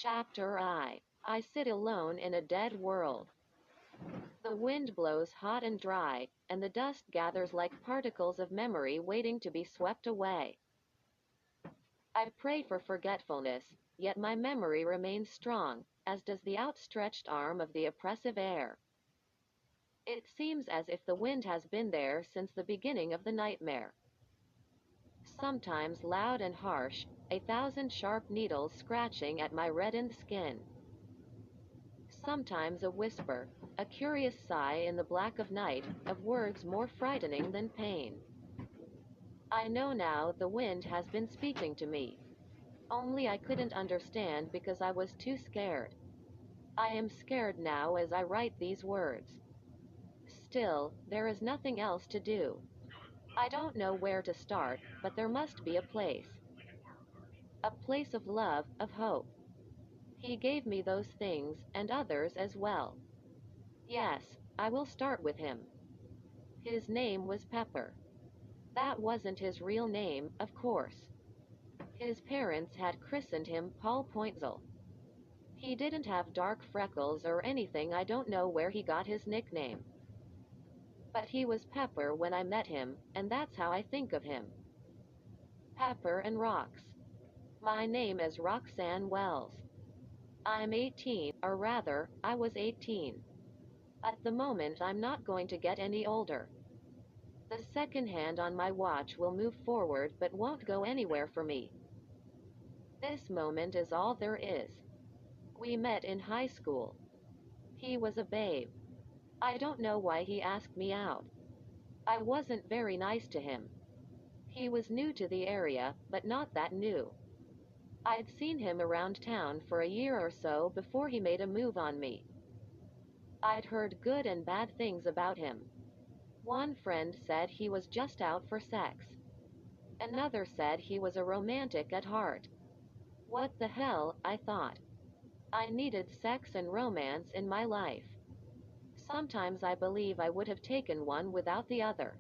Chapter I sit alone in a dead world. The wind blows hot and dry, and the dust gathers like particles of memory waiting to be swept away. I pray for forgetfulness, yet my memory remains strong, as does the outstretched arm of the oppressive air. It seems as if the wind has been there since the beginning of the nightmare. Sometimes loud and harsh, a thousand sharp needles scratching at my reddened skin. Sometimes a whisper, a curious sigh in the black of night, of words more frightening than pain. I know now the wind has been speaking to me. Only I couldn't understand because I was too scared. I am scared now as I write these words. Still, there is nothing else to do. I don't know where to start, but there must be a place. A place of love, of hope. He gave me those things, and others as well. Yes, I will start with him. His name was Pepper. That wasn't his real name, of course. His parents had christened him Paul Pointzel. He didn't have dark freckles or anything. I don't know where he got his nickname. But he was Pepper when I met him, and that's how I think of him. Pepper and Rocks. My name is Roxanne Wells. I'm 18, or rather, I was 18. At the moment I'm not going to get any older. The second hand on my watch will move forward but won't go anywhere for me. This moment is all there is. We met in high school. He was a babe. I don't know why he asked me out. I wasn't very nice to him. He was new to the area, but not that new. I'd seen him around town for a year or so before he made a move on me. I'd heard good and bad things about him. One friend said he was just out for sex. Another said he was a romantic at heart. What the hell, I thought. I needed sex and romance in my life. Sometimes I believe I would have taken one without the other.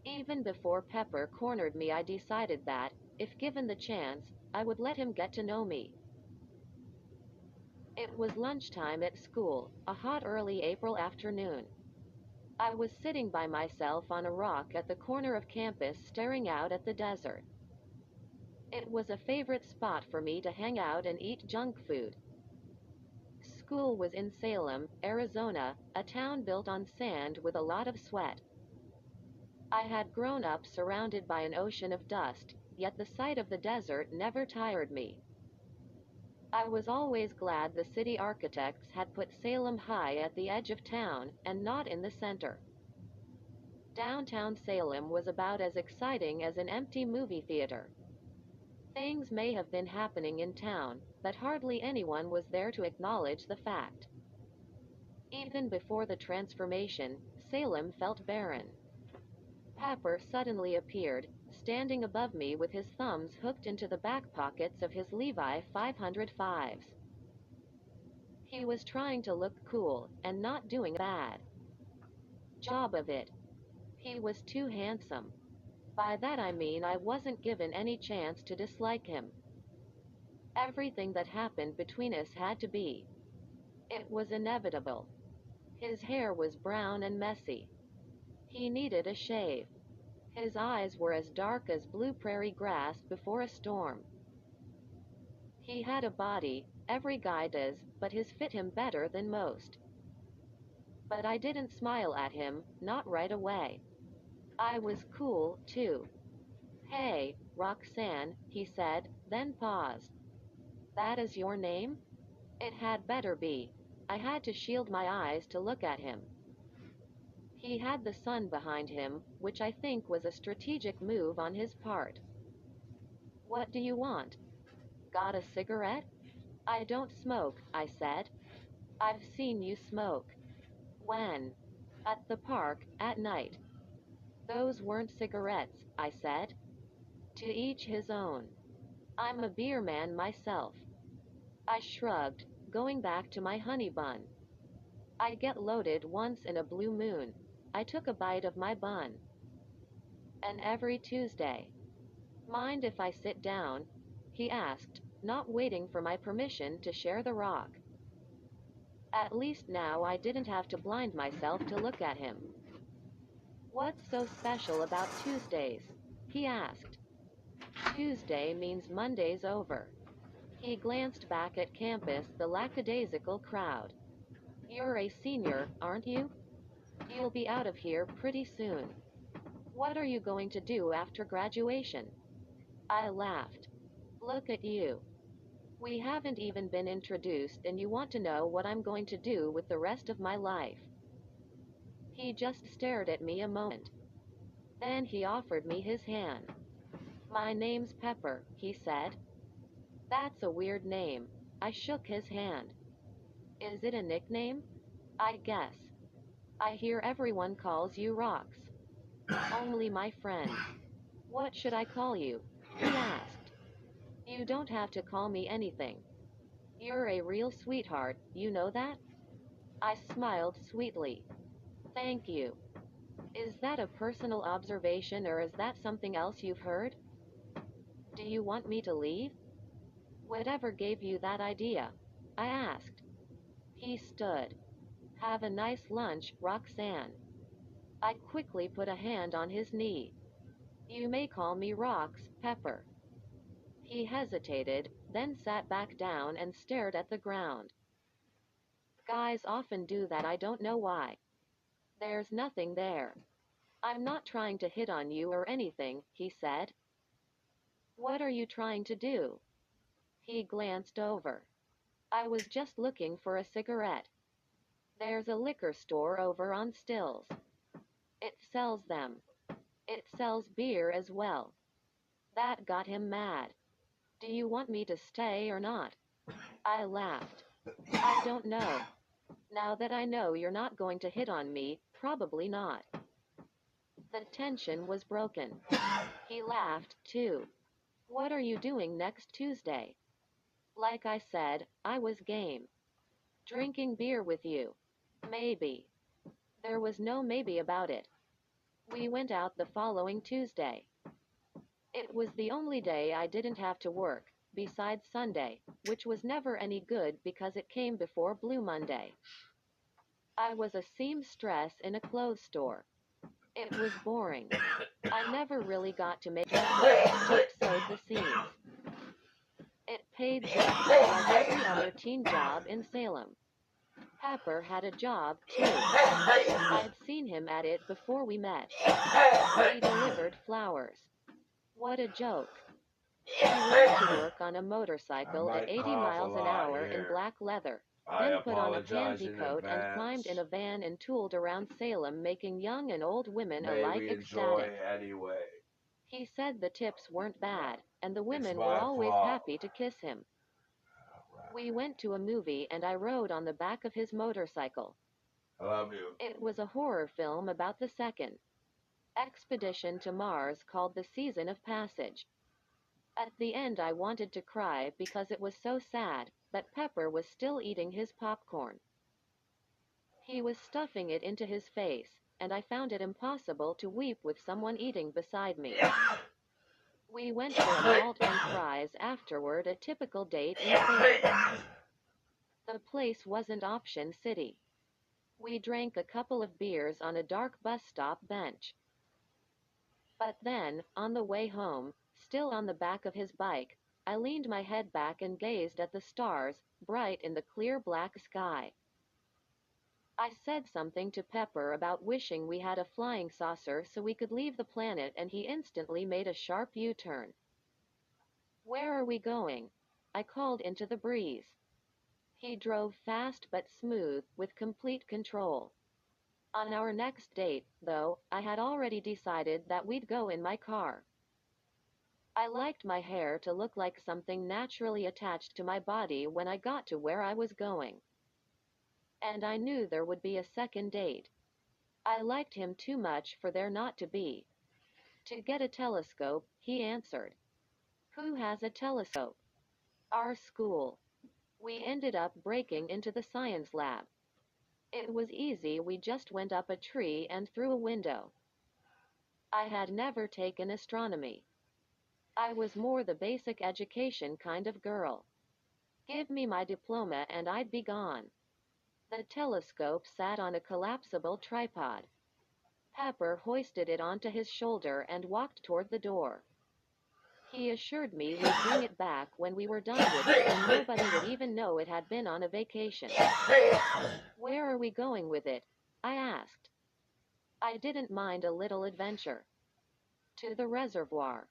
Even before Pepper cornered me, I decided that, if given the chance, I would let him get to know me. It was lunchtime at school, a hot early April afternoon. I was sitting by myself on a rock at the corner of campus staring out at the desert. It was a favorite spot for me to hang out and eat junk food. School was in Salem, Arizona, a town built on sand with a lot of sweat. I had grown up surrounded by an ocean of dust, yet the sight of the desert never tired me. I was always glad the city architects had put Salem high at the edge of town, and not in the center. Downtown Salem was about as exciting as an empty movie theater. Things may have been happening in town, but hardly anyone was there to acknowledge the fact. Even before the transformation, Salem felt barren. Pepper suddenly appeared, standing above me with his thumbs hooked into the back pockets of his Levi 505s. He was trying to look cool, and not doing bad job of it. He was too handsome. By that I mean I wasn't given any chance to dislike him. Everything that happened between us had to be. It was inevitable. His hair was brown and messy. He needed a shave. His eyes were as dark as blue prairie grass before a storm. He had a body, every guy does, but his fit him better than most. But I didn't smile at him, not right away. I was cool, too. "Hey, Roxanne," he said, then paused. "That is your name?" It had better be. I had to shield my eyes to look at him. He had the sun behind him, which I think was a strategic move on his part. "What do you want?" "Got a cigarette?" "I don't smoke," I said. "I've seen you smoke." "When?" "At the park, at night." "Those weren't cigarettes," I said. "To each his own. I'm a beer man myself." I shrugged, going back to my honey bun. I get loaded once in a blue moon. I took a bite of my bun. "And every Tuesday." "Mind if I sit down?" he asked, not waiting for my permission to share the rock. At least now I didn't have to blind myself to look at him. What's so special about Tuesdays? He asked. Tuesday means Monday's over. He glanced back at campus, the lackadaisical crowd. You're a senior, aren't you? You'll be out of here pretty soon. What are you going to do after graduation? I laughed. Look at you. We haven't even been introduced and you want to know what I'm going to do with the rest of my life. He just stared at me a moment. Then he offered me his hand. My name's Pepper, he said. That's a weird name. I shook his hand. Is it a nickname? I guess. I hear everyone calls you Rocks. Only my friends. What should I call you? He asked. You don't have to call me anything. You're a real sweetheart, you know that? I smiled sweetly. Thank you. Is that a personal observation or is that something else you've heard? Do you want me to leave? Whatever gave you that idea? I asked. He stood. Have a nice lunch, Roxanne. I quickly put a hand on his knee. You may call me Rocks, Pepper. He hesitated, then sat back down and stared at the ground. Guys often do that, I don't know why. There's nothing there. I'm not trying to hit on you or anything, he said. What are you trying to do? He glanced over. I was just looking for a cigarette. There's a liquor store over on Stills. It sells them. It sells beer as well. That got him mad. Do you want me to stay or not? I laughed. I don't know. Now that I know you're not going to hit on me, probably not. The tension was broken. He laughed, too. What are you doing next Tuesday? Like I said, I was game. Drinking beer with you. Maybe. There was no maybe about it. We went out the following Tuesday. It was the only day I didn't have to work, besides Sunday, which was never any good because it came before Blue Monday. I was a seamstress in a clothes store. It was boring. I never really got to make just sewed the seams. It paid just like every other teen job in Salem. Pepper had a job, too. I'd seen him at it before we met. He delivered flowers. What a joke. He went to work on a motorcycle at 80 miles an hour in black leather, then put on a pansy coat and climbed in a van and tooled around Salem making young and old women alike ecstatic. Anyway. He said the tips weren't bad, and the women were always happy to kiss him. We went to a movie and I rode on the back of his motorcycle. I love you. It was a horror film about the second expedition to Mars called The Season of Passage. At the end I wanted to cry because it was so sad, but Pepper was still eating his popcorn. He was stuffing it into his face, and I found it impossible to weep with someone eating beside me. We went for a malt and fries afterward, a typical date in Salem. The place wasn't Option City. We drank a couple of beers on a dark bus stop bench. But then, on the way home, still on the back of his bike, I leaned my head back and gazed at the stars, bright in the clear black sky. I said something to Pepper about wishing we had a flying saucer so we could leave the planet, and he instantly made a sharp U-turn. Where are we going? I called into the breeze. He drove fast but smooth, with complete control. On our next date, though, I had already decided that we'd go in my car. I liked my hair to look like something naturally attached to my body when I got to where I was going. And I knew there would be a second date. I liked him too much for there not to be. To get a telescope, he answered. Who has a telescope? Our school. We ended up breaking into the science lab. It was easy, we just went up a tree and through a window. I had never taken astronomy. I was more the basic education kind of girl. Give me my diploma and I'd be gone. The telescope sat on a collapsible tripod. Pepper hoisted it onto his shoulder and walked toward the door. He assured me we'd bring it back when we were done with it and nobody would even know it had been on a vacation. Where are we going with it? I asked. I didn't mind a little adventure. To the reservoir.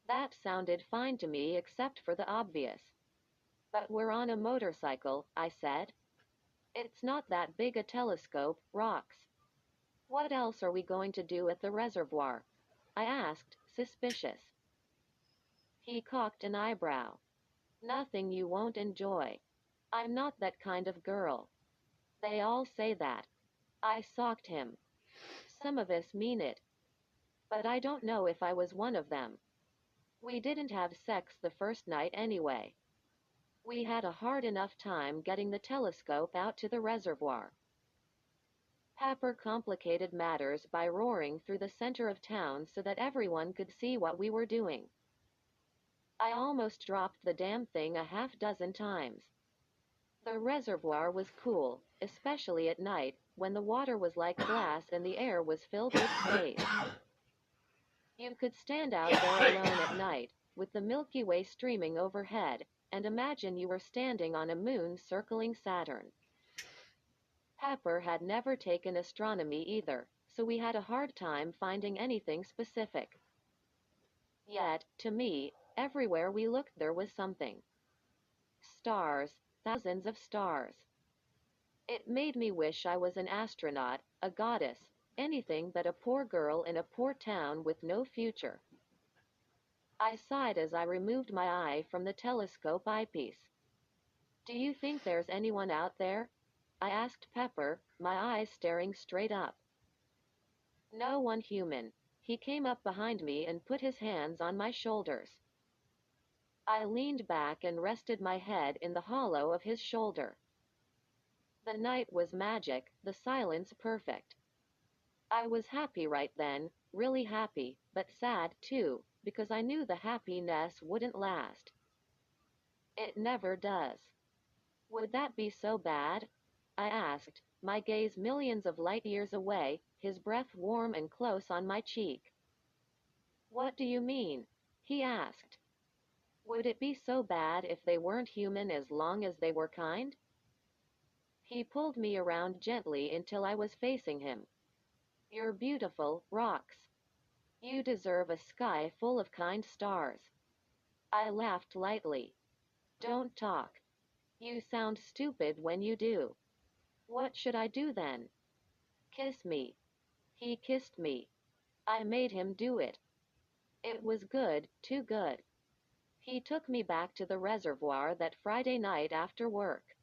That sounded fine to me except for the obvious. But we're on a motorcycle, I said. It's not that big a telescope, rocks. What else are we going to do at the reservoir? I asked, suspicious. He cocked an eyebrow. Nothing you won't enjoy. I'm not that kind of girl. They all say that. I socked him. Some of us mean it. But I don't know if I was one of them. We didn't have sex the first night anyway. We had a hard enough time getting the telescope out to the reservoir. Pepper complicated matters by roaring through the center of town so that everyone could see what we were doing. I almost dropped the damn thing a half dozen times. The reservoir was cool, especially at night, when the water was like glass and the air was filled with space. You could stand out there alone at night, with the Milky Way streaming overhead, and imagine you were standing on a moon circling Saturn. Pepper had never taken astronomy either, so we had a hard time finding anything specific. Yet, to me, everywhere we looked there was something. Stars, thousands of stars. It made me wish I was an astronaut, a goddess, anything but a poor girl in a poor town with no future. I sighed as I removed my eye from the telescope eyepiece. Do you think there's anyone out there? I asked Pepper, my eyes staring straight up. No one human. He came up behind me and put his hands on my shoulders. I leaned back and rested my head in the hollow of his shoulder. The night was magic, the silence perfect. I was happy right then, really happy, but sad, too, because I knew the happiness wouldn't last. It never does. Would that be so bad? I asked, my gaze millions of light years away, his breath warm and close on my cheek. What do you mean? He asked. Would it be so bad if they weren't human as long as they were kind? He pulled me around gently until I was facing him. You're beautiful, rocks. You deserve a sky full of kind stars. I laughed lightly. Don't talk. You sound stupid when you do. What should I do then? Kiss me. He kissed me. I made him do it. It was good, too good. He took me back to the reservoir that Friday night after work.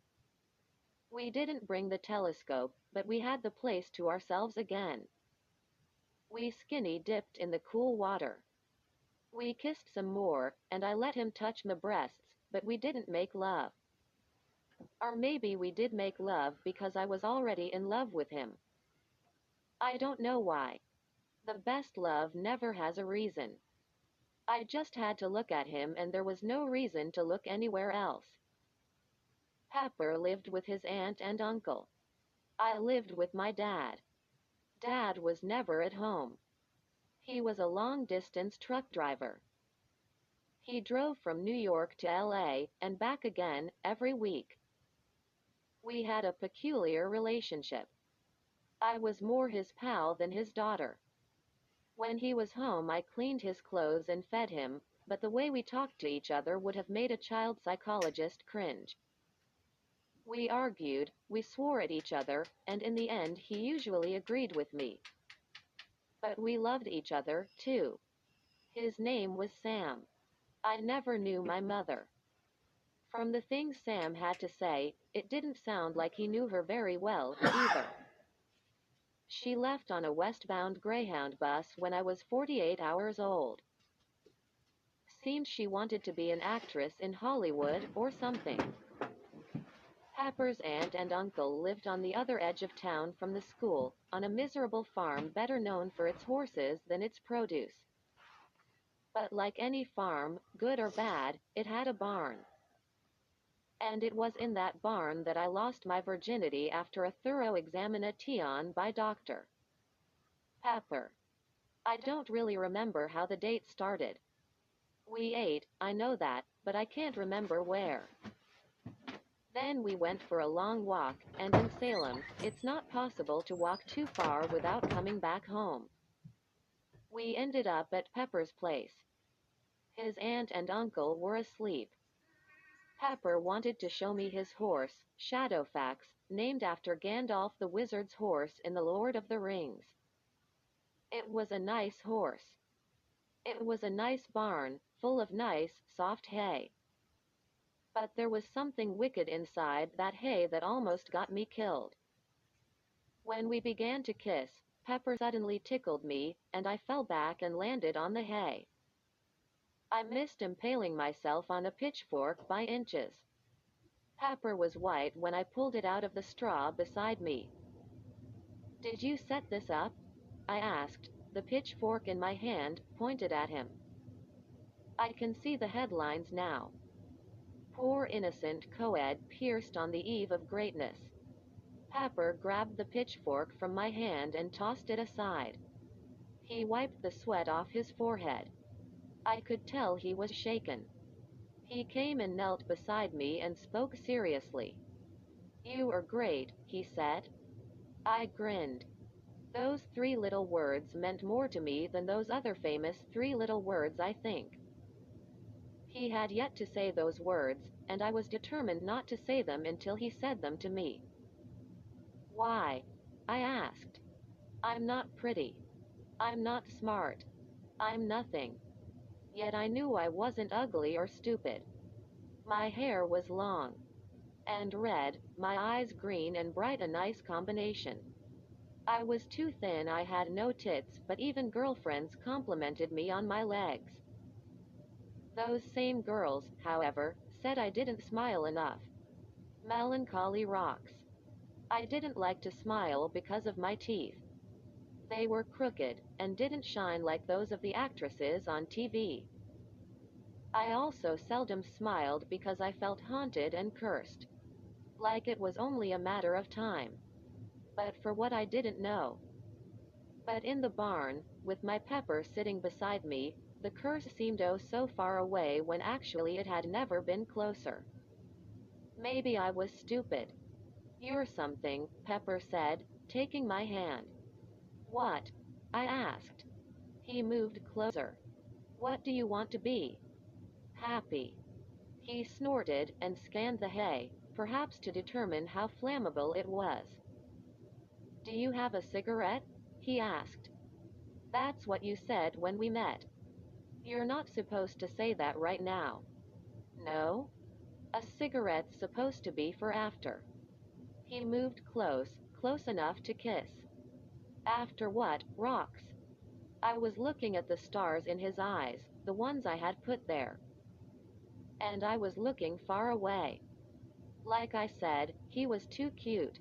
We didn't bring the telescope, but we had the place to ourselves again. We skinny dipped in the cool water. We kissed some more, and I let him touch my breasts, but we didn't make love. Or maybe we did make love because I was already in love with him. I don't know why. The best love never has a reason. I just had to look at him and there was no reason to look anywhere else. Pepper lived with his aunt and uncle. I lived with my dad. Dad was never at home. He was a long-distance truck driver. He drove from New York to LA and back again every week. We had a peculiar relationship. I was more his pal than his daughter. When he was home, I cleaned his clothes and fed him, but the way we talked to each other would have made a child psychologist cringe. We argued, we swore at each other, and in the end he usually agreed with me. But we loved each other, too. His name was Sam. I never knew my mother. From the things Sam had to say, it didn't sound like he knew her very well, either. She left on a westbound Greyhound bus when I was 48 hours old. Seemed she wanted to be an actress in Hollywood or something. Pepper's aunt and uncle lived on the other edge of town from the school, on a miserable farm better known for its horses than its produce. But like any farm, good or bad, it had a barn. And it was in that barn that I lost my virginity after a thorough examination by Dr. Pepper. I don't really remember how the date started. We ate, I know that, but I can't remember where. Then we went for a long walk, and in Salem, it's not possible to walk too far without coming back home. We ended up at Pepper's place. His aunt and uncle were asleep. Pepper wanted to show me his horse, Shadowfax, named after Gandalf the Wizard's horse in The Lord of the Rings. It was a nice horse. It was a nice barn, full of nice, soft hay. But there was something wicked inside that hay that almost got me killed. When we began to kiss, Pepper suddenly tickled me, and I fell back and landed on the hay. I missed impaling myself on a pitchfork by inches. Pepper was white when I pulled it out of the straw beside me. "Did you set this up?" I asked, the pitchfork in my hand, pointed at him. I can see the headlines now. "Poor innocent co-ed pierced on the eve of greatness." Pepper grabbed the pitchfork from my hand and tossed it aside. He wiped the sweat off his forehead. I could tell he was shaken. He came and knelt beside me and spoke seriously. "You are great," he said. I grinned. Those 3 little words meant more to me than those other famous 3 little words, I think. He had yet to say those words, and I was determined not to say them until he said them to me. "Why?" I asked. "I'm not pretty. I'm not smart. I'm nothing." Yet I knew I wasn't ugly or stupid. My hair was long and red, my eyes green and bright, a nice combination. I was too thin, I had no tits, but even girlfriends complimented me on my legs. Those same girls, however, said I didn't smile enough. Melancholy rocks. I didn't like to smile because of my teeth. They were crooked, and didn't shine like those of the actresses on TV. I also seldom smiled because I felt haunted and cursed. Like it was only a matter of time. But for what I didn't know. But in the barn, with my Pepper sitting beside me, the curse seemed oh so far away when actually it had never been closer. Maybe I was stupid. "You're something," Pepper said, taking my hand. "What?" I asked. He moved closer. "What do you want to be?" "Happy." He snorted and scanned the hay, perhaps to determine how flammable it was. "Do you have a cigarette?" he asked. "That's what you said when we met." "You're not supposed to say that right now." "No? A cigarette's supposed to be for after." He moved close enough to kiss. "After what, rocks?" I was looking at the stars in his eyes, the ones I had put there. And I was looking far away. Like I said, he was too cute.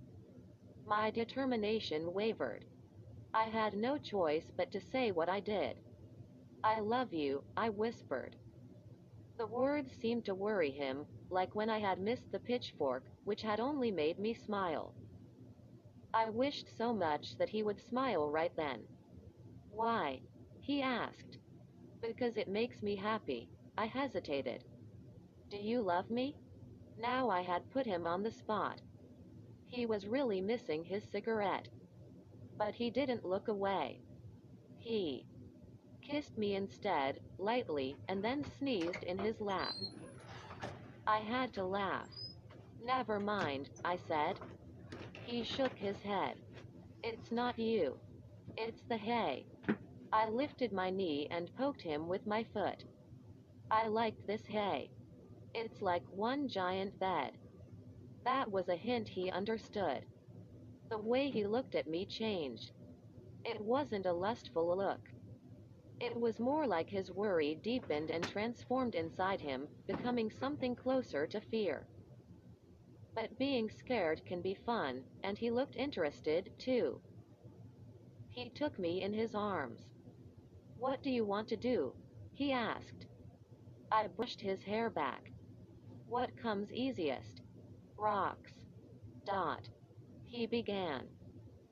My determination wavered. I had no choice but to say what I did. "I love you," I whispered. The words seemed to worry him, like when I had missed the pitchfork, which had only made me smile. I wished so much that he would smile right then. "Why?" he asked. "Because it makes me happy." I hesitated. "Do you love me?" Now I had put him on the spot. He was really missing his cigarette. But he didn't look away. He kissed me instead, lightly, and then sneezed in his lap. I had to laugh. "Never mind," I said. He shook his head. "It's not you. It's the hay." I lifted my knee and poked him with my foot. "I like this hay. It's like one giant bed." That was a hint he understood. The way he looked at me changed. It wasn't a lustful look. It was more like his worry deepened and transformed inside him, becoming something closer to fear. But being scared can be fun, and he looked interested, too. He took me in his arms. "What do you want to do?" he asked. I brushed his hair back. What comes easiest? Rocks. Dot. He began.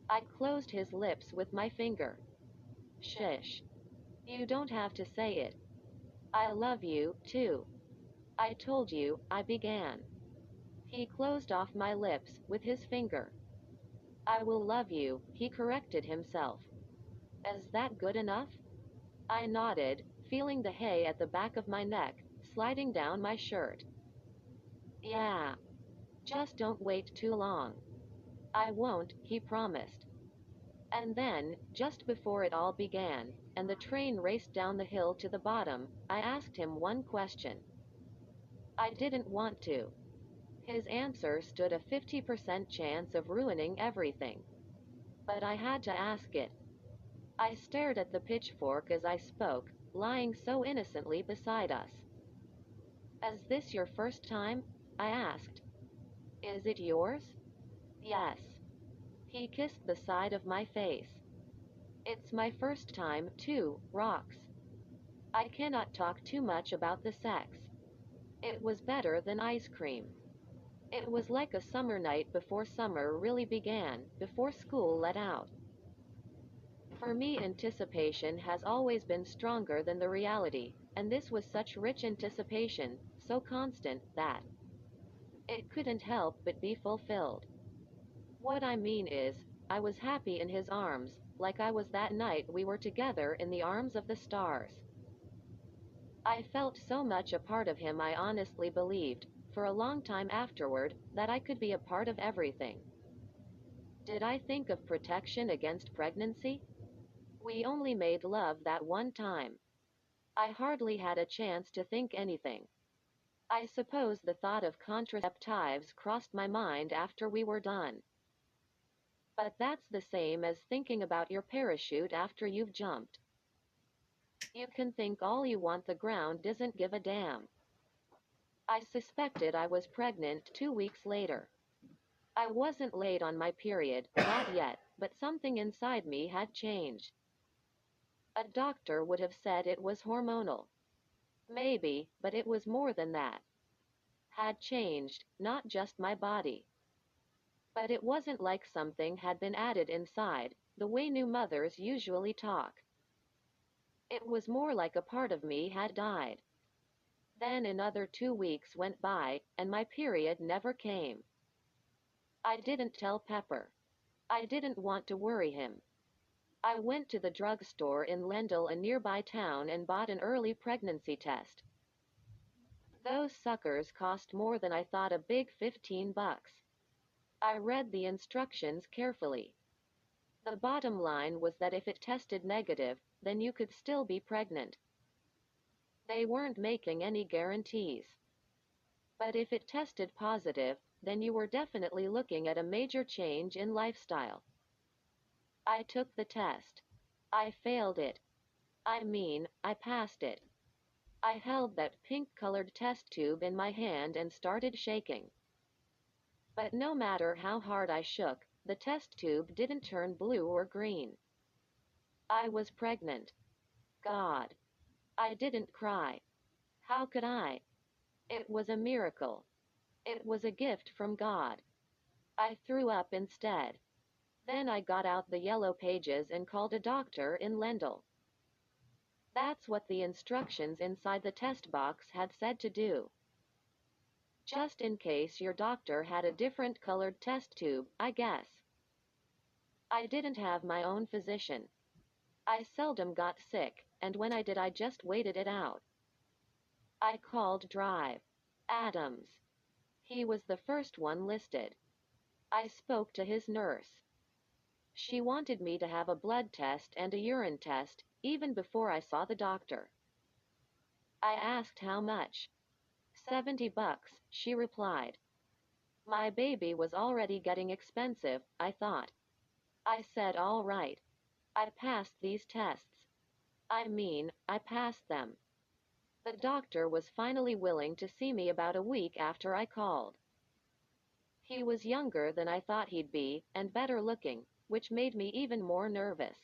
I closed his lips with my finger. Shush. You don't have to say it. I love you, too. I told you, I began. He closed off my lips with his finger. I will love you, he corrected himself. Is that good enough? I nodded, feeling the hay at the back of my neck, sliding down my shirt. Yeah. Just don't wait too long. I won't, he promised. And then, just before it all began, and the train raced down the hill to the bottom, I asked him one question. I didn't want to. His answer stood a 50% chance of ruining everything. But I had to ask it. I stared at the pitchfork as I spoke, lying so innocently beside us. Is this your first time? I asked. Is it yours? Yes. He kissed the side of my face. It's my first time, too, rocks. I cannot talk too much about the sex. It was better than ice cream. It was like a summer night before summer really began, before school let out. For me, anticipation has always been stronger than the reality, and this was such rich anticipation, so constant, that it couldn't help but be fulfilled. What I mean is, I was happy in his arms, like I was that night we were together in the arms of the stars. I felt so much a part of him. I honestly believed, for a long time afterward, that I could be a part of everything. Did I think of protection against pregnancy? We only made love that one time. I hardly had a chance to think anything. I suppose the thought of contraceptives crossed my mind after we were done. But that's the same as thinking about your parachute after you've jumped. You can think all you want, the ground doesn't give a damn. I suspected I was pregnant 2 weeks later. I wasn't late on my period, not yet, but something inside me had changed. A doctor would have said it was hormonal. Maybe, but it was more than that. Had changed, not just my body. But it wasn't like something had been added inside, the way new mothers usually talk. It was more like a part of me had died. Then another 2 weeks went by, and my period never came. I didn't tell Pepper. I didn't want to worry him. I went to the drugstore in Lendl, a nearby town, and bought an early pregnancy test. Those suckers cost more than I thought, a big $15. I read the instructions carefully. The bottom line was that if it tested negative, then you could still be pregnant. They weren't making any guarantees. But if it tested positive, then you were definitely looking at a major change in lifestyle. I took the test. I failed it. I mean, I passed it. I held that pink-colored test tube in my hand and started shaking. But no matter how hard I shook, the test tube didn't turn blue or green. I was pregnant. God. I didn't cry. How could I? It was a miracle. It was a gift from God. I threw up instead. Then I got out the yellow pages and called a doctor in Lendl. That's what the instructions inside the test box had said to do. Just in case your doctor had a different colored test tube, I guess. I didn't have my own physician. I seldom got sick, and when I did, I just waited it out. I called Drive. Adams. He was the first one listed. I spoke to his nurse. She wanted me to have a blood test and a urine test, even before I saw the doctor. I asked how much. $70, she replied. My baby was already getting expensive, I thought. I said all right. I passed these tests. I mean, I passed them. The doctor was finally willing to see me about a week after I called. He was younger than I thought he'd be, and better looking, which made me even more nervous.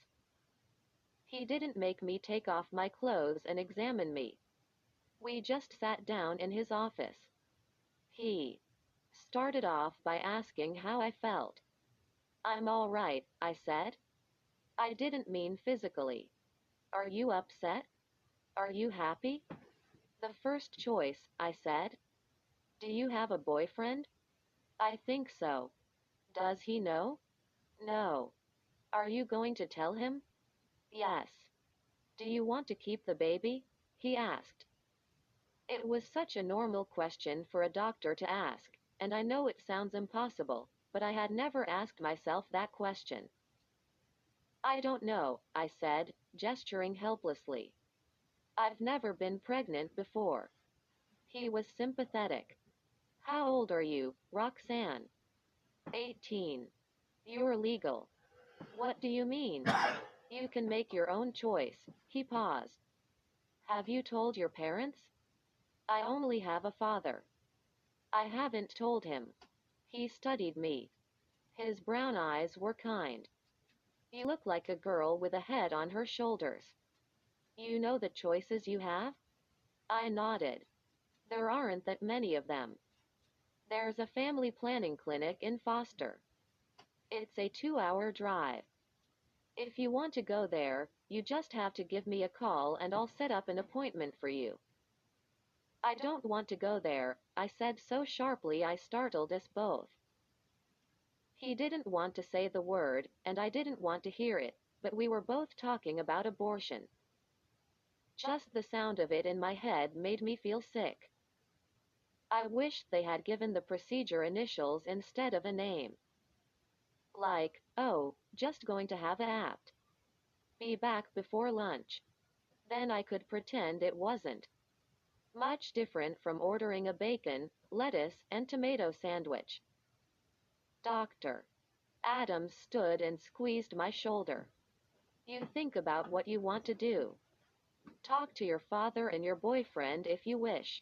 He didn't make me take off my clothes and examine me. We just sat down in his office. He started off by asking how I felt. I'm all right, I said. I didn't mean physically. Are you upset? Are you happy? The first choice, I said. Do you have a boyfriend? I think so. Does he know? No. Are you going to tell him? Yes. Do you want to keep the baby? He asked. It was such a normal question for a doctor to ask, and I know it sounds impossible, but I had never asked myself that question. I don't know, I said, gesturing helplessly. I've never been pregnant before. He was sympathetic. How old are you, Roxanne? 18. You're legal. What do you mean? You can make your own choice. He paused. Have you told your parents? I only have a father. I haven't told him. He studied me. His brown eyes were kind. You look like a girl with a head on her shoulders. You know the choices you have? I nodded. There aren't that many of them. There's a family planning clinic in Foster. It's a 2-hour drive. If you want to go there, you just have to give me a call and I'll set up an appointment for you. I don't want to go there, I said so sharply I startled us both. He didn't want to say the word, and I didn't want to hear it, but we were both talking about abortion. Just the sound of it in my head made me feel sick. I wished they had given the procedure initials instead of a name. Like, oh, just going to have a apt. Be back before lunch. Then I could pretend it wasn't. Much different from ordering a bacon, lettuce, and tomato sandwich. Doctor. Adam stood and squeezed my shoulder. You think about what you want to do. Talk to your father and your boyfriend if you wish.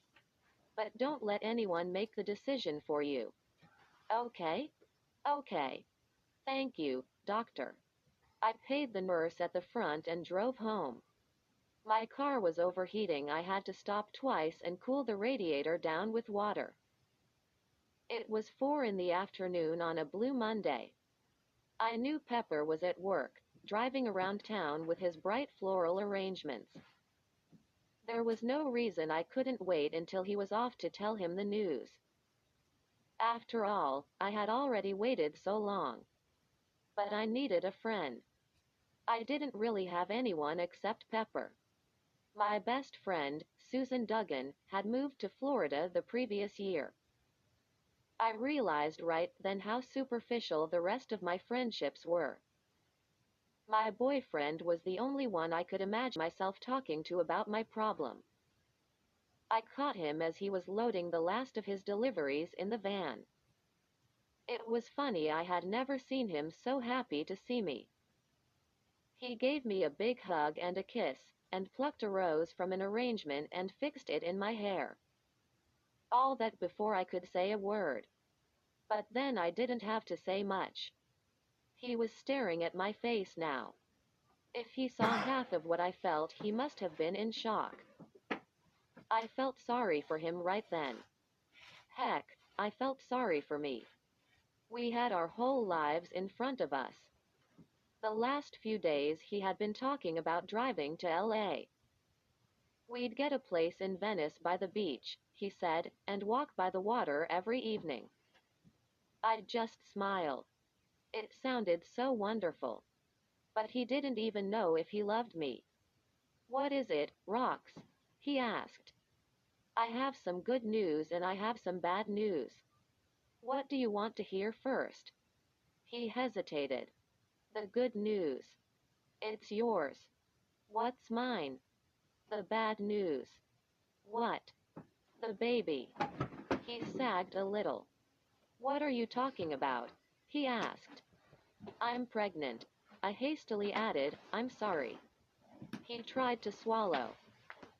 But don't let anyone make the decision for you. Okay? Okay. Thank you, doctor. I paid the nurse at the front and drove home. My car was overheating. I had to stop twice and cool the radiator down with water. It was 4 in the afternoon on a blue Monday. I knew Pepper was at work, driving around town with his bright floral arrangements. There was no reason I couldn't wait until he was off to tell him the news. After all, I had already waited so long. But I needed a friend. I didn't really have anyone except Pepper. My best friend, Susan Duggan, had moved to Florida the previous year. I realized right then how superficial the rest of my friendships were. My boyfriend was the only one I could imagine myself talking to about my problem. I caught him as he was loading the last of his deliveries in the van. It was funny, I had never seen him so happy to see me. He gave me a big hug and a kiss, and plucked a rose from an arrangement and fixed it in my hair. All that before I could say a word. But then I didn't have to say much. He was staring at my face now. If he saw half of what I felt, he must have been in shock. I felt sorry for him right then. Heck, I felt sorry for me. We had our whole lives in front of us. The last few days he had been talking about driving to LA. We'd get a place in Venice by the beach, he said, and walk by the water every evening. I just smiled. It sounded so wonderful. But he didn't even know if he loved me. What is it, Rox? He asked. I have some good news and I have some bad news. What do you want to hear first? He hesitated. The good news. It's yours. What's mine? The bad news. What? The baby. He sagged a little. What are you talking about? He asked. I'm pregnant. I hastily added, I'm sorry. He tried to swallow.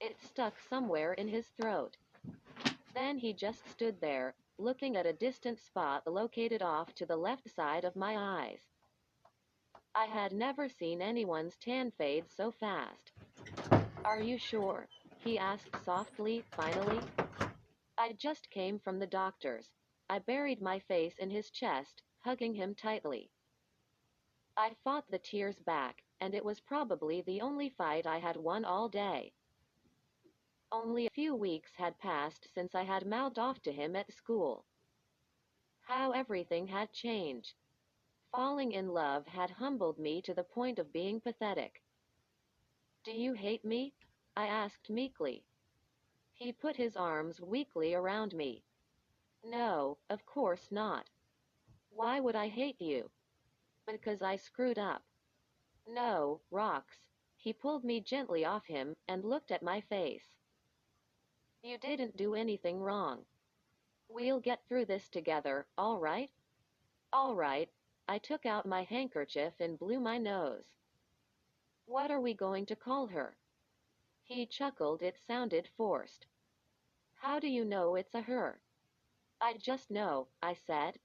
It stuck somewhere in his throat. Then he just stood there, looking at a distant spot located off to the left side of my eyes. I had never seen anyone's tan fade so fast. Are you sure? He asked softly, finally. I just came from the doctor's. I buried my face in his chest, hugging him tightly. I fought the tears back, and it was probably the only fight I had won all day. Only a few weeks had passed since I had mouthed off to him at school. How everything had changed. Falling in love had humbled me to the point of being pathetic. Do you hate me? I asked meekly. He put his arms weakly around me. No, of course not. Why would I hate you? Because I screwed up. No, rocks. He pulled me gently off him and looked at my face. You didn't do anything wrong. We'll get through this together, all right? All right. I took out my handkerchief and blew my nose. What are we going to call her? He chuckled. It sounded forced. How do you know it's a her? I just know, I said.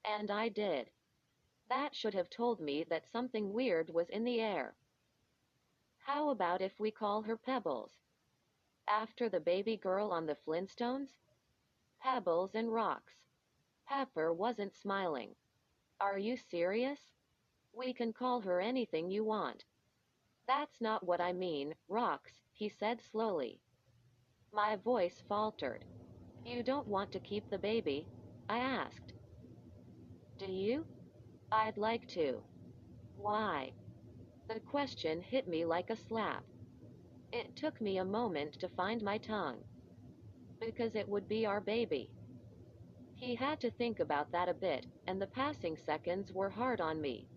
And I did. That should have told me that something weird was in the air. How about if we call her Pebbles? After the baby girl on the Flintstones? Pebbles and rocks. Pepper wasn't smiling. Are you serious? We can call her anything you want. That's not what I mean, rocks, he said slowly. My voice faltered. You don't want to keep the baby? I asked. Do you? I'd like to. Why? The question hit me like a slap. It took me a moment to find my tongue. Because it would be our baby. He had to think about that a bit, and the passing seconds were hard on me.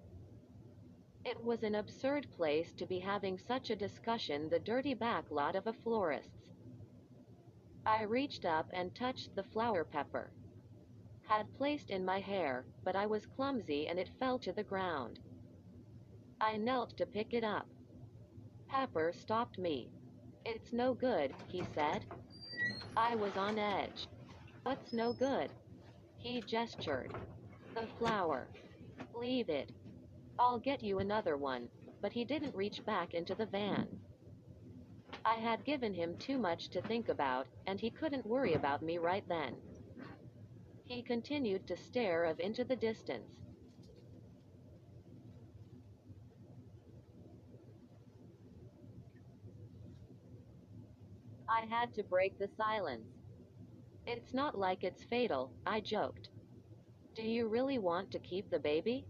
It was an absurd place to be having such a discussion, the dirty back lot of a florist's. I reached up and touched the flower Pepper had placed in my hair, but I was clumsy and it fell to the ground. I knelt to pick it up. Pepper stopped me. It's no good, he said. I was on edge. What's no good? He gestured. The flower. Leave it. I'll get you another one, but he didn't reach back into the van. I had given him too much to think about, and he couldn't worry about me right then. He continued to stare off into the distance. I had to break the silence. It's not like it's fatal, I joked. Do you really want to keep the baby?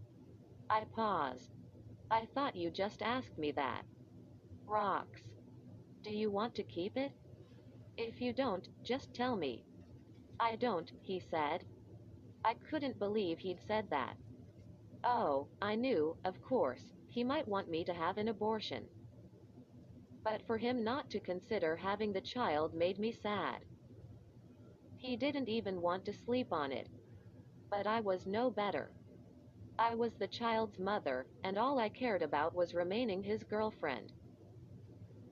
I paused. I thought you just asked me that. Rocks. Do you want to keep it? If you don't, just tell me. I don't, he said. I couldn't believe he'd said that. Oh, I knew, of course, he might want me to have an abortion. But for him not to consider having the child made me sad. He didn't even want to sleep on it. But I was no better. I was the child's mother, and all I cared about was remaining his girlfriend.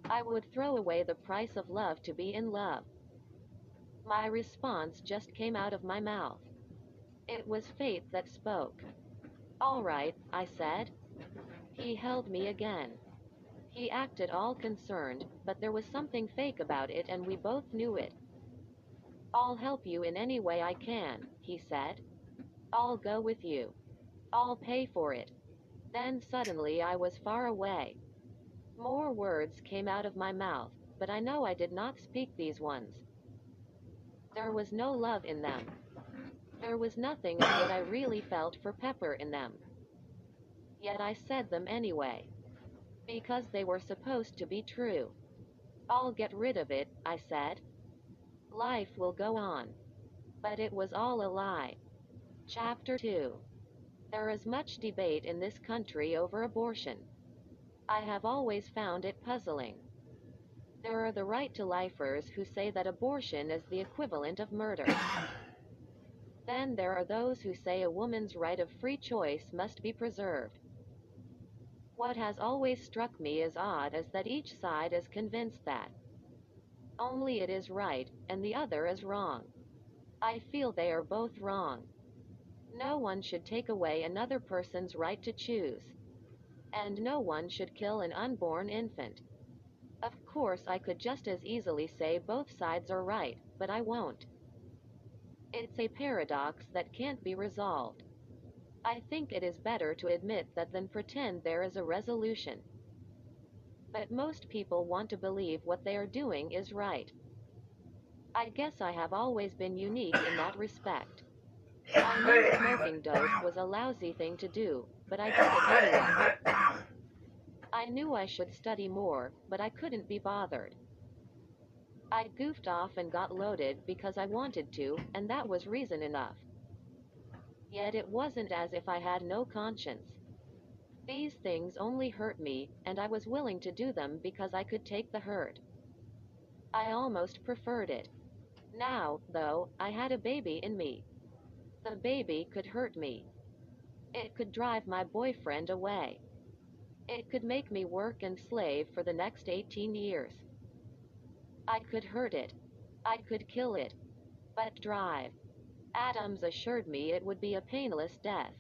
I would throw away the price of love to be in love. My response just came out of my mouth. It was fate that spoke. All right, I said. He held me again. He acted all concerned, but there was something fake about it and we both knew it. I'll help you in any way I can, he said. I'll go with you. I'll pay for it. Then suddenly I was far away. More words came out of my mouth, but I know I did not speak these ones. There was no love in them. There was nothing of what I really felt for Pepper in them. Yet I said them anyway. Because they were supposed to be true. I'll get rid of it, I said. Life will go on. But it was all a lie. Chapter 2. There is much debate in this country over abortion. I have always found it puzzling. There are the right-to-lifers who say that abortion is the equivalent of murder. Then there are those who say a woman's right of free choice must be preserved. What has always struck me as odd is that each side is convinced that only it is right, and the other is wrong. I feel they are both wrong. No one should take away another person's right to choose. and no one should kill an unborn infant. Of course, I could just as easily say both sides are right, but I won't. It's a paradox that can't be resolved. I think it is better to admit that than pretend there is a resolution. But most people want to believe what they are doing is right. I guess I have always been unique in that respect. I knew smoking dope was a lousy thing to do, but I did it anyway. I knew I should study more, but I couldn't be bothered. I goofed off and got loaded because I wanted to, and that was reason enough. Yet it wasn't as if I had no conscience. These things only hurt me, and I was willing to do them because I could take the hurt. I almost preferred it. Now, though, I had a baby in me. The baby could hurt me. It could drive my boyfriend away. It could make me work and slave for the next 18 years. I could hurt it. I could kill it. But drive. Adams assured me it would be a painless death.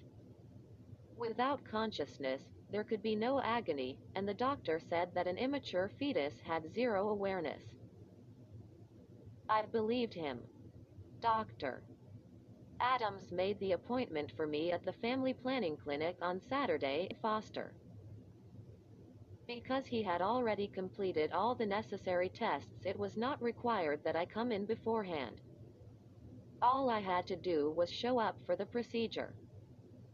Without consciousness, there could be no agony, and the doctor said that an immature fetus had zero awareness. I believed him. Doctor Adams made the appointment for me at the family planning clinic on Saturday in Foster. Because he had already completed all the necessary tests, it was not required that I come in beforehand. All I had to do was show up for the procedure.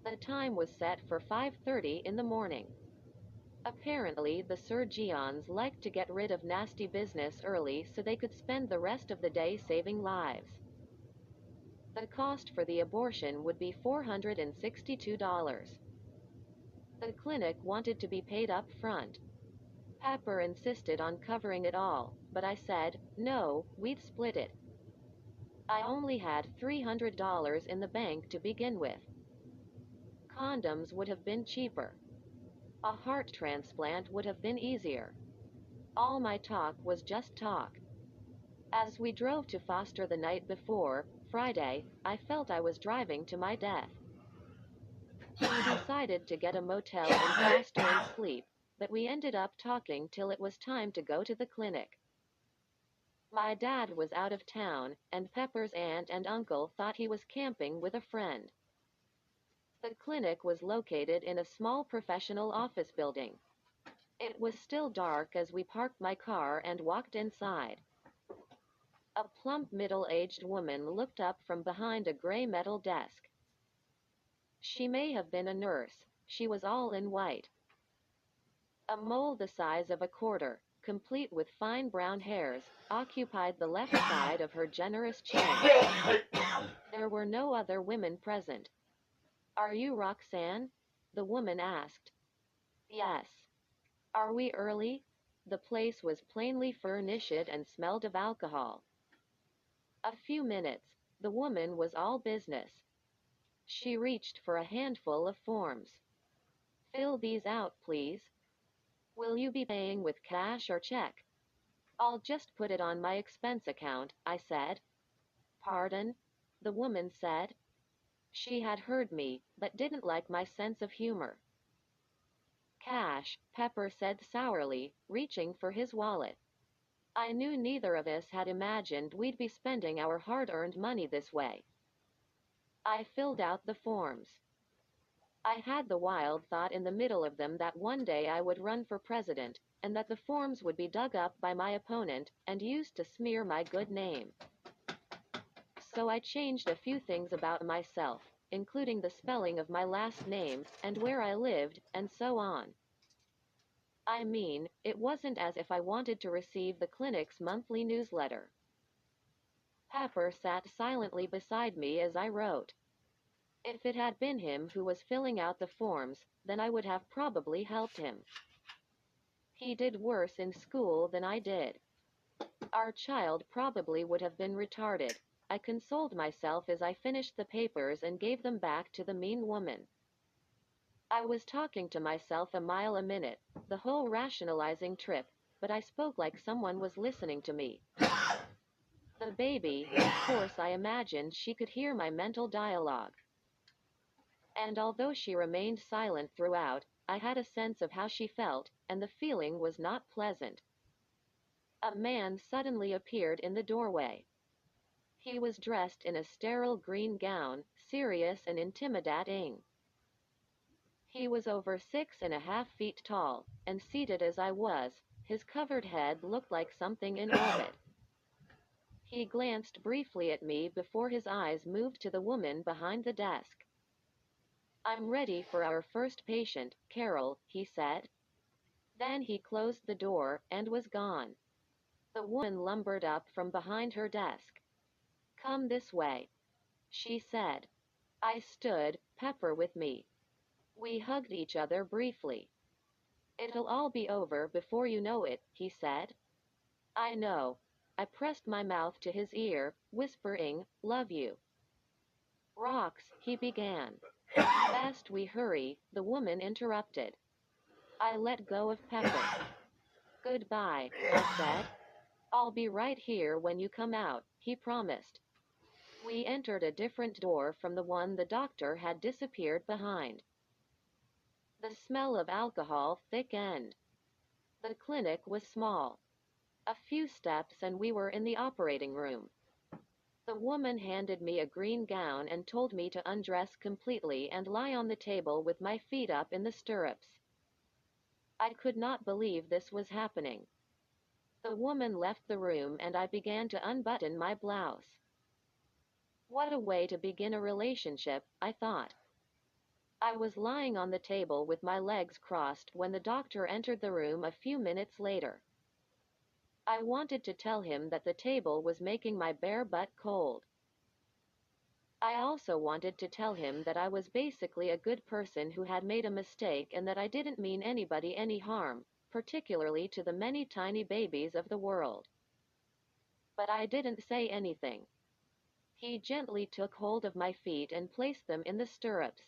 The time was set for 5:30 in the morning. Apparently, the surgeons liked to get rid of nasty business early so they could spend the rest of the day saving lives. The cost for the abortion would be $462. The clinic wanted to be paid up front. Pepper insisted on covering it all, but I said, no, we'd split it. I only had $300 in the bank to begin with. Condoms would have been cheaper. A heart transplant would have been easier. All my talk was just talk. As we drove to Foster the night before, Friday, I felt I was driving to my death. We decided to get a motel in Foster and sleep, but we ended up talking till it was time to go to the clinic. My dad was out of town, and Pepper's aunt and uncle thought he was camping with a friend. The clinic was located in a small professional office building. It was still dark as we parked my car and walked inside. A plump middle-aged woman looked up from behind a gray metal desk. She may have been a nurse. She was all in white. A mole the size of a quarter, complete with fine brown hairs, occupied the left side of her generous chin. There were no other women present. Are you Roxanne? The woman asked. Yes. Are we early? The place was plainly furnished and smelled of alcohol. A few minutes. The woman was all business. She reached for a handful of forms. Fill these out, please. Will you be paying with cash or check? I'll just put it on my expense account, I said. Pardon? The woman said. She had heard me, but didn't like my sense of humor. Cash, Pepper said sourly, reaching for his wallet. I knew neither of us had imagined we'd be spending our hard-earned money this way. I filled out the forms. I had the wild thought in the middle of them that one day I would run for president, and that the forms would be dug up by my opponent and used to smear my good name. So I changed a few things about myself, including the spelling of my last name, and where I lived, and so on. I mean, it wasn't as if I wanted to receive the clinic's monthly newsletter. Pepper sat silently beside me as I wrote. If it had been him who was filling out the forms, then I would have probably helped him. He did worse in school than I did. Our child probably would have been retarded. I consoled myself as I finished the papers and gave them back to the mean woman. I was talking to myself a mile a minute, the whole rationalizing trip, but I spoke like someone was listening to me. The baby, of course, I imagined she could hear my mental dialogue. And although she remained silent throughout, I had a sense of how she felt, and the feeling was not pleasant. A man suddenly appeared in the doorway. He was dressed in a sterile green gown, serious and intimidating. He was over 6.5 feet tall, and seated as I was, his covered head looked like something in orbit. He glanced briefly at me before his eyes moved to the woman behind the desk. "I'm ready for our first patient, Carol," he said. Then he closed the door and was gone. The woman lumbered up from behind her desk. "Come this way," she said. I stood, Pepper with me. We hugged each other briefly. "It'll all be over before you know it," he said. "I know." I pressed my mouth to his ear, whispering, "Love you." "Rox," he began. "Best we hurry," the woman interrupted. I let go of Pepper. "Goodbye," I said. "I'll be right here when you come out," he promised. We entered a different door from the one the doctor had disappeared behind. The smell of alcohol thickened. The clinic was small. A few steps and we were in the operating room. The woman handed me a green gown and told me to undress completely and lie on the table with my feet up in the stirrups. I could not believe this was happening. The woman left the room and I began to unbutton my blouse. What a way to begin a relationship, I thought. I was lying on the table with my legs crossed when the doctor entered the room a few minutes later. I wanted to tell him that the table was making my bare butt cold. I also wanted to tell him that I was basically a good person who had made a mistake and that I didn't mean anybody any harm, particularly to the many tiny babies of the world. But I didn't say anything. He gently took hold of my feet and placed them in the stirrups.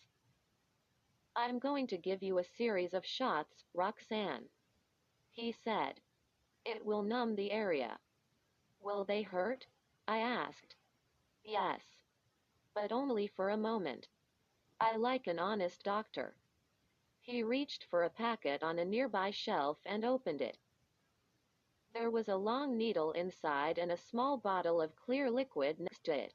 "I'm going to give you a series of shots, Roxanne," he said. "It will numb the area." "Will they hurt?" I asked. "Yes. But only for a moment. I like an honest doctor." He reached for a packet on a nearby shelf and opened it. There was a long needle inside and a small bottle of clear liquid next to it.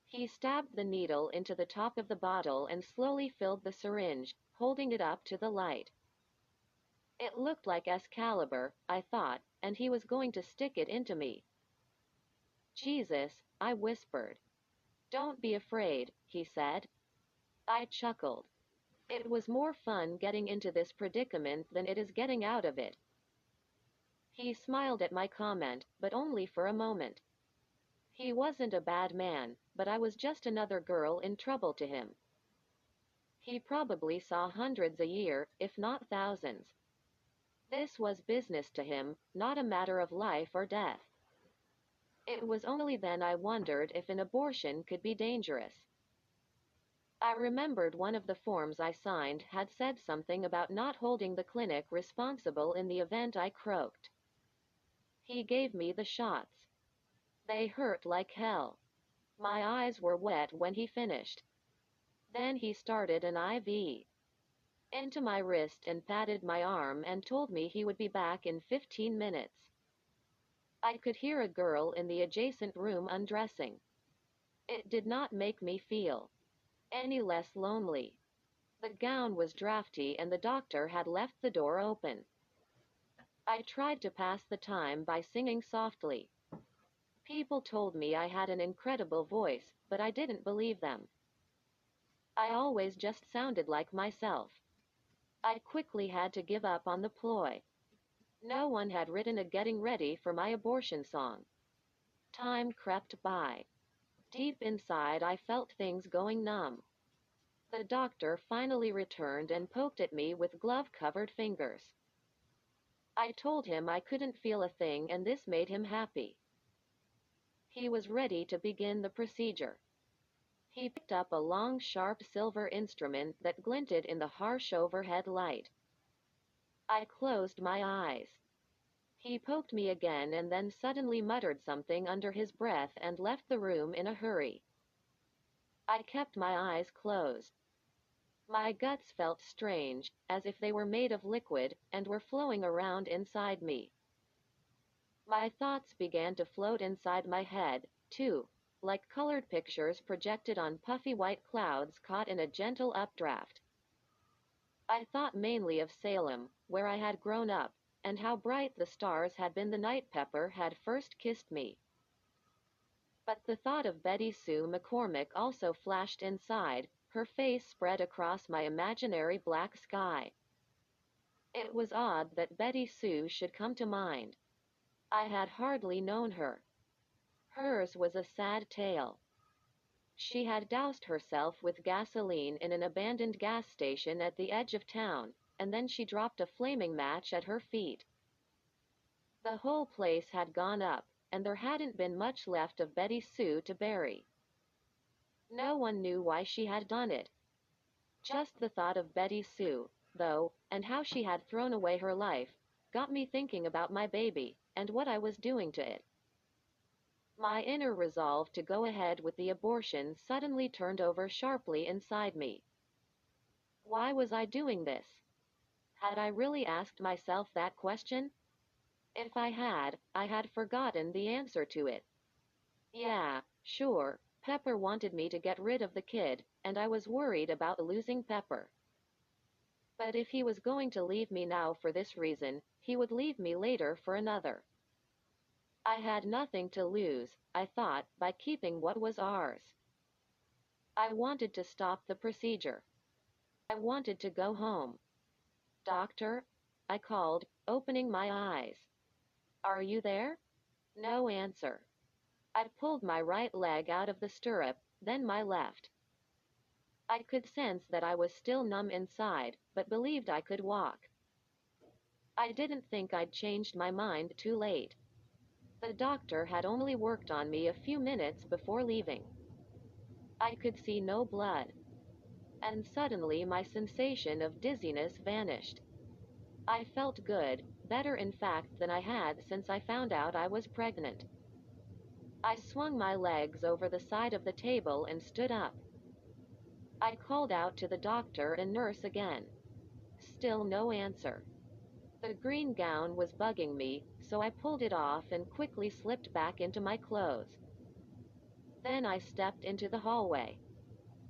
He stabbed the needle into the top of the bottle and slowly filled the syringe, holding it up to the light. It looked like Excalibur, I thought, and he was going to stick it into me. "Jesus," I whispered. "Don't be afraid," he said. I chuckled. It was more fun getting into this predicament than it is getting out of it. He smiled at my comment, but only for a moment. He wasn't a bad man, but I was just another girl in trouble to him. He probably saw hundreds a year, if not thousands. This was business to him, not a matter of life or death. It was only then I wondered if an abortion could be dangerous. I remembered one of the forms I signed had said something about not holding the clinic responsible in the event I croaked. He gave me the shots. They hurt like hell. My eyes were wet when he finished. Then he started an IV into my wrist and patted my arm and told me he would be back in 15 minutes. I could hear a girl in the adjacent room undressing. It did not make me feel any less lonely. The gown was drafty and the doctor had left the door open. I tried to pass the time by singing softly. People told me I had an incredible voice, but I didn't believe them. I always just sounded like myself. I quickly had to give up on the ploy. No one had written a getting ready for my abortion song. Time crept by. Deep inside I felt things going numb. The doctor finally returned and poked at me with glove-covered fingers. I told him I couldn't feel a thing and this made him happy. He was ready to begin the procedure. He picked up a long, sharp silver instrument that glinted in the harsh overhead light. I closed my eyes. He poked me again and then suddenly muttered something under his breath and left the room in a hurry. I kept my eyes closed. My guts felt strange, as if they were made of liquid, and were flowing around inside me. My thoughts began to float inside my head, too, like colored pictures projected on puffy white clouds caught in a gentle updraft. I thought mainly of Salem, where I had grown up, and how bright the stars had been the night Pepper had first kissed me. But the thought of Betty Sue McCormick also flashed inside, her face spread across my imaginary black sky. It was odd that Betty Sue should come to mind. I had hardly known her. Hers was a sad tale. She had doused herself with gasoline in an abandoned gas station at the edge of town, and then she dropped a flaming match at her feet. The whole place had gone up, and there hadn't been much left of Betty Sue to bury. No one knew why she had done it. Just the thought of Betty Sue, though, and how she had thrown away her life, got me thinking about my baby, and what I was doing to it. My inner resolve to go ahead with the abortion suddenly turned over sharply inside me. Why was I doing this? Had I really asked myself that question? If I had forgotten the answer to it. Yeah, sure, Pepper wanted me to get rid of the kid, and I was worried about losing Pepper. But if he was going to leave me now for this reason, he would leave me later for another. I had nothing to lose, I thought, by keeping what was ours. I wanted to stop the procedure. I wanted to go home. Doctor? I called, opening my eyes. Are you there? No answer. I pulled my right leg out of the stirrup, then my left. I could sense that I was still numb inside, but believed I could walk. I didn't think I'd changed my mind too late. The doctor had only worked on me a few minutes before leaving. I could see no blood. And suddenly my sensation of dizziness vanished. I felt good, better in fact than I had since I found out I was pregnant. I swung my legs over the side of the table and stood up. I called out to the doctor and nurse again. Still no answer. The green gown was bugging me, so I pulled it off and quickly slipped back into my clothes. Then I stepped into the hallway.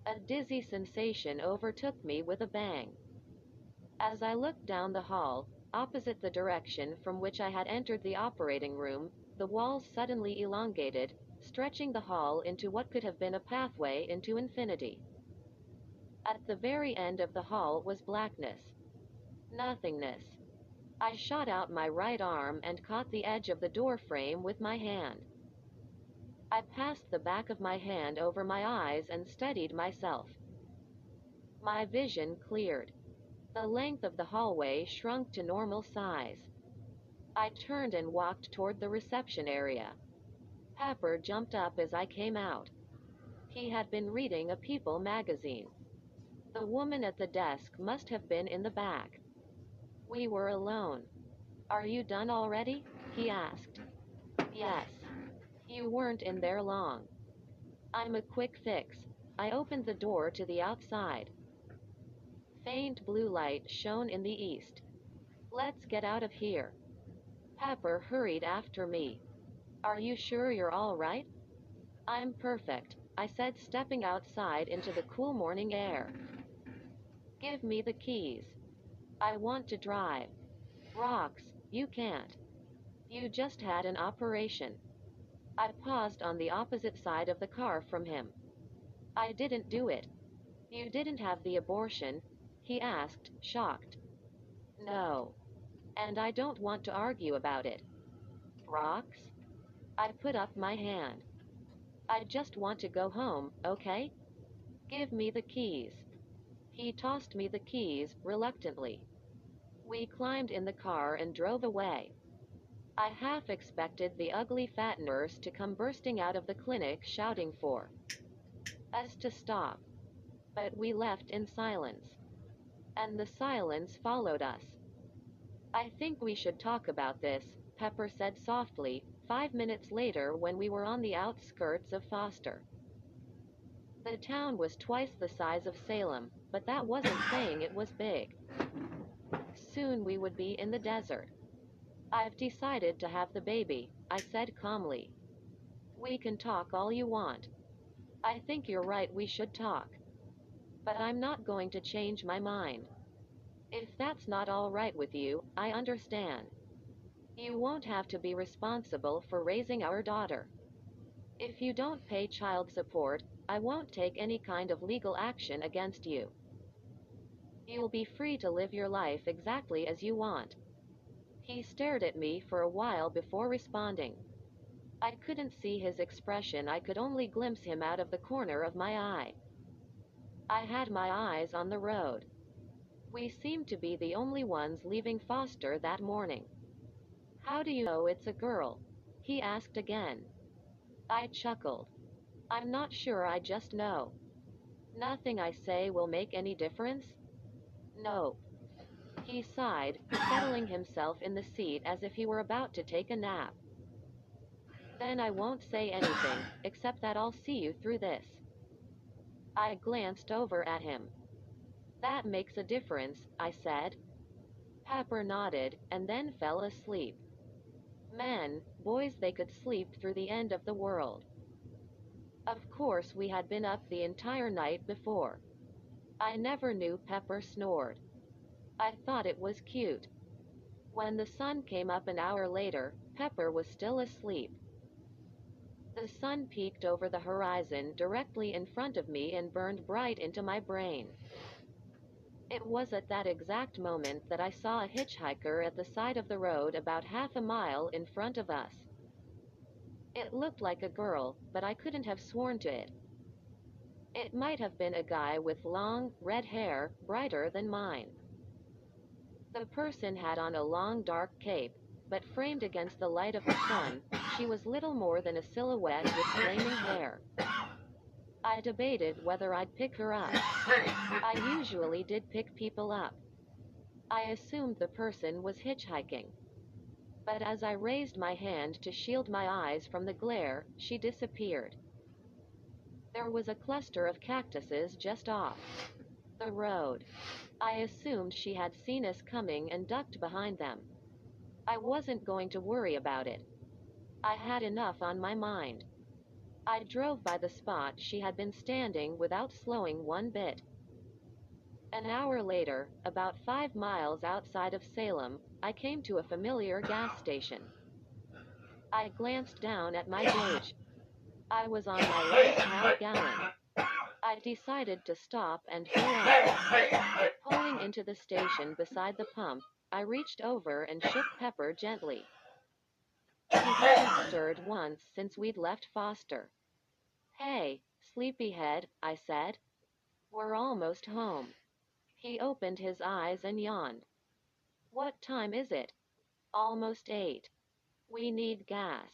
A dizzy sensation overtook me with a bang. As I looked down the hall, opposite the direction from which I had entered the operating room, the walls suddenly elongated, stretching the hall into what could have been a pathway into infinity. At the very end of the hall was blackness. Nothingness. I shot out my right arm and caught the edge of the door frame with my hand. I passed the back of my hand over my eyes and steadied myself. My vision cleared. The length of the hallway shrunk to normal size. I turned and walked toward the reception area. Pepper jumped up as I came out. He had been reading a People magazine. The woman at the desk must have been in the back. We were alone. Are you done already? He asked. Yes. You weren't in there long. I'm a quick fix. I opened the door to the outside. Faint blue light shone in the east. Let's get out of here. Pepper hurried after me. Are you sure you're all right? I'm perfect, I said, stepping outside into the cool morning air. Give me the keys. I want to drive. Rocks, you can't. You just had an operation. I paused on the opposite side of the car from him. I didn't do it. You didn't have the abortion? He asked, shocked. No. And I don't want to argue about it. Rocks? I put up my hand. I just want to go home, okay? Give me the keys. He tossed me the keys, reluctantly. We climbed in the car and drove away. I half expected the ugly fat nurse to come bursting out of the clinic shouting for us to stop. But we left in silence. And the silence followed us. I think we should talk about this, Pepper said softly, 5 minutes later when we were on the outskirts of Foster. The town was twice the size of Salem, but that wasn't saying it was big. Soon we would be in the desert. I've decided to have the baby, I said calmly. We can talk all you want. I think you're right, we should talk. But I'm not going to change my mind. If that's not all right with you, I understand. You won't have to be responsible for raising our daughter. If you don't pay child support, I won't take any kind of legal action against you. You'll be free to live your life exactly as you want. He stared at me for a while before responding. I couldn't see his expression, I could only glimpse him out of the corner of my eye. I had my eyes on the road. We seemed to be the only ones leaving Foster that morning. How do you know it's a girl? He asked again. I chuckled. I'm not sure, I just know. Nothing I say will make any difference? No. He sighed, settling himself in the seat as if he were about to take a nap. Then I won't say anything, except that I'll see you through this. I glanced over at him. That makes a difference, I said. Pepper nodded, and then fell asleep. Men, boys, they could sleep through the end of the world. Of course we had been up the entire night before. I never knew Pepper snored. I thought it was cute. When the sun came up an hour later, Pepper was still asleep. The sun peeked over the horizon directly in front of me and burned bright into my brain. It was at that exact moment that I saw a hitchhiker at the side of the road about half a mile in front of us. It looked like a girl, but I couldn't have sworn to it. It might have been a guy with long, red hair, brighter than mine. The person had on a long dark cape, but framed against the light of the sun, she was little more than a silhouette with flaming hair. I debated whether I'd pick her up. I usually did pick people up. I assumed the person was hitchhiking. But as I raised my hand to shield my eyes from the glare, she disappeared. There was a cluster of cactuses just off the road. I assumed she had seen us coming and ducked behind them. I wasn't going to worry about it. I had enough on my mind. I drove by the spot she had been standing without slowing one bit. An hour later, about 5 miles outside of Salem, I came to a familiar gas station. I glanced down at my gauge. I was on my last half gallon. I decided to stop and fill up. Pulling into the station beside the pump, I reached over and shook Pepper gently. He hadn't stirred once since we'd left Foster. Hey, sleepyhead, I said. We're almost home. He opened his eyes and yawned. What time is it? Almost 8. We need gas.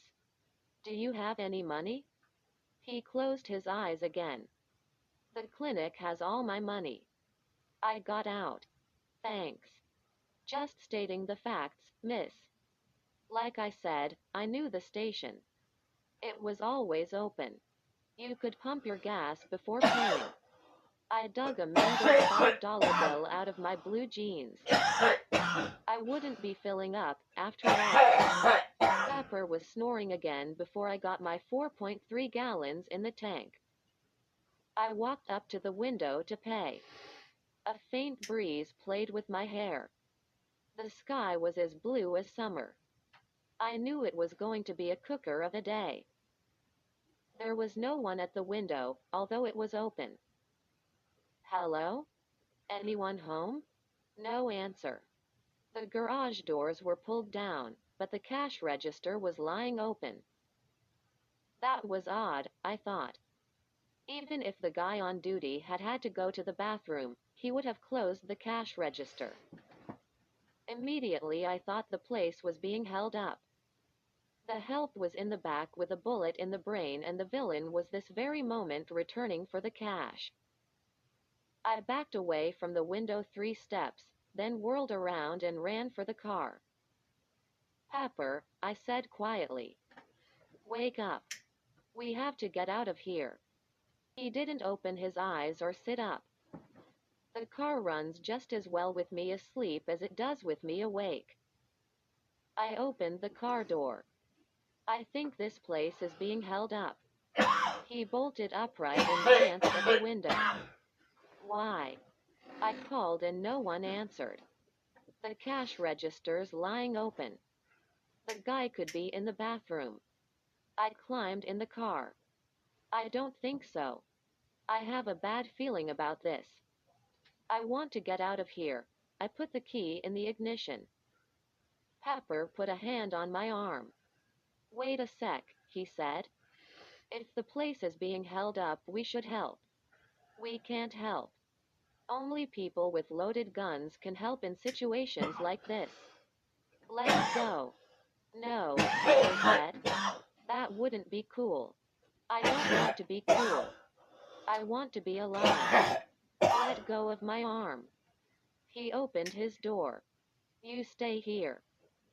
Do you have any money? He closed his eyes again. The clinic has all my money. I got out. Thanks. Just stating the facts, miss. Like I said, I knew the station. It was always open. You could pump your gas before paying. I dug a meager $5 bill out of my blue jeans. I wouldn't be filling up, after all. Pepper was snoring again before I got my 4.3 gallons in the tank. I walked up to the window to pay. A faint breeze played with my hair. The sky was as blue as summer. I knew it was going to be a cooker of a day. There was no one at the window, although it was open. Hello? Anyone home? No answer. The garage doors were pulled down, but the cash register was lying open. That was odd, I thought. Even if the guy on duty had had to go to the bathroom, he would have closed the cash register. Immediately I thought the place was being held up. The help was in the back with a bullet in the brain, and the villain was this very moment returning for the cash. I backed away from the window 3 steps, then whirled around and ran for the car. Pepper, I said quietly. Wake up. We have to get out of here. He didn't open his eyes or sit up. The car runs just as well with me asleep as it does with me awake. I opened the car door. I think this place is being held up. He bolted upright and glanced at the window. Why? I called and no one answered. The cash register's lying open. The guy could be in the bathroom. I climbed in the car. I don't think so. I have a bad feeling about this. I want to get out of here. I put the key in the ignition. Pepper put a hand on my arm. Wait a sec, he said. If the place is being held up, we should help. We can't help. Only people with loaded guns can help in situations like this. Let's go. No, Pepper said. That wouldn't be cool. I don't want to be cool. I want to be alive. Let go of my arm. He opened his door. You stay here.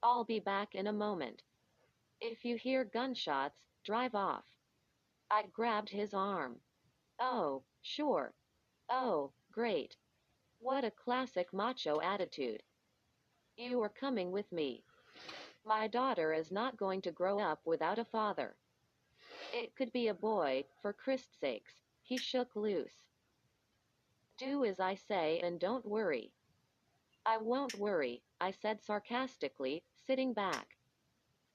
I'll be back in a moment. If you hear gunshots, drive off. I grabbed his arm. Oh, sure. Oh, great. What a classic macho attitude. You are coming with me. My daughter is not going to grow up without a father. It could be a boy, for Christ's sakes. He shook loose. Do as I say and don't worry. I won't worry, I said sarcastically, sitting back.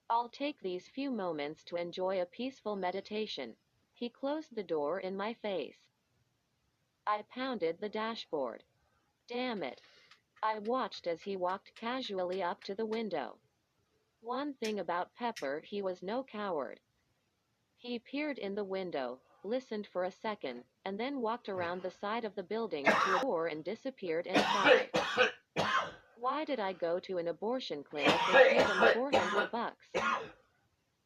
I'll take these few moments to enjoy a peaceful meditation. He closed the door in my face. I pounded the dashboard. Damn it. I watched as he walked casually up to the window. One thing about Pepper, he was no coward. He peered in the window, listened for a second, and then walked around the side of the building to a door and disappeared inside. Why did I go to an abortion clinic and pay them $400?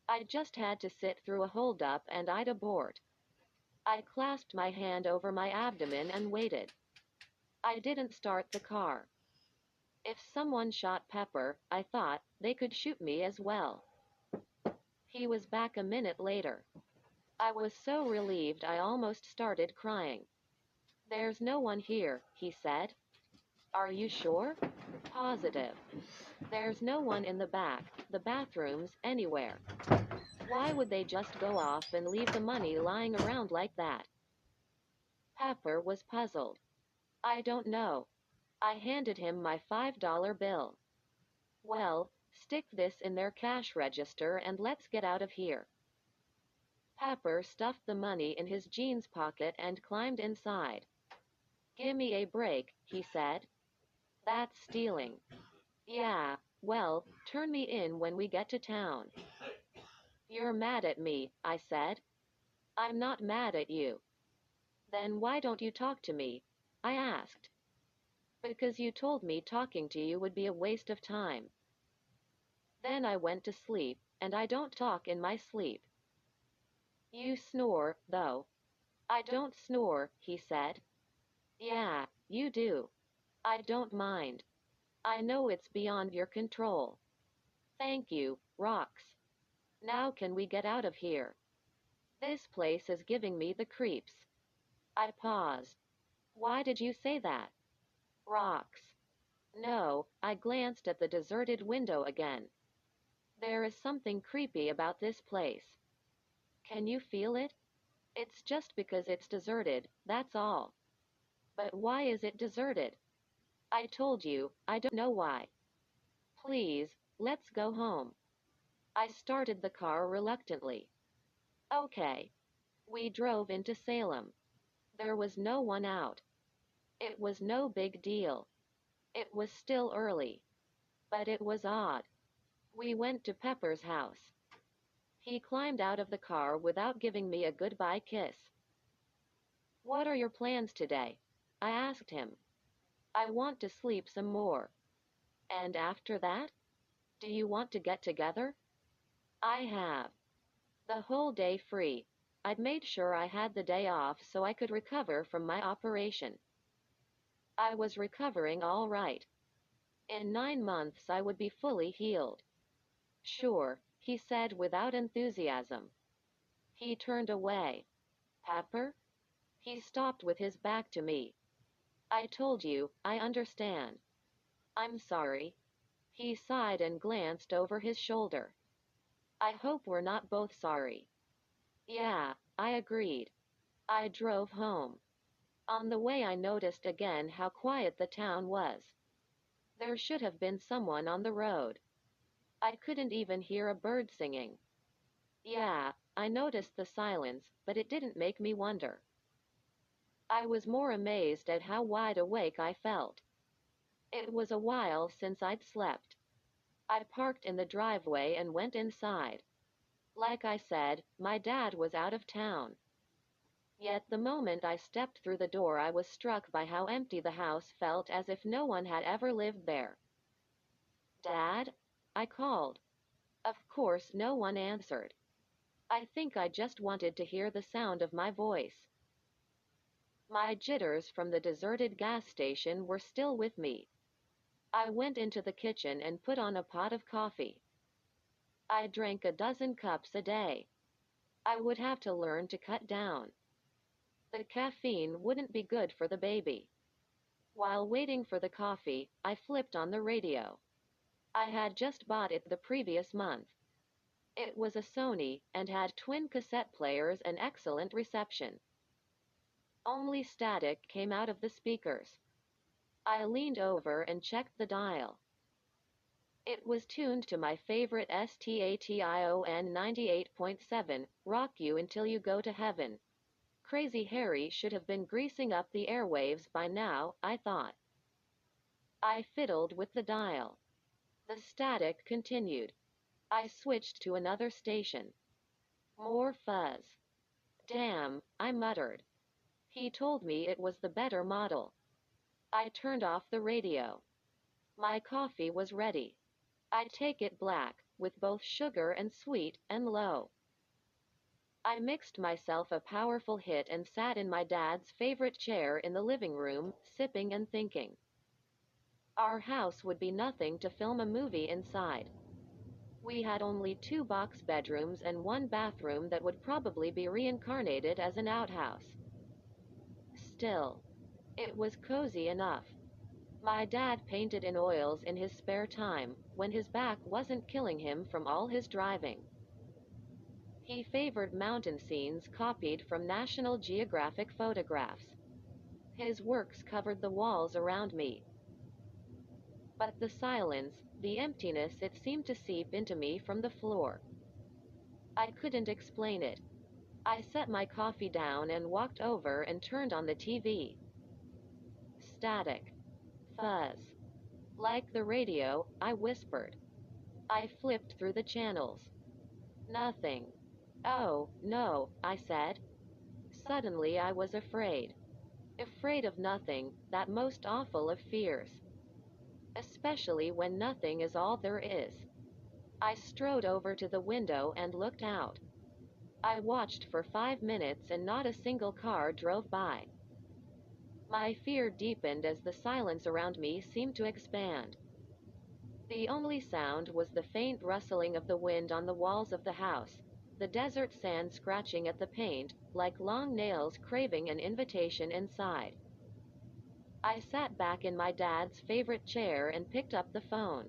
I just had to sit through a holdup and I'd abort. I clasped my hand over my abdomen and waited. I didn't start the car. If someone shot Pepper, I thought, they could shoot me as well. He was back a minute later. I was so relieved I almost started crying. There's no one here, he said. Are you sure? Positive. There's no one in the back, the bathrooms, anywhere. Why would they just go off and leave the money lying around like that? Pepper was puzzled. I don't know. I handed him my $5 bill. Well, stick this in their cash register and let's get out of here. Pepper stuffed the money in his jeans pocket and climbed inside. Gimme a break, he said. That's stealing. Yeah, well, turn me in when we get to town. You're mad at me, I said. I'm not mad at you. Then why don't you talk to me? I asked. Because you told me talking to you would be a waste of time. Then I went to sleep, and I don't talk in my sleep. You snore, though. I don't snore, he said. Yeah, you do. I don't mind. I know it's beyond your control. Thank you, Rocks. Now can we get out of here? This place is giving me the creeps. I paused. Why did you say that? Rocks. No, I glanced at the deserted window again. There is something creepy about this place. Can you feel it? It's just because it's deserted, that's all. But why is it deserted? I told you, I don't know why. Please, let's go home. I started the car reluctantly. Okay. We drove into Salem. There was no one out. It was no big deal. It was still early. But it was odd. We went to Pepper's house. He climbed out of the car without giving me a goodbye kiss. What are your plans today? I asked him. I want to sleep some more. And after that? Do you want to get together? I have. The whole day free. I'd made sure I had the day off so I could recover from my operation. I was recovering all right. In 9 months I would be fully healed. Sure, he said without enthusiasm. He turned away. Pepper? He stopped with his back to me. I told you, I understand. I'm sorry. He sighed and glanced over his shoulder. I hope we're not both sorry. Yeah, I agreed. I drove home. On the way I noticed again how quiet the town was. There should have been someone on the road. I couldn't even hear a bird singing. Yeah, I noticed the silence, but it didn't make me wonder. I was more amazed at how wide awake I felt. It was a while since I'd slept. I parked in the driveway and went inside. Like I said, my dad was out of town. Yet the moment I stepped through the door I was struck by how empty the house felt, as if no one had ever lived there. Dad? I called. Of course no one answered. I think I just wanted to hear the sound of my voice. My jitters from the deserted gas station were still with me. I went into the kitchen and put on a pot of coffee. I drank a dozen cups a day. I would have to learn to cut down. The caffeine wouldn't be good for the baby. While waiting for the coffee, I flipped on the radio. I had just bought it the previous month. It was a Sony and had twin cassette players and excellent reception. Only static came out of the speakers. I leaned over and checked the dial. It was tuned to my favorite STATION 98.7, Rock You Until You Go to Heaven. Crazy Harry should have been greasing up the airwaves by now, I thought. I fiddled with the dial. The static continued. I switched to another station. More fuzz. Damn, I muttered. He told me it was the better model. I turned off the radio. My coffee was ready. I take it black, with both sugar and sweet, and low. I mixed myself a powerful hit and sat in my dad's favorite chair in the living room, sipping and thinking. Our house would be nothing to film a movie inside. We had only 2 box bedrooms and 1 bathroom that would probably be reincarnated as an outhouse. Still, it was cozy enough. My dad painted in oils in his spare time, when his back wasn't killing him from all his driving. He favored mountain scenes copied from National Geographic photographs. His works covered the walls around me. But the silence, the emptiness, it seemed to seep into me from the floor. I couldn't explain it. I set my coffee down and walked over and turned on the TV. Static. Fuzz. Like the radio, I whispered. I flipped through the channels. Nothing. Oh, no, I said. Suddenly I was afraid. Afraid of nothing, that most awful of fears. Especially when nothing is all there is. I strode over to the window and looked out. I watched for 5 minutes and not a single car drove by. My fear deepened as the silence around me seemed to expand. The only sound was the faint rustling of the wind on the walls of the house, the desert sand scratching at the paint, like long nails craving an invitation inside. I sat back in my dad's favorite chair and picked up the phone.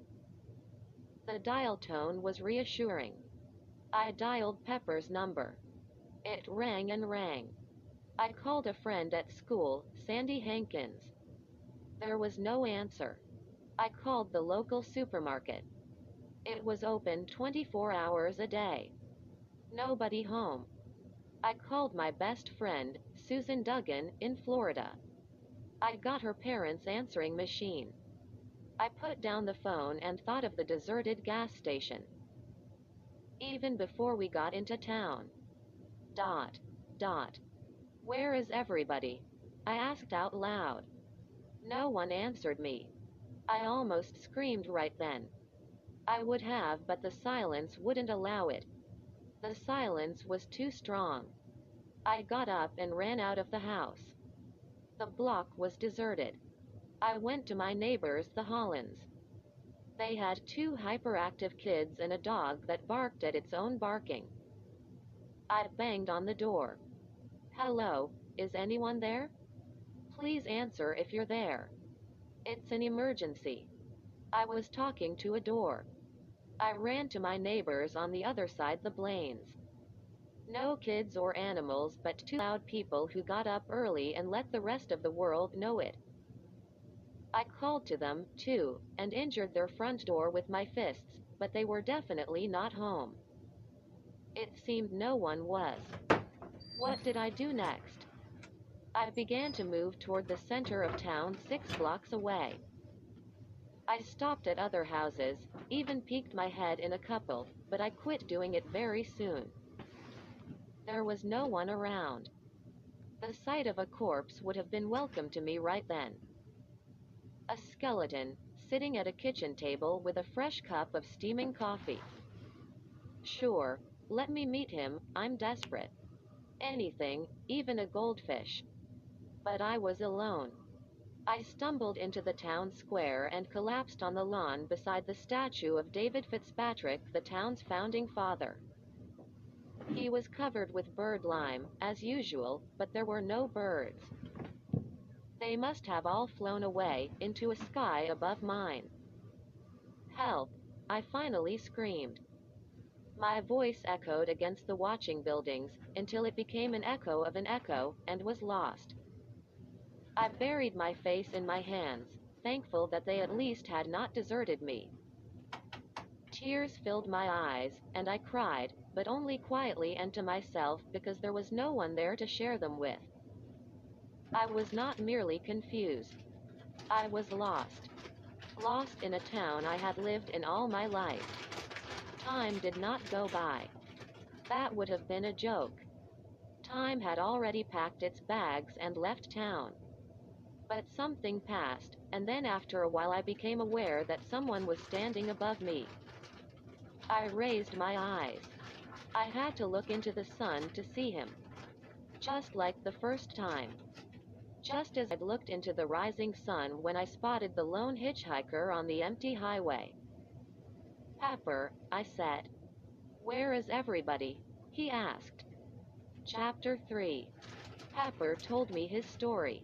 The dial tone was reassuring. I dialed Pepper's number. It rang and rang. I called a friend at school, Sandy Hankins. There was no answer. I called the local supermarket. It was open 24 hours a day. Nobody home. I called my best friend, Susan Duggan, in Florida. I got her parents' answering machine. I put down the phone and thought of the deserted gas station. Even before we got into town. Dot. Dot. Where is everybody? I asked out loud. No one answered me. I almost screamed right then. I would have, but the silence wouldn't allow it. The silence was too strong. I got up and ran out of the house. The block was deserted. I went to my neighbors, the Hollands. They had 2 hyperactive kids and a dog that barked at its own barking. I banged on the door. Hello, is anyone there? Please answer if you're there. It's an emergency. I was talking to a door. I ran to my neighbors on the other side the Blaines. No kids or animals, but two loud people who got up early and let the rest of the world know it. I called to them, too, and injured their front door with my fists, but they were definitely not home. It seemed no one was. What did I do next? I began to move toward the center of town 6 blocks away. I stopped at other houses, even peeked my head in a couple, but I quit doing it very soon. There was no one around. The sight of a corpse would have been welcome to me right then. A skeleton, sitting at a kitchen table with a fresh cup of steaming coffee. Sure, let me meet him, I'm desperate. Anything, even a goldfish. But I was alone. I stumbled into the town square and collapsed on the lawn beside the statue of David Fitzpatrick, the town's founding father. He was covered with bird lime, as usual, but there were no birds. They must have all flown away, into a sky above mine. Help! I finally screamed. My voice echoed against the watching buildings, until it became an echo of an echo, and was lost. I buried my face in my hands, thankful that they at least had not deserted me. Tears filled my eyes, and I cried, but only quietly and to myself because there was no one there to share them with. I was not merely confused. I was lost. Lost in a town I had lived in all my life. Time did not go by. That would have been a joke. Time had already packed its bags and left town. But something passed, and then after a while I became aware that someone was standing above me. I raised my eyes. I had to look into the sun to see him. Just like the first time. Just as I'd looked into the rising sun when I spotted the lone hitchhiker on the empty highway. Pepper, I said. Where is everybody? He asked. Chapter 3. Pepper told me his story.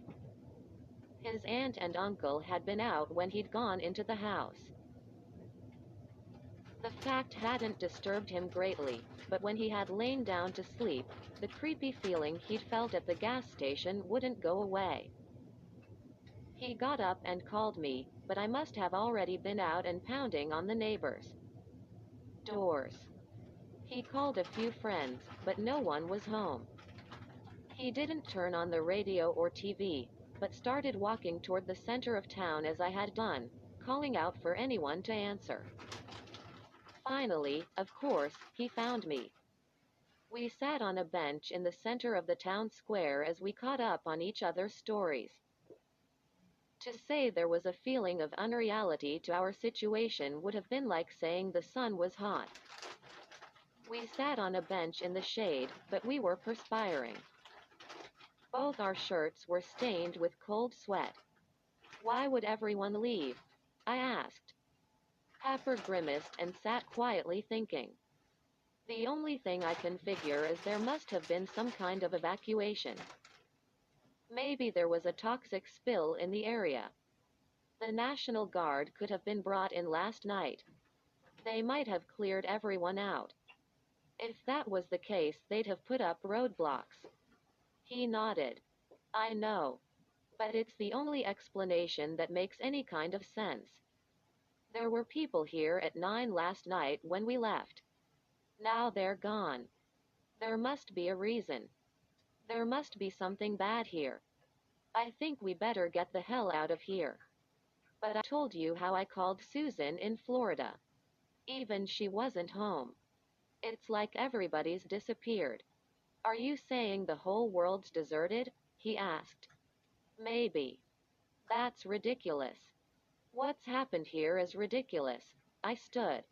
His aunt and uncle had been out when he'd gone into the house. The fact hadn't disturbed him greatly, but when he had lain down to sleep, the creepy feeling he'd felt at the gas station wouldn't go away. He got up and called me, but I must have already been out and pounding on the neighbors' doors. He called a few friends, but no one was home. He didn't turn on the radio or TV, but started walking toward the center of town as I had done, calling out for anyone to answer. Finally, of course, he found me. We sat on a bench in the center of the town square as we caught up on each other's stories. To say there was a feeling of unreality to our situation would have been like saying the sun was hot. We sat on a bench in the shade, but we were perspiring. Both our shirts were stained with cold sweat. Why would everyone leave? I asked. Pepper grimaced and sat quietly thinking. The only thing I can figure is there must have been some kind of evacuation. Maybe there was a toxic spill in the area. The National Guard could have been brought in last night. They might have cleared everyone out. If that was the case, they'd have put up roadblocks. He nodded. I know. But it's the only explanation that makes any kind of sense. There were people here at 9 last night when we left. Now they're gone. There must be a reason. There must be something bad here. I think we better get the hell out of here. But I told you how I called Susan in Florida. Even she wasn't home. It's like everybody's disappeared. Are you saying the whole world's deserted? He asked. Maybe. That's ridiculous. What's happened here is ridiculous. I stood.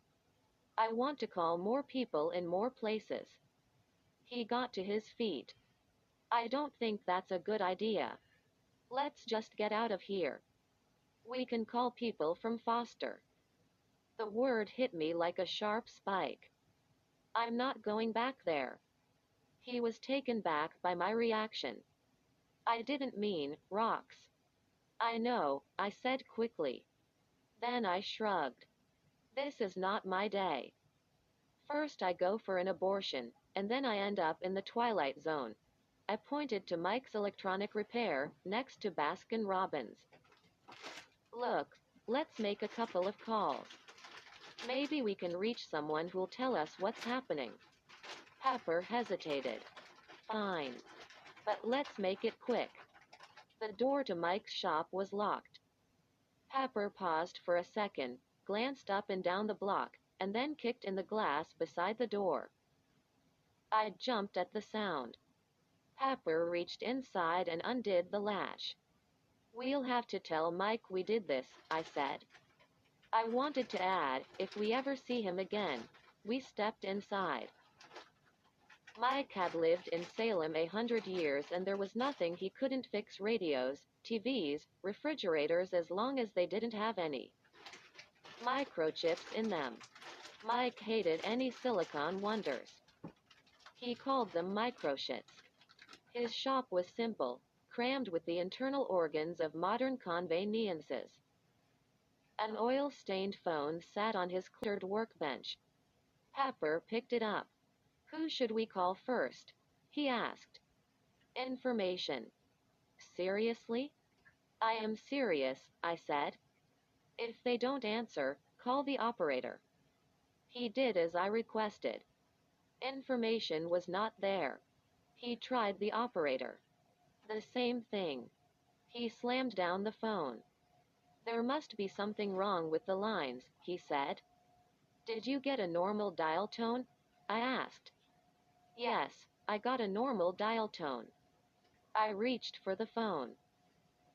I want to call more people in more places. He got to his feet. I don't think that's a good idea. Let's just get out of here. We can call people from Foster. The word hit me like a sharp spike. I'm not going back there. He was taken back by my reaction. I didn't mean rocks. I know, I said quickly. Then I shrugged. This is not my day. First I go for an abortion, and then I end up in the Twilight Zone. I pointed to Mike's electronic repair, next to Baskin Robbins. Look, let's make a couple of calls. Maybe we can reach someone who'll tell us what's happening. Pepper hesitated. Fine. But let's make it quick. The door to Mike's shop was locked. Pepper paused for a second, glanced up and down the block, and then kicked in the glass beside the door. I jumped at the sound. Pepper reached inside and undid the latch. We'll have to tell Mike we did this, I said. I wanted to add, if we ever see him again. We stepped inside. Mike had lived in Salem 100 years and there was nothing he couldn't fix: radios, TVs, refrigerators, as long as they didn't have any microchips in them. Mike hated any silicon wonders. He called them microchits. His shop was simple, crammed with the internal organs of modern conveniences. An oil-stained phone sat on his cluttered workbench. Pepper picked it up. Who should we call first? He asked. Information. Seriously? I am serious, I said. If they don't answer, call the operator. He did as I requested. Information was not there. He tried the operator. The same thing. He slammed down the phone. There must be something wrong with the lines, he said. Did you get a normal dial tone? I asked. Yes, I got a normal dial tone. I reached for the phone.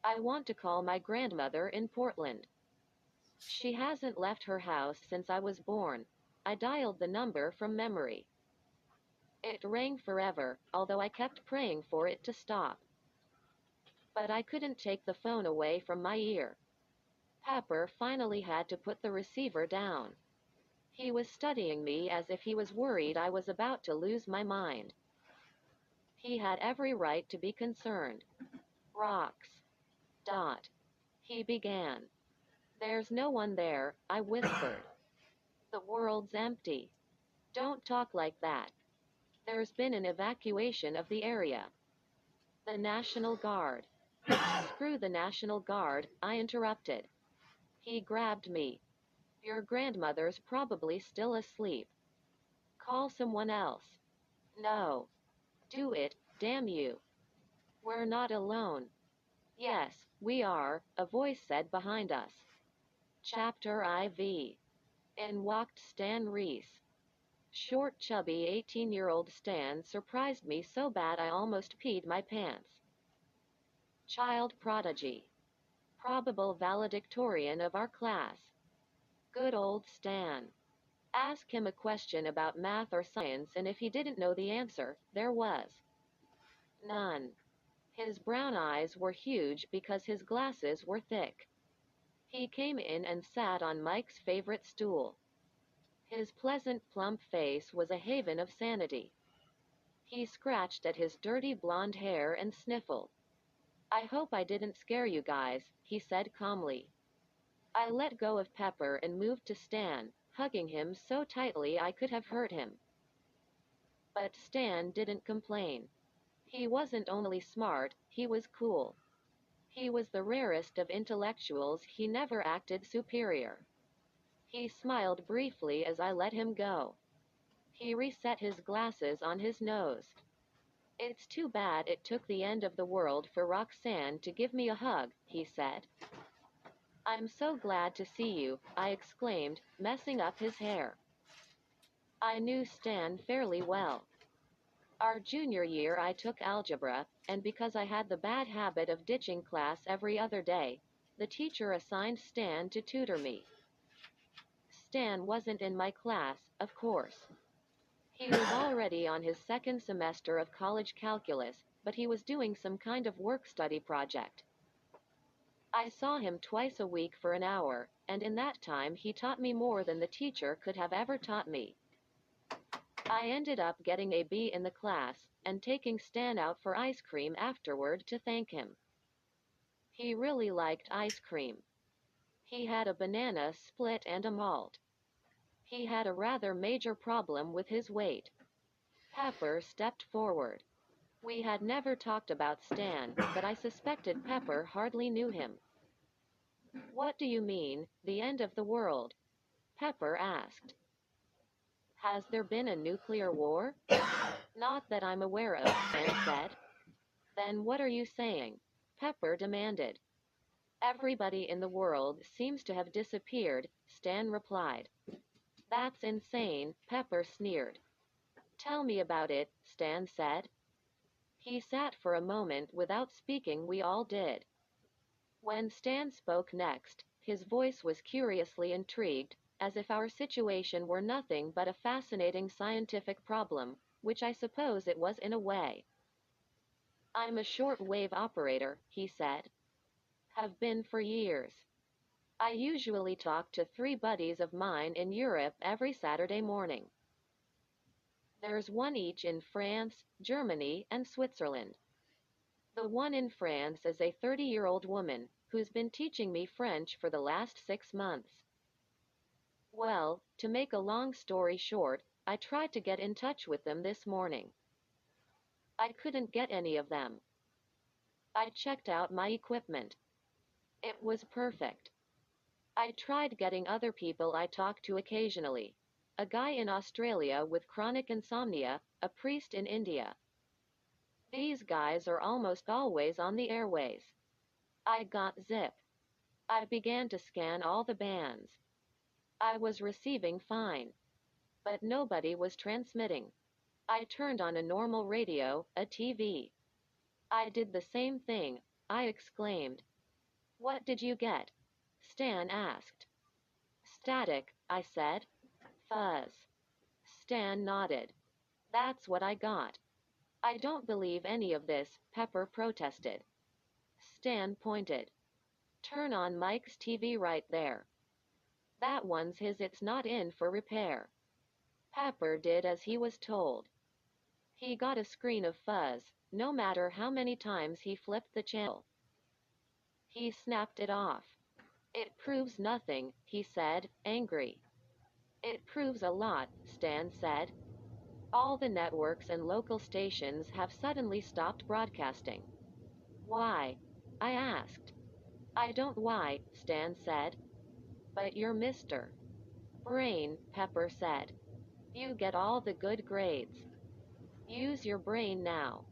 I want to call my grandmother in Portland. She hasn't left her house since I was born. I dialed the number from memory. It rang forever, although I kept praying for it to stop. But I couldn't take the phone away from my ear. Pepper finally had to put the receiver down. He was studying me as if he was worried I was about to lose my mind. He had every right to be concerned. Rocks. Dot. He began. There's no one there, I whispered. The world's empty. Don't talk like that. There's been an evacuation of the area. The National Guard. Screw the National Guard, I interrupted. He grabbed me. Your grandmother's probably still asleep. Call someone else. No. Do it, damn you. We're not alone. Yes, we are, a voice said behind us. Chapter IV. In walked Stan Reese. Short, chubby 18-year-old Stan surprised me so bad I almost peed my pants. Child prodigy. Probable valedictorian of our class. Good old Stan. Ask him a question about math or science and if he didn't know the answer, there was none. His brown eyes were huge because his glasses were thick. He came in and sat on Mike's favorite stool. His pleasant, plump face was a haven of sanity. He scratched at his dirty blonde hair and sniffled. I hope I didn't scare you guys, he said calmly. I let go of Pepper and moved to Stan, hugging him so tightly I could have hurt him. But Stan didn't complain. He wasn't only smart, he was cool. He was the rarest of intellectuals, he never acted superior. He smiled briefly as I let him go. He reset his glasses on his nose. It's too bad it took the end of the world for Roxanne to give me a hug, he said. I'm so glad to see you, I exclaimed, messing up his hair. I knew Stan fairly well. Our junior year I took algebra, and because I had the bad habit of ditching class every other day, the teacher assigned Stan to tutor me. Stan wasn't in my class, of course. He was already on his second semester of college calculus, but he was doing some kind of work-study project. I saw him twice a week for an hour, and in that time he taught me more than the teacher could have ever taught me. I ended up getting a B in the class, and taking Stan out for ice cream afterward to thank him. He really liked ice cream. He had a banana split and a malt. He had a rather major problem with his weight. Pepper stepped forward. We had never talked about Stan, but I suspected Pepper hardly knew him. What do you mean, the end of the world? Pepper asked. Has there been a nuclear war? Not that I'm aware of, Stan said. Then what are you saying? Pepper demanded. Everybody in the world seems to have disappeared, Stan replied. That's insane, Pepper sneered. Tell me about it, Stan said. He sat for a moment without speaking. We all did. When Stan spoke next, his voice was curiously intrigued, as if our situation were nothing but a fascinating scientific problem, which I suppose it was in a way. I'm a short-wave operator, he said. Have been for years. I usually talk to 3 buddies of mine in Europe every Saturday morning. There's one each in France, Germany, and Switzerland. The one in France is a 30-year-old woman, who's been teaching me French for the last 6 months. Well, to make a long story short, I tried to get in touch with them this morning. I couldn't get any of them. I checked out my equipment. It was perfect. I tried getting other people I talk to occasionally. A guy in Australia with chronic insomnia, a priest in India. These guys are almost always on the airways. I got Zip. I began to scan all the bands. I was receiving fine. But nobody was transmitting. I turned on a normal radio, a TV. I did the same thing, I exclaimed. What did you get? Stan asked. Static, I said. Fuzz. Stan nodded. That's what I got. I don't believe any of this, Pepper protested. Stan pointed. Turn on Mike's TV right there. That one's his, it's not in for repair. Pepper did as he was told. He got a screen of fuzz, no matter how many times he flipped the channel. He snapped it off. It proves nothing, he said, angry. It proves a lot, Stan said. All the networks and local stations have suddenly stopped broadcasting. Why? I asked. I don't why, Stan said. But you're Mr. Brain, Pepper said. You get all the good grades. Use your brain now.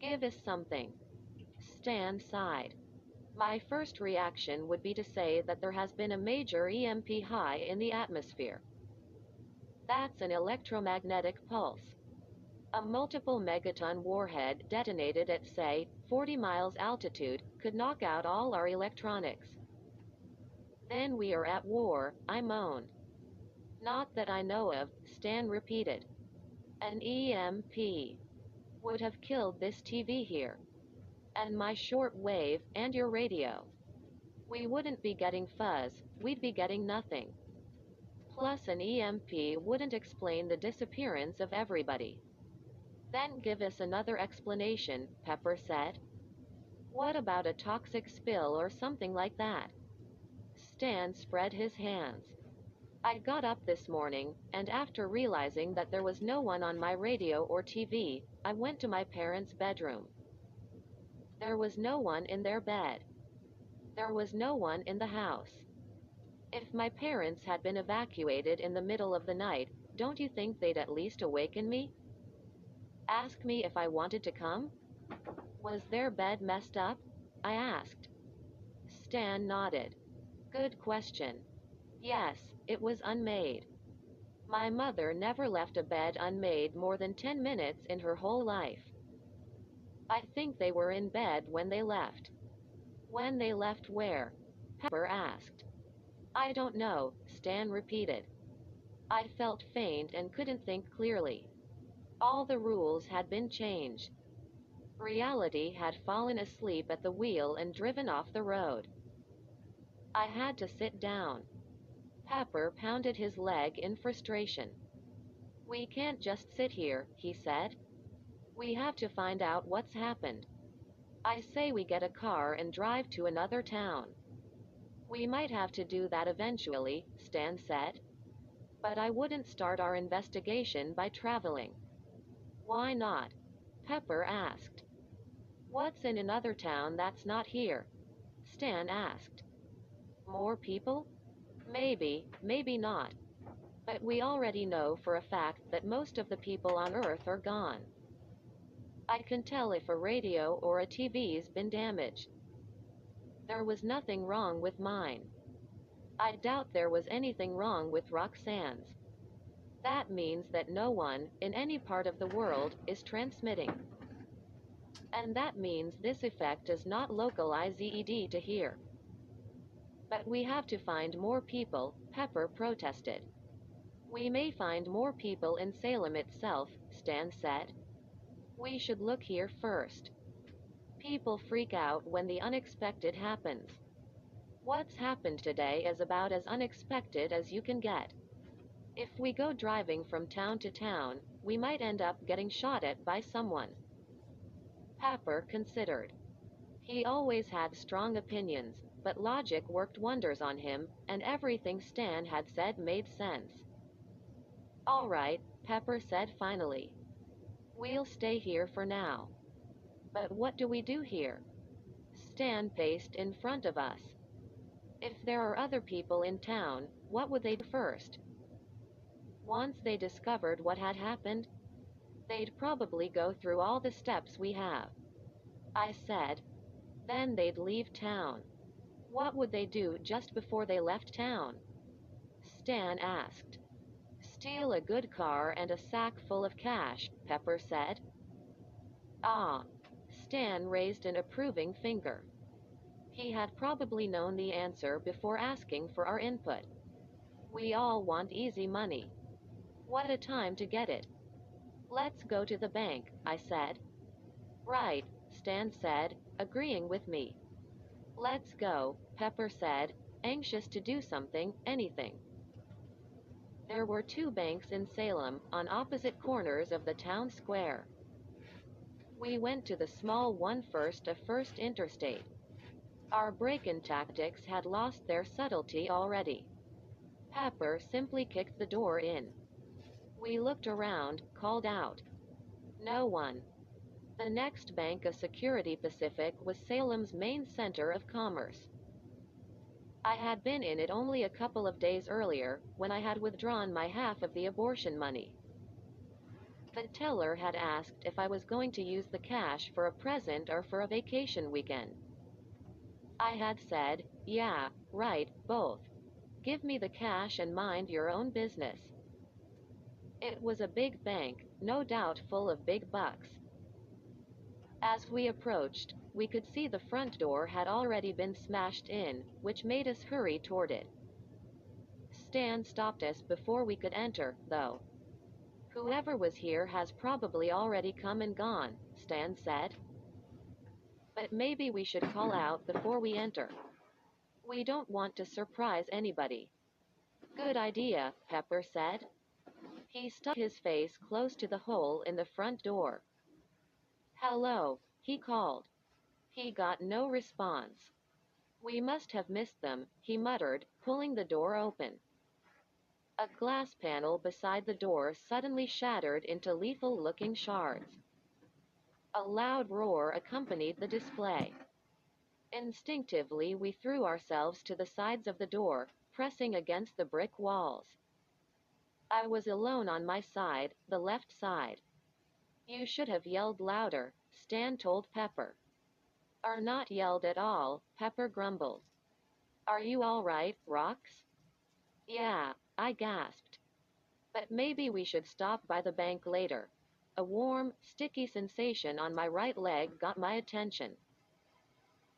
Give us something. Stan sighed. My first reaction would be to say that there has been a major EMP high in the atmosphere. That's an electromagnetic pulse. A multiple megaton warhead detonated at, say, 40 miles altitude could knock out all our electronics. Then we are at war, I moaned. Not that I know of, Stan repeated. An EMP would have killed this TV here. And my short wave, and your radio. We wouldn't be getting fuzz, we'd be getting nothing. Plus an EMP wouldn't explain the disappearance of everybody. Then give us another explanation, Pepper said. What about a toxic spill or something like that? Stan spread his hands. I got up this morning, and after realizing that there was no one on my radio or TV, I went to my parents' bedroom. There was no one in their bed. There was no one in the house. If my parents had been evacuated in the middle of the night, don't you think they'd at least awaken me? Ask me if I wanted to come? Was their bed messed up? I asked. Stan nodded. Good question. Yes, it was unmade. My mother never left a bed unmade more than 10 minutes in her whole life. I think they were in bed when they left. When they left where? Pepper asked. I don't know, Stan repeated. I felt faint and couldn't think clearly. All the rules had been changed. Reality had fallen asleep at the wheel and driven off the road. I had to sit down. Pepper pounded his leg in frustration. We can't just sit here, he said. We have to find out what's happened. I say we get a car and drive to another town. We might have to do that eventually, Stan said. But I wouldn't start our investigation by traveling. Why not? Pepper asked. What's in another town that's not here? Stan asked. More people? Maybe, maybe not. But we already know for a fact that most of the people on Earth are gone. I can tell if a radio or a TV's been damaged. There was nothing wrong with mine. I doubt there was anything wrong with Roxanne's. That means that no one, in any part of the world, is transmitting. And that means this effect does not localize EED to here. But we have to find more people, Pepper protested. We may find more people in Salem itself, Stan said. We should look here first. People freak out when the unexpected happens. What's happened today is about as unexpected as you can get. If we go driving from town to town, we might end up getting shot at by someone. Pepper considered. He always had strong opinions, but logic worked wonders on him, and everything Stan had said made sense. All right, Pepper said finally. We'll stay here for now. But what do we do here? Stan paced in front of us. If there are other people in town, what would they do first? Once they discovered what had happened, they'd probably go through all the steps we have. I said. Then they'd leave town. What would they do just before they left town? Stan asked. Steal a good car and a sack full of cash, Pepper said. Ah. Stan raised an approving finger. He had probably known the answer before asking for our input. We all want easy money. What a time to get it. Let's go to the bank, I said. Right, Stan said, agreeing with me. Let's go, Pepper said, anxious to do something, anything. There were 2 banks in Salem, on opposite corners of the town square. We went to the small one first of First Interstate. Our break-in tactics had lost their subtlety already. Pepper simply kicked the door in. We looked around, called out. No one. The next bank, a Security Pacific, was Salem's main center of commerce. I had been in it only a couple of days earlier, when I had withdrawn my half of the abortion money. The teller had asked if I was going to use the cash for a present or for a vacation weekend. I had said, yeah, right, both. Give me the cash and mind your own business. It was a big bank, no doubt full of big bucks. As we approached, we could see the front door had already been smashed in, which made us hurry toward it. Stan stopped us before we could enter, though. Whoever was here has probably already come and gone, Stan said. But maybe we should call out before we enter. We don't want to surprise anybody. Good idea, Pepper said. He stuck his face close to the hole in the front door. Hello, he called. He got no response. We must have missed them, he muttered, pulling the door open. A glass panel beside the door suddenly shattered into lethal-looking shards. A loud roar accompanied the display. Instinctively, we threw ourselves to the sides of the door, pressing against the brick walls. I was alone on my side, the left side. You should have yelled louder, Stan told Pepper. Or not yelled at all, Pepper grumbled. Are you all right, Rox? Yeah, I gasped. But maybe we should stop by the bank later. A warm, sticky sensation on my right leg got my attention.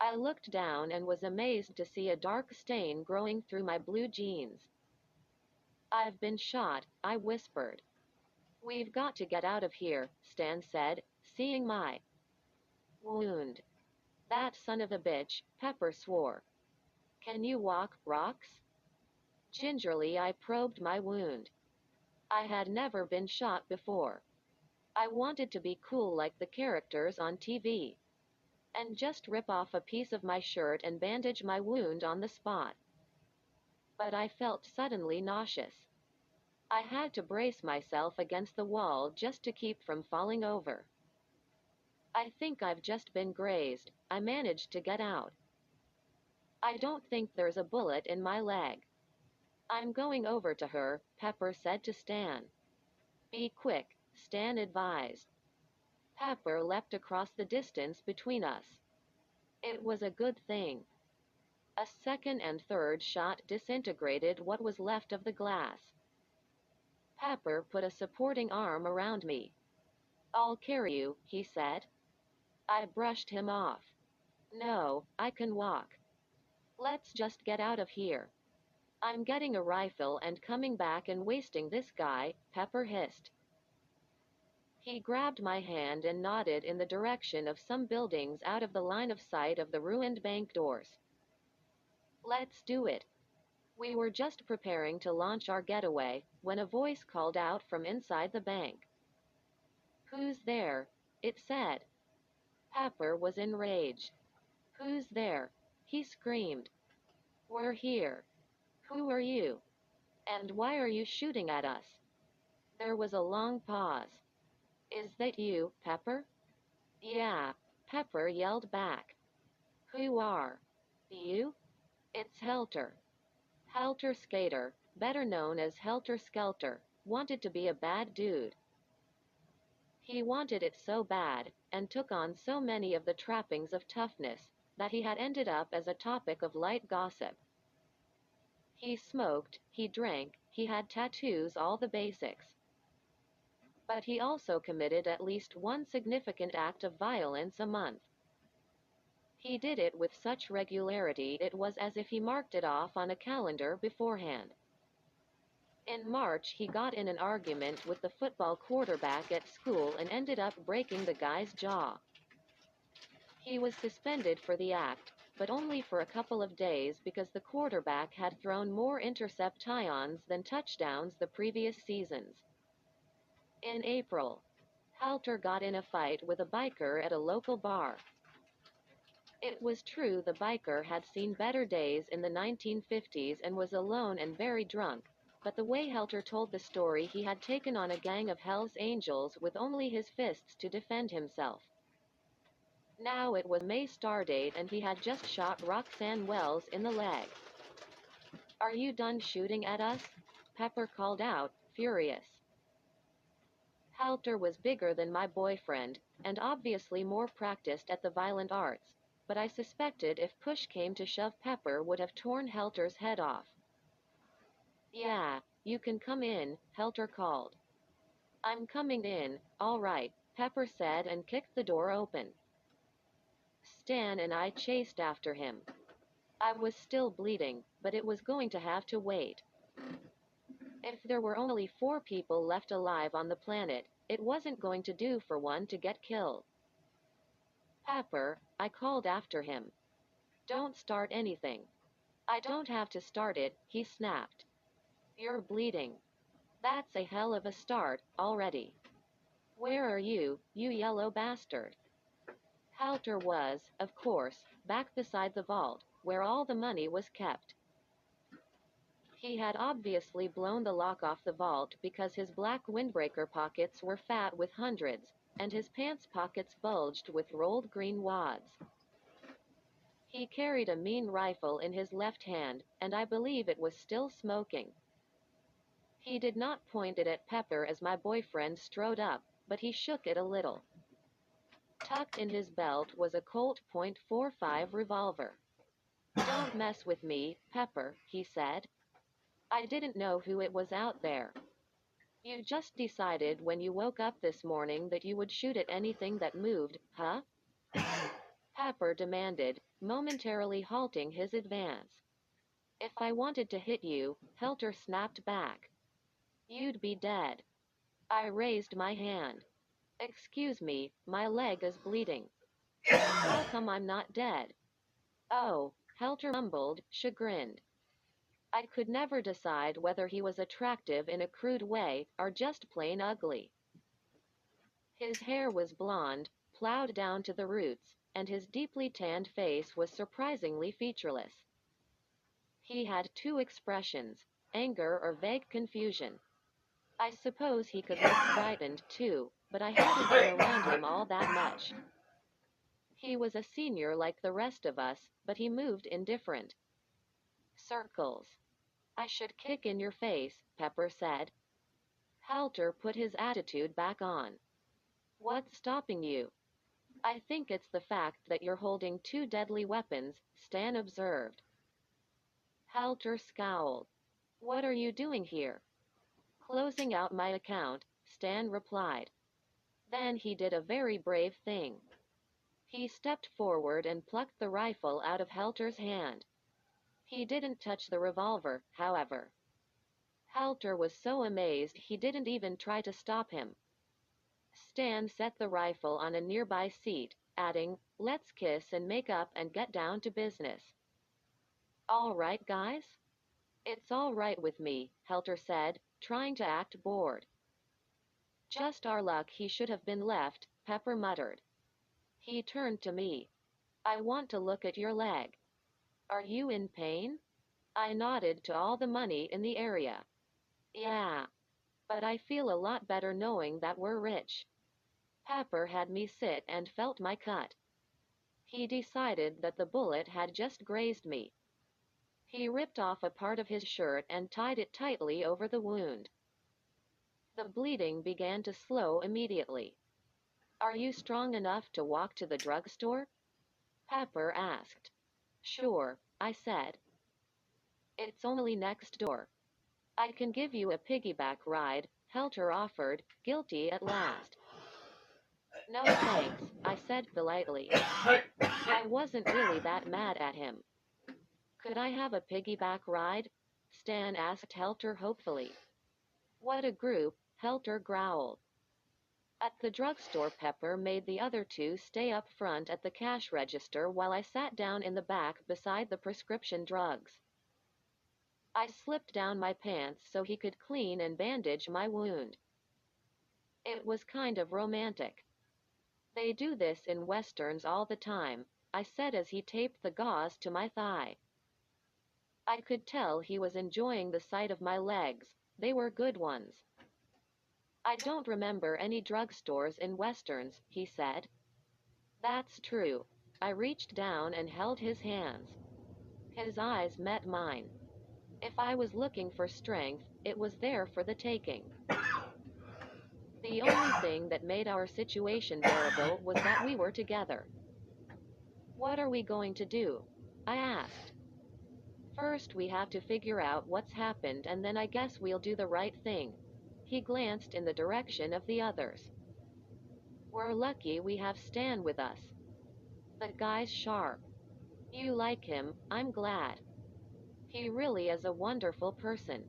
I looked down and was amazed to see a dark stain growing through my blue jeans. I've been shot, I whispered. We've got to get out of here, Stan said, seeing my wound. That son of a bitch, Pepper swore. Can you walk, Rox? Gingerly I probed my wound. I had never been shot before. I wanted to be cool like the characters on TV, and just rip off a piece of my shirt and bandage my wound on the spot. But I felt suddenly nauseous. I had to brace myself against the wall just to keep from falling over. I think I've just been grazed. I managed to get out. I don't think there's a bullet in my leg. I'm going over to her, Pepper said to Stan. Be quick, Stan advised. Pepper leapt across the distance between us. It was a good thing. A second and third shot disintegrated what was left of the glass. Pepper put a supporting arm around me. I'll carry you, he said. I brushed him off. No, I can walk. Let's just get out of here. I'm getting a rifle and coming back and wasting this guy, Pepper hissed. He grabbed my hand and nodded in the direction of some buildings out of the line of sight of the ruined bank doors. Let's do it. We were just preparing to launch our getaway when a voice called out from inside the bank. Who's there? It said. Pepper was enraged. Who's there? He screamed. We're here. Who are you? And why are you shooting at us? There was a long pause. Is that you, Pepper? Yeah, Pepper yelled back. Who are you? It's Helter. Helter Skater, better known as Helter Skelter, wanted to be a bad dude. He wanted it so bad, and took on so many of the trappings of toughness, that he had ended up as a topic of light gossip. He smoked, he drank, he had tattoos, all the basics. But he also committed at least one significant act of violence a month. He did it with such regularity it was as if he marked it off on a calendar beforehand. In March, he got in an argument with the football quarterback at school and ended up breaking the guy's jaw. He was suspended for the act, but only for a couple of days because the quarterback had thrown more interceptions than touchdowns the previous seasons. In April, Halter got in a fight with a biker at a local bar. It was true the biker had seen better days in the 1950s and was alone and very drunk, but the way Helter told the story, he had taken on a gang of Hell's Angels with only his fists to defend himself. Now it was May Stardate and he had just shot Roxanne Wells in the leg. Are you done shooting at us? Pepper called out, furious. Helter was bigger than my boyfriend, and obviously more practiced at the violent arts, but I suspected if push came to shove Pepper would have torn Helter's head off. Yeah, you can come in, Helter called. I'm coming in, all right, Pepper said and kicked the door open. Stan and I chased after him. I was still bleeding, but it was going to have to wait. If there were only 4 people left alive on the planet, it wasn't going to do for one to get killed. Pepper, I called after him. Don't start anything. I don't have to start it, he snapped. You're bleeding. That's a hell of a start, already. Where are you, you yellow bastard? Halter was, of course, back beside the vault, where all the money was kept. He had obviously blown the lock off the vault because his black windbreaker pockets were fat with hundreds, and his pants pockets bulged with rolled green wads. He carried a mean rifle in his left hand, and I believe it was still smoking. He did not point it at Pepper as my boyfriend strode up, but he shook it a little. Tucked in his belt was a Colt .45 revolver. Don't mess with me, Pepper, he said. I didn't know who it was out there. You just decided when you woke up this morning that you would shoot at anything that moved, huh? Pepper demanded, momentarily halting his advance. If I wanted to hit you, Helter snapped back. You'd be dead. I raised my hand. Excuse me, my leg is bleeding. How come I'm not dead? Oh, Helter mumbled, chagrined. I could never decide whether he was attractive in a crude way or just plain ugly. His hair was blonde, plowed down to the roots, and his deeply tanned face was surprisingly featureless. He had two expressions, anger or vague confusion. I suppose he could look frightened, too, but I hadn't been around him all that much. He was a senior like the rest of us, but he moved in different circles. I should kick in your face, Pepper said. Halter put his attitude back on. What's stopping you? I think it's the fact that you're holding two deadly weapons, Stan observed. Halter scowled. What are you doing here? Closing out my account, Stan replied. Then he did a very brave thing. He stepped forward and plucked the rifle out of Halter's hand. He didn't touch the revolver, however. Halter was so amazed he didn't even try to stop him. Stan set the rifle on a nearby seat, adding, Let's kiss and make up and get down to business. All right, guys? It's all right with me, Halter said, trying to act bored. Just our luck he should have been left, Pepper muttered. He turned to me. I want to look at your leg. Are you in pain? I nodded to all the money in the area. Yeah. But I feel a lot better knowing that we're rich. Pepper had me sit and felt my cut. He decided that the bullet had just grazed me. He ripped off a part of his shirt and tied it tightly over the wound. The bleeding began to slow immediately. Are you strong enough to walk to the drugstore? Pepper asked. Sure, I said. It's only next door. I can give you a piggyback ride, Halter offered, guilty at last. No thanks, I said politely. I wasn't really that mad at him. Could I have a piggyback ride? Stan asked Halter hopefully. What a group, Halter growled. At the drugstore, Pepper made the other two stay up front at the cash register while I sat down in the back beside the prescription drugs. I slipped down my pants so he could clean and bandage my wound. It was kind of romantic. They do this in westerns all the time, I said as he taped the gauze to my thigh. I could tell he was enjoying the sight of my legs, they were good ones. I don't remember any drugstores in westerns, he said. That's true. I reached down and held his hands. His eyes met mine. If I was looking for strength, it was there for the taking. The only thing that made our situation bearable was that we were together. What are we going to do? I asked. First we have to figure out what's happened and then I guess we'll do the right thing. He glanced in the direction of the others. We're lucky we have Stan with us. The guy's sharp. You like him, I'm glad. He really is a wonderful person.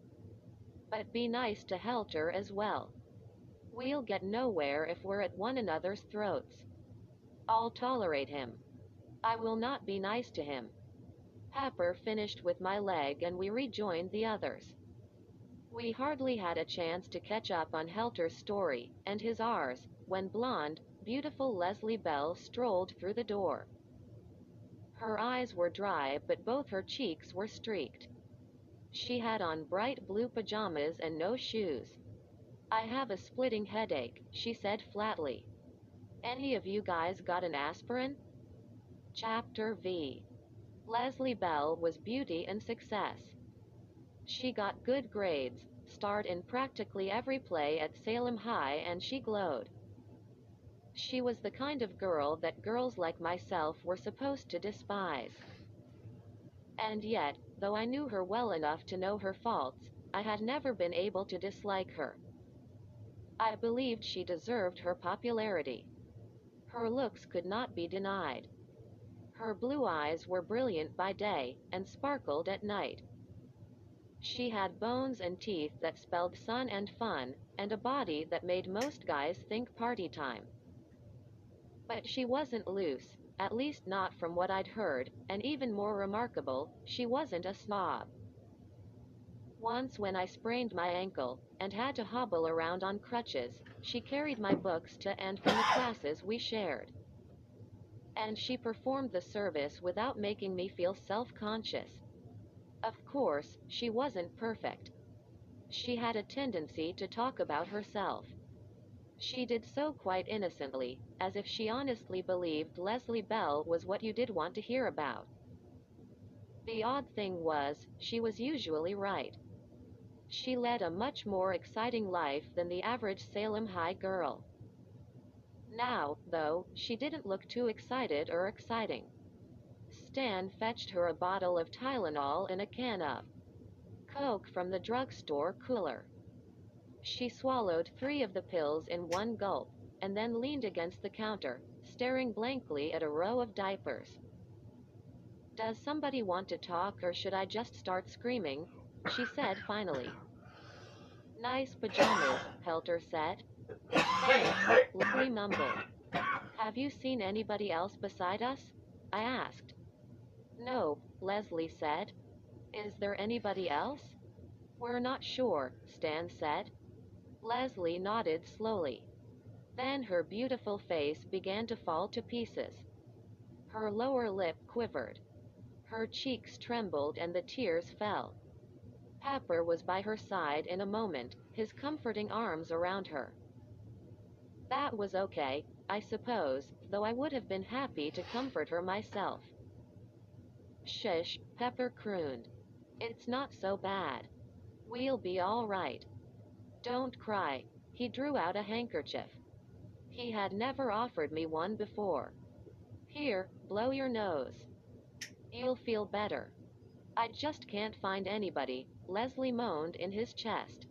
But be nice to Halter as well. We'll get nowhere if we're at one another's throats. I'll tolerate him. I will not be nice to him. Pepper finished with my leg and we rejoined the others. We hardly had a chance to catch up on Halter's story, and his ours, when blonde, beautiful Leslie Bell strolled through the door. Her eyes were dry but both her cheeks were streaked. She had on bright blue pajamas and no shoes. I have a splitting headache, she said flatly. Any of you guys got an aspirin? Chapter V. Leslie Bell was beauty and success. She got good grades, starred in practically every play at Salem High, and she glowed. She was the kind of girl that girls like myself were supposed to despise. And yet, though I knew her well enough to know her faults, I had never been able to dislike her. I believed she deserved her popularity. Her looks could not be denied. Her blue eyes were brilliant by day and sparkled at night. She had bones and teeth that spelled sun and fun, and a body that made most guys think party time. But she wasn't loose, at least not from what I'd heard, and even more remarkable, she wasn't a snob. Once when I sprained my ankle and had to hobble around on crutches, she carried my books to and from the classes we shared. And she performed the service without making me feel self-conscious. Of course, she wasn't perfect. She had a tendency to talk about herself. She did so quite innocently, as if she honestly believed Leslie Bell was what you did want to hear about. The odd thing was, she was usually right. She led a much more exciting life than the average Salem High girl. Now, though, she didn't look too excited or exciting. Stan fetched her a bottle of Tylenol and a can of Coke from the drugstore cooler. She swallowed 3 of the pills in one gulp, and then leaned against the counter, staring blankly at a row of diapers. "Does somebody want to talk or should I just start screaming?" she said finally. "Nice pajamas," Helter said. "Thanks," Leslie mumbled. "Have you seen anybody else beside us?" I asked. "No," Leslie said. "Is there anybody else?" "We're not sure," Stan said. Leslie nodded slowly. Then her beautiful face began to fall to pieces. Her lower lip quivered. Her cheeks trembled and the tears fell. Pepper was by her side in a moment, his comforting arms around her. That was okay, I suppose, though I would have been happy to comfort her myself. "Shush," Pepper crooned. "It's not so bad. We'll be all right. Don't cry." He drew out a handkerchief. He had never offered me one before. "Here, blow your nose. You'll feel better." "I just can't find anybody," Leslie moaned in his chest.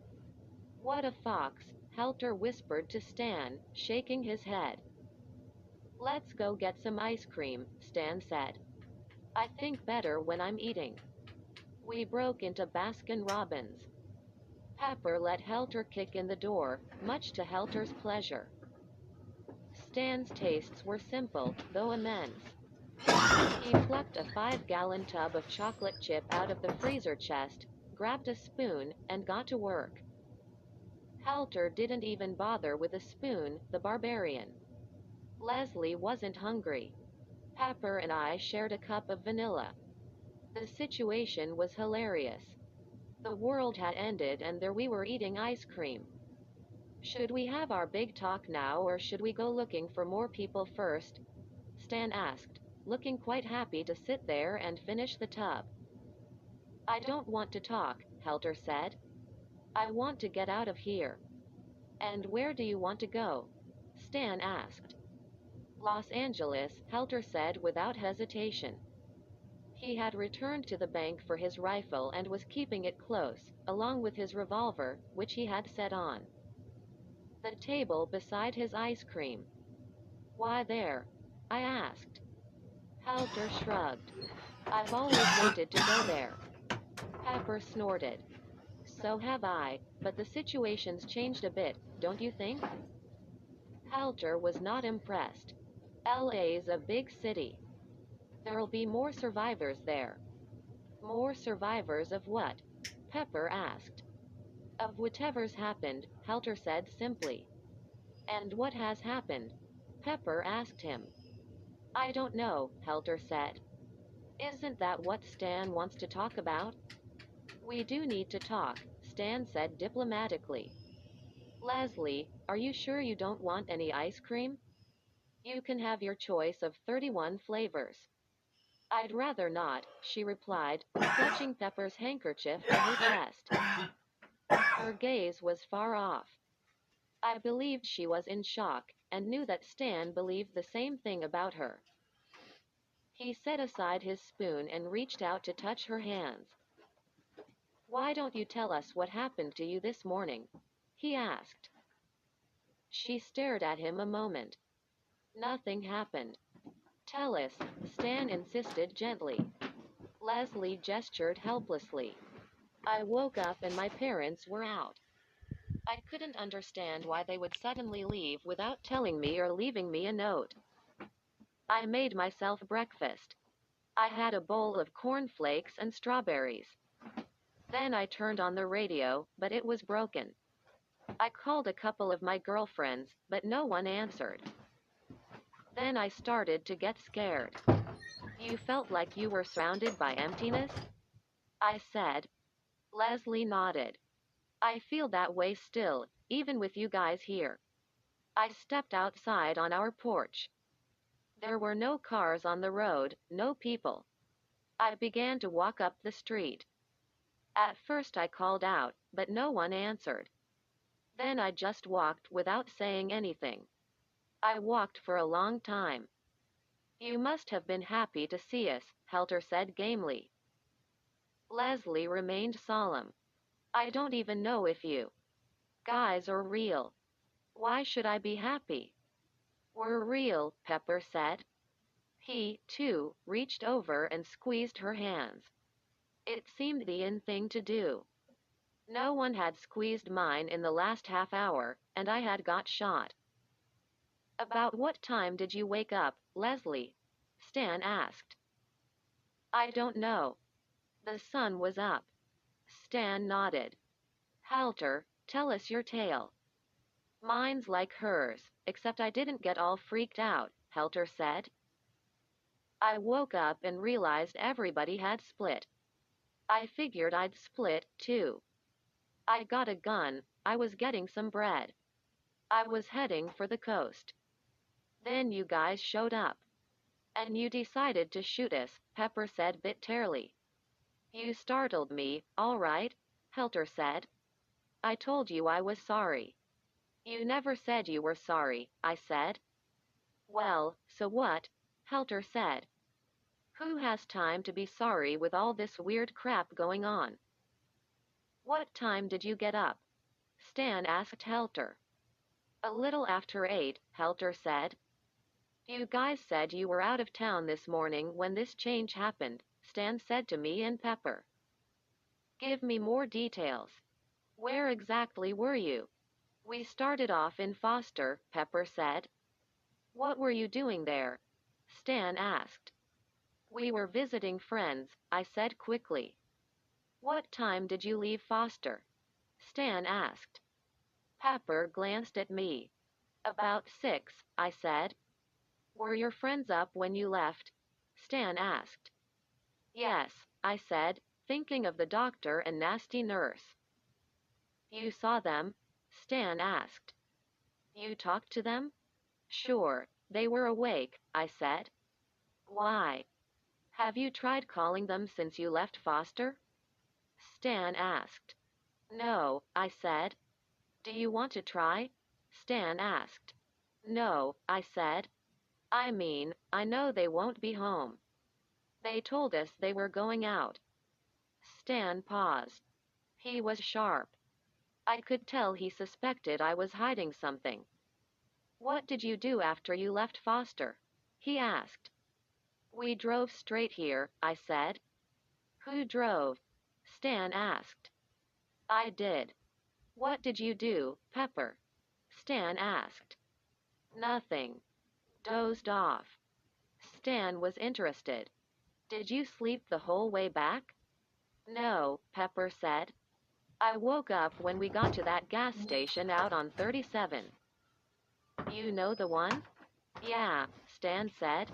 "What a fox," Helter whispered to Stan, shaking his head. "Let's go get some ice cream," Stan said. "I think better when I'm eating." We broke into Baskin-Robbins. Pepper let Helter kick in the door, much to Helter's pleasure. Stan's tastes were simple, though immense. He plucked a 5-gallon tub of chocolate chip out of the freezer chest, grabbed a spoon, and got to work. Helter didn't even bother with a spoon, the barbarian. Leslie wasn't hungry. Pepper and I shared a cup of vanilla. The situation was hilarious. The world had ended and there we were eating ice cream. "Should we have our big talk now or should we go looking for more people first?" Stan asked, looking quite happy to sit there and finish the tub. "I don't want to talk," Helter said. "I want to get out of here." "And where do you want to go?" Stan asked. "Los Angeles," Helter said without hesitation. He had returned to the bank for his rifle and was keeping it close, along with his revolver, which he had set on the table beside his ice cream. "Why there?" I asked. Helter shrugged. "I've always wanted to go there." Pepper snorted. "So have I, but the situation's changed a bit, don't you think?" Helter was not impressed. "LA's a big city. There'll be more survivors there." "More survivors of what?" Pepper asked. "Of whatever's happened," Helter said simply. "And what has happened?" Pepper asked him. "I don't know," Helter said. "Isn't that what Stan wants to talk about?" "We do need to talk," Stan said diplomatically. "Leslie, are you sure you don't want any ice cream? You can have your choice of 31 flavors." "I'd rather not," she replied, clutching Pepper's handkerchief to her chest. Her gaze was far off. I believed she was in shock, and knew that Stan believed the same thing about her. He set aside his spoon and reached out to touch her hands. "Why don't you tell us what happened to you this morning?" he asked. She stared at him a moment. "Nothing happened." "Tell us," Stan insisted gently. Leslie gestured helplessly. "I woke up and my parents were out. I couldn't understand why they would suddenly leave without telling me or leaving me a note. I made myself breakfast. I had a bowl of cornflakes and strawberries. Then I turned on the radio, but it was broken. I called a couple of my girlfriends, but no one answered. Then I started to get scared. You felt like you were surrounded by emptiness? I said. Leslie nodded. I feel that way still, even with you guys here. I stepped outside on our porch. There were no cars on the road, no people. I began to walk up the street. At first I called out, but no one answered. Then I just walked without saying anything. I walked for a long time. You must have been happy to see us, Helter said gamely. Leslie remained solemn. I don't even know if you guys are real. Why should I be happy? We're real, Pepper said. He, too, reached over and squeezed her hands. It seemed the in thing to do. No one had squeezed mine in the last half hour, and I had got shot. About what time did you wake up, Leslie? Stan asked. I don't know. The sun was up. Stan nodded. Helter, tell us your tale. Mine's like hers, except I didn't get all freaked out, Helter said. I woke up and realized everybody had split. I figured I'd split, too. I got a gun, I was getting some bread. I was heading for the coast. Then you guys showed up. And you decided to shoot us, Pepper said bitterly. You startled me, all right, Helter said. I told you I was sorry. You never said you were sorry, I said. Well, so what? Helter said. Who has time to be sorry with all this weird crap going on? What time did you get up? Stan asked Helter. A little after 8, Helter said. You guys said you were out of town this morning when this change happened, Stan said to me and Pepper. Give me more details. Where exactly were you? We started off in Foster, Pepper said. What were you doing there? Stan asked. We were visiting friends, I said quickly. What time did you leave Foster? Stan asked. Pepper glanced at me. About 6, I said. Were your friends up when you left? Stan asked. Yes, I said, thinking of the doctor and nasty nurse. You saw them? Stan asked. You talked to them? Sure, they were awake, I said. Why? Have you tried calling them since you left Foster? Stan asked. No, I said. Do you want to try? Stan asked. No, I said. I mean, I know they won't be home. They told us they were going out. Stan paused. He was sharp. I could tell he suspected I was hiding something. What did you do after you left Foster? He asked. We drove straight here, I said. Who drove? Stan asked. I did. What did you do, Pepper? Stan asked. Nothing. Dozed off. Stan was interested. Did you sleep the whole way back? No, Pepper said. I woke up when we got to that gas station out on 37. You know the one? Yeah, Stan said.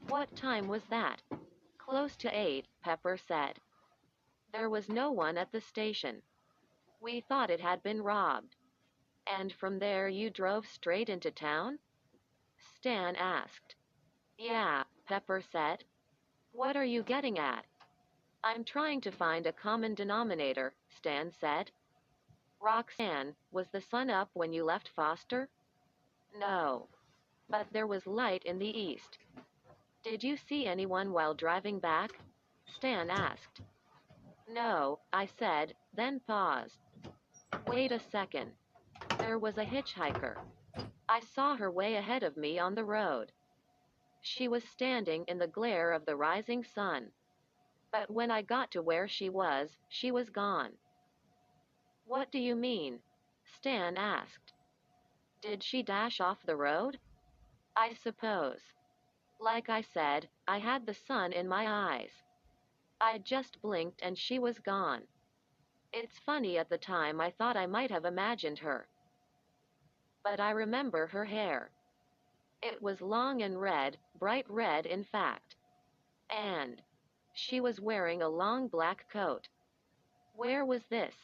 What time was that? Close to 8, Pepper said. There was no one at the station. We thought it had been robbed. And from there you drove straight into town? Stan asked. Yeah, Pepper said. What are you getting at? I'm trying to find a common denominator, Stan said. Roxanne, was the sun up when you left Foster? No. But there was light in the east. Did you see anyone while driving back? Stan asked. No, I said, then paused. Wait a second. There was a hitchhiker. I saw her way ahead of me on the road. She was standing in the glare of the rising sun. But when I got to where she was gone. What do you mean? Stan asked. Did she dash off the road? I suppose. Like I said, I had the sun in my eyes. I just blinked and she was gone. It's funny, at the time I thought I might have imagined her. But I remember her hair. It was long and red, bright red in fact. And she was wearing a long black coat. Where was this?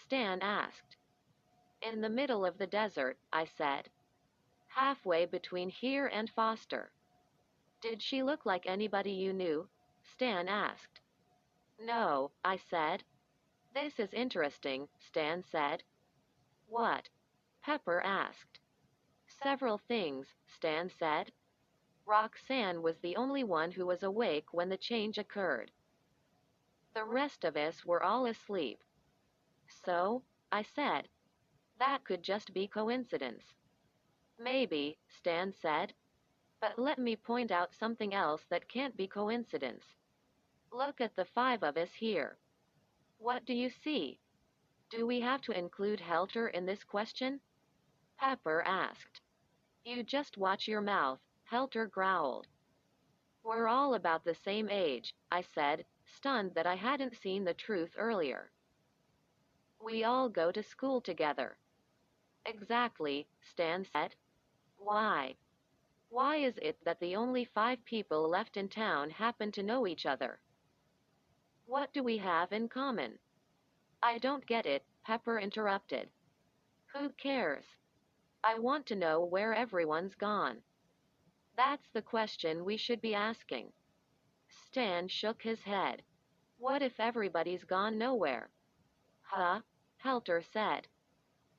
Stan asked. In the middle of the desert, I said. Halfway between here and Foster. Did she look like anybody you knew? Stan asked. No, I said. This is interesting, Stan said. What? Pepper asked. Several things, Stan said. Roxanne was the only one who was awake when the change occurred. The rest of us were all asleep. So, I said, that could just be coincidence. Maybe, Stan said. But let me point out something else that can't be coincidence. Look at the five of us here. What do you see? Do we have to include Helter in this question? Pepper asked. You just watch your mouth, Helter growled. We're all about the same age, I said, stunned that I hadn't seen the truth earlier. We all go to school together. Exactly, Stan said. Why? Why is it that the only 5 people left in town happen to know each other? What do we have in common? I don't get it, Pepper interrupted. Who cares? I want to know where everyone's gone. That's the question we should be asking. Stan shook his head. What if everybody's gone nowhere? Huh? Helter said.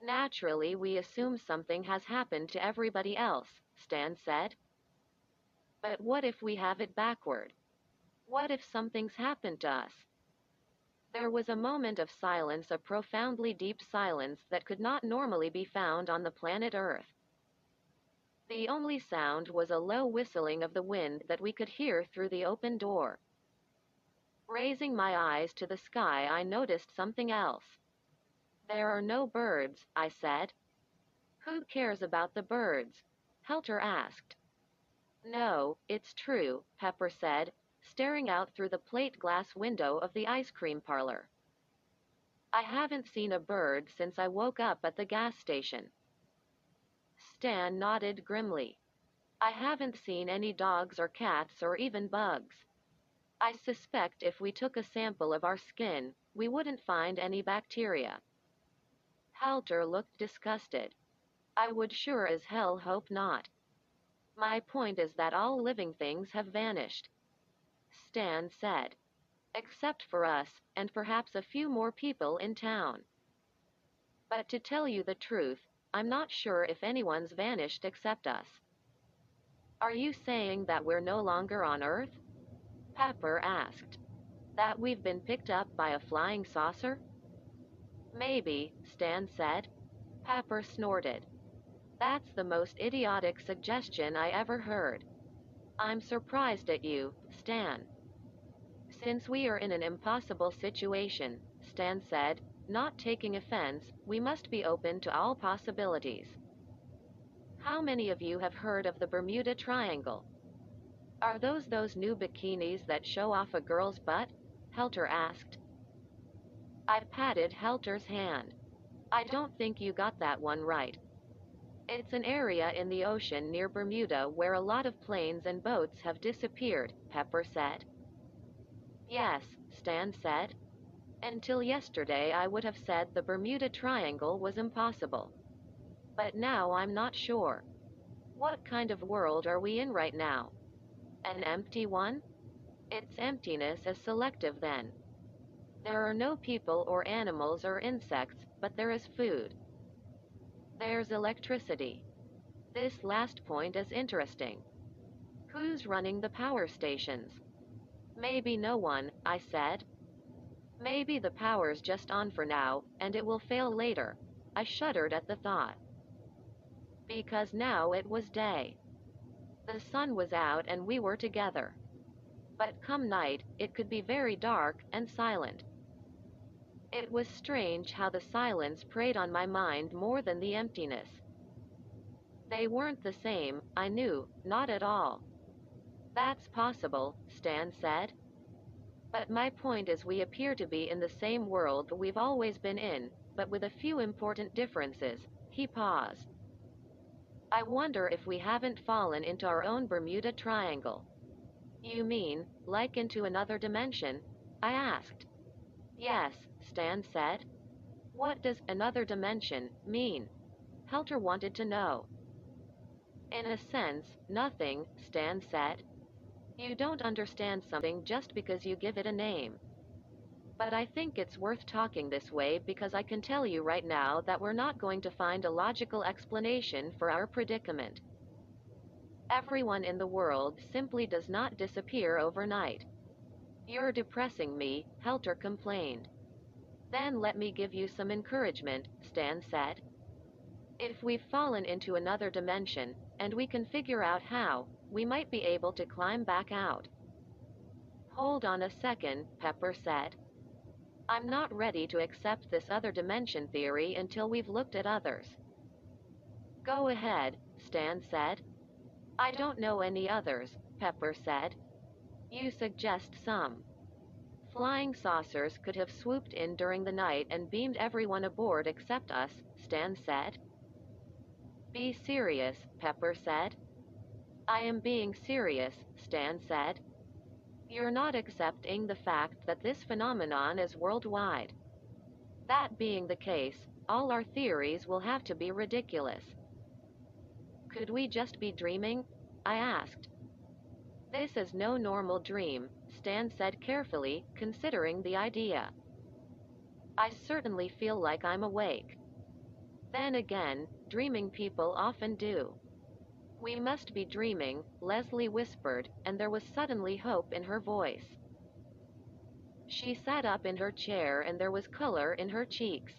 Naturally, we assume something has happened to everybody else, Stan said. But what if we have it backward? What if something's happened to us? There was a moment of silence, a profoundly deep silence that could not normally be found on the planet Earth. The only sound was a low whistling of the wind that we could hear through the open door. Raising my eyes to the sky, I noticed something else. There are no birds, I said. Who cares about the birds? Helter asked. No, it's true, Pepper said, staring out through the plate glass window of the ice cream parlor. I haven't seen a bird since I woke up at the gas station. Stan nodded grimly. I haven't seen any dogs or cats or even bugs. I suspect if we took a sample of our skin, we wouldn't find any bacteria. Helter looked disgusted. I would sure as hell hope not. My point is that all living things have vanished. Stan said. Except for us, and perhaps a few more people in town. But to tell you the truth, I'm not sure if anyone's vanished except us. Are you saying that we're no longer on Earth? Pepper asked. That we've been picked up by a flying saucer? Maybe, Stan said. Pepper snorted. That's the most idiotic suggestion I ever heard. I'm surprised at you, Stan. Since we are in an impossible situation, Stan said, not taking offense, we must be open to all possibilities. How many of you have heard of the Bermuda Triangle? Are those new bikinis that show off a girl's butt? Helter asked. I patted Helter's hand. I don't think you got that one right. It's an area in the ocean near Bermuda where a lot of planes and boats have disappeared, Pepper said. Yes, Stan said. Until yesterday I would have said the Bermuda Triangle was impossible. But now I'm not sure. What kind of world are we in right now? An empty one? Its emptiness is selective then. There are no people or animals or insects, but there is food. There's electricity. This last point is interesting. Who's running the power stations? Maybe no one, I said. Maybe the power's just on for now, and it will fail later. I shuddered at the thought. Because now it was day. The sun was out and we were together. But come night, it could be very dark and silent. It was strange how the silence preyed on my mind more than the emptiness. They weren't the same, I knew, not at all. That's possible, Stan said. But my point is we appear to be in the same world we've always been in, but with a few important differences. He paused. I wonder if we haven't fallen into our own Bermuda Triangle. You mean, like into another dimension? I asked. Yes, Stan said. What does another dimension mean? Helter wanted to know. In a sense, nothing, Stan said. You don't understand something just because you give it a name. But I think it's worth talking this way because I can tell you right now that we're not going to find a logical explanation for our predicament. Everyone in the world simply does not disappear overnight. You're depressing me, Helter complained. Then let me give you some encouragement, Stan said. If we've fallen into another dimension, and we can figure out how, we might be able to climb back out. Hold on a second, Pepper said. I'm not ready to accept this other dimension theory until we've looked at others. Go ahead, Stan said. I don't know any others, Pepper said. You suggest some. Flying saucers could have swooped in during the night and beamed everyone aboard except us, Stan said. Be serious, Pepper said. I am being serious, Stan said. You're not accepting the fact that this phenomenon is worldwide. That being the case, all our theories will have to be ridiculous. Could we just be dreaming? I asked. This is no normal dream, Stan said carefully, considering the idea. I certainly feel like I'm awake. Then again, dreaming people often do. We must be dreaming, Leslie whispered, and there was suddenly hope in her voice. She sat up in her chair and there was color in her cheeks.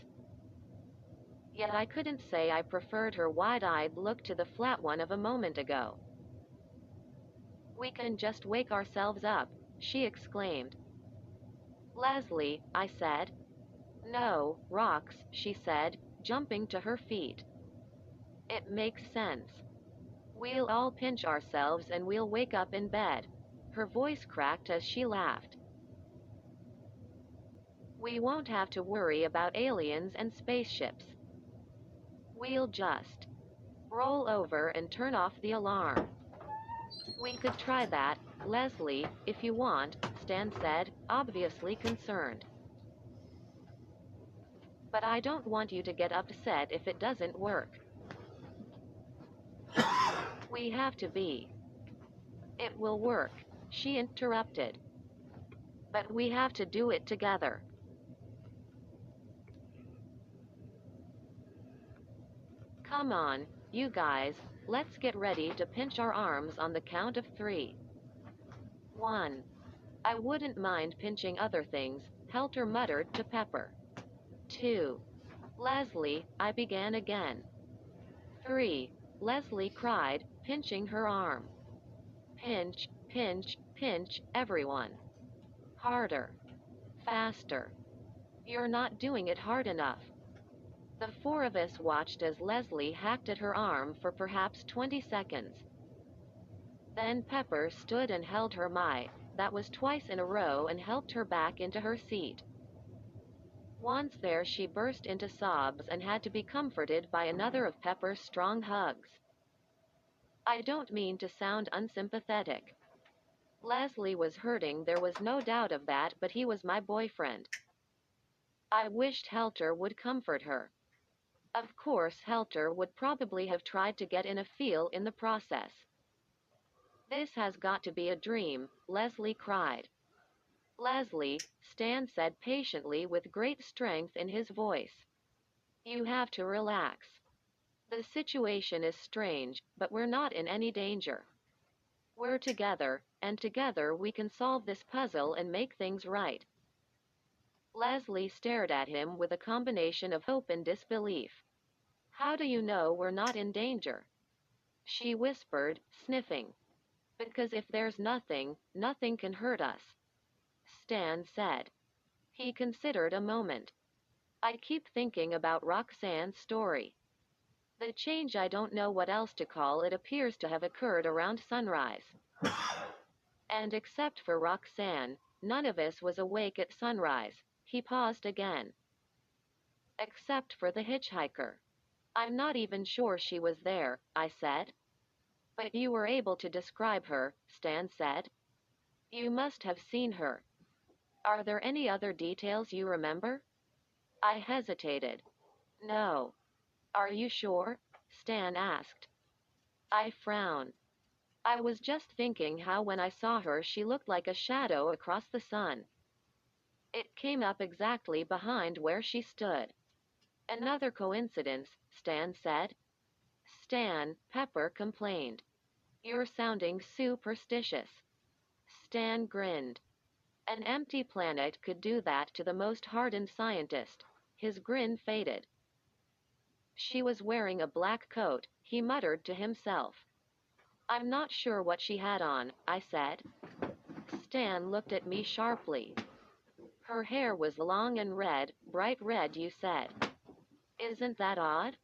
Yet I couldn't say I preferred her wide-eyed look to the flat one of a moment ago. We can just wake ourselves up, she exclaimed. Leslie, I said. No, rocks, she said, jumping to her feet. It makes sense. We'll all pinch ourselves and we'll wake up in bed. Her voice cracked as she laughed. We won't have to worry about aliens and spaceships. We'll just roll over and turn off the alarm. We could try that, Leslie, if you want, Stan said, obviously concerned. But I don't want you to get upset if it doesn't work. We have to be. It will work, she interrupted. But we have to do it together. Come on, you guys, let's get ready to pinch our arms on the count of 3. 1. I wouldn't mind pinching other things, Helter muttered to Pepper. 2. Leslie, I began again. 3. Leslie cried, pinching her arm. Pinch, pinch, pinch, everyone. Harder. Faster. You're not doing it hard enough. The 4 of us watched as Leslie hacked at her arm for perhaps 20 seconds. Then Pepper stood and held her that was twice in a row and helped her back into her seat. Once there she burst into sobs and had to be comforted by another of Pepper's strong hugs. I don't mean to sound unsympathetic. Leslie was hurting, there was no doubt of that, but he was my boyfriend. I wished Helter would comfort her. Of course, Helter would probably have tried to get in a feel in the process. This has got to be a dream, Leslie cried. Leslie, Stan said patiently with great strength in his voice. You have to relax. The situation is strange, but we're not in any danger. We're together, and together we can solve this puzzle and make things right. Leslie stared at him with a combination of hope and disbelief. How do you know we're not in danger? She whispered, sniffing. Because if there's nothing, nothing can hurt us. Stan said. He considered a moment. I keep thinking about Roxanne's story. The change, I don't know what else to call it, appears to have occurred around sunrise. And except for Roxanne, none of us was awake at sunrise. He paused again. Except for the hitchhiker. I'm not even sure she was there, I said. But you were able to describe her, Stan said. You must have seen her. Are there any other details you remember? I hesitated. No. Are you sure? Stan asked. I frowned. I was just thinking how when I saw her she looked like a shadow across the sun. It came up exactly behind where she stood. Another coincidence, Stan said. Stan, Pepper complained. You're sounding superstitious. Stan grinned. An empty planet could do that to the most hardened scientist. His grin faded. She was wearing a black coat, he muttered to himself. I'm not sure what she had on, I said. Stan looked at me sharply. Her hair was long and red, bright red, you said. Isn't that odd?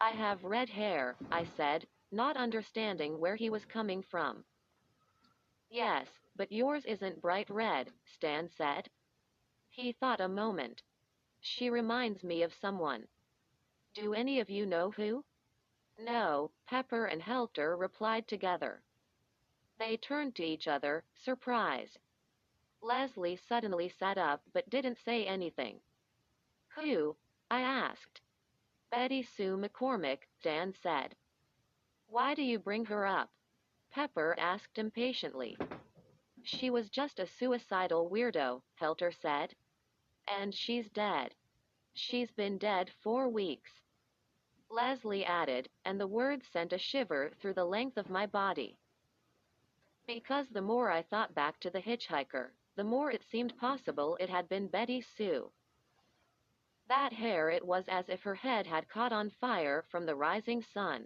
I have red hair, I said, not understanding where he was coming from. Yes, but yours isn't bright red, Stan said. He thought a moment. She reminds me of someone. Do any of you know who? No, Pepper and Helter replied together. They turned to each other, surprised. Leslie suddenly sat up but didn't say anything. Who? I asked. Betty Sue McCormick, Dan said. Why do you bring her up? Pepper asked impatiently. She was just a suicidal weirdo, Helter said. And she's dead. She's been dead 4 weeks. Leslie added, and the words sent a shiver through the length of my body. Because the more I thought back to the hitchhiker, the more it seemed possible it had been Betty Sue. That hair, it was as if her head had caught on fire from the rising sun.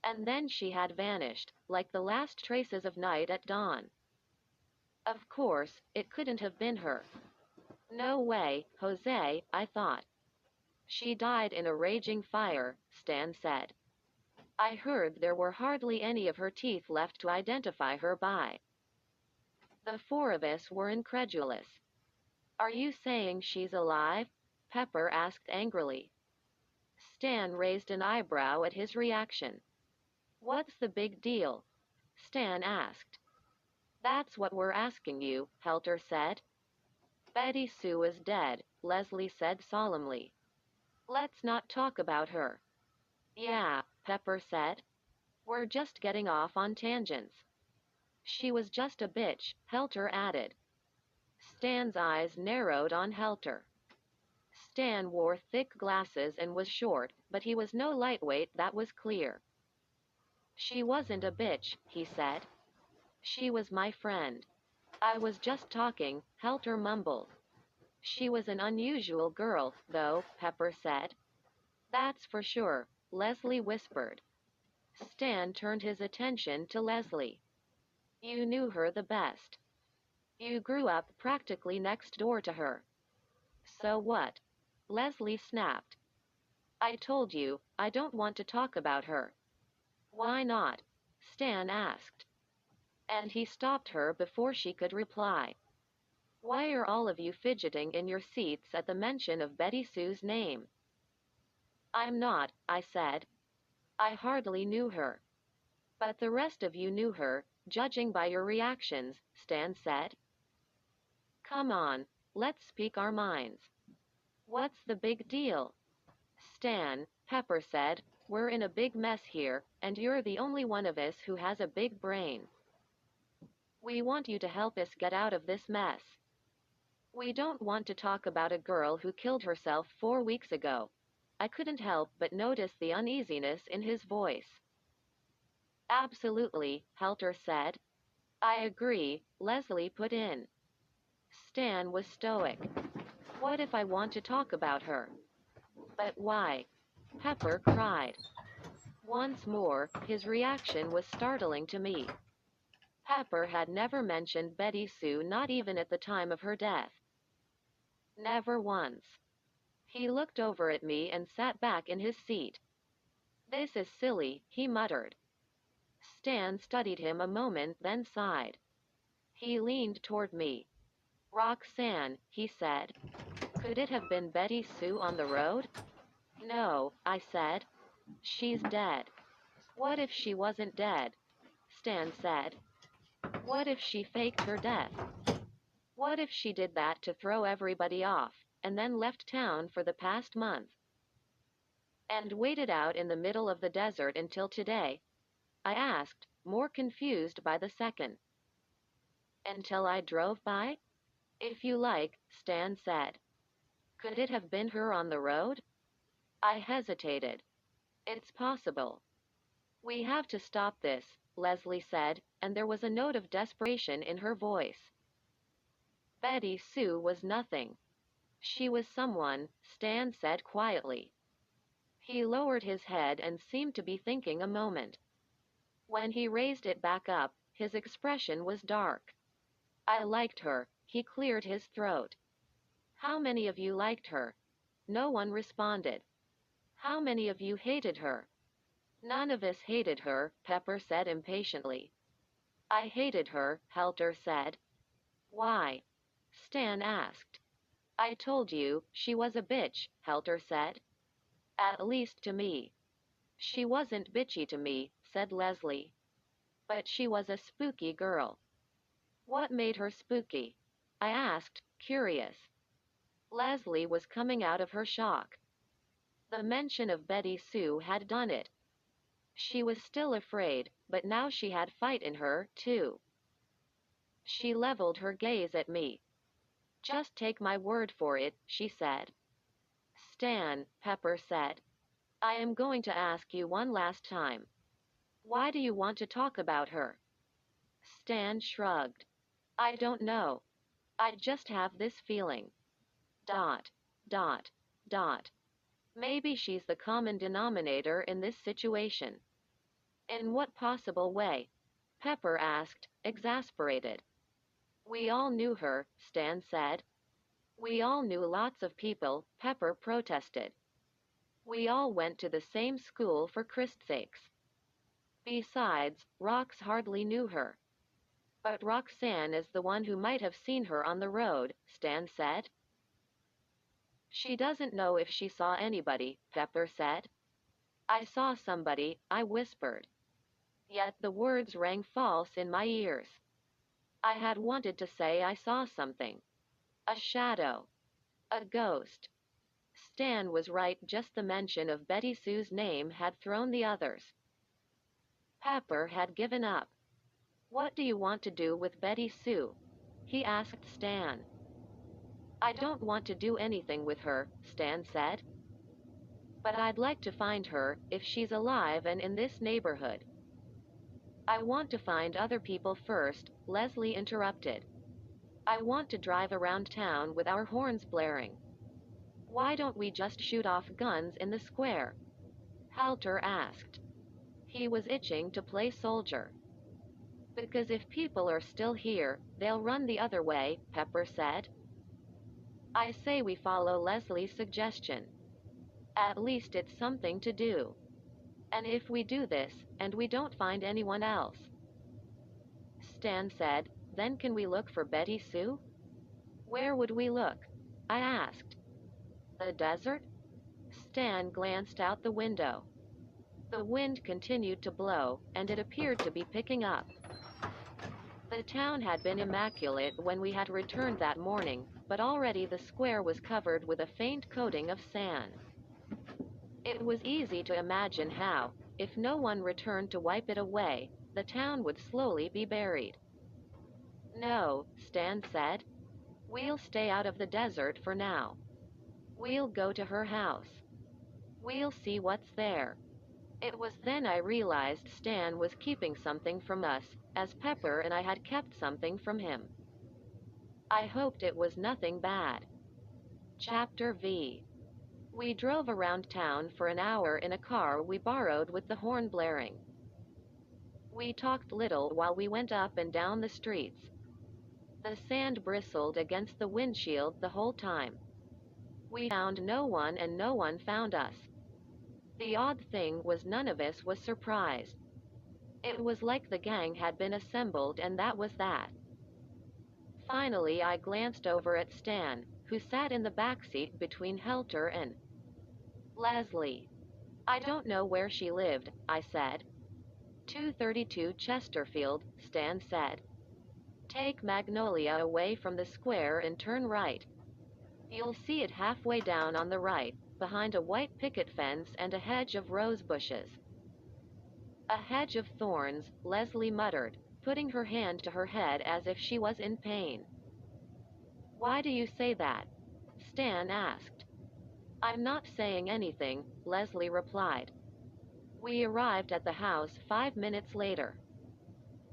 And then she had vanished, like the last traces of night at dawn. Of course, it couldn't have been her. No way, Jose, I thought. She died in a raging fire, Stan said. I heard there were hardly any of her teeth left to identify her by. The 4 of us were incredulous. Are you saying she's alive? Pepper asked angrily. Stan raised an eyebrow at his reaction. What's the big deal? Stan asked. That's what we're asking you, Helter said. Betty Sue is dead, Leslie said solemnly. Let's not talk about her. Yeah, Pepper said. We're just getting off on tangents. She was just a bitch, Helter added. Stan's eyes narrowed on Helter. Stan wore thick glasses and was short, but he was no lightweight, that was clear. She wasn't a bitch, he said. She was my friend. I was just talking, Helter mumbled. She was an unusual girl, though, Pepper said. That's for sure, Leslie whispered. Stan turned his attention to Leslie. You knew her the best. You grew up practically next door to her. So what? Leslie snapped. I told you, I don't want to talk about her. Why not? Stan asked. And he stopped her before she could reply. Why are all of you fidgeting in your seats at the mention of Betty Sue's name? I'm not, I said. I hardly knew her. But the rest of you knew her, judging by your reactions, Stan said. Come on, let's speak our minds. What's the big deal? Stan, Pepper said, we're in a big mess here, and you're the only one of us who has a big brain. We want you to help us get out of this mess. We don't want to talk about a girl who killed herself 4 weeks ago. I couldn't help but notice the uneasiness in his voice. Absolutely, Helter said. I agree, Leslie put in. Stan was stoic. What if I want to talk about her? But why? Pepper cried. Once more, his reaction was startling to me. Pepper had never mentioned Betty Sue, not even at the time of her death. Never once. He looked over at me and sat back in his seat. This is silly, he muttered. Stan studied him a moment, then sighed. He leaned toward me. Roxanne, he said. Could it have been Betty Sue on the road? No, I said. She's dead. What if she wasn't dead? Stan said. What if she faked her death? What if she did that to throw everybody off, and then left town for the past month? And waited out in the middle of the desert until today? I asked, more confused by the second. Until I drove by? If you like, Stan said. Could it have been her on the road? I hesitated. It's possible. We have to stop this, Leslie said, and there was a note of desperation in her voice. Betty Sue was nothing. She was someone, Stan said quietly. He lowered his head and seemed to be thinking a moment. When he raised it back up, his expression was dark. I liked her, he cleared his throat. How many of you liked her? No one responded. How many of you hated her? None of us hated her, Pepper said impatiently. I hated her, Helter said. Why? Stan asked. I told you, she was a bitch, Helter said. At least to me. She wasn't bitchy to me, said Leslie. But she was a spooky girl. What made her spooky? I asked, curious. Leslie was coming out of her shock. The mention of Betty Sue had done it. She was still afraid, but now she had fight in her, too. She leveled her gaze at me. Just take my word for it, she said. Stan, Pepper said. I am going to ask you one last time. Why do you want to talk about her? Stan shrugged. I don't know. I just have this feeling. Dot, dot, dot. Maybe she's the common denominator in this situation. In what possible way? Pepper asked, exasperated. We all knew her, Stan said. We all knew lots of people, Pepper protested. We all went to the same school for Christ's sakes. Besides, Rox hardly knew her. But Roxanne is the one who might have seen her on the road, Stan said. She doesn't know if she saw anybody, Pepper said. I saw somebody, I whispered. Yet the words rang false in my ears. I had wanted to say I saw something. A shadow. A ghost. Stan was right, just the mention of Betty Sue's name had thrown the others. Pepper had given up. What do you want to do with Betty Sue? He asked Stan. I don't want to do anything with her, Stan said. But I'd like to find her, if she's alive and in this neighborhood. I want to find other people first, Leslie interrupted. I want to drive around town with our horns blaring. Why don't we just shoot off guns in the square? Halter asked. He was itching to play soldier. Because if people are still here, they'll run the other way, Pepper said. I say we follow Leslie's suggestion. At least it's something to do. And if we do this, and we don't find anyone else? Stan said, then can we look for Betty Sue? Where would we look? I asked. The desert? Stan glanced out the window. The wind continued to blow, and it appeared to be picking up. The town had been immaculate when we had returned that morning, but already the square was covered with a faint coating of sand. It was easy to imagine how, if no one returned to wipe it away, the town would slowly be buried. No, Stan said. We'll stay out of the desert for now. We'll go to her house. We'll see what's there. It was then I realized Stan was keeping something from us, as Pepper and I had kept something from him. I hoped it was nothing bad. Chapter V. We drove around town for an hour in a car we borrowed with the horn blaring. We talked little while we went up and down the streets. The sand bristled against the windshield the whole time. We found no one and no one found us. The odd thing was none of us was surprised. It was like the gang had been assembled and that was that. Finally, I glanced over at Stan, who sat in the back seat between Helter and Leslie. I don't know where she lived, I said. 232 Chesterfield, Stan said. Take Magnolia away from the square and turn right. You'll see it halfway down on the right, behind a white picket fence and a hedge of rose bushes. A hedge of thorns, Leslie muttered, putting her hand to her head as if she was in pain. Why do you say that? Stan asked. I'm not saying anything, Leslie replied. We arrived at the house 5 minutes later.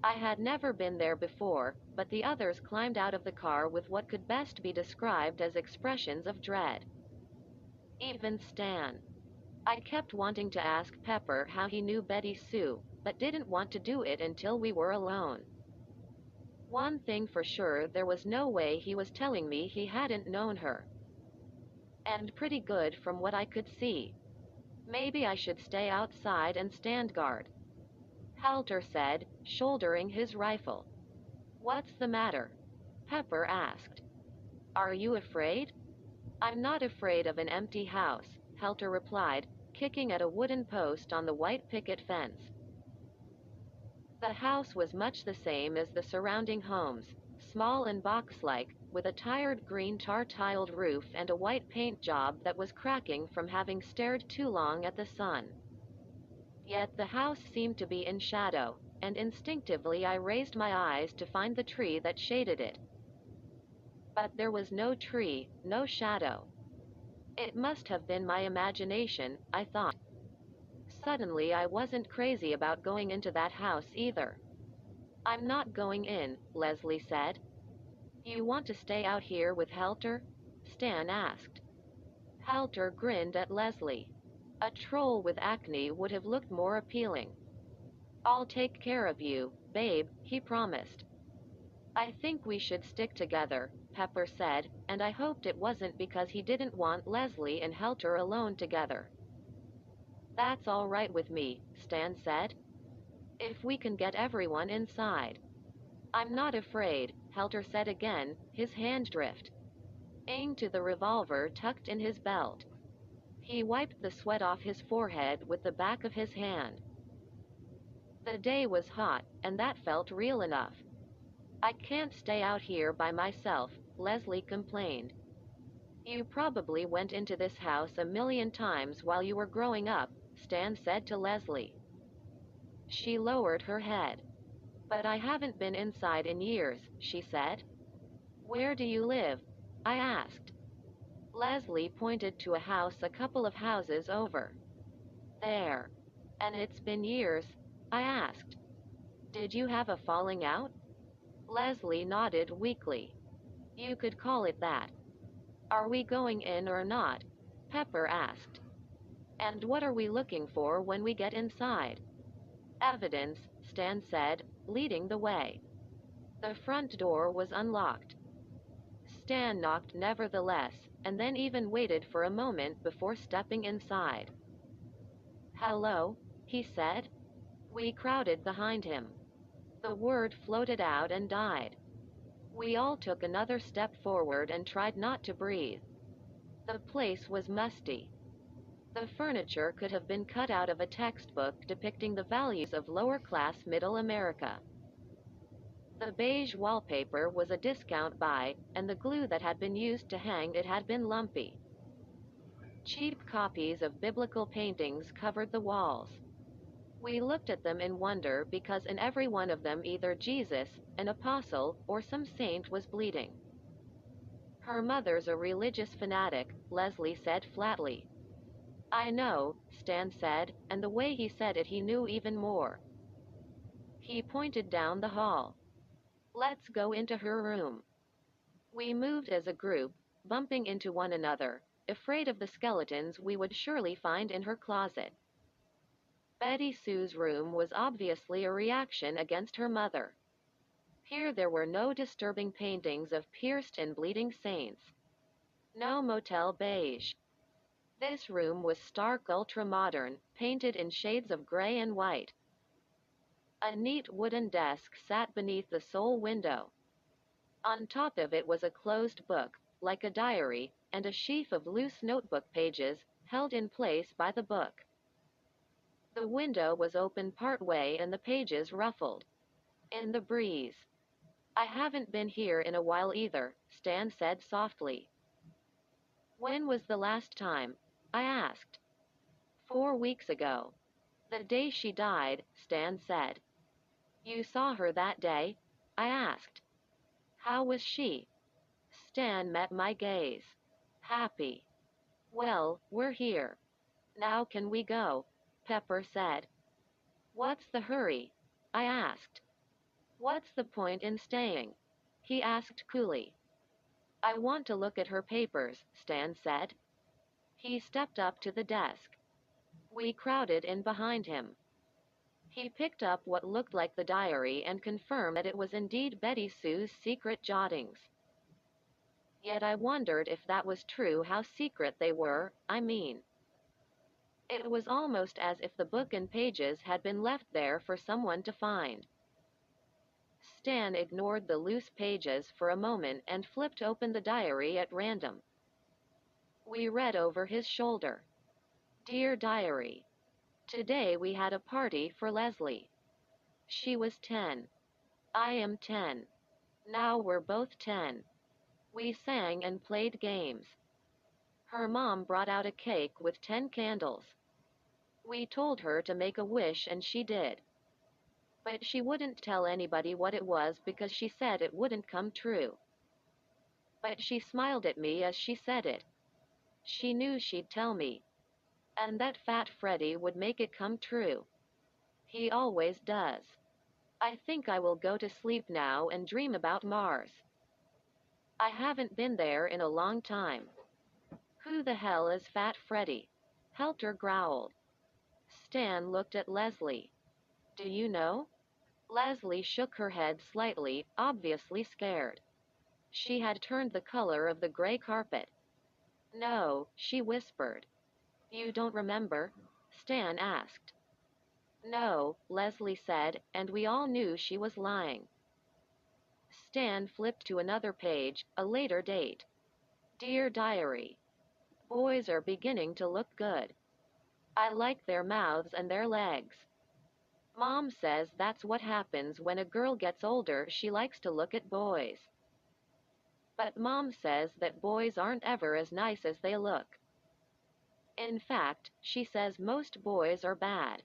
I had never been there before, but the others climbed out of the car with what could best be described as expressions of dread. Even Stan. I kept wanting to ask Pepper how he knew Betty Sue, but didn't want to do it until we were alone. One thing for sure, there was no way he was telling me he hadn't known her. And pretty good from what I could see. Maybe I should stay outside and stand guard. Helter said, shouldering his rifle. What's the matter? Pepper asked. Are you afraid? I'm not afraid of an empty house, Helter replied, kicking at a wooden post on the white picket fence. The house was much the same as the surrounding homes, small and box-like, with a tired green tar-tiled roof and a white paint job that was cracking from having stared too long at the sun. Yet the house seemed to be in shadow, and instinctively I raised my eyes to find the tree that shaded it. But there was no tree, no shadow. It must have been my imagination, I thought. Suddenly I wasn't crazy about going into that house either. I'm not going in, Leslie said. You want to stay out here with Helter? Stan asked. Helter grinned at Leslie. A troll with acne would have looked more appealing. I'll take care of you, babe, he promised. I think we should stick together, Pepper said, and I hoped it wasn't because he didn't want Leslie and Helter alone together. That's all right with me, Stan said. If we can get everyone inside. I'm not afraid, Helter said again, his hand drift. Aimed to the revolver tucked in his belt. He wiped the sweat off his forehead with the back of his hand. The day was hot, and that felt real enough. I can't stay out here by myself, Leslie complained. You probably went into this house a million times while you were growing up, Stan said to Leslie. She lowered her head. But I haven't been inside in years, she said. Where do you live? I asked. Leslie pointed to a house a couple of houses over. There. And it's been years? I asked. Did you have a falling out? Leslie nodded weakly. You could call it that. Are we going in or not? Pepper asked. And what are we looking for when we get inside? Evidence, Stan said, leading the way. The front door was unlocked. Stan knocked nevertheless, and then even waited for a moment before stepping inside. Hello, he said. We crowded behind him. The word floated out and died. We all took another step forward and tried not to breathe. The place was musty. The furniture could have been cut out of a textbook depicting the values of lower-class middle America. The beige wallpaper was a discount buy, and the glue that had been used to hang it had been lumpy. Cheap copies of biblical paintings covered the walls. We looked at them in wonder because in every one of them either Jesus, an apostle, or some saint was bleeding. Her mother's a religious fanatic, Leslie said flatly. I know, Stan said, and the way he said it he knew even more. He pointed down the hall. Let's go into her room. We moved as a group, bumping into one another, afraid of the skeletons we would surely find in her closet. Betty Sue's room was obviously a reaction against her mother. Here there were no disturbing paintings of pierced and bleeding saints. No motel beige. This room was stark ultra-modern, painted in shades of gray and white. A neat wooden desk sat beneath the sole window. On top of it was a closed book, like a diary, and a sheaf of loose notebook pages, held in place by the book. The window was open part way and the pages ruffled in the breeze. I haven't been here in a while either, Stan said softly. When was the last time? I asked. 4 weeks ago. The day she died, Stan said. You saw her that day? I asked. How was she? Stan met my gaze. Happy. Well, we're here. Now can we go? Pepper said. What's the hurry? I asked. What's the point in staying? He asked coolly. I want to look at her papers, Stan said. He stepped up to the desk. We crowded in behind him. He picked up what looked like the diary and confirmed that it was indeed Betty Sue's secret jottings. Yet I wondered if that was true, how secret they were, I mean. It was almost as if the book and pages had been left there for someone to find. Stan ignored the loose pages for a moment and flipped open the diary at random. We read over his shoulder. Dear Diary. Today we had a party for Leslie. She was 10. I am 10. Now we're both 10. We sang and played games. Her mom brought out a cake with 10 candles. We told her to make a wish and she did. But she wouldn't tell anybody what it was because she said it wouldn't come true. But she smiled at me as she said it. She knew she'd tell me. And that Fat Freddy would make it come true. He always does. I think I will go to sleep now and dream about Mars. I haven't been there in a long time. Who the hell is Fat Freddy? Helter growled. Stan looked at Leslie. Do you know? Leslie shook her head slightly, obviously scared. She had turned the color of the gray carpet. No, she whispered. You don't remember? Stan asked. No, Leslie said, and we all knew she was lying. Stan flipped to another page, a later date. Dear Diary. Boys are beginning to look good. I like their mouths and their legs. Mom says that's what happens when a girl gets older, she likes to look at boys. But Mom says that boys aren't ever as nice as they look. In fact, she says most boys are bad.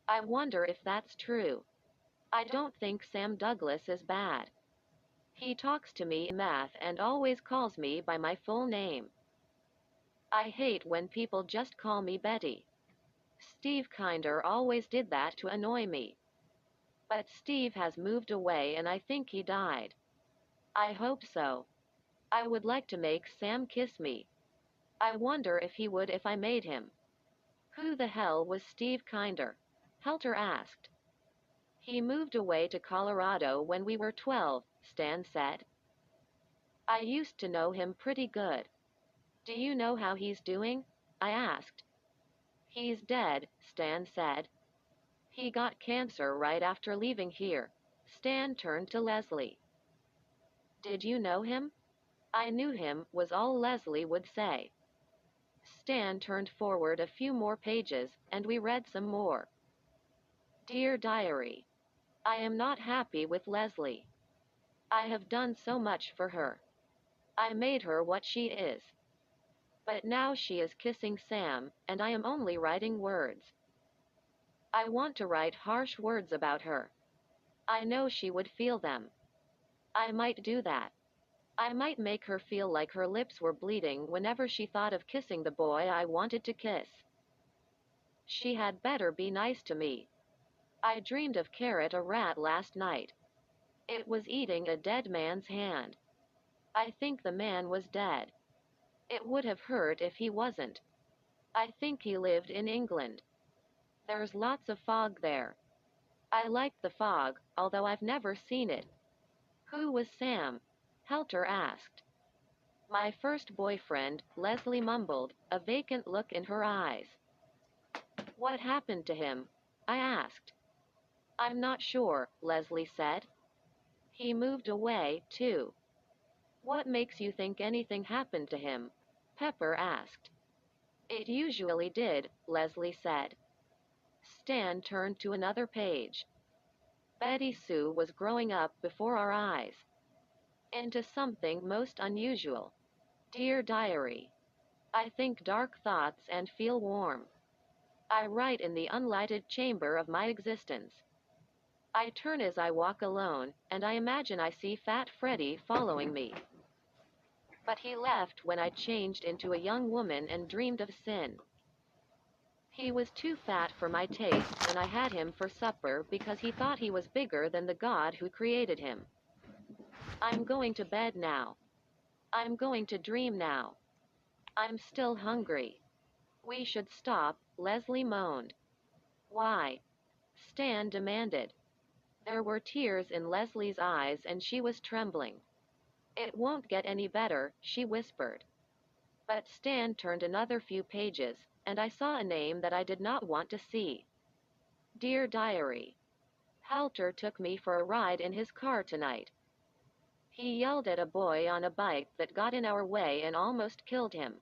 I wonder if that's true. I don't think Sam Douglas is bad. He talks to me in math and always calls me by my full name. I hate when people just call me Betty. Steve Kinder always did that to annoy me. But Steve has moved away and I think he died. I hope so. I would like to make Sam kiss me. I wonder if he would if I made him. Who the hell was Steve Kinder? Helter asked. He moved away to Colorado when we were 12, Stan said. I used to know him pretty good. Do you know how he's doing? I asked. He's dead, Stan said. He got cancer right after leaving here. Stan turned to Leslie. Did you know him? I knew him, was all Leslie would say. Stan turned forward a few more pages, and we read some more. Dear Diary. I am not happy with Leslie. I have done so much for her. I made her what she is. But now she is kissing Sam, and I am only writing words. I want to write harsh words about her. I know she would feel them. I might do that. I might make her feel like her lips were bleeding whenever she thought of kissing the boy I wanted to kiss. She had better be nice to me. I dreamed of Carrot a rat last night. It was eating a dead man's hand. I think the man was dead. It would have hurt if he wasn't. I think he lived in England. There's lots of fog there. I like the fog, although I've never seen it. Who was Sam? Helter asked. My first boyfriend, Leslie mumbled, a vacant look in her eyes. What happened to him? I asked. I'm not sure, Leslie said. He moved away, too. What makes you think anything happened to him? Pepper asked. It usually did, Leslie said. Stan turned to another page. Betty Sue was growing up before our eyes. Into something most unusual. Dear Diary. I think dark thoughts and feel warm. I write in the unlighted chamber of my existence. I turn as I walk alone, and I imagine I see Fat Freddy following me. But he left when I changed into a young woman and dreamed of sin. He was too fat for my taste, and I had him for supper because he thought he was bigger than the God who created him. I'm going to bed now. I'm going to dream now. I'm still hungry. We should stop, Leslie moaned. Why? Stan demanded. There were tears in Leslie's eyes and she was trembling. It won't get any better, she whispered. But Stan turned another few pages, and I saw a name that I did not want to see. Dear Diary. Halter took me for a ride in his car tonight. He yelled at a boy on a bike that got in our way and almost killed him.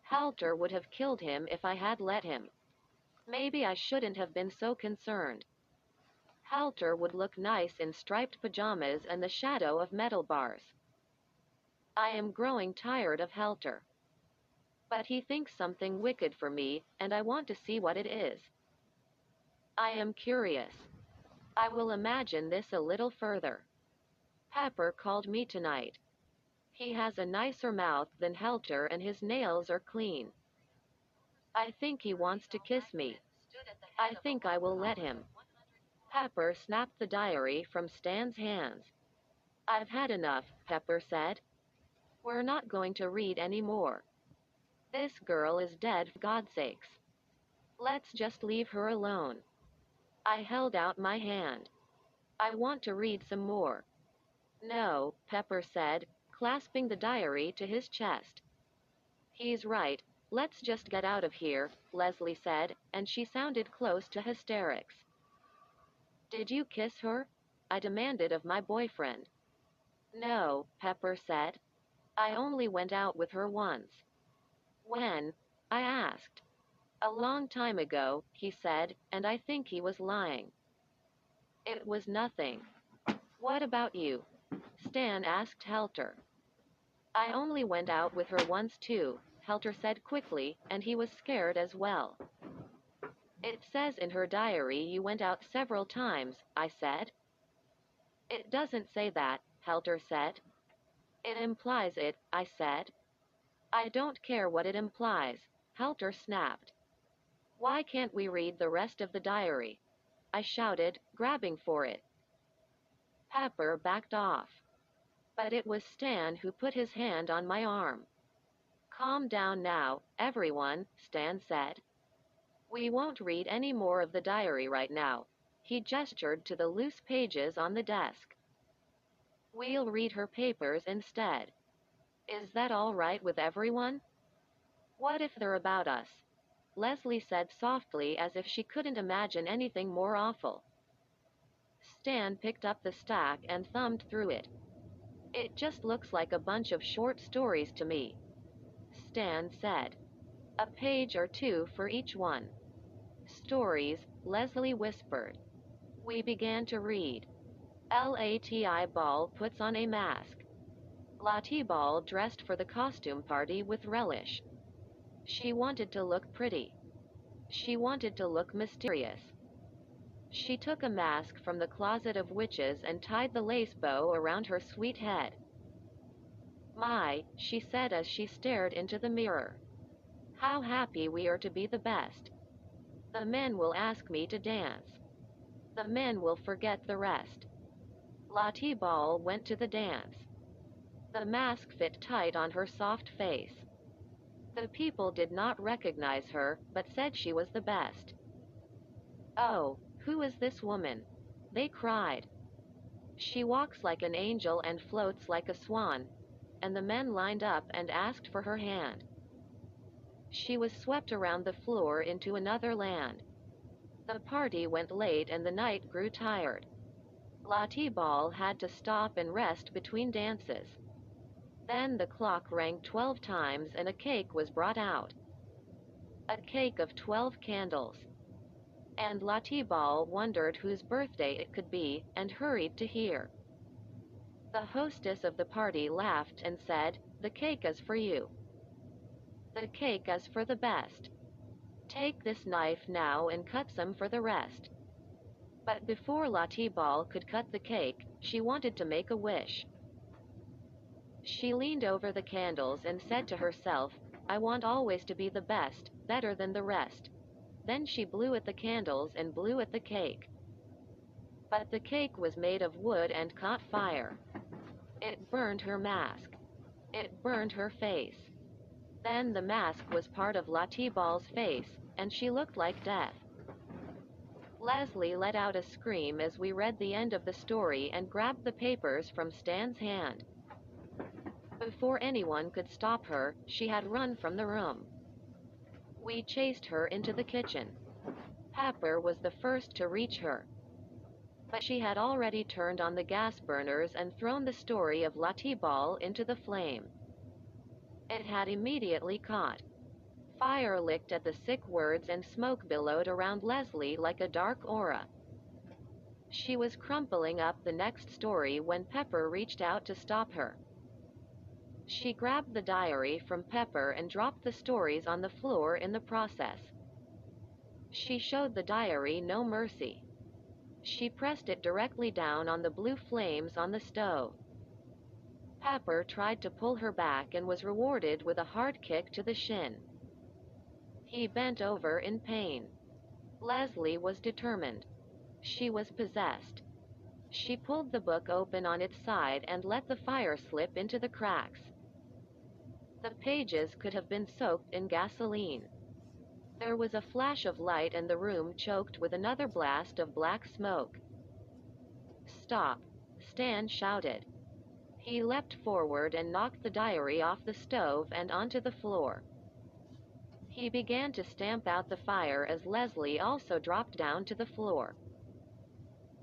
Halter would have killed him if I had let him. Maybe I shouldn't have been so concerned. Halter would look nice in striped pajamas and the shadow of metal bars. I am growing tired of Halter. But he thinks something wicked for me, and I want to see what it is. I am curious. I will imagine this a little further. Pepper called me tonight. He has a nicer mouth than Halter and his nails are clean. I think he wants to kiss me. I think I will let him. Pepper snapped the diary from Stan's hands. I've had enough, Pepper said. We're not going to read any more. This girl is dead, for God's sakes. Let's just leave her alone. I held out my hand. I want to read some more. No, Pepper said, clasping the diary to his chest. He's right. Let's just get out of here, Leslie said, and she sounded close to hysterics. Did you kiss her? I demanded of my boyfriend. No, Pepper said. I only went out with her once. When? I asked. A long time ago, he said, and I think he was lying. It was nothing. What about you? Stan asked Halter. I only went out with her once too, Halter said quickly, and he was scared as well. It says in her diary you went out several times, I said. It doesn't say that, Halter said. It implies it, I said. I don't care what it implies, Halter snapped. Why can't we read the rest of the diary? I shouted, grabbing for it. Pepper backed off. But it was Stan who put his hand on my arm. Calm down now, everyone, Stan said. We won't read any more of the diary right now. He gestured to the loose pages on the desk. We'll read her papers instead. Is that all right with everyone? What if they're about us? Leslie said softly as if she couldn't imagine anything more awful. Stan picked up the stack and thumbed through it. It just looks like a bunch of short stories to me, Stan said. A page or two for each one. Stories, Leslie whispered. We began to read. Lati Ball puts on a mask. Lati Ball dressed for the costume party with relish. She wanted to look pretty. She wanted to look mysterious. She took a mask from the closet of witches and tied the lace bow around her sweet head. My, she said as she stared into the mirror. How happy we are to be the best. The men will ask me to dance. The men will forget the rest. Lati Ball went to the dance. The mask fit tight on her soft face. The people did not recognize her, but said she was the best. Oh, who is this woman? They cried. She walks like an angel and floats like a swan, and the men lined up and asked for her hand. She was swept around the floor into another land. The party went late and the night grew tired. Lottie Ball had to stop and rest between dances. Then the clock rang 12 times and a cake was brought out. A cake of 12 candles. And Lottie Ball wondered whose birthday it could be, and hurried to hear. The hostess of the party laughed and said, "The cake is for you. The cake is for the best. Take this knife now and cut some for the rest." But before Lottie Ball could cut the cake, she wanted to make a wish. She leaned over the candles and said to herself, "I want always to be the best, better than the rest." Then she blew at the candles and blew at the cake. But the cake was made of wood and caught fire. It burned her mask. It burned her face. Then the mask was part of Lottie Ball's face, and she looked like death. Leslie let out a scream as we read the end of the story and grabbed the papers from Stan's hand. Before anyone could stop her, she had run from the room. We chased her into the kitchen. Pepper was the first to reach her. But she had already turned on the gas burners and thrown the story of Lottie Ball into the flame. It had immediately caught. Fire licked at the sick words and smoke billowed around Leslie like a dark aura. She was crumpling up the next story when Pepper reached out to stop her. She grabbed the diary from Pepper and dropped the stories on the floor in the process. She showed the diary no mercy. She pressed it directly down on the blue flames on the stove. Pepper tried to pull her back and was rewarded with a hard kick to the shin. He bent over in pain. Leslie was determined. She was possessed. She pulled the book open on its side and let the fire slip into the cracks. The pages could have been soaked in gasoline. There was a flash of light and the room choked with another blast of black smoke. "Stop!" Stan shouted. He leapt forward and knocked the diary off the stove and onto the floor. He began to stamp out the fire as Leslie also dropped down to the floor.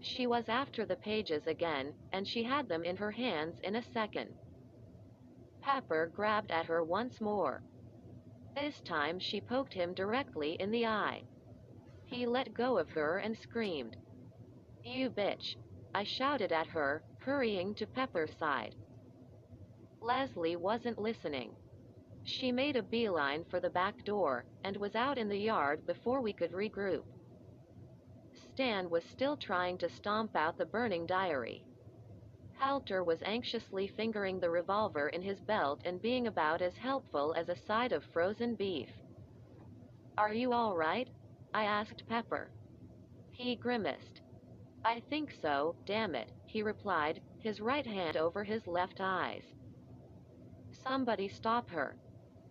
She was after the pages again, and she had them in her hands in a second. Pepper grabbed at her once more. This time she poked him directly in the eye. He let go of her and screamed. "You bitch!" I shouted at her, hurrying to Pepper's side. Leslie wasn't listening. She made a beeline for the back door, and was out in the yard before we could regroup. Stan was still trying to stomp out the burning diary. Halter was anxiously fingering the revolver in his belt and being about as helpful as a side of frozen beef. "Are you all right?" I asked Pepper. He grimaced. "I think so, damn it," he replied, his right hand over his left eyes. "Somebody stop her.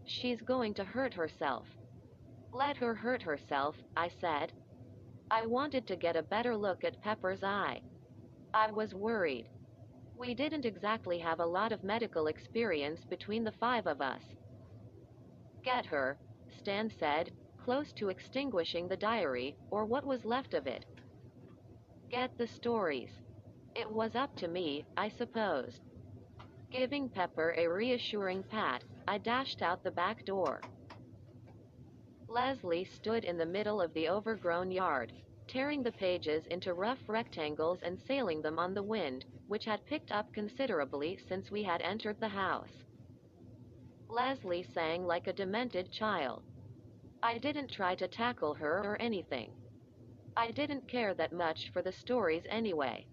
She's going to hurt herself." "Let her hurt herself," I said. I wanted to get a better look at Pepper's eye. I was worried. We didn't exactly have a lot of medical experience between the five of us. "Get her," Stan said, close to extinguishing the diary, or what was left of it. "Get the stories." It was up to me, I suppose. Giving Pepper a reassuring pat, I dashed out the back door. Leslie stood in the middle of the overgrown yard, tearing the pages into rough rectangles and sailing them on the wind, which had picked up considerably since we had entered the house. Leslie sang like a demented child. I didn't try to tackle her or anything. I didn't care that much for the stories anyway.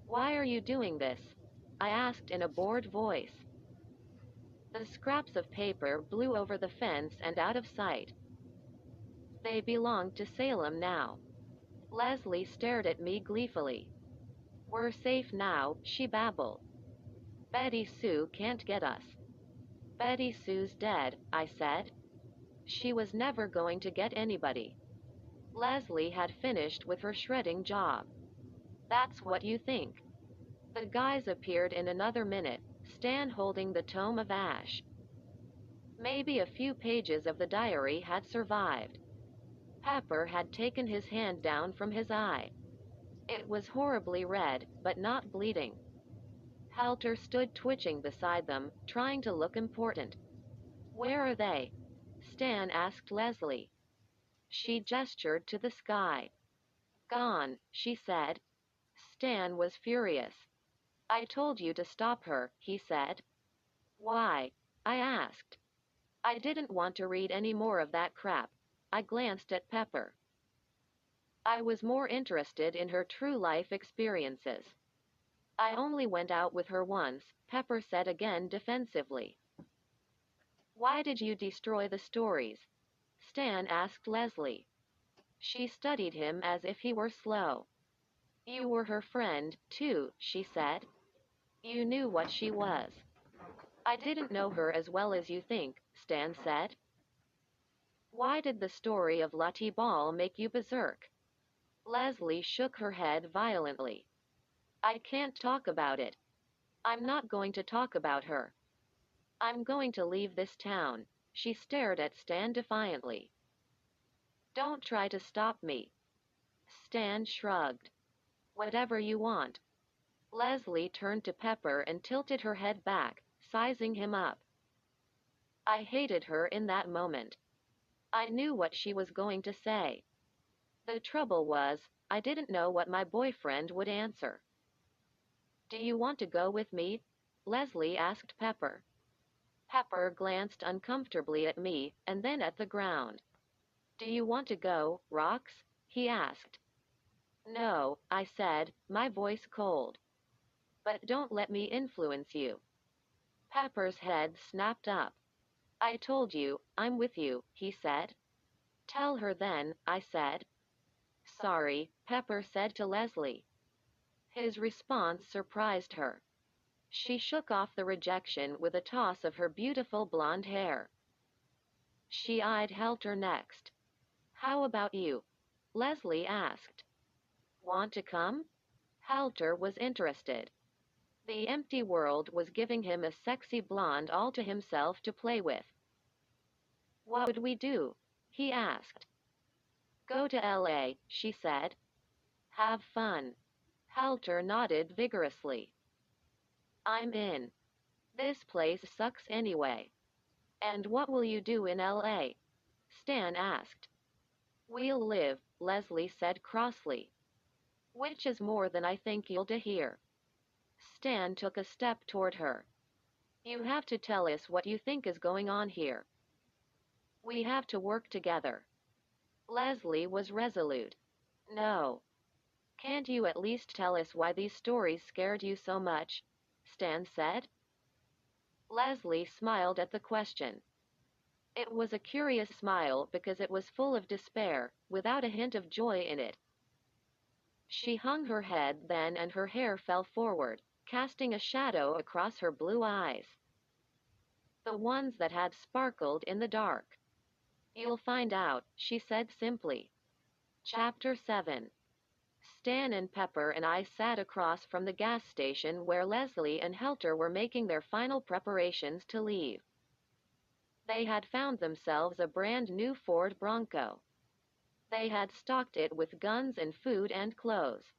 "Why are you doing this?" I asked in a bored voice. The scraps of paper blew over the fence and out of sight. They belonged to Salem now. Leslie stared at me gleefully. "We're safe now," she babbled. "Betty Sue can't get us." "Betty Sue's dead," I said. "She was never going to get anybody." Leslie had finished with her shredding job. "That's what you think." The guys appeared in another minute, Stan holding the tome of ash. Maybe a few pages of the diary had survived. Pepper had taken his hand down from his eye. It was horribly red, but not bleeding. Helter stood twitching beside them, trying to look important. Where are they? Stan asked Leslie. She gestured to the sky. Gone, she said. Stan was furious. I told you to stop her, he said. Why? I asked. I didn't want to read any more of that crap. I glanced at Pepper. I was more interested in her true life experiences. I only went out with her once, Pepper said again defensively. Why did you destroy the stories? Stan asked Leslie. She studied him as if he were slow. You were her friend, too, she said. You knew what she was. I didn't know her as well as you think, Stan said. Why did the story of Lottie Ball make you berserk? Leslie shook her head violently. I can't talk about it. I'm not going to talk about her. I'm going to leave this town. She stared at Stan defiantly. Don't try to stop me. Stan shrugged. Whatever you want. Leslie turned to Pepper and tilted her head back, sizing him up. I hated her in that moment. I knew what she was going to say. The trouble was, I didn't know what my boyfriend would answer. Do you want to go with me? Leslie asked Pepper. Pepper glanced uncomfortably at me, and then at the ground. Do you want to go, Rox? He asked. No, I said, my voice cold. But don't let me influence you. Pepper's head snapped up. I told you, I'm with you, he said. Tell her then, I said. Sorry, Pepper said to Leslie. His response surprised her. She shook off the rejection with a toss of her beautiful blonde hair. She eyed Helter next. How about you? Leslie asked. Want to come? Helter was interested. The empty world was giving him a sexy blonde all to himself to play with. What would we do? He asked. Go to LA, she said. Have fun. Helter nodded vigorously. I'm in. This place sucks anyway. And what will you do in LA? Stan asked. We'll live, Leslie said crossly. Which is more than I think you'll to hear. Stan took a step toward her. You have to tell us what you think is going on here. We have to work together. Leslie was resolute. No. Can't you at least tell us why these stories scared you so much? Stan said. Leslie smiled at the question. It was a curious smile because it was full of despair, without a hint of joy in it. She hung her head then and her hair fell forward, casting a shadow across her blue eyes. The ones that had sparkled in the dark. You'll find out, she said simply. Chapter 7. Stan and Pepper and I sat across from the gas station where Leslie and Helter were making their final preparations to leave. They had found themselves a brand new Ford Bronco. They had stocked it with guns and food and clothes.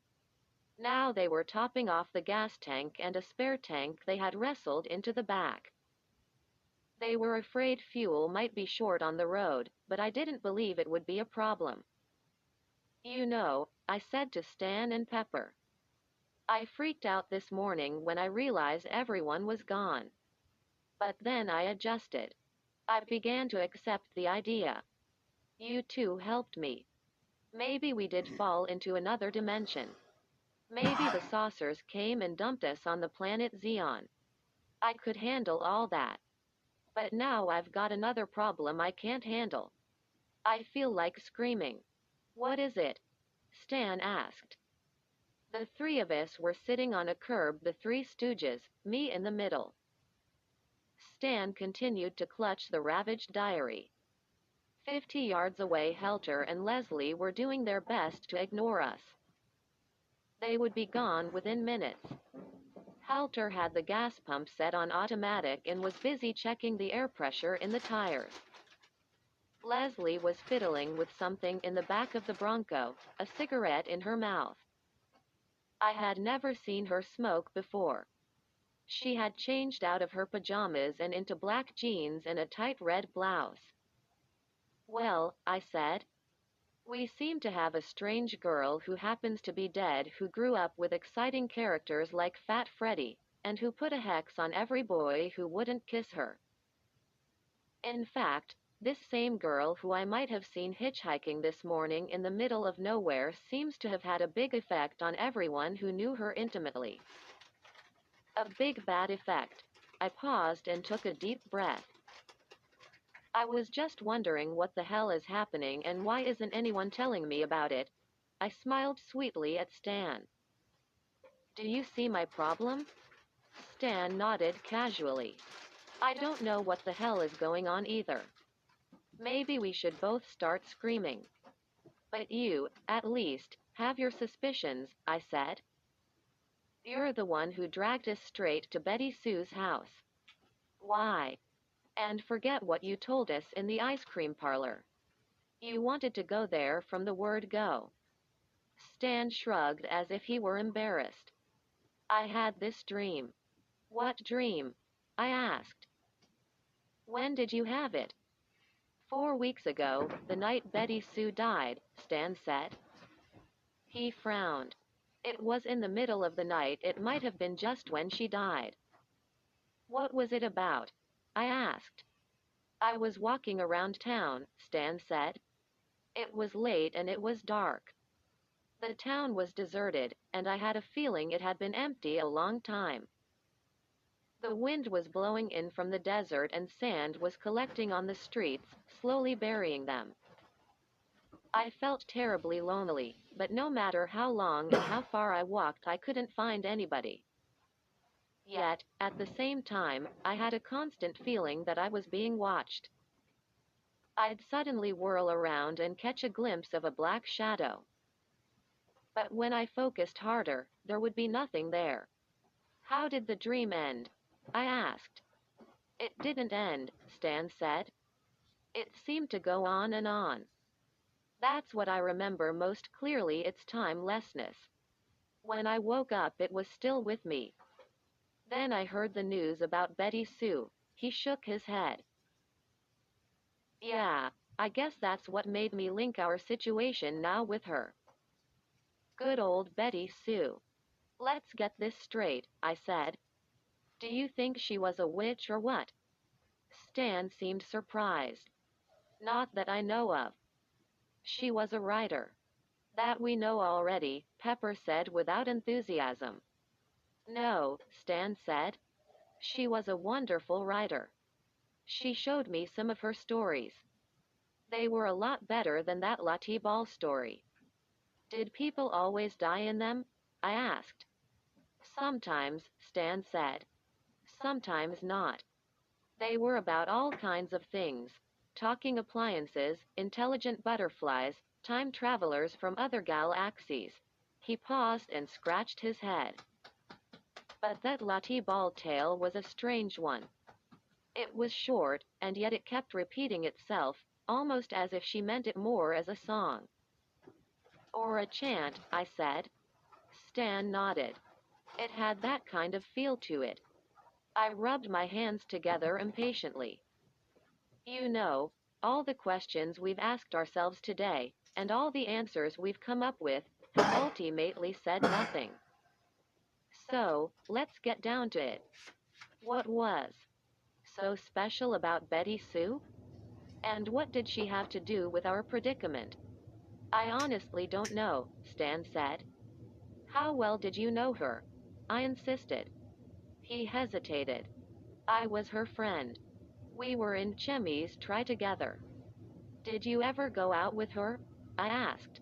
Now they were topping off the gas tank and a spare tank they had wrestled into the back. They were afraid fuel might be short on the road, but I didn't believe it would be a problem. You know, I said to Stan and Pepper. I freaked out this morning when I realized everyone was gone. But then I adjusted. I began to accept the idea. You two helped me. Maybe we did fall into another dimension. Maybe the saucers came and dumped us on the planet Xeon. I could handle all that. But now I've got another problem I can't handle. I feel like screaming. What is it? Stan asked. The three of us were sitting on a curb, the Three Stooges, me in the middle. Stan continued to clutch the ravaged diary. 50 yards away, Helter and Leslie were doing their best to ignore us. They would be gone within minutes. Helter had the gas pump set on automatic and was busy checking the air pressure in the tires. Leslie was fiddling with something in the back of the Bronco, a cigarette in her mouth. I had never seen her smoke before. She had changed out of her pajamas and into black jeans and a tight red blouse. "Well," I said, "we seem to have a strange girl who happens to be dead who grew up with exciting characters like Fat Freddy, and who put a hex on every boy who wouldn't kiss her. In fact, this same girl who I might have seen hitchhiking this morning in the middle of nowhere seems to have had a big effect on everyone who knew her intimately. A big bad effect." I paused and took a deep breath. "I was just wondering what the hell is happening and why isn't anyone telling me about it?" I smiled sweetly at Stan. "Do you see my problem?" Stan nodded casually. "I don't know what the hell is going on either. Maybe we should both start screaming. But you, at least, have your suspicions," I said. "You're the one who dragged us straight to Betty Sue's house. Why? And forget what you told us in the ice cream parlor. You wanted to go there from the word go." Stan shrugged as if he were embarrassed. "I had this dream." "What dream?" I asked. "When did you have it?" "4 weeks ago, the night Betty Sue died," Stan said. He frowned. "It was in the middle of the night. It might have been just when she died." "What was it about?" I asked. "I was walking around town," Stan said. "It was late and it was dark. The town was deserted, and I had a feeling it had been empty a long time. The wind was blowing in from the desert and sand was collecting on the streets, slowly burying them. I felt terribly lonely, but no matter how long and how far I walked, I couldn't find anybody. Yet, at the same time, I had a constant feeling that I was being watched. I'd suddenly whirl around and catch a glimpse of a black shadow. But when I focused harder, there would be nothing there." "How did the dream end?" I asked. "It didn't end," Stan said. "It seemed to go on and on. That's what I remember most clearly, its timelessness. When I woke up, it was still with me. Then I heard the news about Betty Sue." He shook his head. "Yeah, I guess that's what made me link our situation now with her. Good old Betty Sue. Let's get this straight," I said. "Do you think she was a witch or what?" Stan seemed surprised. "Not that I know of. She was a writer." "That we know already," Pepper said without enthusiasm. "No," Stan said. "She was a wonderful writer. She showed me some of her stories. They were a lot better than that Lati Ball story." "Did people always die in them?" I asked. "Sometimes," Stan said. "Sometimes not. They were about all kinds of things. Talking appliances, intelligent butterflies, time travelers from other galaxies." He paused and scratched his head. "But that Lati Ball tale was a strange one. It was short, and yet it kept repeating itself, almost as if she meant it more as a song." "Or a chant," I said. Stan nodded. "It had that kind of feel to it." I rubbed my hands together impatiently. "You know, all the questions we've asked ourselves today, and all the answers we've come up with, have ultimately said nothing. So, let's get down to it. What was so special about Betty Sue? And what did she have to do with our predicament?" "I honestly don't know," Stan said. "How well did you know her?" I insisted. He hesitated. "I was her friend. We were in Chemmy's Try Together." "Did you ever go out with her?" I asked.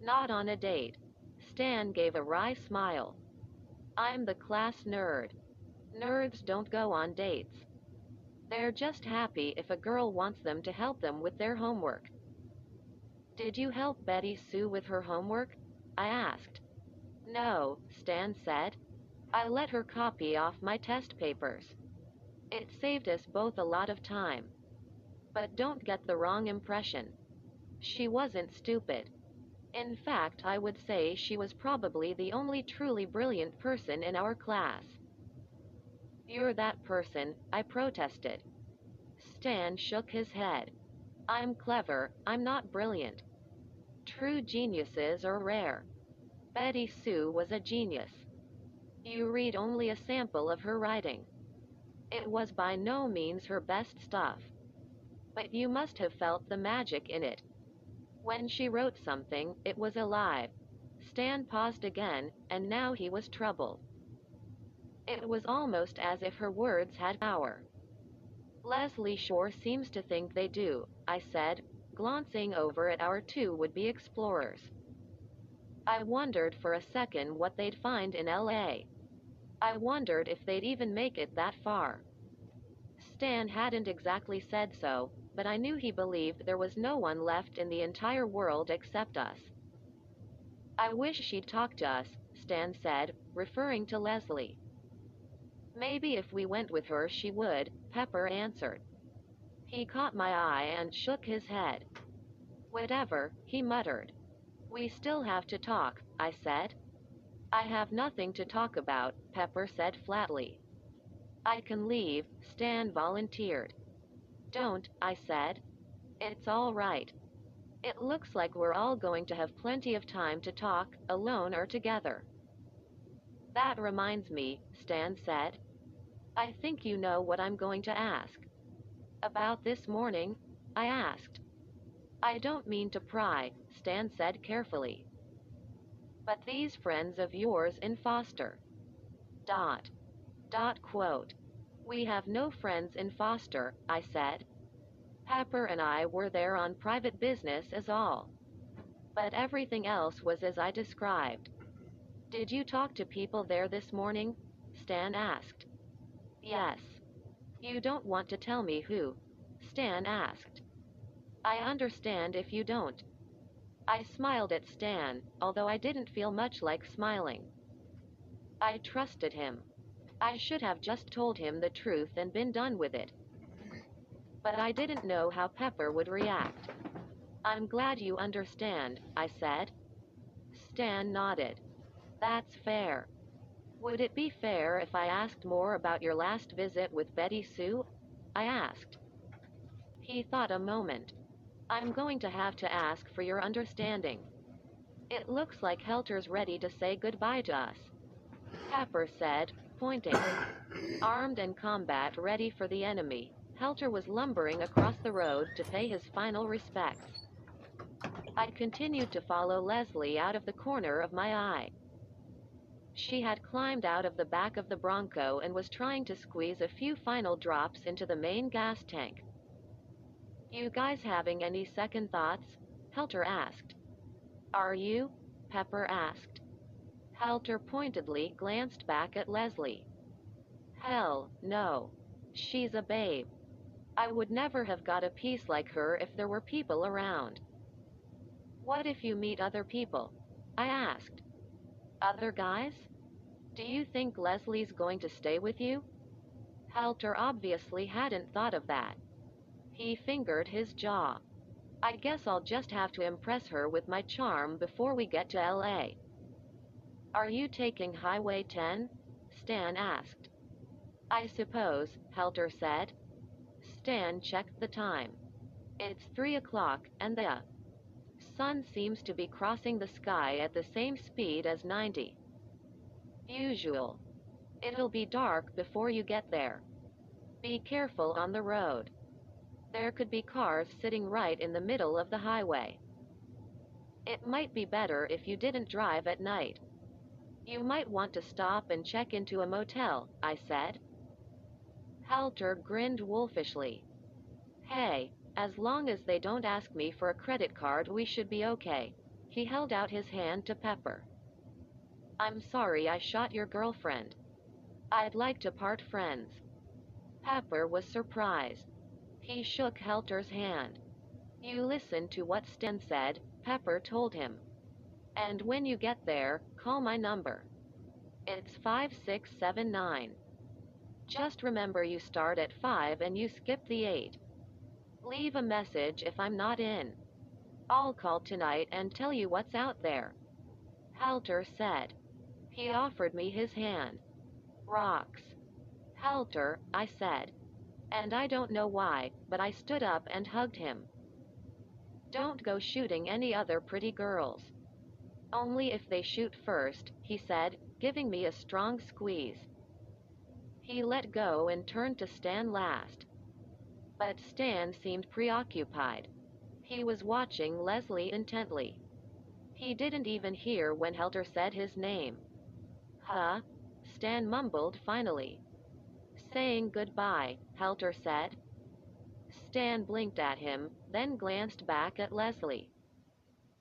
"Not on a date." Stan gave a wry smile. "I'm the class nerd. Nerds don't go on dates. They're just happy if a girl wants them to help them with their homework." "Did you help Betty Sue with her homework?" I asked. "No," Stan said. "I let her copy off my test papers. It saved us both a lot of time. But don't get the wrong impression. She wasn't stupid. In fact, I would say she was probably the only truly brilliant person in our class. You're that person, I protested. Stan shook his head. I'm clever, I'm not brilliant. True geniuses are rare. Betty Sue was a genius. You read only a sample of her writing. It was by no means her best stuff. But you must have felt the magic in it. When she wrote something, it was alive. Stan paused again, and now he was troubled. It was almost as if her words had power. Leslie Shore seems to think they do, I said, glancing over at our two would-be explorers. I wondered for a second what they'd find in LA. I wondered if they'd even make it that far. Stan hadn't exactly said so, but I knew he believed there was no one left in the entire world except us. I wish she'd talk to us, Stan said, referring to Leslie. Maybe if we went with her she would, Pepper answered. He caught my eye and shook his head. Whatever, he muttered. We still have to talk, I said. I have nothing to talk about, Pepper said flatly. I can leave, Stan volunteered. Don't, I said. It's all right. It looks like we're all going to have plenty of time to talk, alone or together. That reminds me, Stan said. I think you know what I'm going to ask. About this morning? I asked. I don't mean to pry, Stan said carefully. But these friends of yours in Foster. Quote. We have no friends in Foster, I said. Pepper and I were there on private business as all. But everything else was as I described. Did you talk to people there this morning? Stan asked. Yes. You don't want to tell me who? Stan asked. I understand if you don't. I smiled at Stan, although I didn't feel much like smiling. I trusted him. I should have just told him the truth and been done with it. But I didn't know how Pepper would react. I'm glad you understand, I said. Stan nodded. That's fair. Would it be fair if I asked more about your last visit with Betty Sue? I asked. He thought a moment. I'm going to have to ask for your understanding. It looks like Helter's ready to say goodbye to us. Pepper said, pointing. Armed and combat ready for the enemy, Helter was lumbering across the road to pay his final respects. I continued to follow Leslie out of the corner of my eye. She had climbed out of the back of the Bronco and was trying to squeeze a few final drops into the main gas tank. You guys having any second thoughts? Helter asked. Are you? Pepper asked. Helter pointedly glanced back at Leslie. Hell, no. She's a babe. I would never have got a piece like her if there were people around. What if you meet other people? I asked. Other guys? Do you think Leslie's going to stay with you? Helter obviously hadn't thought of that. He fingered his jaw. I guess I'll just have to impress her with my charm before we get to LA. Are you taking Highway 10? Stan asked. I suppose, Helter said. Stan checked the time. It's 3 o'clock, and the sun seems to be crossing the sky at the same speed as 90. Usual. It'll be dark before you get there. Be careful on the road. There could be cars sitting right in the middle of the highway. It might be better if you didn't drive at night. You might want to stop and check into a motel, I said. Helter grinned wolfishly. Hey, as long as they don't ask me for a credit card, we should be okay. He held out his hand to Pepper. I'm sorry I shot your girlfriend. I'd like to part friends. Pepper was surprised. He shook Helter's hand. You listen to what Stan said, Pepper told him. And when you get there, call my number. It's 5679. Just remember you start at 5 and you skip the 8. Leave a message if I'm not in. I'll call tonight and tell you what's out there, Helter said. He offered me his hand. Rocks. Helter, I said. And I don't know why, but I stood up and hugged him. Don't go shooting any other pretty girls. Only if they shoot first, he said, giving me a strong squeeze. He let go and turned to Stan last. But Stan seemed preoccupied. He was watching Leslie intently. He didn't even hear when Helter said his name. Huh? Stan mumbled finally. Saying goodbye, Helter said. Stan blinked at him, then glanced back at Leslie.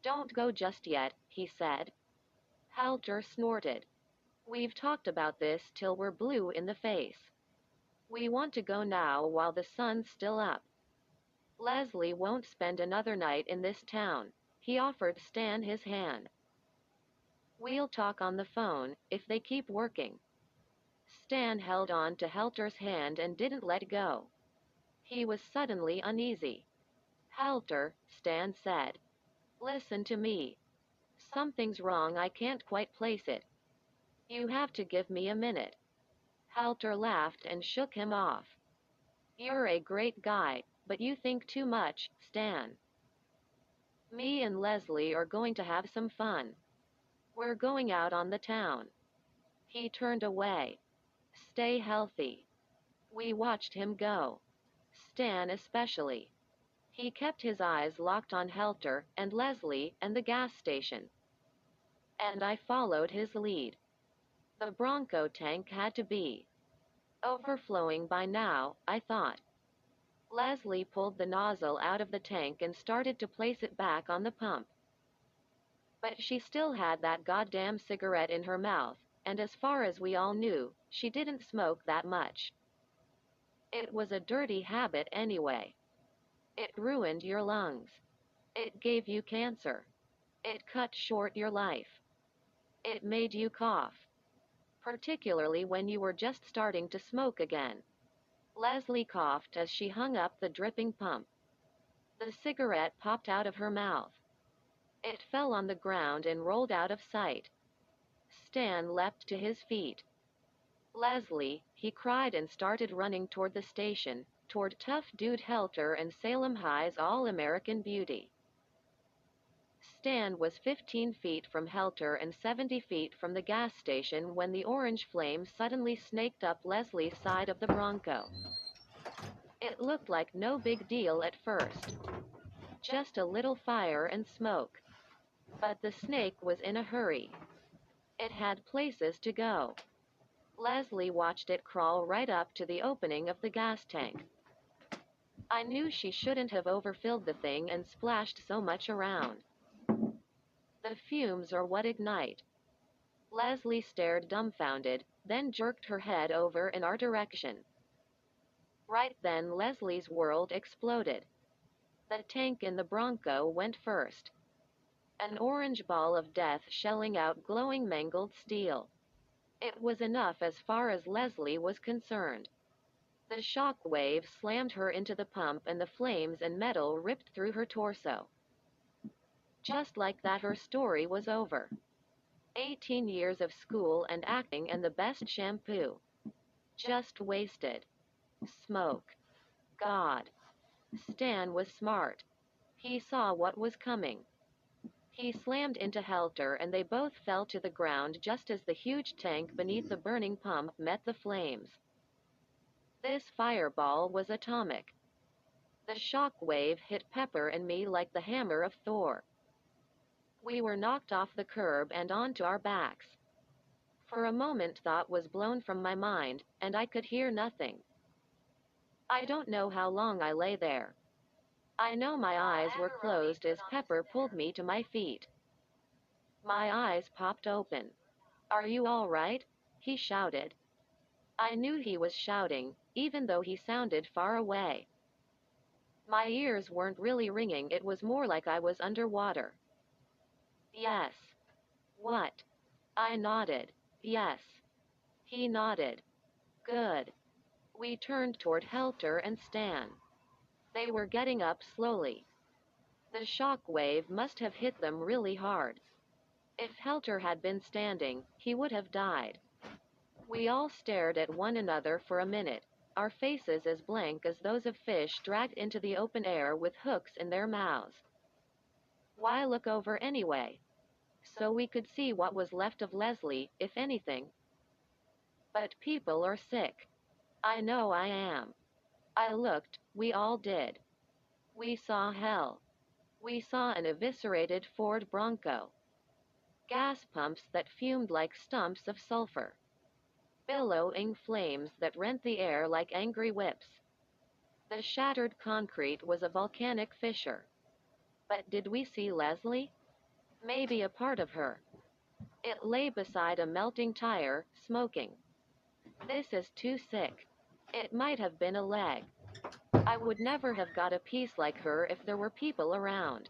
Don't go just yet, he said. Helter snorted. We've talked about this till we're blue in the face. We want to go now while the sun's still up. Leslie won't spend another night in this town. He offered Stan his hand. We'll talk on the phone, if they keep working. Stan held on to Helter's hand and didn't let go. He was suddenly uneasy. Helter, Stan said. Listen to me. Something's wrong, I can't quite place it. You have to give me a minute. Helter laughed and shook him off. You're a great guy, but you think too much, Stan. Me and Leslie are going to have some fun. We're going out on the town. He turned away. Stay healthy. We watched him go. Stan especially. He kept his eyes locked on Helter and Leslie and the gas station. And I followed his lead. The Bronco tank had to be overflowing by now, I thought. Leslie pulled the nozzle out of the tank and started to place it back on the pump. But she still had that goddamn cigarette in her mouth, and as far as we all knew, she didn't smoke that much. It was a dirty habit anyway. It ruined your lungs. It gave you cancer. It cut short your life. It made you cough. Particularly when you were just starting to smoke again. Leslie coughed as she hung up the dripping pump. The cigarette popped out of her mouth. It fell on the ground and rolled out of sight. Stan leapt to his feet. Leslie, he cried and started running toward the station, toward Tough Dude Helter and Salem High's All-American Beauty. Stan was 15 feet from Helter and 70 feet from the gas station when the orange flame suddenly snaked up Leslie's side of the Bronco. It looked like no big deal at first. Just a little fire and smoke. But the snake was in a hurry. It had places to go. Leslie watched it crawl right up to the opening of the gas tank. I knew she shouldn't have overfilled the thing and splashed so much around. The fumes are what ignite. Leslie stared dumbfounded, then jerked her head over in our direction. Right then Leslie's world exploded. The tank in the Bronco went first. An orange ball of death shelling out glowing mangled steel. It was enough as far as Leslie was concerned. The shock wave slammed her into the pump and the flames and metal ripped through her torso. Just like that, her story was over. 18 years of school and acting and the best shampoo. Just wasted. Smoke. God. Stan was smart. He saw what was coming. He slammed into Helter and they both fell to the ground just as the huge tank beneath the burning pump met the flames. This fireball was atomic. The shock wave hit Pepper and me like the hammer of Thor. We were knocked off the curb and onto our backs. For a moment thought was blown from my mind, and I could hear nothing. I don't know how long I lay there. I know my eyes were closed as Pepper pulled me to my feet. My eyes popped open. Are you all right? He shouted. I knew he was shouting, even though he sounded far away. My ears weren't really ringing, it was more like I was underwater. Yes. What? I nodded. Yes. He nodded. Good. We turned toward Helter and Stan. They were getting up slowly. The shock wave must have hit them really hard. If Helter had been standing, he would have died. We all stared at one another for a minute, our faces as blank as those of fish dragged into the open air with hooks in their mouths. Why look over anyway? So we could see what was left of Leslie, if anything. But people are sick. I know I am. I looked, we all did. We saw hell. We saw an eviscerated Ford Bronco. Gas pumps that fumed like stumps of sulfur. Billowing flames that rent the air like angry whips. The shattered concrete was a volcanic fissure. But did we see Leslie? Maybe a part of her. It lay beside a melting tire, smoking. This is too sick. It might have been a leg. I would never have got a piece like her if there were people around.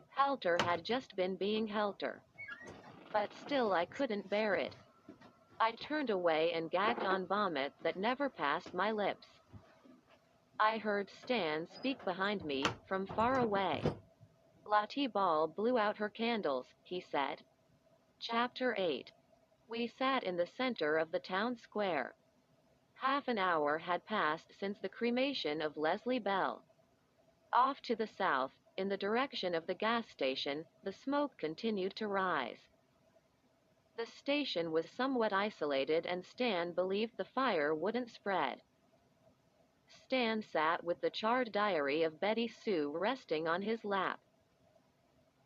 Helter had just been being Helter. But still I couldn't bear it. I turned away and gagged on vomit that never passed my lips. I heard Stan speak behind me, from far away. Lottie Ball blew out her candles, he said. Chapter 8. We sat in the center of the town square. Half an hour had passed since the cremation of Leslie Bell. Off to the south, in the direction of the gas station, the smoke continued to rise. The station was somewhat isolated and Stan believed the fire wouldn't spread. Stan sat with the charred diary of Betty Sue resting on his lap.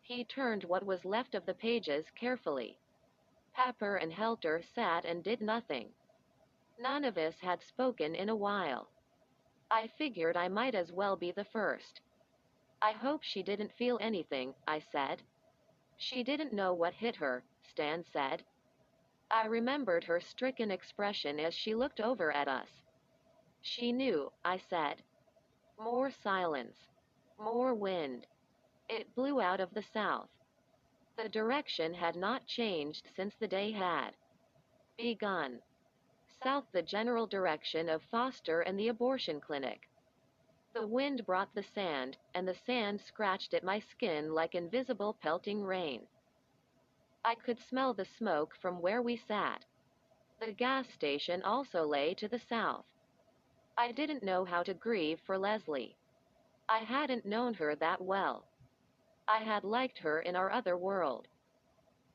He turned what was left of the pages carefully. Pepper and Helter sat and did nothing. None of us had spoken in a while. I figured I might as well be the first. I hope she didn't feel anything, I said. She didn't know what hit her, Stan said. I remembered her stricken expression as she looked over at us. She knew, I said. More silence. More wind. It blew out of the south. The direction had not changed since the day had begun. South, the general direction of Foster and the abortion clinic. The wind brought the sand, and the sand scratched at my skin like invisible pelting rain. I could smell the smoke from where we sat. The gas station also lay to the south. I didn't know how to grieve for Leslie. I hadn't known her that well. I had liked her in our other world.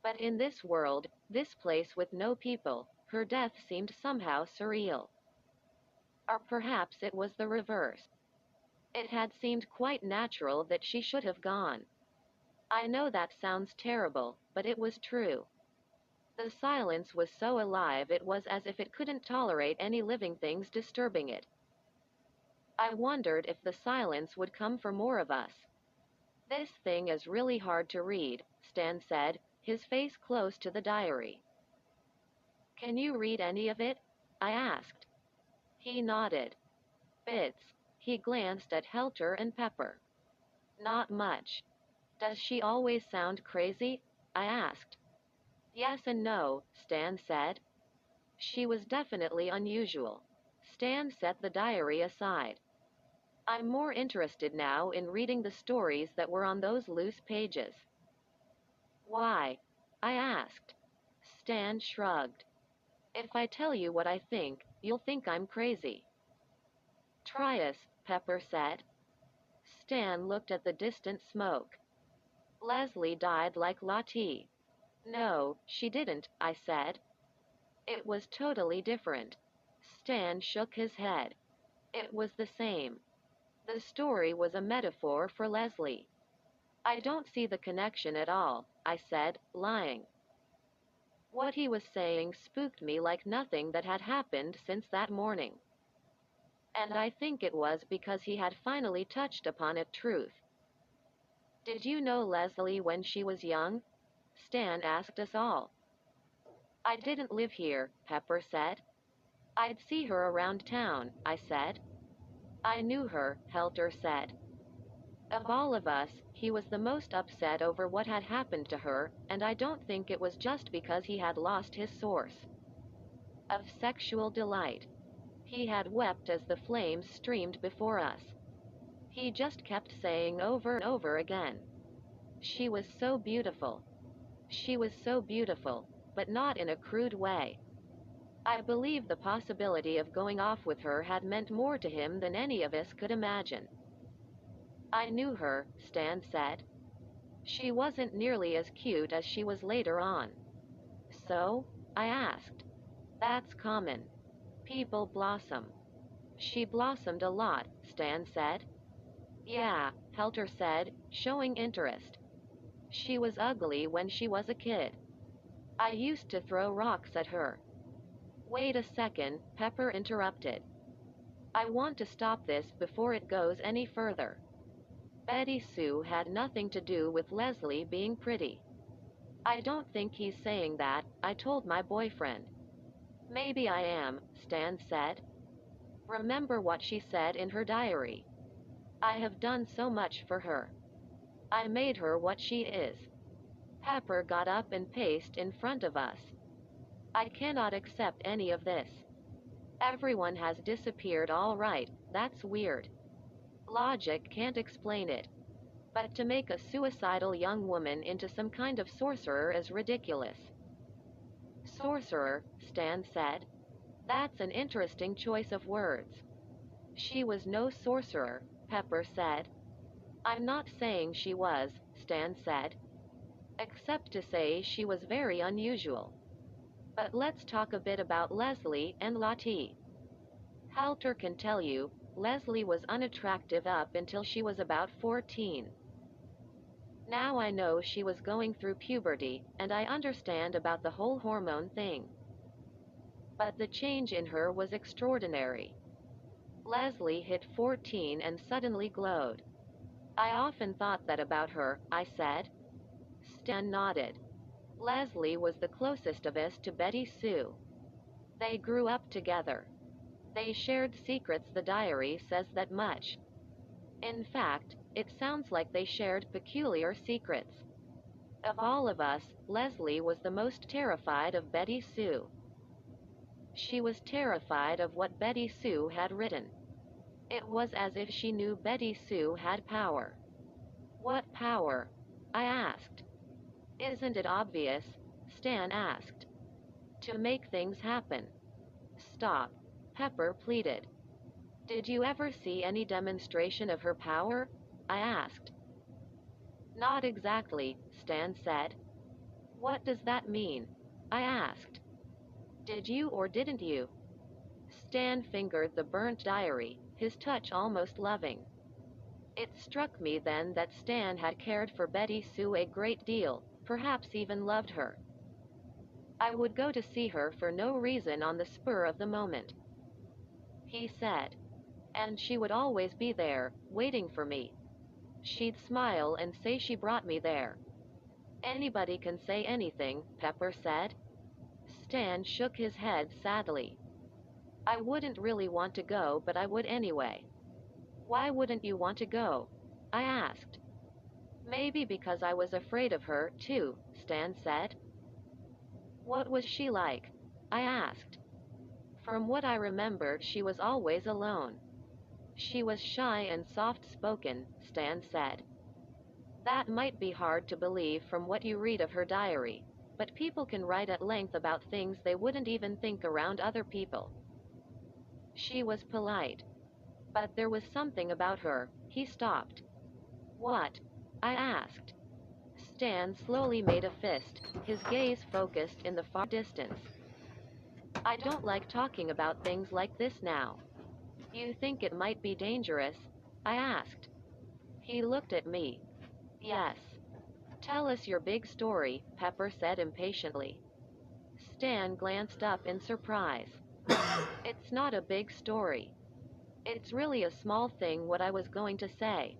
But in this world, this place with no people, her death seemed somehow surreal. Or perhaps it was the reverse. It had seemed quite natural that she should have gone. I know that sounds terrible, but it was true. The silence was so alive it was as if it couldn't tolerate any living things disturbing it. I wondered if the silence would come for more of us. This thing is really hard to read, Stan said, his face close to the diary. Can you read any of it? I asked. He nodded. Bits. He glanced at Helter and Pepper. Not much. Does she always sound crazy? I asked. Yes and no, Stan said. She was definitely unusual. Stan set the diary aside. I'm more interested now in reading the stories that were on those loose pages. Why? I asked. Stan shrugged. If I tell you what I think, you'll think I'm crazy. Try us, Pepper said. Stan looked at the distant smoke. Leslie died like Lottie. No, she didn't, I said. It was totally different. Stan shook his head. It was the same. The story was a metaphor for Leslie. I don't see the connection at all, I said, lying. What he was saying spooked me like nothing that had happened since that morning. And I think it was because he had finally touched upon a truth. Did you know Leslie when she was young? Stan asked us all. I didn't live here, Pepper said. I'd see her around town, I said. I knew her, Helter said. Of all of us, he was the most upset over what had happened to her, and I don't think it was just because he had lost his source of sexual delight. He had wept as the flames streamed before us. He just kept saying over and over again, "She was so beautiful. She was so beautiful," but not in a crude way. I believe the possibility of going off with her had meant more to him than any of us could imagine. "I knew her," Stan said. "She wasn't nearly as cute as she was later on." "So?" I asked. "That's common. People blossom." "She blossomed a lot," Stan said. "Yeah," Helter said, showing interest. "She was ugly when she was a kid. I used to throw rocks at her." "Wait a second," Pepper interrupted. "I want to stop this before it goes any further. Betty Sue had nothing to do with Leslie being pretty." "I don't think he's saying that," I told my boyfriend. "Maybe I am," Stan said. "Remember what she said in her diary. I have done so much for her. I made her what she is." Pepper got up and paced in front of us. "I cannot accept any of this. Everyone has disappeared, all right, that's weird. Logic can't explain it. But to make a suicidal young woman into some kind of sorcerer is ridiculous." "Sorcerer," Stan said. "That's an interesting choice of words." "She was no sorcerer," Pepper said. "I'm not saying she was," Stan said. "Except to say she was very unusual. But let's talk a bit about Leslie and Lottie. Helter can tell you, Leslie was unattractive up until she was about 14. Now I know she was going through puberty, and I understand about the whole hormone thing. But the change in her was extraordinary. Leslie hit 14 and suddenly glowed. I often thought that about her," I said. Stan nodded. "Leslie was the closest of us to Betty Sue. They grew up together. They shared secrets, the diary says that much. In fact, it sounds like they shared peculiar secrets. Of all of us, Leslie was the most terrified of Betty Sue. She was terrified of what Betty Sue had written. It was as if she knew Betty Sue had power." "What power?" I asked. "Isn't it obvious?" Stan asked. "To make things happen." "Stop," Pepper pleaded. "Did you ever see any demonstration of her power?" I asked. "Not exactly," Stan said. "What does that mean?" I asked. "Did you or didn't you?" Stan fingered the burnt diary, his touch almost loving. It struck me then that Stan had cared for Betty Sue a great deal, perhaps even loved her. "I would go to see her for no reason on the spur of the moment," he said. "And she would always be there, waiting for me. She'd smile and say she brought me there." "Anybody can say anything," Pepper said. Stan shook his head sadly. "I wouldn't really want to go, but I would anyway." "Why wouldn't you want to go?" I asked. "Maybe because I was afraid of her, too," Stan said. "What was she like?" I asked. "From what I remember, she was always alone. She was shy and soft-spoken," Stan said. "That might be hard to believe from what you read of her diary, but people can write at length about things they wouldn't even think around other people." "She was polite. But there was something about her." He stopped. "What?" I asked. Stan slowly made a fist, his gaze focused in the far distance. "I don't like talking about things like this now." "You think it might be dangerous?" I asked. He looked at me. "Yes." "Tell us your big story," Pepper said impatiently. Stan glanced up in surprise. "It's not a big story. It's really a small thing what I was going to say.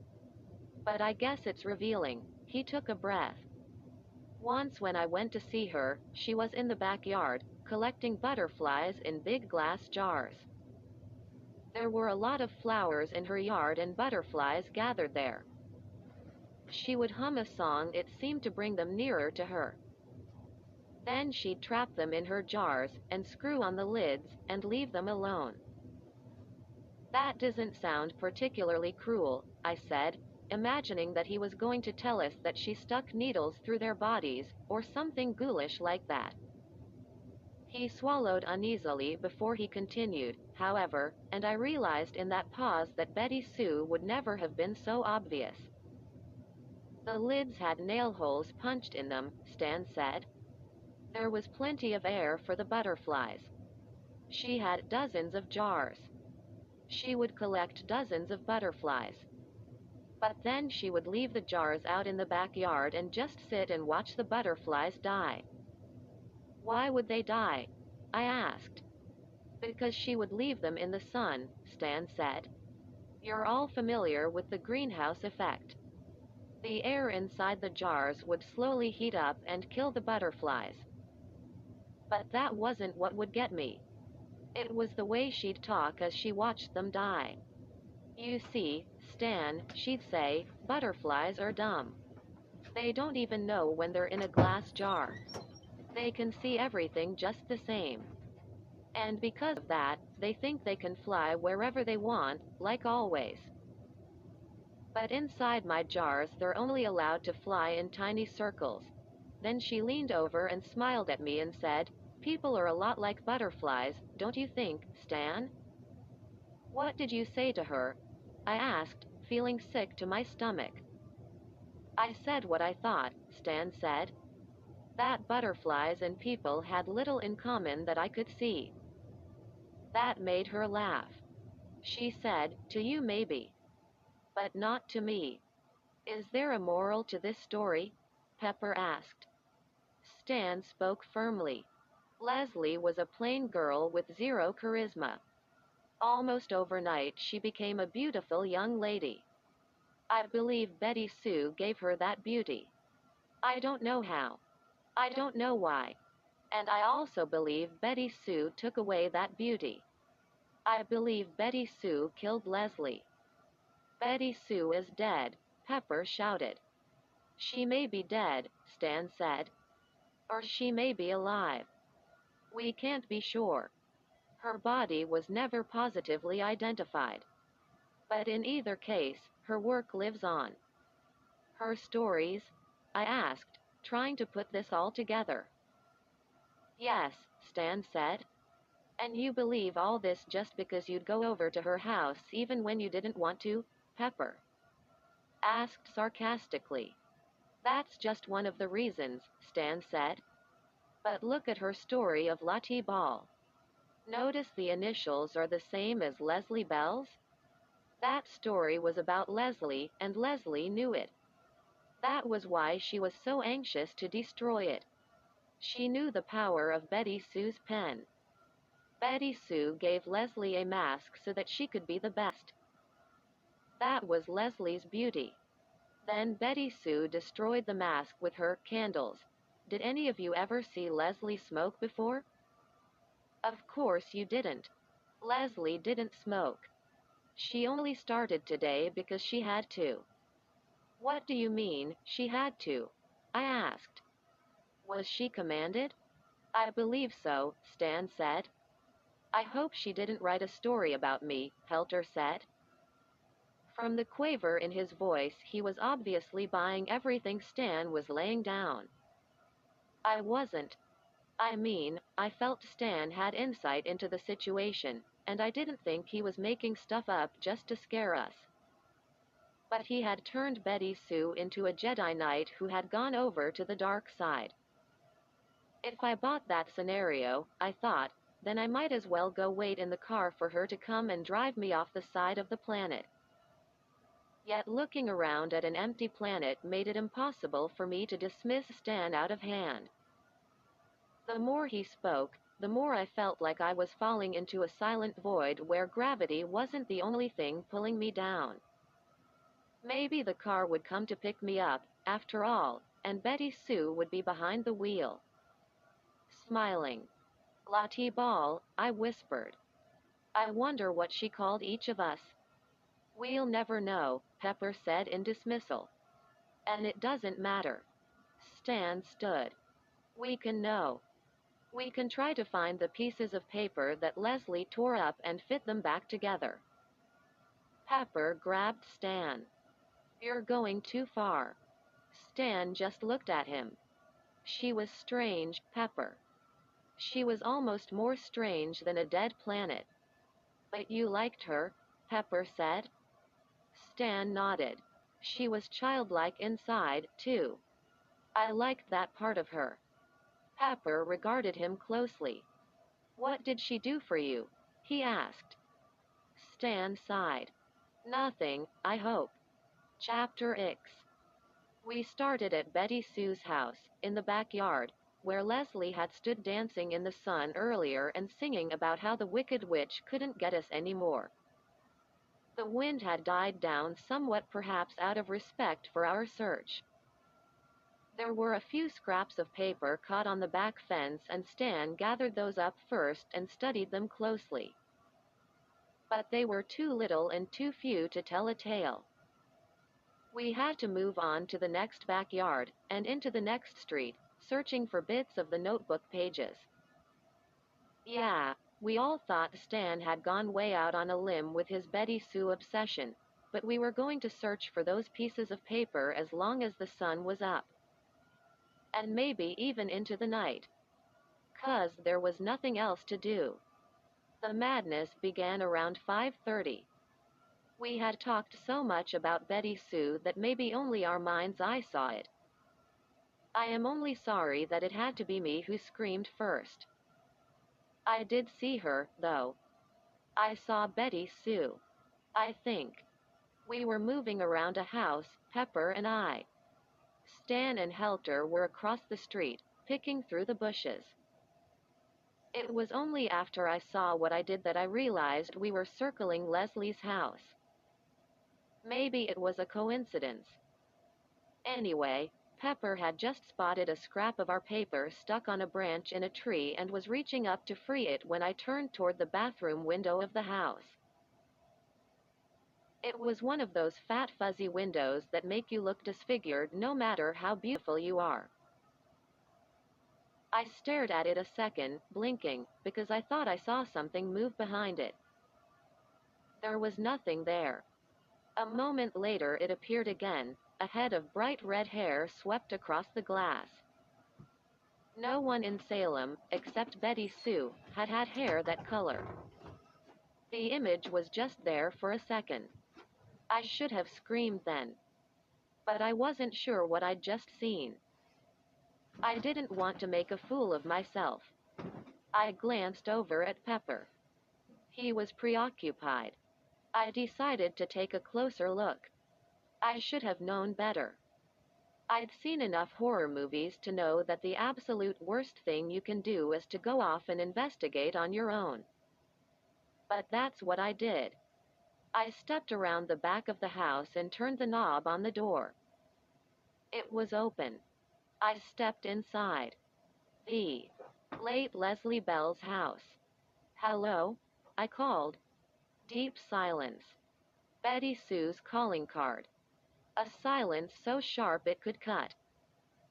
But I guess it's revealing." He took a breath. "Once when I went to see her, she was in the backyard, collecting butterflies in big glass jars. There were a lot of flowers in her yard and butterflies gathered there. She would hum a song, it seemed to bring them nearer to her. Then she'd trap them in her jars, and screw on the lids, and leave them alone." "That doesn't sound particularly cruel," I said, imagining that he was going to tell us that she stuck needles through their bodies, or something ghoulish like that. He swallowed uneasily before he continued, however, and I realized in that pause that Betty Sue would never have been so obvious. The lids had nail holes punched in them, Stan said. There was plenty of air for the butterflies. She had dozens of jars. She would collect dozens of butterflies. But then she would leave the jars out in the backyard and just sit and watch the butterflies die. Why would they die? I asked. Because she would leave them in the sun, Stan said. You're all familiar with the greenhouse effect. The air inside the jars would slowly heat up and kill the butterflies. But that wasn't what would get me. It was the way she'd talk as she watched them die. You see, Stan, she'd say, butterflies are dumb. They don't even know when they're in a glass jar. They can see everything just the same. And because of that, they think they can fly wherever they want, like always. But inside my jars, they're only allowed to fly in tiny circles. Then she leaned over and smiled at me and said, People are a lot like butterflies, don't you think, Stan? What did you say to her? I asked, feeling sick to my stomach. I said what I thought, Stan said. That butterflies and people had little in common that I could see. That made her laugh. She said, To you maybe. But not to me. Is there a moral to this story? Pepper asked. Stan spoke firmly. Leslie was a plain girl with zero charisma. Almost overnight she became a beautiful young lady. I believe Betty Sue gave her that beauty. I don't know how. I don't know why. And I also believe Betty Sue took away that beauty. I believe Betty Sue killed Leslie. Betty Sue is dead, Pepper shouted. She may be dead, Stan said. Or she may be alive. We can't be sure. Her body was never positively identified. But in either case, her work lives on. Her stories? I asked, trying to put this all together. Yes, Stan said. And you believe all this just because you'd go over to her house even when you didn't want to? Pepper asked sarcastically. That's just one of the reasons, Stan said. But look at her story of Lottie Ball. Notice the initials are the same as Leslie Bell's? That story was about Leslie, and Leslie knew it. That was why she was so anxious to destroy it. She knew the power of Betty Sue's pen. Betty Sue gave Leslie a mask so that she could be the best. That was Leslie's beauty. Then Betty Sue destroyed the mask with her candles. Did any of you ever see Leslie smoke before? Of course you didn't. Leslie didn't smoke. She only started today because she had to. What do you mean, she had to? I asked. Was she commanded? I believe so, Stan said. I hope she didn't write a story about me, Helter said. From the quaver in his voice, he was obviously buying everything Stan was laying down. I wasn't. I mean, I felt Stan had insight into the situation, and I didn't think he was making stuff up just to scare us. But he had turned Betty Sue into a Jedi Knight who had gone over to the dark side. If I bought that scenario, I thought, then I might as well go wait in the car for her to come and drive me off the side of the planet. Yet looking around at an empty planet made it impossible for me to dismiss Stan out of hand. The more he spoke, the more I felt like I was falling into a silent void where gravity wasn't the only thing pulling me down. Maybe the car would come to pick me up, after all, and Betty Sue would be behind the wheel. Smiling. Lottie Ball, I whispered. I wonder what she called each of us. We'll never know, Pepper said in dismissal. And it doesn't matter. Stan stood. We can know. We can try to find the pieces of paper that Leslie tore up and fit them back together. Pepper grabbed Stan. You're going too far. Stan just looked at him. She was strange, Pepper. She was almost more strange than a dead planet. But you liked her, Pepper said. Stan nodded. She was childlike inside, too. I liked that part of her. Pepper regarded him closely. What did she do for you? He asked. Stan sighed. Nothing, I hope. Chapter X. We started at Betty Sue's house, in the backyard, where Leslie had stood dancing in the sun earlier and singing about how the Wicked Witch couldn't get us anymore. The wind had died down somewhat, perhaps out of respect for our search. There were a few scraps of paper caught on the back fence, and Stan gathered those up first and studied them closely. But they were too little and too few to tell a tale. We had to move on to the next backyard, and into the next street, searching for bits of the notebook pages. Yeah, we all thought Stan had gone way out on a limb with his Betty Sue obsession, but we were going to search for those pieces of paper as long as the sun was up. And maybe even into the night. 'Cause there was nothing else to do. The madness began around 5:30. We had talked so much about Betty Sue that maybe only our mind's eye saw it. I am only sorry that it had to be me who screamed first. I did see her, though. I saw Betty Sue. I think. We were moving around a house, Pepper and I. Stan and Helter were across the street, picking through the bushes. It was only after I saw what I did that I realized we were circling Leslie's house. Maybe it was a coincidence. Anyway, Pepper had just spotted a scrap of our paper stuck on a branch in a tree and was reaching up to free it when I turned toward the bathroom window of the house. It was one of those fat fuzzy windows that make you look disfigured no matter how beautiful you are. I stared at it a second, blinking, because I thought I saw something move behind it. There was nothing there. A moment later it appeared again, a head of bright red hair swept across the glass. No one in Salem, except Betty Sue, had had hair that color. The image was just there for a second. I should have screamed then. But I wasn't sure what I'd just seen. I didn't want to make a fool of myself. I glanced over at Pepper. He was preoccupied. I decided to take a closer look. I should have known better. I'd seen enough horror movies to know that the absolute worst thing you can do is to go off and investigate on your own. But that's what I did. I stepped around the back of the house and turned the knob on the door. It was open. I stepped inside. The late Leslie Bell's house. Hello? I called. Deep silence. Betty Sue's calling card. A silence so sharp it could cut.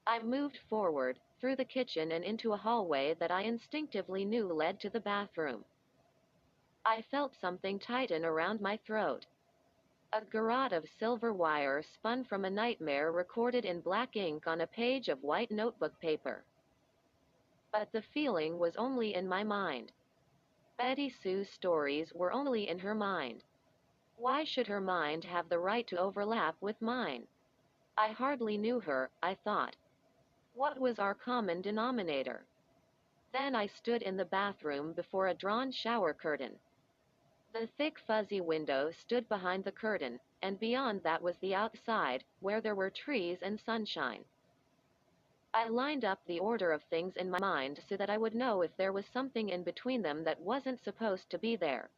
I moved forward, through the kitchen and into a hallway that I instinctively knew led to the bathroom. I felt something tighten around my throat. A garrote of silver wire spun from a nightmare recorded in black ink on a page of white notebook paper. But the feeling was only in my mind. Betty Sue's stories were only in her mind. Why should her mind have the right to overlap with mine? I hardly knew her, I thought. What was our common denominator? Then I stood in the bathroom before a drawn shower curtain. The thick fuzzy window stood behind the curtain, and beyond that was the outside, where there were trees and sunshine. I lined up the order of things in my mind so that I would know if there was something in between them that wasn't supposed to be there.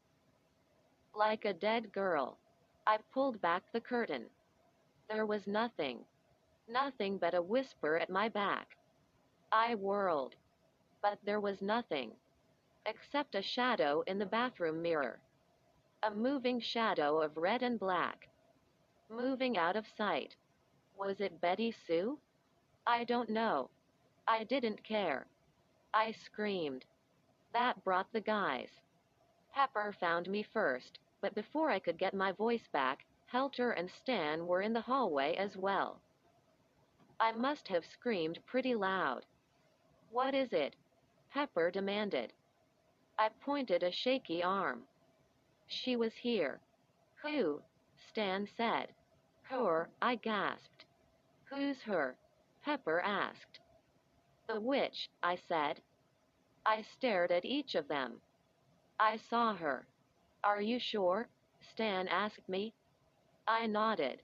Like a dead girl. I pulled back the curtain. There was nothing. Nothing but a whisper at my back. I whirled. But there was nothing. Except a shadow in the bathroom mirror. A moving shadow of red and black. Moving out of sight. Was it Betty Sue? I don't know. I didn't care. I screamed. That brought the guys. Pepper found me first, but before I could get my voice back, Helter and Stan were in the hallway as well. I must have screamed pretty loud. "What is it?" Pepper demanded. I pointed a shaky arm. "She was here." "Who?" Stan said. "Her," I gasped. "Who's her?" Pepper asked. "The witch," I said. I stared at each of them. "I saw her." "Are you sure?" Stan asked me. I nodded.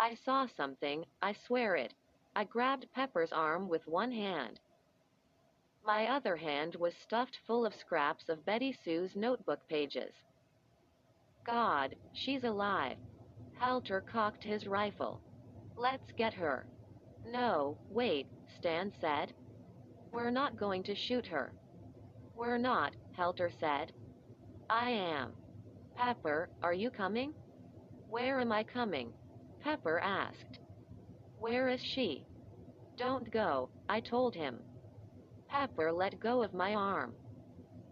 "I saw something, I swear it." I grabbed Pepper's arm with one hand. My other hand was stuffed full of scraps of Betty Sue's notebook pages. "God, she's alive." Helter cocked his rifle. "Let's get her." "No, wait," Stan said. "We're not going to shoot her." "We're not," Helter said. "I am." "Pepper, are you coming?" "Where am I coming?" Pepper asked. "Where is she?" "Don't go," I told him. Pepper let go of my arm.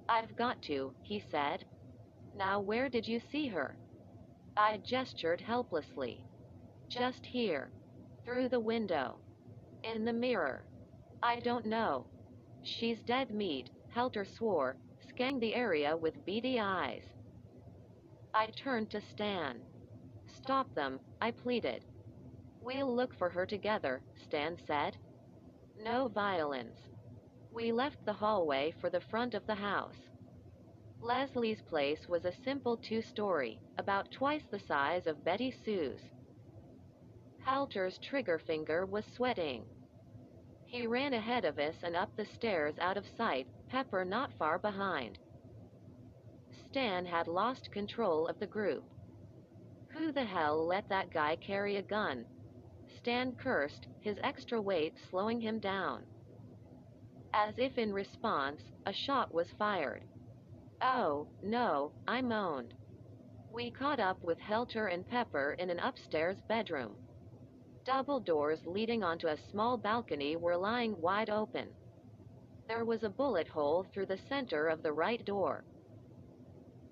"I've got to," he said. "Now where did you see her?" I gestured helplessly. "Just here. Through the window. In the mirror." "I don't know." "She's dead meat," Helter swore, scanning the area with beady eyes. I turned to Stan. "Stop them," I pleaded. "We'll look for her together," Stan said. "No violence." We left the hallway for the front of the house. Leslie's place was a simple two-story, about twice the size of Betty Sue's. Helter's trigger finger was sweating. He ran ahead of us and up the stairs out of sight, Pepper not far behind. Stan had lost control of the group. "Who the hell let that guy carry a gun?" Stan cursed, his extra weight slowing him down. As if in response, a shot was fired. "Oh, no," I moaned. We caught up with Helter and Pepper in an upstairs bedroom. Double doors leading onto a small balcony were lying wide open. There was a bullet hole through the center of the right door.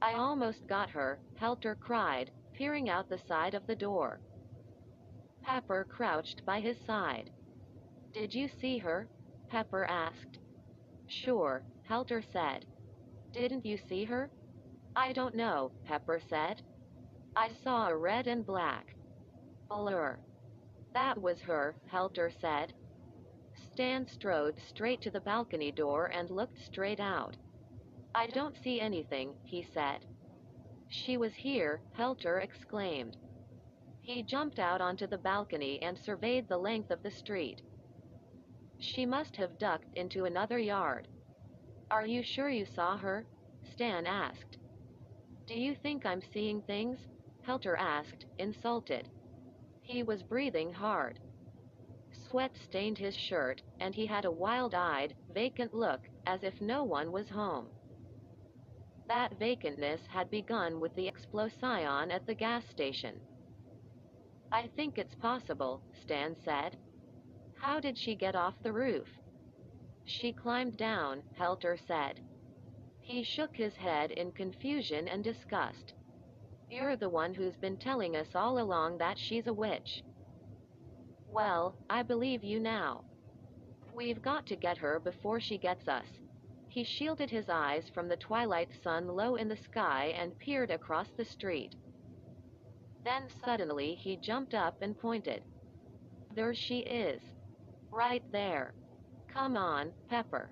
"I almost got her," Helter cried, peering out the side of the door. Pepper crouched by his side. "Did you see her?" Pepper asked. "Sure," Helter said. "Didn't you see her?" "I don't know," Pepper said. "I saw a red and black blur." "That was her," Helter said. Stan strode straight to the balcony door and looked straight out. "I don't see anything," he said. "She was here," Helter exclaimed. He jumped out onto the balcony and surveyed the length of the street. "She must have ducked into another yard." "Are you sure you saw her?" Stan asked. "Do you think I'm seeing things?" Helter asked, insulted. He was breathing hard. Sweat stained his shirt, and he had a wild-eyed, vacant look, as if no one was home. That vacantness had begun with the explosion at the gas station. "I think it's possible," Stan said. "How did she get off the roof?" "She climbed down," Helter said. He shook his head in confusion and disgust. "You're the one who's been telling us all along that she's a witch." "Well, I believe you now. We've got to get her before she gets us." He shielded his eyes from the twilight sun low in the sky and peered across the street. Then suddenly he jumped up and pointed. "There she is. Right there. Come on, Pepper."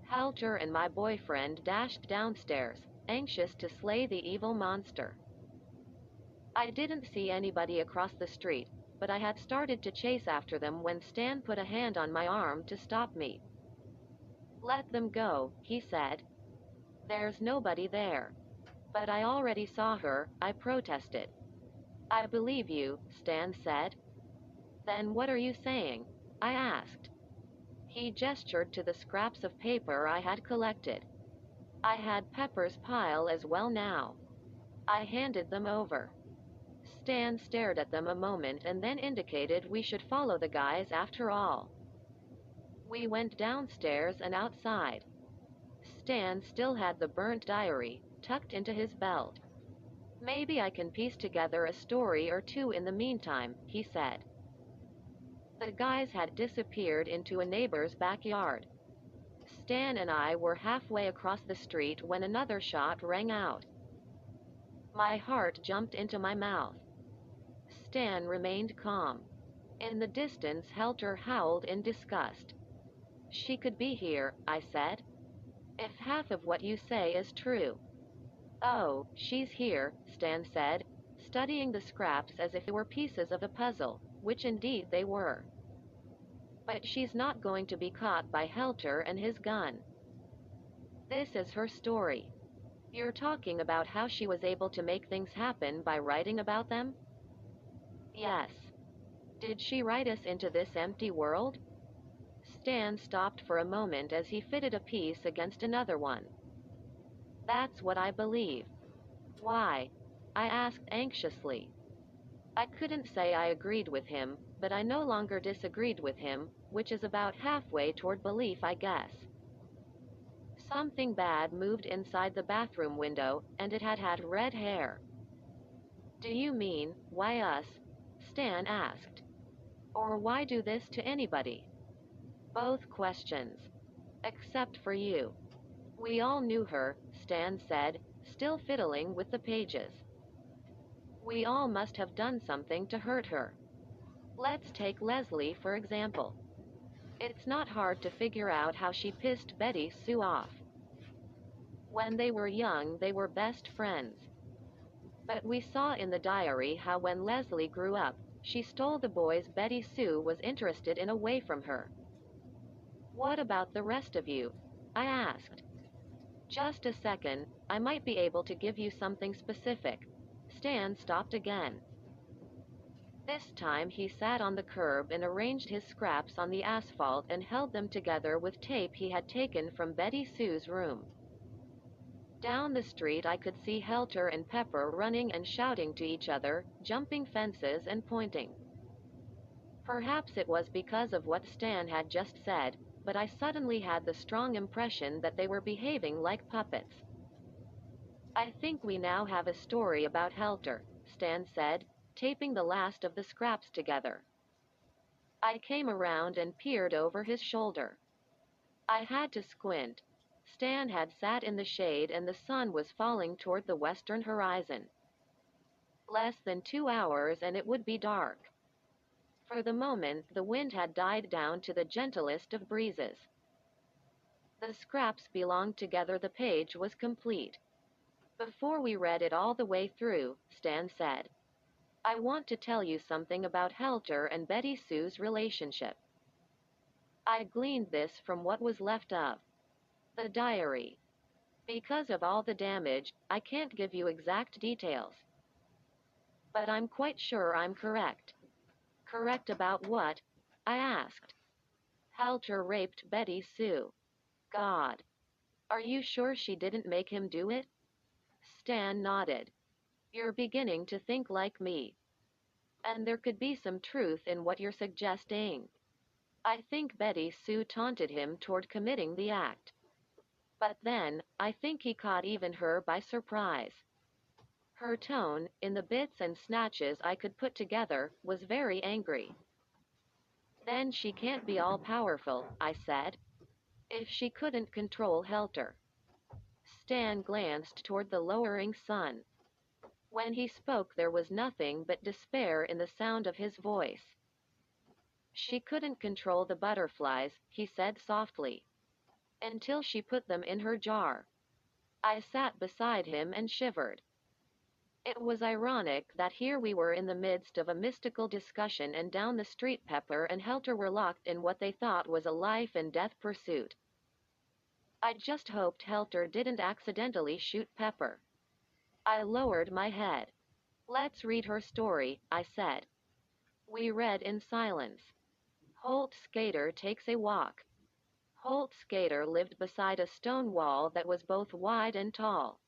Helter and my boyfriend dashed downstairs, anxious to slay the evil monster. I didn't see anybody across the street, but I had started to chase after them when Stan put a hand on my arm to stop me. "Let them go," he said. "There's nobody there." "But I already saw her," I protested. "I believe you," Stan said. "Then what are you saying?" I asked. He gestured to the scraps of paper I had collected. I had Pepper's pile as well now. I handed them over. Stan stared at them a moment and then indicated we should follow the guys after all. We went downstairs and outside. Stan still had the burnt diary tucked into his belt. Maybe I can piece together a story or two in the meantime, he said. The guys had disappeared into a neighbor's backyard. Stan and I were halfway across the street when another shot rang out. My heart jumped into my mouth. Stan remained calm. In the distance, Helter howled in disgust. She could be here, I said. If half of what you say is true. Oh, she's here, Stan said, studying the scraps as if they were pieces of a puzzle, which indeed they were. But she's not going to be caught by Helter and his gun. This is her story. You're talking about how she was able to make things happen by writing about them? Yes. Did she write us into this empty world? Stan stopped for a moment as he fitted a piece against another one. That's what I believe. Why? I asked anxiously. I couldn't say I agreed with him, but I no longer disagreed with him, which is about halfway toward belief, I guess. Something bad moved inside the bathroom window, and it had red hair. Do you mean, why us? Stan asked. Or why do this to anybody? Both questions. Except for you. We all knew her, Stan said, still fiddling with the pages. We all must have done something to hurt her. Let's take Leslie for example. It's not hard to figure out how she pissed Betty Sue off. When they were young, they were best friends. But we saw in the diary how when Leslie grew up, she stole the boys Betty Sue was interested in away from her. What about the rest of you? I asked. Just a second, I might be able to give you something specific. Stan stopped again. This time he sat on the curb and arranged his scraps on the asphalt and held them together with tape he had taken from Betty Sue's room. Down the street I could see Helter and Pepper running and shouting to each other, jumping fences and pointing. Perhaps it was because of what Stan had just said, but I suddenly had the strong impression that they were behaving like puppets. I think we now have a story about Helter, Stan said, taping the last of the scraps together. I came around and peered over his shoulder. I had to squint. Stan had sat in the shade and the sun was falling toward the western horizon. Less than 2 hours and it would be dark. For the moment, the wind had died down to the gentlest of breezes. The scraps belonged together. The page was complete. Before we read it all the way through, Stan said, I want to tell you something about Helter and Betty Sue's relationship. I gleaned this from what was left of the diary. Because of all the damage, I can't give you exact details. But I'm quite sure I'm correct. Correct about what? I asked. Helter raped Betty Sue. God. Are you sure she didn't make him do it? Stan nodded. You're beginning to think like me. And there could be some truth in what you're suggesting. I think Betty Sue taunted him toward committing the act. But then, I think he caught even her by surprise. Her tone, in the bits and snatches I could put together, was very angry. Then she can't be all-powerful, I said. If she couldn't control Helter. Stan glanced toward the lowering sun. When he spoke there was nothing but despair in the sound of his voice. She couldn't control the butterflies, he said softly. Until she put them in her jar. I sat beside him and shivered. It was ironic that here we were in the midst of a mystical discussion and down the street Pepper and Helter were locked in what they thought was a life-and-death pursuit. I just hoped Helter didn't accidentally shoot Pepper. I lowered my head. Let's read her story, I said. We read in silence. Holt Skater takes a walk. Holt Skater lived beside a stone wall that was both wide and tall.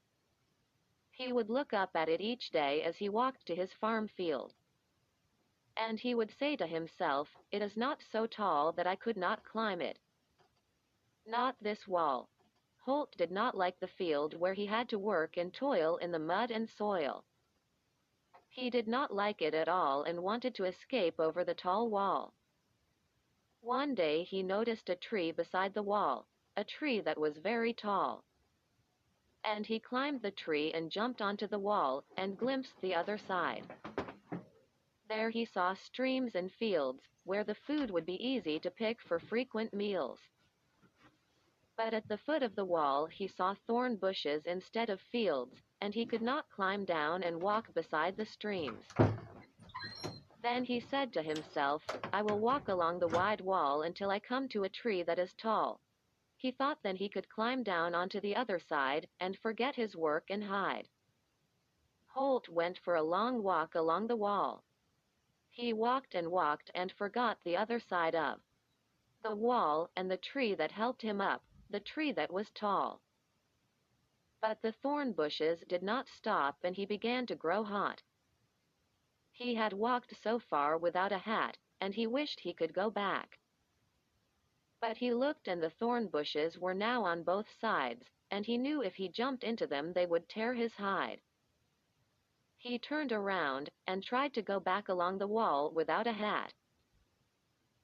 He would look up at it each day as he walked to his farm field. And he would say to himself, it is not so tall that I could not climb it. Not this wall. Holt did not like the field where he had to work and toil in the mud and soil. He did not like it at all and wanted to escape over the tall wall. One day he noticed a tree beside the wall, a tree that was very tall. And he climbed the tree and jumped onto the wall and glimpsed the other side. There he saw streams and fields, where the food would be easy to pick for frequent meals. But at the foot of the wall he saw thorn bushes instead of fields, and he could not climb down and walk beside the streams. Then he said to himself, I will walk along the wide wall until I come to a tree that is tall. He thought then he could climb down onto the other side and forget his work and hide. Holt went for a long walk along the wall. He walked and forgot the other side of the wall and the tree that helped him up, the tree that was tall. But the thorn bushes did not stop and he began to grow hot. He had walked so far without a hat, and he wished he could go back. But he looked and the thorn bushes were now on both sides, and he knew if he jumped into them they would tear his hide. He turned around and tried to go back along the wall without a hat.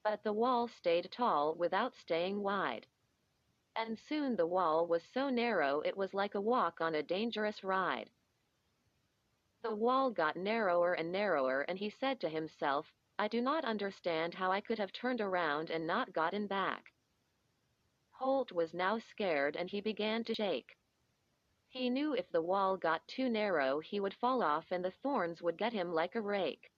But the wall stayed tall without staying wide. And soon the wall was so narrow it was like a walk on a dangerous ride. The wall got narrower and narrower and he said to himself, I do not understand how I could have turned around and not gotten back. Holt was now scared and he began to shake. He knew if the wall got too narrow he would fall off and the thorns would get him like a rake.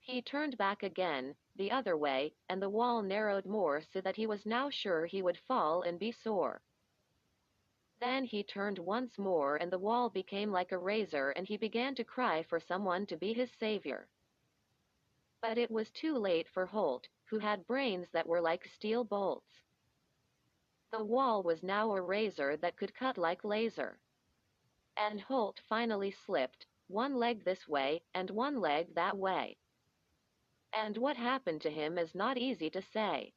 He turned back again, the other way, and the wall narrowed more so that he was now sure he would fall and be sore. Then he turned once more and the wall became like a razor and he began to cry for someone to be his savior. But it was too late for Holt, who had brains that were like steel bolts. The wall was now a razor that could cut like laser. And Holt finally slipped, one leg this way and one leg that way. And what happened to him is not easy to say.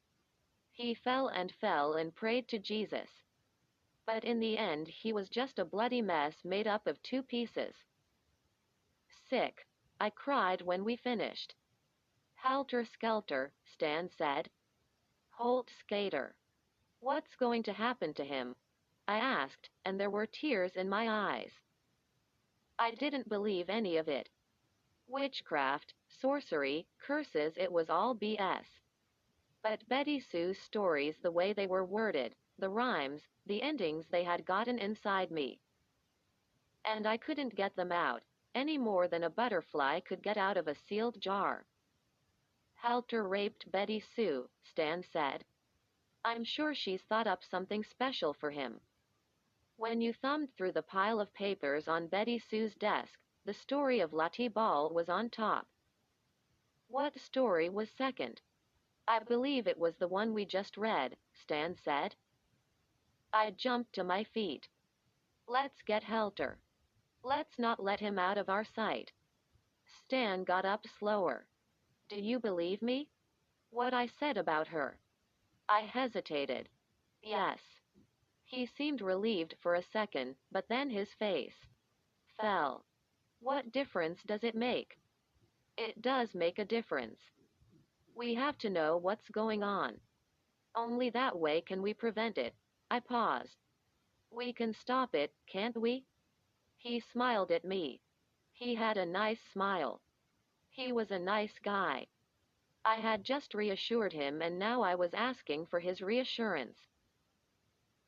He fell and prayed to Jesus. But in the end he was just a bloody mess made up of two pieces. Sick. I cried when we finished. Helter skelter, Stan said. Holt skater. What's going to happen to him? I asked, and there were tears in my eyes. I didn't believe any of it. Witchcraft, sorcery, curses, it was all BS. But Betty Sue's stories, the way they were worded, the rhymes, the endings, they had gotten inside me. And I couldn't get them out, any more than a butterfly could get out of a sealed jar. Helter raped Betty Sue, Stan said. I'm sure she's thought up something special for him. When you thumbed through the pile of papers on Betty Sue's desk, the story of Lottie Ball was on top. What story was second? I believe it was the one we just read, Stan said. I jumped to my feet. Let's get Helter. Let's not let him out of our sight. Stan got up slower. Do you believe me? What I said about her? I hesitated. Yes. He seemed relieved for a second, but then his face fell. What difference does it make? It does make a difference. We have to know what's going on. Only that way can we prevent it. I paused. We can stop it, can't we? He smiled at me. He had a nice smile. He was a nice guy. I had just reassured him and now I was asking for his reassurance.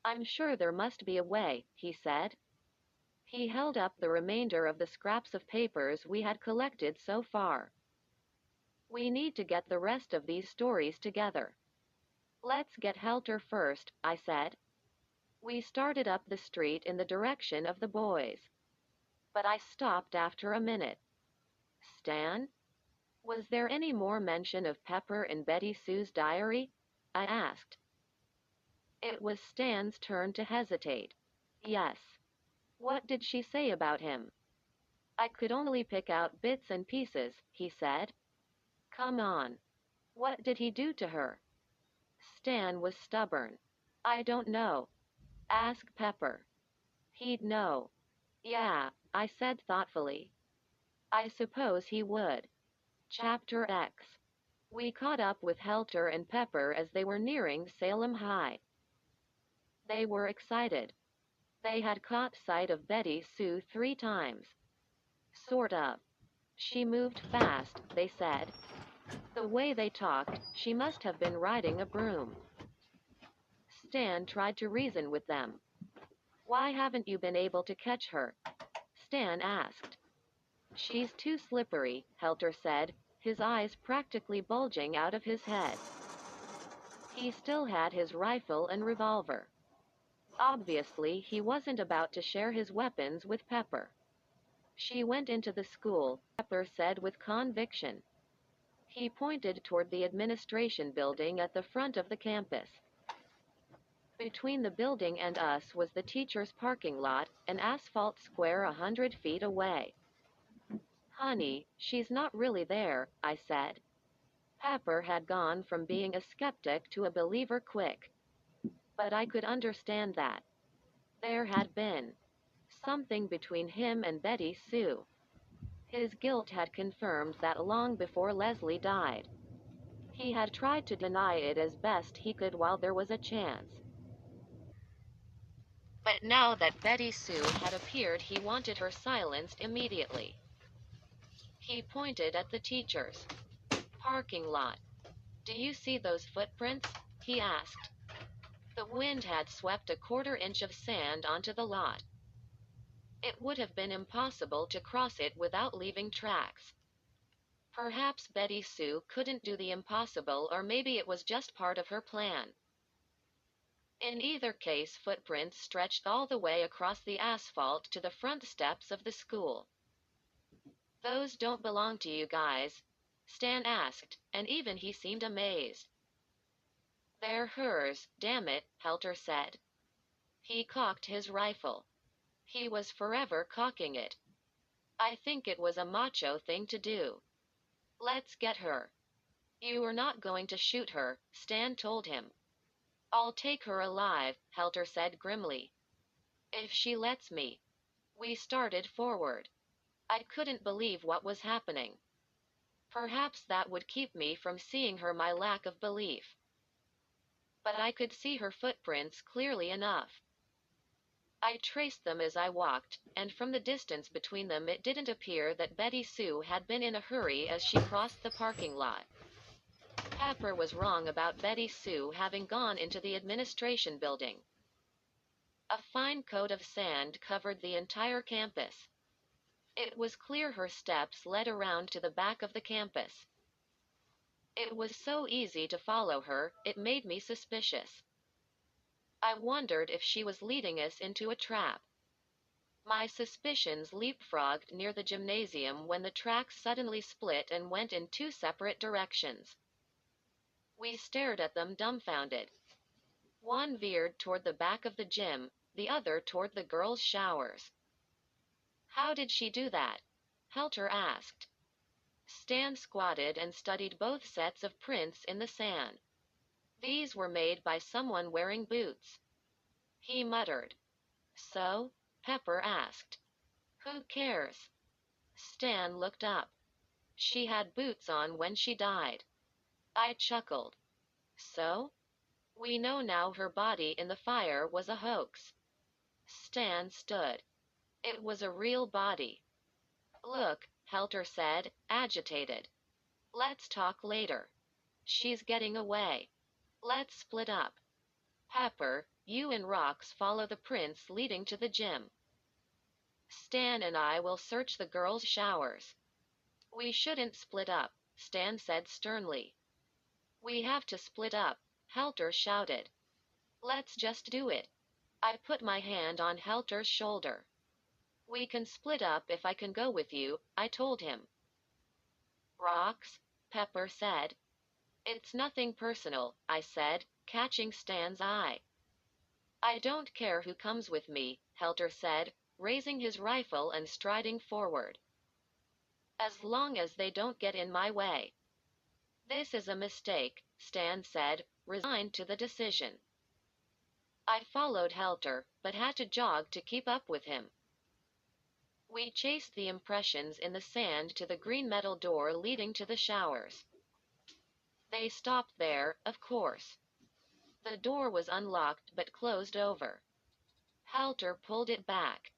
I'm sure there must be a way, he said. He held up the remainder of the scraps of papers we had collected so far. We need to get the rest of these stories together. Let's get Helter first, I said. We started up the street in the direction of the boys. But I stopped after a minute. Stan? Was there any more mention of Pepper in Betty Sue's diary? I asked. It was Stan's turn to hesitate. Yes. What did she say about him? I could only pick out bits and pieces, he said. Come on. What did he do to her? Stan was stubborn. I don't know. Ask Pepper. He'd know. Yeah, I said thoughtfully. I suppose he would. Chapter X. We caught up with Helter and Pepper as they were nearing Salem High. They were excited. They had caught sight of Betty Sue 3 times. Sort of. She moved fast, they said. The way they talked, she must have been riding a broom. Stan tried to reason with them. Why haven't you been able to catch her? Stan asked. She's too slippery, Helter said, his eyes practically bulging out of his head. He still had his rifle and revolver. Obviously, he wasn't about to share his weapons with Pepper. She went into the school, Pepper said with conviction. He pointed toward the administration building at the front of the campus. Between the building and us was the teacher's parking lot, an asphalt square 100 feet away. Honey, she's not really there, I said. Pepper had gone from being a skeptic to a believer quick. But I could understand that. There had been something between him and Betty Sue. His guilt had confirmed that long before Leslie died. He had tried to deny it as best he could while there was a chance. But now that Betty Sue had appeared, he wanted her silenced immediately. He pointed at the teacher's parking lot. Do you see those footprints? He asked. The wind had swept a 1/4 inch of sand onto the lot. It would have been impossible to cross it without leaving tracks. Perhaps Betty Sue couldn't do the impossible, or maybe it was just part of her plan. In either case, footprints stretched all the way across the asphalt to the front steps of the school. Those don't belong to you guys? Stan asked, and even he seemed amazed. They're hers, damn it, Helter said. He cocked his rifle. He was forever cocking it. I think it was a macho thing to do. Let's get her. You are not going to shoot her, Stan told him. I'll take her alive, Helter said grimly. If she lets me. We started forward. I couldn't believe what was happening. Perhaps that would keep me from seeing her, my lack of belief. But I could see her footprints clearly enough. I traced them as I walked, and from the distance between them it didn't appear that Betty Sue had been in a hurry as she crossed the parking lot. Pepper was wrong about Betty Sue having gone into the administration building. A fine coat of sand covered the entire campus. It was clear her steps led around to the back of the campus. It was so easy to follow her, it made me suspicious. I wondered if she was leading us into a trap. My suspicions leapfrogged near the gymnasium when the tracks suddenly split and went in 2 separate directions. We stared at them dumbfounded. One veered toward the back of the gym, the other toward the girls' showers. How did she do that? Helter asked. Stan squatted and studied both sets of prints in the sand. These were made by someone wearing boots. He muttered. So? Pepper asked. Who cares? Stan looked up. She had boots on when she died. I chuckled. So? We know now her body in the fire was a hoax. Stan stood. It was a real body. Look, Helter said, agitated. Let's talk later. She's getting away. Let's split up. Pepper, you and Rox follow the prints leading to the gym. Stan and I will search the girls' showers. We shouldn't split up, Stan said sternly. We have to split up, Helter shouted. Let's just do it. I put my hand on Helter's shoulder. We can split up if I can go with you, I told him. Rox? Pepper said. It's nothing personal, I said, catching Stan's eye. I don't care who comes with me, Helter said, raising his rifle and striding forward. As long as they don't get in my way. This is a mistake, Stan said, resigned to the decision. I followed Helter, but had to jog to keep up with him. We chased the impressions in the sand to the green metal door leading to the showers. They stopped there, of course. The door was unlocked but closed over. Helter pulled it back.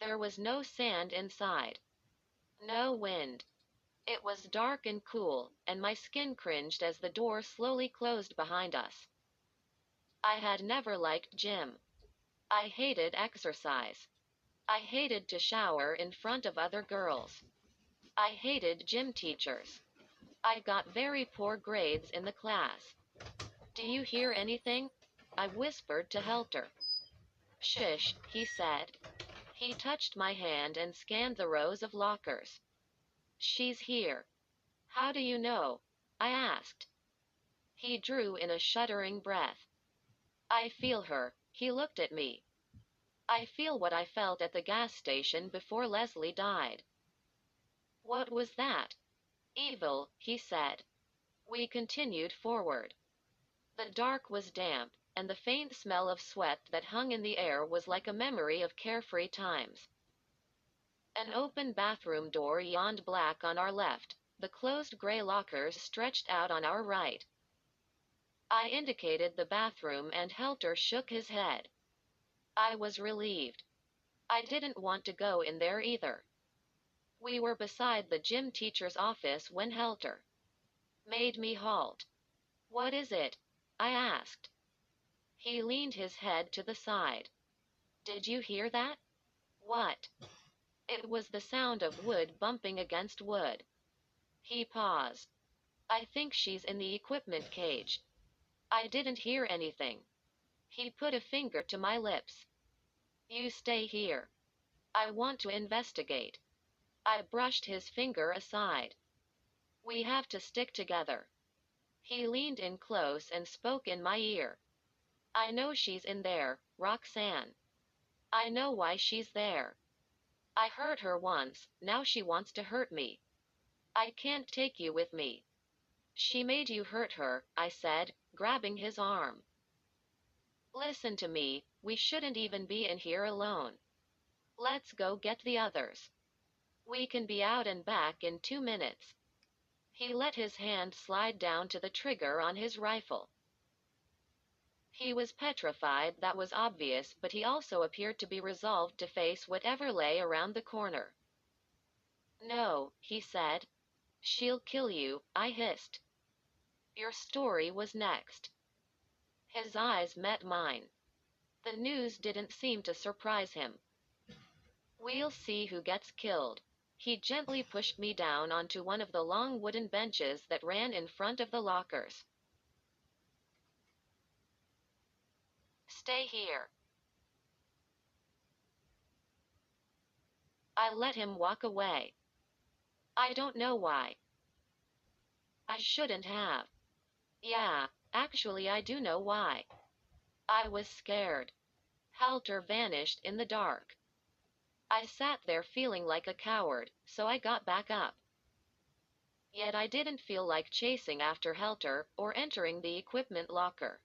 There was no sand inside. No wind. It was dark and cool, and my skin cringed as the door slowly closed behind us. I had never liked gym. I hated exercise. I hated to shower in front of other girls. I hated gym teachers. I got very poor grades in the class. Do you hear anything? I whispered to Helter. Shush, he said. He touched my hand and scanned the rows of lockers. She's here. How do you know? I asked. He drew in a shuddering breath. I feel her. He looked at me. I feel what I felt at the gas station before Leslie died. What was that? Evil, he said. We continued forward. The dark was damp, and the faint smell of sweat that hung in the air was like a memory of carefree times. An open bathroom door yawned black on our left, the closed gray lockers stretched out on our right. I indicated the bathroom and Helter shook his head. I was relieved. I didn't want to go in there either. We were beside the gym teacher's office when Helter made me halt. What is it? I asked. He leaned his head to the side. Did you hear that? What? It was the sound of wood bumping against wood. He paused. I think she's in the equipment cage. I didn't hear anything. He put a finger to my lips. You stay here. I want to investigate. I brushed his finger aside. We have to stick together. He leaned in close and spoke in my ear. I know she's in there, Roxanne. I know why she's there. I hurt her once, now she wants to hurt me. I can't take you with me. She made you hurt her, I said, grabbing his arm. Listen to me, we shouldn't even be in here alone. Let's go get the others. We can be out and back in 2 minutes. He let his hand slide down to the trigger on his rifle. He was petrified, that was obvious, but he also appeared to be resolved to face whatever lay around the corner. No, he said. She'll kill you, I hissed. Your story was next. His eyes met mine. The news didn't seem to surprise him. We'll see who gets killed. He gently pushed me down onto one of the long wooden benches that ran in front of the lockers. Stay here. I let him walk away. I don't know why. I shouldn't have. Yeah, actually I do know why. I was scared. Helter vanished in the dark. I sat there feeling like a coward, so I got back up. Yet I didn't feel like chasing after Helter or entering the equipment locker.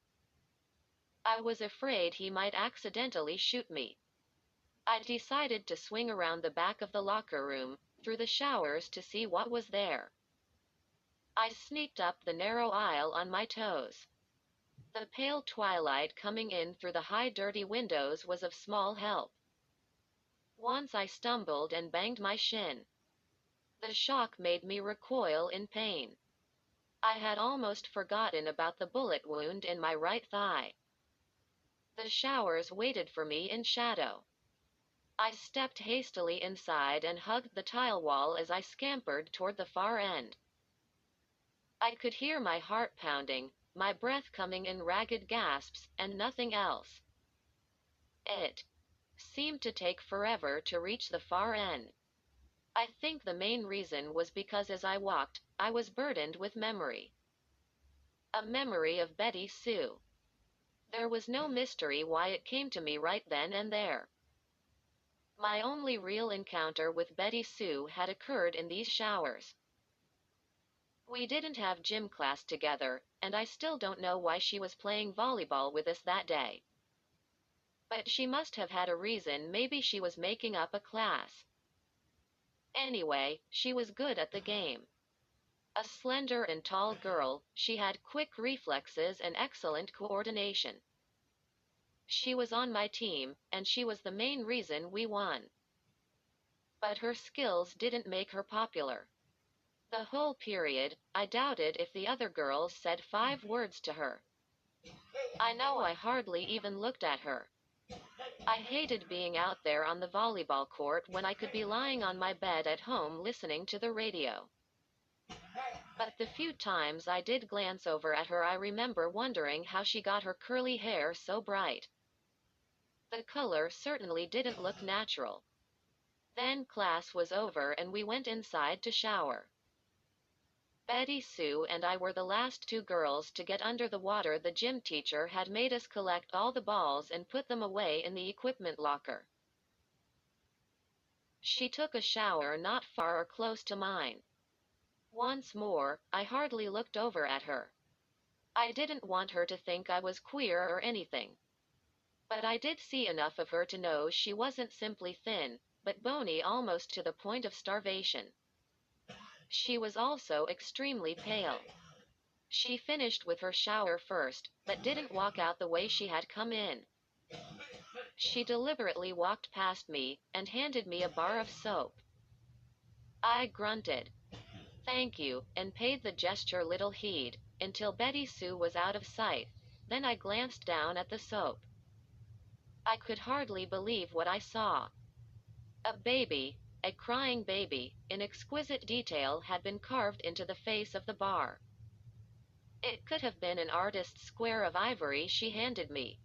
I was afraid he might accidentally shoot me. I decided to swing around the back of the locker room, through the showers to see what was there. I sneaked up the narrow aisle on my toes. The pale twilight coming in through the high dirty windows was of small help. Once I stumbled and banged my shin. The shock made me recoil in pain. I had almost forgotten about the bullet wound in my right thigh. The showers waited for me in shadow. I stepped hastily inside and hugged the tile wall as I scampered toward the far end. I could hear my heart pounding, my breath coming in ragged gasps, and nothing else. It seemed to take forever to reach the far end. I think the main reason was because as I walked, I was burdened with memory. A memory of Betty Sue. There was no mystery why it came to me right then and there. My only real encounter with Betty Sue had occurred in these showers. We didn't have gym class together, and I still don't know why she was playing volleyball with us that day. But she must have had a reason, maybe she was making up a class. Anyway, she was good at the game. A slender and tall girl, she had quick reflexes and excellent coordination. She was on my team, and she was the main reason we won. But her skills didn't make her popular. The whole period, I doubted if the other girls said 5 words to her. I know I hardly even looked at her. I hated being out there on the volleyball court when I could be lying on my bed at home listening to the radio. But the few times I did glance over at her, I remember wondering how she got her curly hair so bright. The color certainly didn't look natural. Then class was over and we went inside to shower. Betty Sue and I were the last 2 girls to get under the water. The gym teacher had made us collect all the balls and put them away in the equipment locker. She took a shower not far or close to mine. Once more, I hardly looked over at her. I didn't want her to think I was queer or anything. But I did see enough of her to know she wasn't simply thin, but bony almost to the point of starvation. She was also extremely pale. She finished with her shower first, but didn't walk out the way she had come in. She deliberately walked past me and handed me a bar of soap. I grunted, "Thank you," and paid the gesture little heed, until Betty Sue was out of sight. Then I glanced down at the soap. I could hardly believe what I saw. A baby, a crying baby, in exquisite detail had been carved into the face of the bar. It could have been an artist's square of ivory she handed me.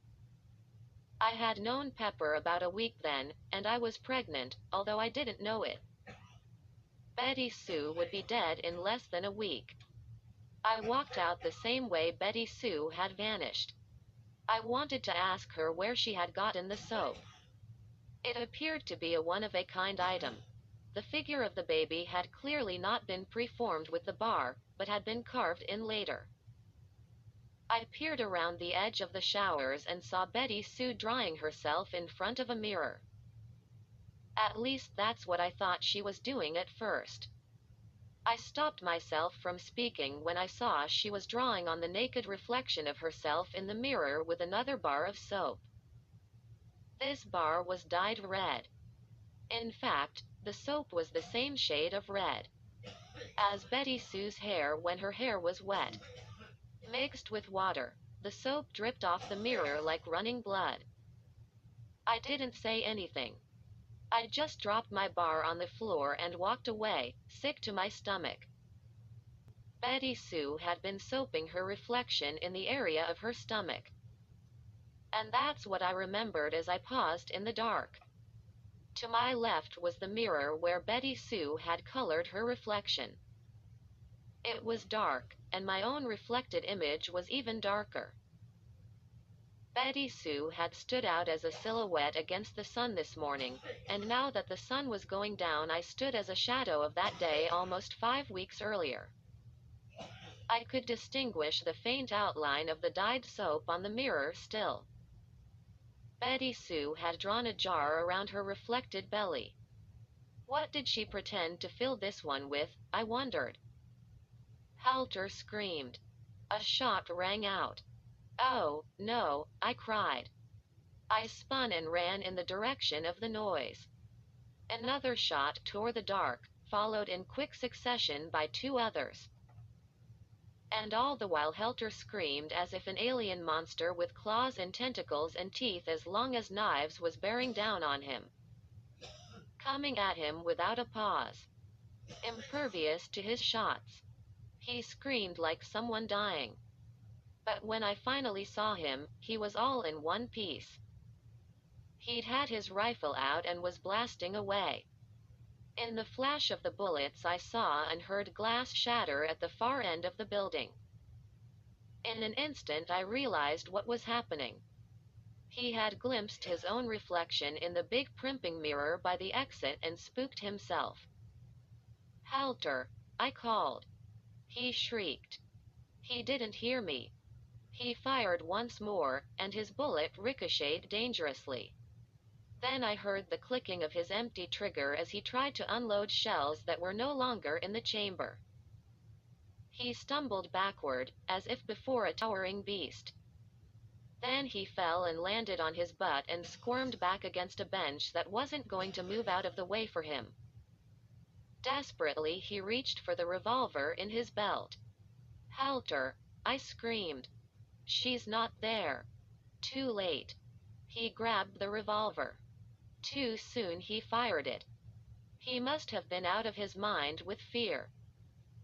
I had known Pepper about a week then, and I was pregnant, although I didn't know it. Betty Sue would be dead in less than a week. I walked out the same way Betty Sue had vanished. I wanted to ask her where she had gotten the soap. It appeared to be a one-of-a-kind item. The figure of the baby had clearly not been preformed with the bar, but had been carved in later. I peered around the edge of the showers and saw Betty Sue drying herself in front of a mirror. At least that's what I thought she was doing at first. I stopped myself from speaking when I saw she was drawing on the naked reflection of herself in the mirror with another bar of soap. This bar was dyed red. In fact, the soap was the same shade of red as Betty Sue's hair when her hair was wet. Mixed with water, the soap dripped off the mirror like running blood. I didn't say anything. I just dropped my bar on the floor and walked away, sick to my stomach. Betty Sue had been soaping her reflection in the area of her stomach. And that's what I remembered as I paused in the dark. To my left was the mirror where Betty Sue had colored her reflection. It was dark, and my own reflected image was even darker. Betty Sue had stood out as a silhouette against the sun this morning, and now that the sun was going down, I stood as a shadow of that day almost 5 weeks earlier. I could distinguish the faint outline of the dyed soap on the mirror still. Betty Sue had drawn a jar around her reflected belly. What did she pretend to fill this one with, I wondered. Halter screamed. A shot rang out. "Oh, no," I cried. I spun and ran in the direction of the noise. Another shot tore the dark, followed in quick succession by 2 others. And all the while Helter screamed as if an alien monster with claws and tentacles and teeth as long as knives was bearing down on him. Coming at him without a pause. Impervious to his shots. He screamed like someone dying. But when I finally saw him, he was all in one piece. He'd had his rifle out and was blasting away. In the flash of the bullets, I saw and heard glass shatter at the far end of the building. In an instant I realized what was happening. He had glimpsed his own reflection in the big primping mirror by the exit and spooked himself. "Halter," I called. He shrieked. He didn't hear me. He fired once more, and his bullet ricocheted dangerously. Then I heard the clicking of his empty trigger as he tried to unload shells that were no longer in the chamber. He stumbled backward, as if before a towering beast. Then he fell and landed on his butt and squirmed back against a bench that wasn't going to move out of the way for him. Desperately, he reached for the revolver in his belt. "Helter!" I screamed. "She's not there." Too late. He grabbed the revolver. Too soon he fired it. He must have been out of his mind with fear.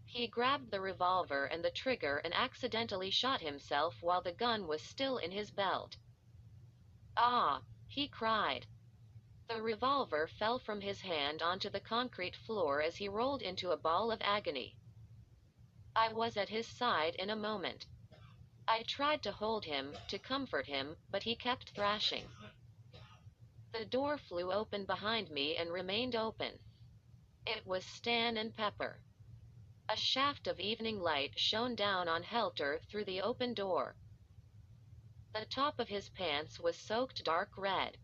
He grabbed the revolver and the trigger and accidentally shot himself while the gun was still in his belt. "Ah!" he cried. The revolver fell from his hand onto the concrete floor as he rolled into a ball of agony. I was at his side in a moment. I tried to hold him, to comfort him, but he kept thrashing. The door flew open behind me and remained open. It was Stan and Pepper. A shaft of evening light shone down on Helter through the open door. The top of his pants was soaked dark red.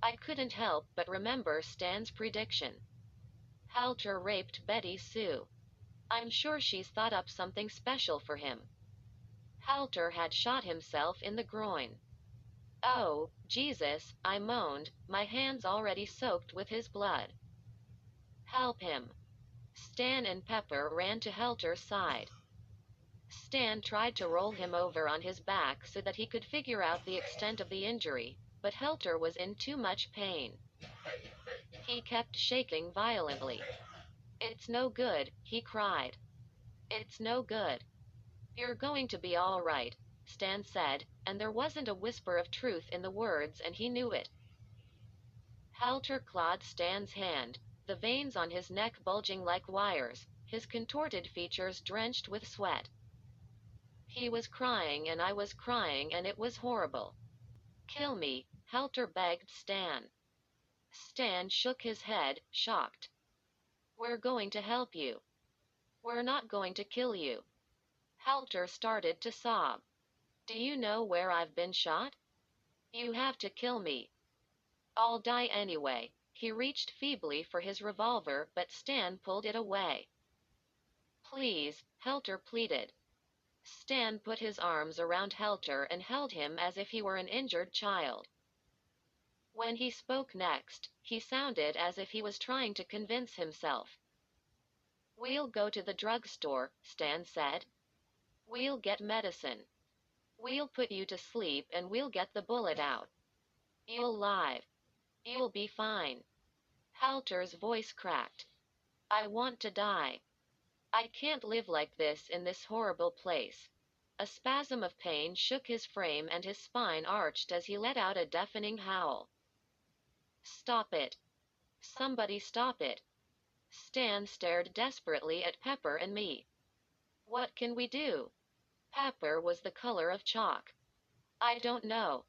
I couldn't help but remember Stan's prediction. Helter raped Betty Sue. I'm sure she's thought up something special for him. Helter had shot himself in the groin. "Oh, Jesus," I moaned, my hands already soaked with his blood. "Help him." Stan and Pepper ran to Helter's side. Stan tried to roll him over on his back so that he could figure out the extent of the injury, but Helter was in too much pain. He kept shaking violently. "It's no good," he cried. "It's no good." "You're going to be all right," Stan said, and there wasn't a whisper of truth in the words, and he knew it. Helter clawed Stan's hand, the veins on his neck bulging like wires, his contorted features drenched with sweat. He was crying and I was crying and it was horrible. "Kill me," Helter begged Stan. Stan shook his head, shocked. "We're going to help you. We're not going to kill you." Helter started to sob. "Do you know where I've been shot? You have to kill me. I'll die anyway." He reached feebly for his revolver, but Stan pulled it away. "Please," Helter pleaded. Stan put his arms around Helter and held him as if he were an injured child. When he spoke next, he sounded as if he was trying to convince himself. "We'll go to the drugstore," Stan said. "We'll get medicine. We'll put you to sleep and we'll get the bullet out. You'll live. You'll be fine." Helter's voice cracked. "I want to die. I can't live like this in this horrible place." A spasm of pain shook his frame and his spine arched as he let out a deafening howl. "Stop it. Somebody stop it." Stan stared desperately at Pepper and me. "What can we do?" Pepper was the color of chalk. "I don't know.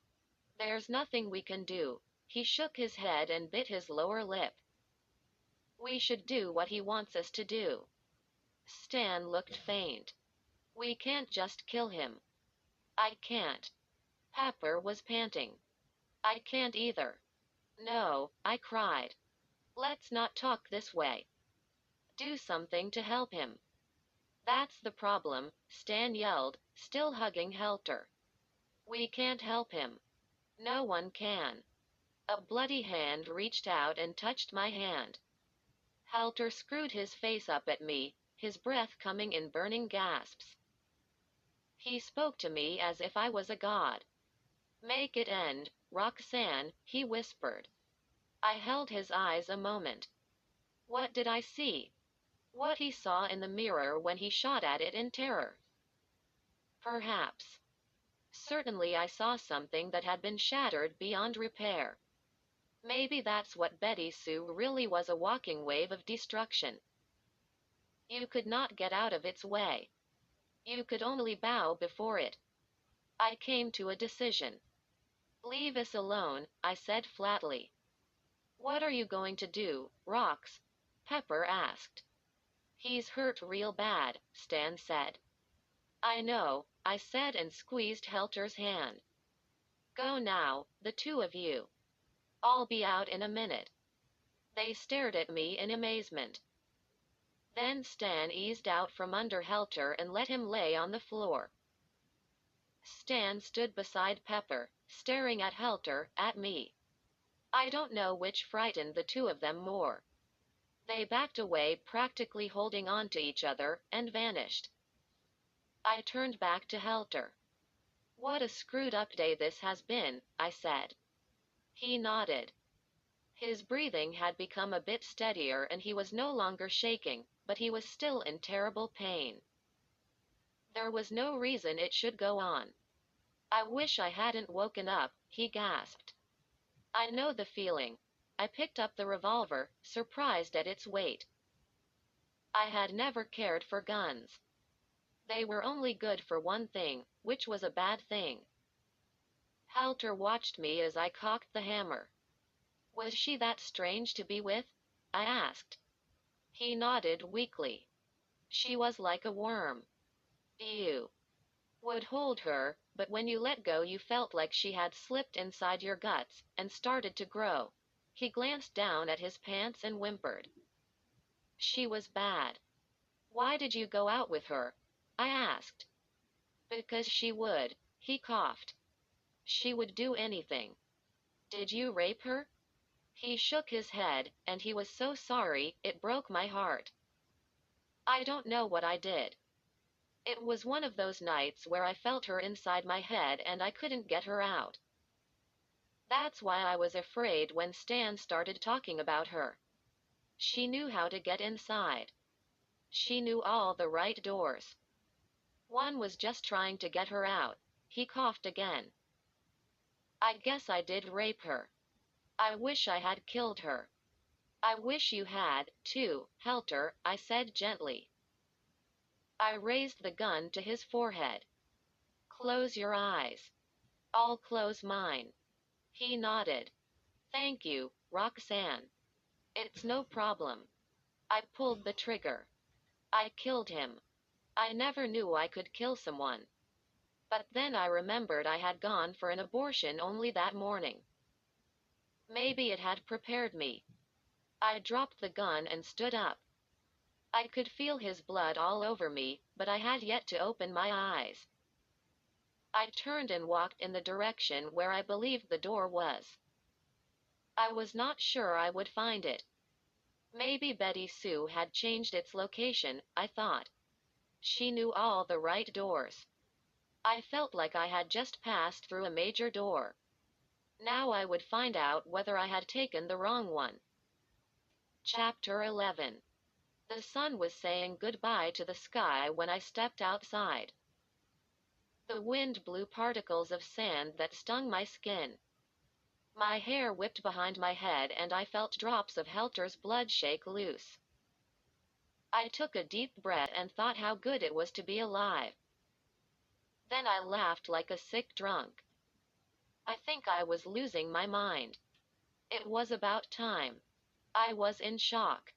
There's nothing we can do." He shook his head and bit his lower lip. "We should do what he wants us to do." Stan looked faint. "We can't just kill him." "I can't." Pepper was panting. "I can't either." "No," I cried. "Let's not talk this way. Do something to help him." "That's the problem," Stan yelled, still hugging Helter. "We can't help him. No one can." A bloody hand reached out and touched my hand. Helter screwed his face up at me, his breath coming in burning gasps. He spoke to me as if I was a god. "Make it end, Roxanne," he whispered. I held his eyes a moment. What did I see? What he saw in the mirror when he shot at it in terror. Perhaps. Certainly I saw something that had been shattered beyond repair. Maybe that's what Betty Sue really was, a walking wave of destruction. You could not get out of its way. You could only bow before it. I came to a decision. "Leave us alone," I said flatly. "What are you going to do, Rox?" Pepper asked. "He's hurt real bad," Stan said. "I know," I said and squeezed Helter's hand. "Go now, the two of you." I'll be out in a minute." They stared at me in amazement. Then Stan eased out from under Helter and let him lay on the floor. Stan stood beside Pepper, staring at Helter, at me. I don't know which frightened the two of them more. They backed away, practically holding on to each other, and vanished. I turned back to Helter. "What a screwed up day this has been," I said. He nodded. His breathing had become a bit steadier and he was no longer shaking, but he was still in terrible pain. There was no reason it should go on. "I wish I hadn't woken up," he gasped. I know the feeling. I picked up the revolver, surprised at its weight. I had never cared for guns. They were only good for one thing, which was a bad thing. Helter watched me as I cocked the hammer. "Was she that strange to be with?" I asked. He nodded weakly. "She was like a worm. You would hold her, but when you let go you felt like she had slipped inside your guts and started to grow." He glanced down at his pants and whimpered. "She was bad." "Why did you go out with her?" I asked. "Because she would," he coughed. "She would do anything." "Did you rape her?" He shook his head, and he was so sorry, it broke my heart. "I don't know what I did. It was one of those nights where I felt her inside my head and I couldn't get her out. That's why I was afraid when Stan started talking about her. She knew how to get inside. She knew all the right doors. One was just trying to get her out." He coughed again. "I guess I did rape her. I wish I had killed her." "I wish you had, too, Helter," I said gently. I raised the gun to his forehead. "Close your eyes." "I'll close mine." He nodded. "Thank you, Roxanne." "It's no problem." I pulled the trigger. I killed him. I never knew I could kill someone. But then I remembered I had gone for an abortion only that morning. Maybe it had prepared me. I dropped the gun and stood up. I could feel his blood all over me, but I had yet to open my eyes. I turned and walked in the direction where I believed the door was. I was not sure I would find it. Maybe Betty Sue had changed its location, I thought. She knew all the right doors. I felt like I had just passed through a major door. Now I would find out whether I had taken the wrong one. Chapter 11. The sun was saying goodbye to the sky when I stepped outside. The wind blew particles of sand that stung my skin. My hair whipped behind my head and I felt drops of Helter's blood shake loose. I took a deep breath and thought how good it was to be alive. Then I laughed like a sick drunk. I think I was losing my mind. It was about time. I was in shock.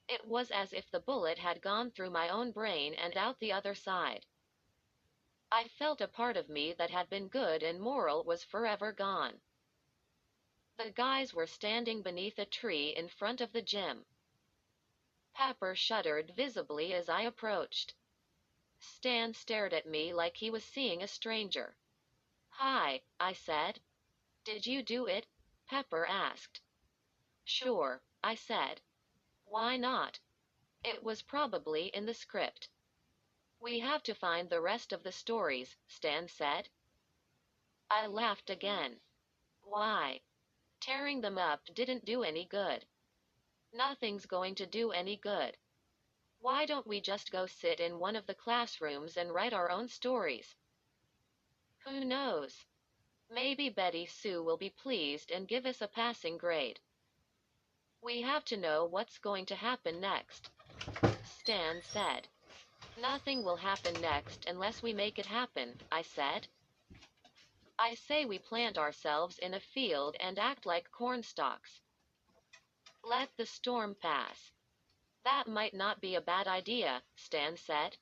It was as if the bullet had gone through my own brain and out the other side. I felt a part of me that had been good and moral was forever gone. The guys were standing beneath a tree in front of the gym. Pepper shuddered visibly as I approached. Stan stared at me like he was seeing a stranger. "Hi," I said. "Did you do it?" Pepper asked. "Sure," I said. "Why not?" "It was probably in the script." "We have to find the rest of the stories," Stan said. I laughed again. "Why?" "Tearing them up didn't do any good." "Nothing's going to do any good. Why don't we just go sit in one of the classrooms and write our own stories?" "Who knows? Maybe Betty Sue will be pleased and give us a passing grade." "We have to know what's going to happen next," Stan said. "Nothing will happen next unless we make it happen," I said. "I say we plant ourselves in a field and act like cornstalks. Let the storm pass." "That might not be a bad idea," Stan said.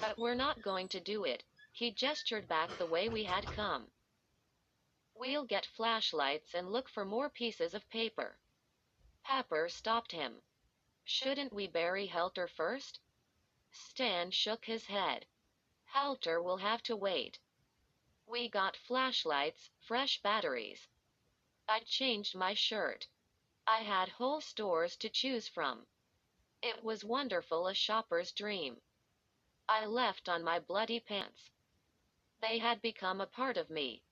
"But we're not going to do it." He gestured back the way we had come. We'll get flashlights and look for more pieces of paper. Pepper stopped him. Shouldn't we bury Helter first? Stan shook his head. Helter will have to wait. We got flashlights, fresh batteries. I changed my shirt. I had whole stores to choose from. It was wonderful, a shopper's dream. I left on my bloody pants. They had become a part of me.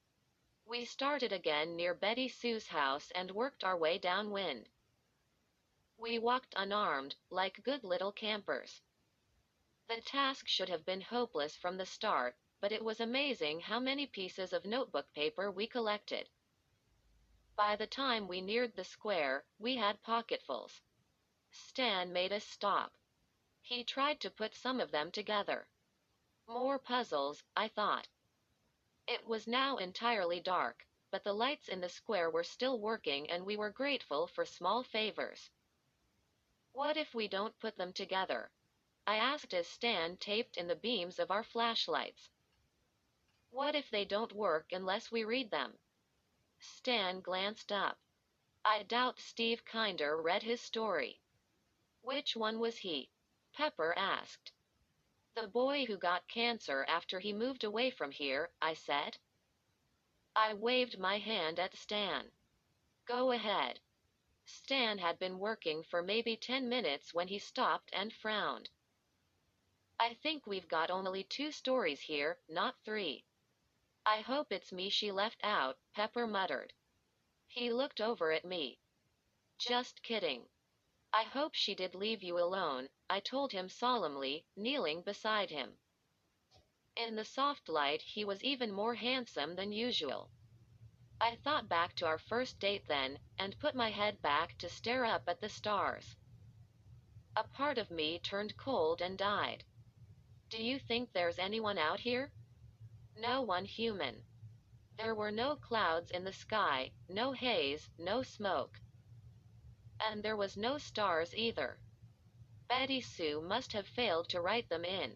We started again near Betty Sue's house and worked our way downwind. We walked unarmed, like good little campers. The task should have been hopeless from the start, but it was amazing how many pieces of notebook paper we collected. By the time we neared the square, we had pocketfuls. Stan made us stop. He tried to put some of them together. More puzzles, I thought. It was now entirely dark, but the lights in the square were still working and we were grateful for small favors. What if we don't put them together? I asked as Stan taped in the beams of our flashlights. What if they don't work unless we read them? Stan glanced up. I doubt Steve Kinder read his story. Which one was he? Pepper asked. The boy who got cancer after he moved away from here, I said. I waved my hand at Stan. Go ahead. Stan had been working for maybe 10 minutes when he stopped and frowned. I think we've got only 2 stories here, not 3. I hope it's me she left out, Pepper muttered. He looked over at me. Just kidding. I hope she did leave you alone, I told him solemnly, kneeling beside him. In the soft light he was even more handsome than usual. I thought back to our first date then, and put my head back to stare up at the stars. A part of me turned cold and died. Do you think there's anyone out here? No one human. There were no clouds in the sky, no haze, no smoke. And there was no stars either. Betty Sue must have failed to write them in.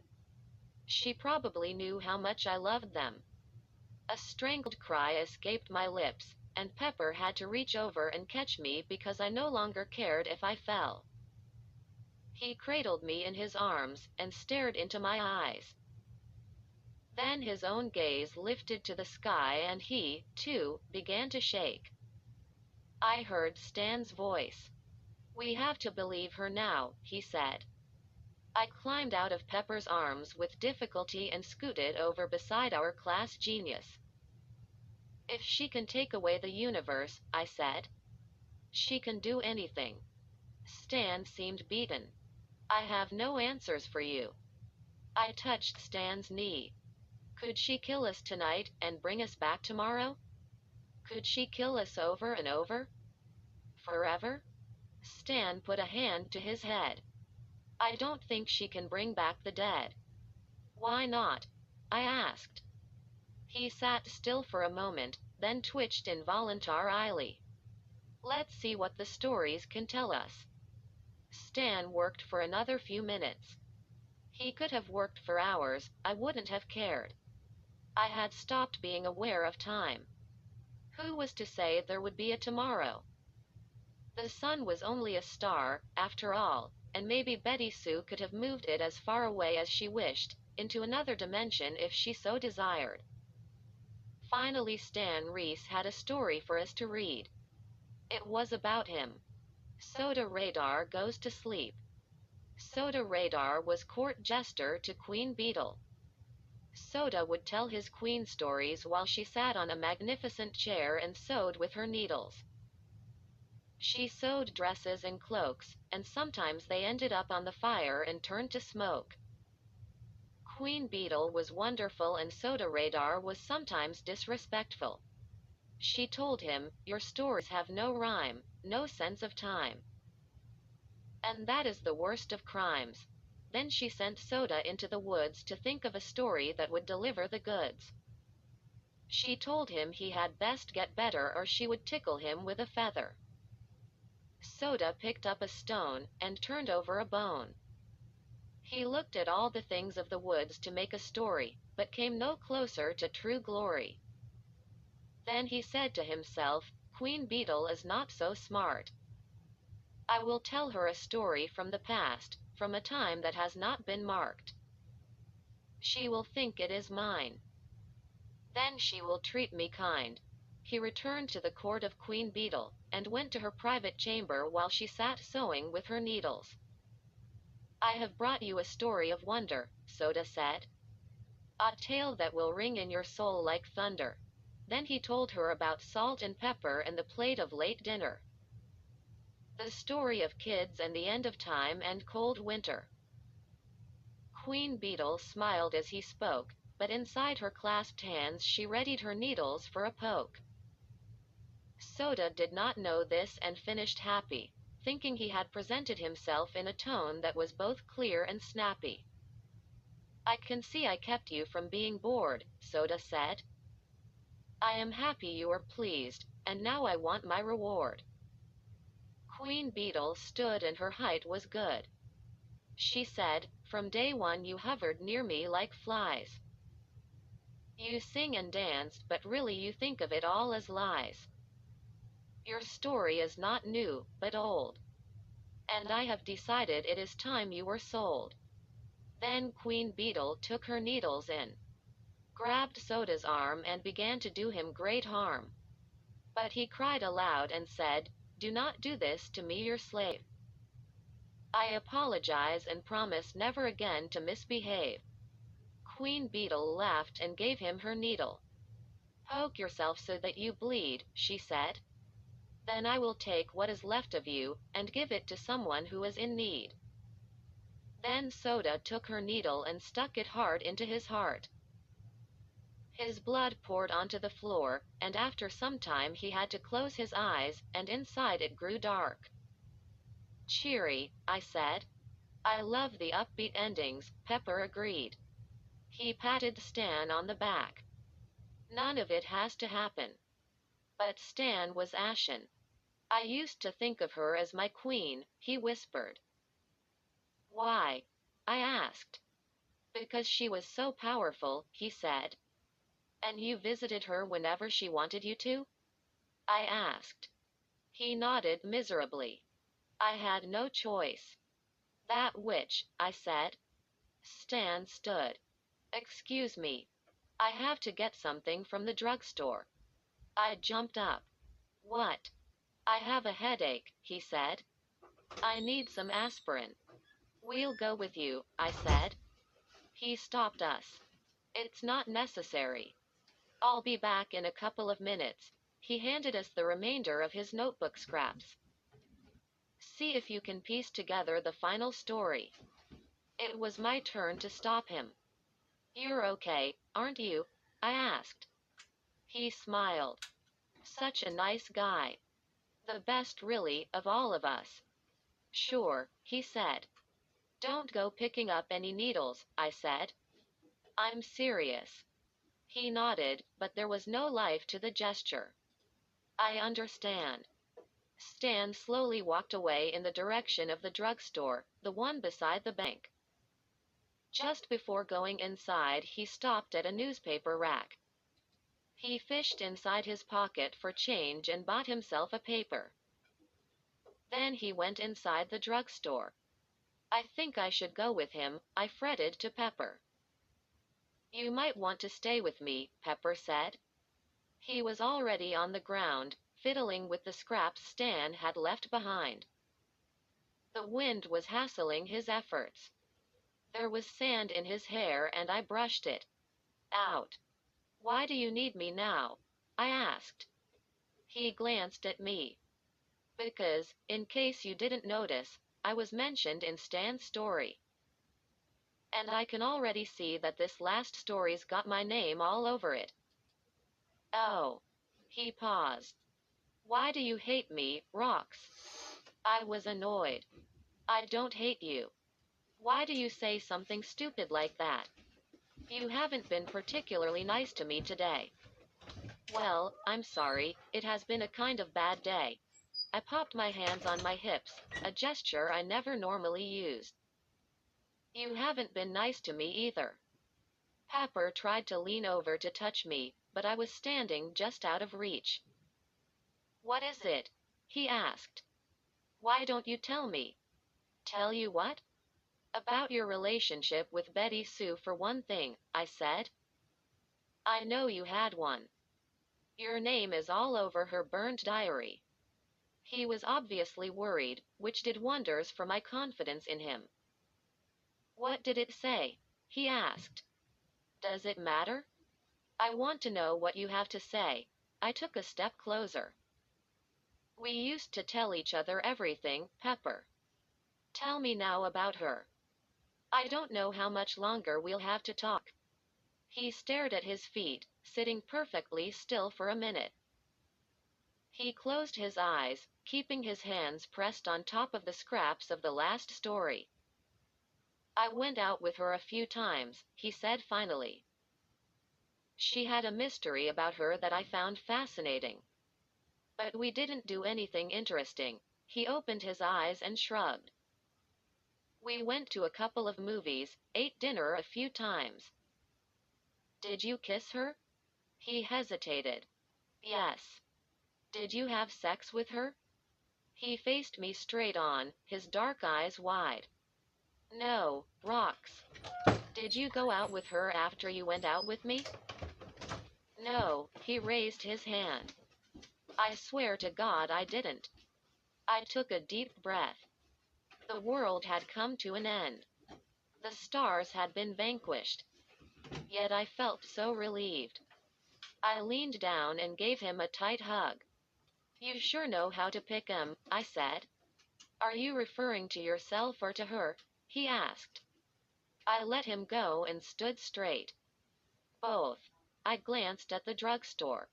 She probably knew how much I loved them. A strangled cry escaped my lips, and Pepper had to reach over and catch me because I no longer cared if I fell. He cradled me in his arms and stared into my eyes. Then his own gaze lifted to the sky and he, too, began to shake. I heard Stan's voice. We have to believe her now, he said. I climbed out of Pepper's arms with difficulty and scooted over beside our class genius. If she can take away the universe, I said. She can do anything. Stan seemed beaten. I have no answers for you. I touched Stan's knee. Could she kill us tonight and bring us back tomorrow? Could she kill us over and over? Forever? Stan put a hand to his head. I don't think she can bring back the dead. Why not? I asked. He sat still for a moment, then twitched involuntarily. Let's see what the stories can tell us. Stan worked for another few minutes. He could have worked for hours, I wouldn't have cared. I had stopped being aware of time. Who was to say there would be a tomorrow? The sun was only a star, after all, and maybe Betty Sue could have moved it as far away as she wished, into another dimension if she so desired. Finally Stan Reese had a story for us to read. It was about him. Soda Radar Goes to Sleep. Soda Radar was court jester to Queen Beetle. Soda would tell his queen stories while she sat on a magnificent chair and sewed with her needles. She sewed dresses and cloaks, and sometimes they ended up on the fire and turned to smoke. Queen Beetle was wonderful and Soda Radar was sometimes disrespectful. She told him, your stories have no rhyme, no sense of time. And that is the worst of crimes. Then she sent Soda into the woods to think of a story that would deliver the goods. She told him he had best get better or she would tickle him with a feather. Soda picked up a stone and turned over a bone. He looked at all the things of the woods to make a story, but came no closer to true glory. Then he said to himself, Queen Beetle is not so smart. I will tell her a story from the past, from a time that has not been marked. She will think it is mine. Then she will treat me kind. He returned to the court of Queen Beetle, and went to her private chamber while she sat sewing with her needles. I have brought you a story of wonder, Soda said. A tale that will ring in your soul like thunder. Then he told her about salt and pepper and the plate of late dinner. The story of kids and the end of time and cold winter. Queen Beetle smiled as he spoke, but inside her clasped hands she readied her needles for a poke. Soda did not know this and finished happy, thinking he had presented himself in a tone that was both clear and snappy. I can see I kept you from being bored, Soda said. I am happy you are pleased, and now I want my reward. Queen Beetle stood and her height was good. She said, from day one you hovered near me like flies. You sing and dance, but really you think of it all as lies. Your story is not new, but old. And I have decided it is time you were sold. Then Queen Beetle took her needles in, grabbed Soda's arm and began to do him great harm. But he cried aloud and said, do not do this to me your slave. I apologize and promise never again to misbehave. Queen Beetle laughed and gave him her needle. Poke yourself so that you bleed, she said. Then I will take what is left of you, and give it to someone who is in need. Then Soda took her needle and stuck it hard into his heart. His blood poured onto the floor, and after some time he had to close his eyes, and inside it grew dark. Cheery, I said. I love the upbeat endings, Pepper agreed. He patted Stan on the back. None of it has to happen. But Stan was ashen. I used to think of her as my queen, he whispered. Why? I asked. Because she was so powerful, he said. And you visited her whenever she wanted you to? I asked. He nodded miserably. I had no choice. That witch, I said. Stan stood. Excuse me. I have to get something from the drugstore. I jumped up. What? I have a headache, he said. I need some aspirin. We'll go with you, I said. He stopped us. It's not necessary. I'll be back in a couple of minutes. He handed us the remainder of his notebook scraps. See if you can piece together the final story. It was my turn to stop him. You're okay, aren't you? I asked. He smiled. Such a nice guy. The best, really, of all of us. Sure, he said. Don't go picking up any needles, I said. I'm serious. He nodded, but there was no life to the gesture. I understand. Stan slowly walked away in the direction of the drugstore, the one beside the bank. Just before going inside, he stopped at a newspaper rack. He fished inside his pocket for change and bought himself a paper. Then he went inside the drugstore. I think I should go with him, I fretted to Pepper. You might want to stay with me, Pepper said. He was already on the ground, fiddling with the scraps Stan had left behind. The wind was hassling his efforts. There was sand in his hair and I brushed it out. Why do you need me now? I asked. He glanced at me. Because, in case you didn't notice, I was mentioned in Stan's story. And I can already see that this last story's got my name all over it. Oh. He paused. Why do you hate me, Rox? I was annoyed. I don't hate you. Why do you say something stupid like that? You haven't been particularly nice to me today. Well, I'm sorry, it has been a kind of bad day. I popped my hands on my hips, a gesture I never normally used. You haven't been nice to me either. Pepper tried to lean over to touch me, but I was standing just out of reach. What is it? He asked. Why don't you tell me? Tell you what? About your relationship with Betty Sue for one thing, I said. I know you had one. Your name is all over her burned diary. He was obviously worried, which did wonders for my confidence in him. What did it say? He asked. Does it matter? I want to know what you have to say. I took a step closer. We used to tell each other everything, Pepper. Tell me now about her. I don't know how much longer we'll have to talk. He stared at his feet, sitting perfectly still for a minute. He closed his eyes, keeping his hands pressed on top of the scraps of the last story. I went out with her a few times, he said finally. She had a mystery about her that I found fascinating. But we didn't do anything interesting. He opened his eyes and shrugged. We went to a couple of movies, ate dinner a few times. Did you kiss her? He hesitated. Yes. Did you have sex with her? He faced me straight on, his dark eyes wide. No, rocks. Did you go out with her after you went out with me? No, he raised his hand. I swear to God I didn't. I took a deep breath. The world had come to an end. The stars had been vanquished. Yet I felt so relieved. I leaned down and gave him a tight hug. You sure know how to pick 'em, I said. Are you referring to yourself or to her? He asked. I let him go and stood straight. Both. I glanced at the drugstore.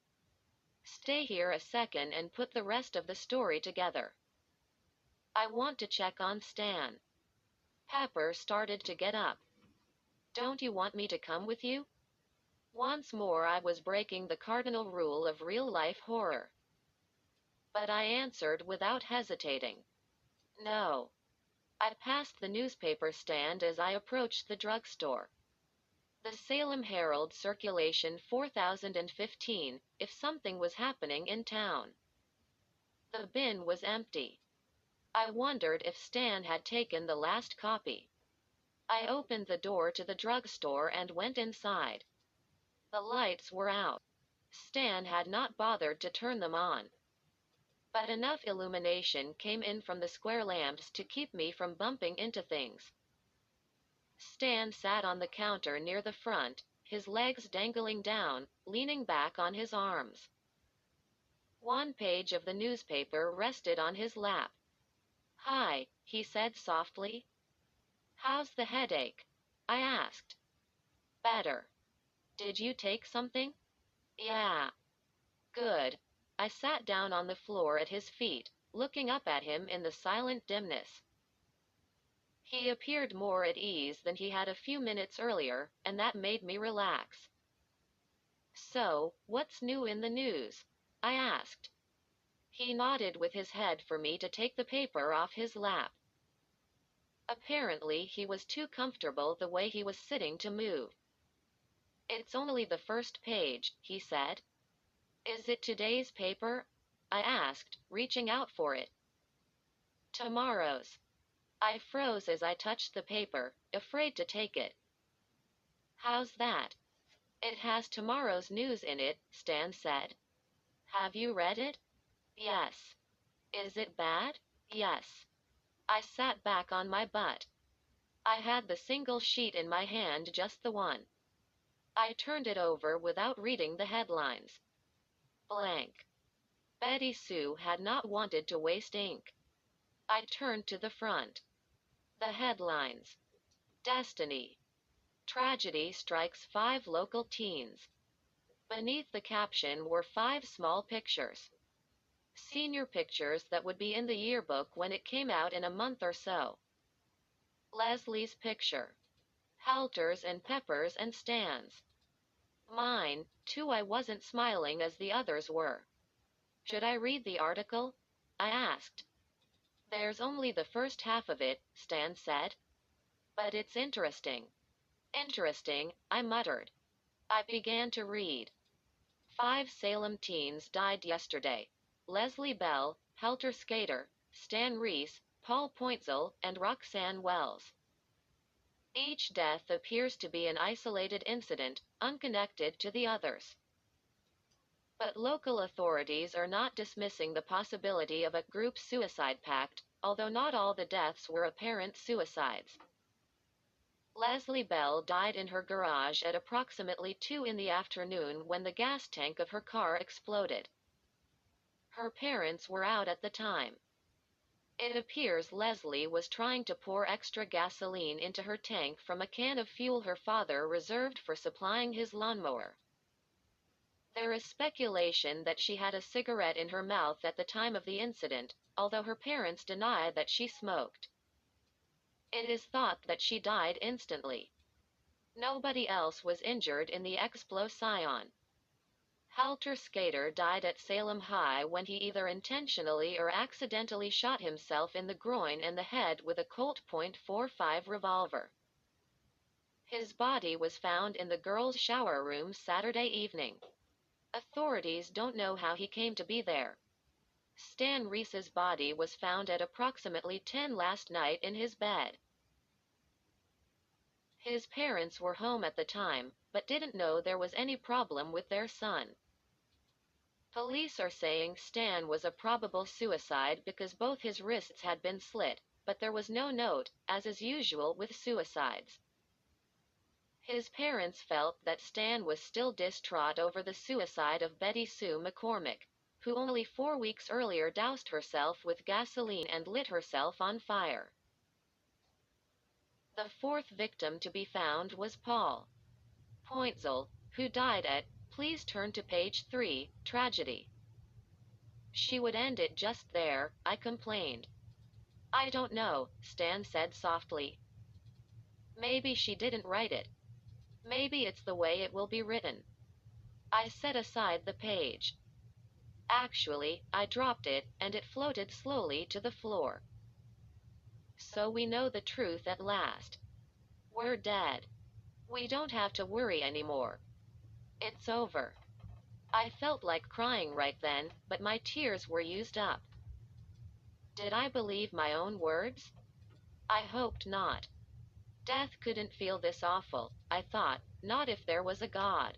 Stay here a second and put the rest of the story together. I want to check on Stan. Pepper started to get up. Don't you want me to come with you? Once more I was breaking the cardinal rule of real-life horror. But I answered without hesitating. No. I passed the newspaper stand as I approached the drugstore. The Salem Herald circulation 4015, if something was happening in town. The bin was empty. I wondered if Stan had taken the last copy. I opened the door to the drugstore and went inside. The lights were out. Stan had not bothered to turn them on. But enough illumination came in from the square lamps to keep me from bumping into things. Stan sat on the counter near the front, his legs dangling down, leaning back on his arms. One page of the newspaper rested on his lap. Hi, he said softly. How's the headache? I asked. Better. Did you take something? Yeah. Good. I sat down on the floor at his feet, looking up at him in the silent dimness. He appeared more at ease than he had a few minutes earlier, and that made me relax. So, what's new in the news? I asked. He nodded with his head for me to take the paper off his lap. Apparently he was too comfortable the way he was sitting to move. It's only the first page, he said. Is it today's paper? I asked, reaching out for it. Tomorrow's. I froze as I touched the paper, afraid to take it. How's that? It has tomorrow's news in it, Stan said. Have you read it? Yes. Is it bad? Yes. I sat back on my butt. I had the single sheet in my hand, just the one. I turned it over without reading the headlines. Blank. Betty Sue had not wanted to waste ink. I turned to the front. The headlines. Destiny. Tragedy strikes 5 local teens. Beneath the caption were 5 small pictures. Senior pictures that would be in the yearbook when it came out in a month or so. Leslie's picture. Halter's and Pepper's and Stan's. Mine, too. I wasn't smiling as the others were. Should I read the article? I asked. There's only the first half of it, Stan said. But it's interesting. Interesting, I muttered. I began to read. 5 Salem teens died yesterday. Leslie Bell, Helter Skelter, Stan Reese, Paul Pointzel, and Roxanne Wells. Each death appears to be an isolated incident, unconnected to the others. But local authorities are not dismissing the possibility of a group suicide pact, although not all the deaths were apparent suicides. Leslie Bell died in her garage at approximately 2 in the afternoon when the gas tank of her car exploded. Her parents were out at the time. It appears Leslie was trying to pour extra gasoline into her tank from a can of fuel her father reserved for supplying his lawnmower. There is speculation that she had a cigarette in her mouth at the time of the incident, although her parents deny that she smoked. It is thought that she died instantly. Nobody else was injured in the explosion. Helter Skelter died at Salem High when he either intentionally or accidentally shot himself in the groin and the head with a Colt .45 revolver. His body was found in the girls' shower room Saturday evening. Authorities don't know how he came to be there. Stan Reese's body was found at approximately 10 last night in his bed. His parents were home at the time, but didn't know there was any problem with their son. Police are saying Stan was a probable suicide because both his wrists had been slit, but there was no note, as is usual with suicides. His parents felt that Stan was still distraught over the suicide of Betty Sue McCormick, who only 4 weeks earlier doused herself with gasoline and lit herself on fire. The fourth victim to be found was Paul Pointzel, who died at, please turn to page 3, tragedy. She would end it just there, I complained. I don't know, Stan said softly. Maybe she didn't write it. Maybe it's the way it will be written. I set aside the page. Actually, I dropped it, and it floated slowly to the floor. So we know the truth at last. We're dead. We don't have to worry anymore. It's over. I felt like crying right then, but my tears were used up. Did I believe my own words? I hoped not. Death couldn't feel this awful, I thought, not if there was a God.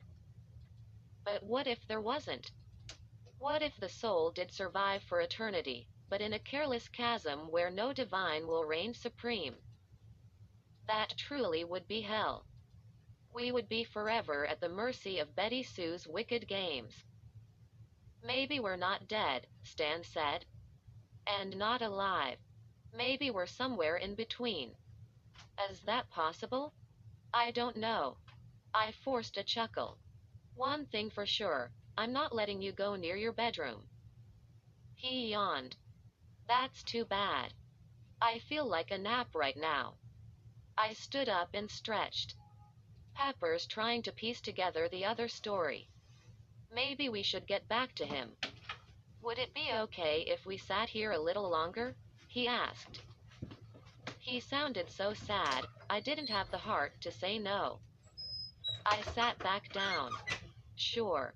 But what if there wasn't? What if the soul did survive for eternity, but in a careless chasm where no divine will reign supreme? That truly would be hell. We would be forever at the mercy of Betty Sue's wicked games. Maybe we're not dead, Stan said. And not alive. Maybe we're somewhere in between. Is that possible? I don't know. I forced a chuckle. One thing for sure, I'm not letting you go near your bedroom. He yawned. That's too bad. I feel like a nap right now. I stood up and stretched. Pepper's trying to piece together the other story. Maybe we should get back to him. Would it be okay if we sat here a little longer? He asked. He sounded so sad, I didn't have the heart to say no. I sat back down. Sure.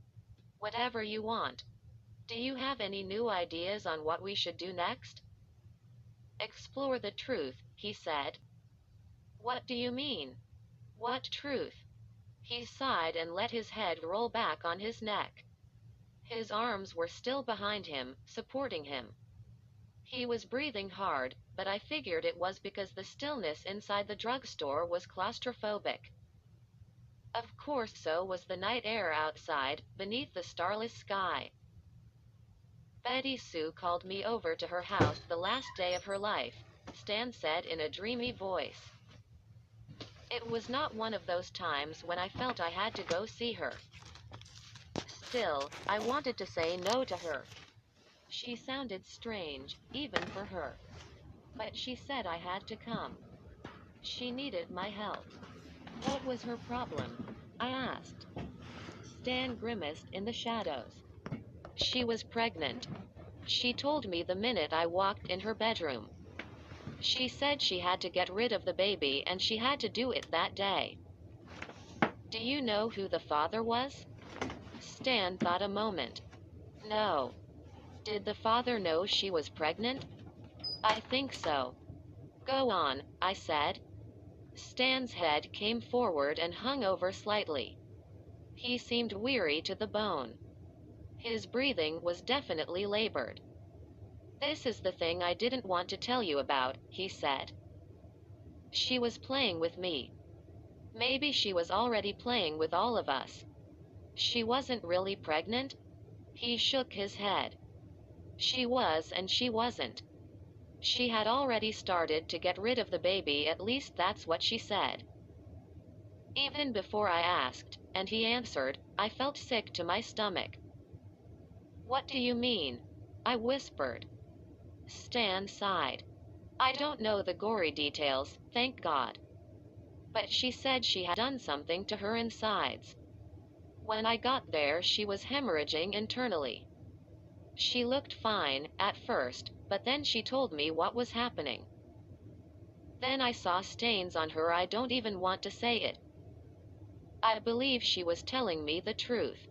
Whatever you want. Do you have any new ideas on what we should do next? Explore the truth, he said. What do you mean? What truth? He sighed and let his head roll back on his neck. His arms were still behind him, supporting him. He was breathing hard, but I figured it was because the stillness inside the drugstore was claustrophobic. Of course, so was the night air outside, beneath the starless sky. Betty Sue called me over to her house the last day of her life, Stan said in a dreamy voice. It was not one of those times when I felt I had to go see her. Still, I wanted to say no to her. She sounded strange, even for her. But she said I had to come. She needed my help. What was her problem? I asked. Stan grimaced in the shadows. She was pregnant. She told me the minute I walked in her bedroom. She said she had to get rid of the baby and she had to do it that day. Do you know who the father was? Stan thought a moment. No. Did the father know she was pregnant? I think so. Go on, I said. Stan's head came forward and hung over slightly. He seemed weary to the bone. His breathing was definitely labored. This is the thing I didn't want to tell you about, he said. She was playing with me. Maybe she was already playing with all of us. She wasn't really pregnant? He shook his head. She was and she wasn't. She had already started to get rid of the baby, at least that's what she said. Even before I asked, and he answered, I felt sick to my stomach. What do you mean? I whispered. Stan sighed. I don't know the gory details, thank God. But she said she had done something to her insides. When I got there, she was hemorrhaging internally. She looked fine, at first, but then she told me what was happening. Then I saw stains on her. I don't even want to say it. I believe she was telling me the truth.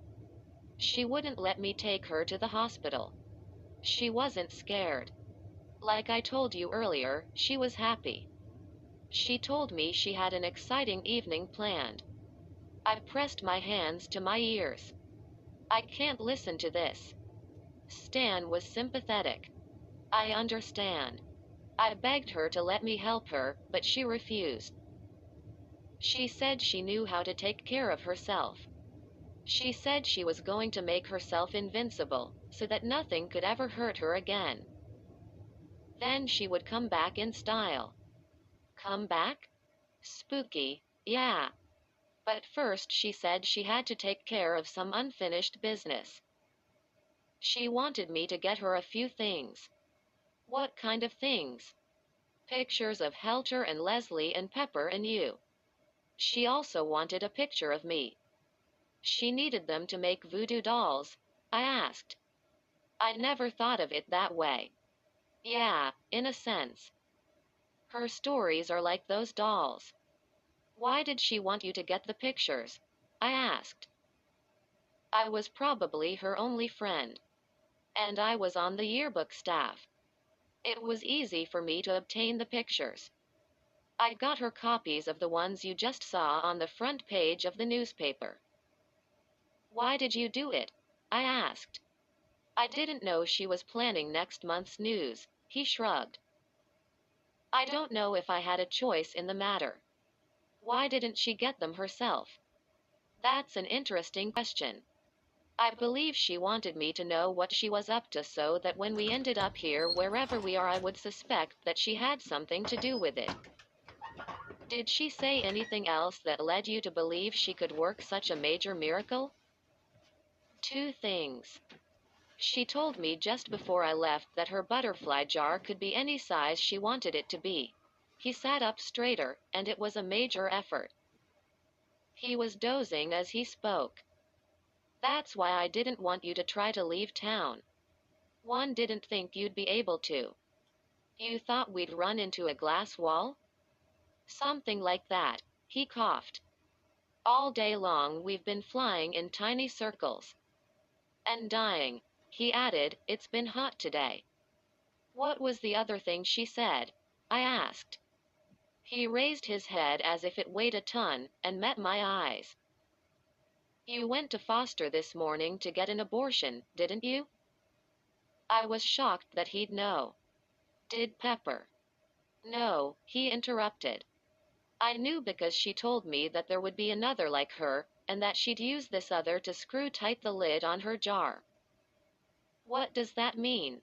She wouldn't let me take her to the hospital. She wasn't scared. Like I told you earlier, she was happy. She told me she had an exciting evening planned. I pressed my hands to my ears. I can't listen to this. Stan was sympathetic. I understand. I begged her to let me help her, but she refused. She said she knew how to take care of herself. She said she was going to make herself invincible, so that nothing could ever hurt her again. Then she would come back in style. Come back? Spooky, yeah. But first she said she had to take care of some unfinished business. She wanted me to get her a few things. What kind of things? Pictures of Helter and Leslie and Pepper and you. She also wanted a picture of me. She needed them to make voodoo dolls, I asked. I never thought of it that way. Yeah, in a sense. Her stories are like those dolls. Why did she want you to get the pictures? I asked. I was probably her only friend. And I was on the yearbook staff. It was easy for me to obtain the pictures. I got her copies of the ones you just saw on the front page of the newspaper. Why did you do it? I asked. I didn't know she was planning next month's news, he shrugged. I don't know if I had a choice in the matter. Why didn't she get them herself? That's an interesting question. I believe she wanted me to know what she was up to so that when we ended up here, wherever we are, I would suspect that she had something to do with it. Did she say anything else that led you to believe she could work such a major miracle? Two things. She told me just before I left that her butterfly jar could be any size she wanted it to be. He sat up straighter, and it was a major effort. He was dozing as he spoke. That's why I didn't want you to try to leave town. One didn't think you'd be able to. You thought we'd run into a glass wall? Something like that, he coughed. All day long we've been flying in tiny circles. And dying, he added, it's been hot today. What was the other thing she said? I asked. He raised his head as if it weighed a ton, and met my eyes. You went to Foster this morning to get an abortion, didn't you? I was shocked that he'd know. Did Pepper? No, he interrupted. I knew because she told me that there would be another like her, and that she'd use this other to screw tight the lid on her jar. What does that mean?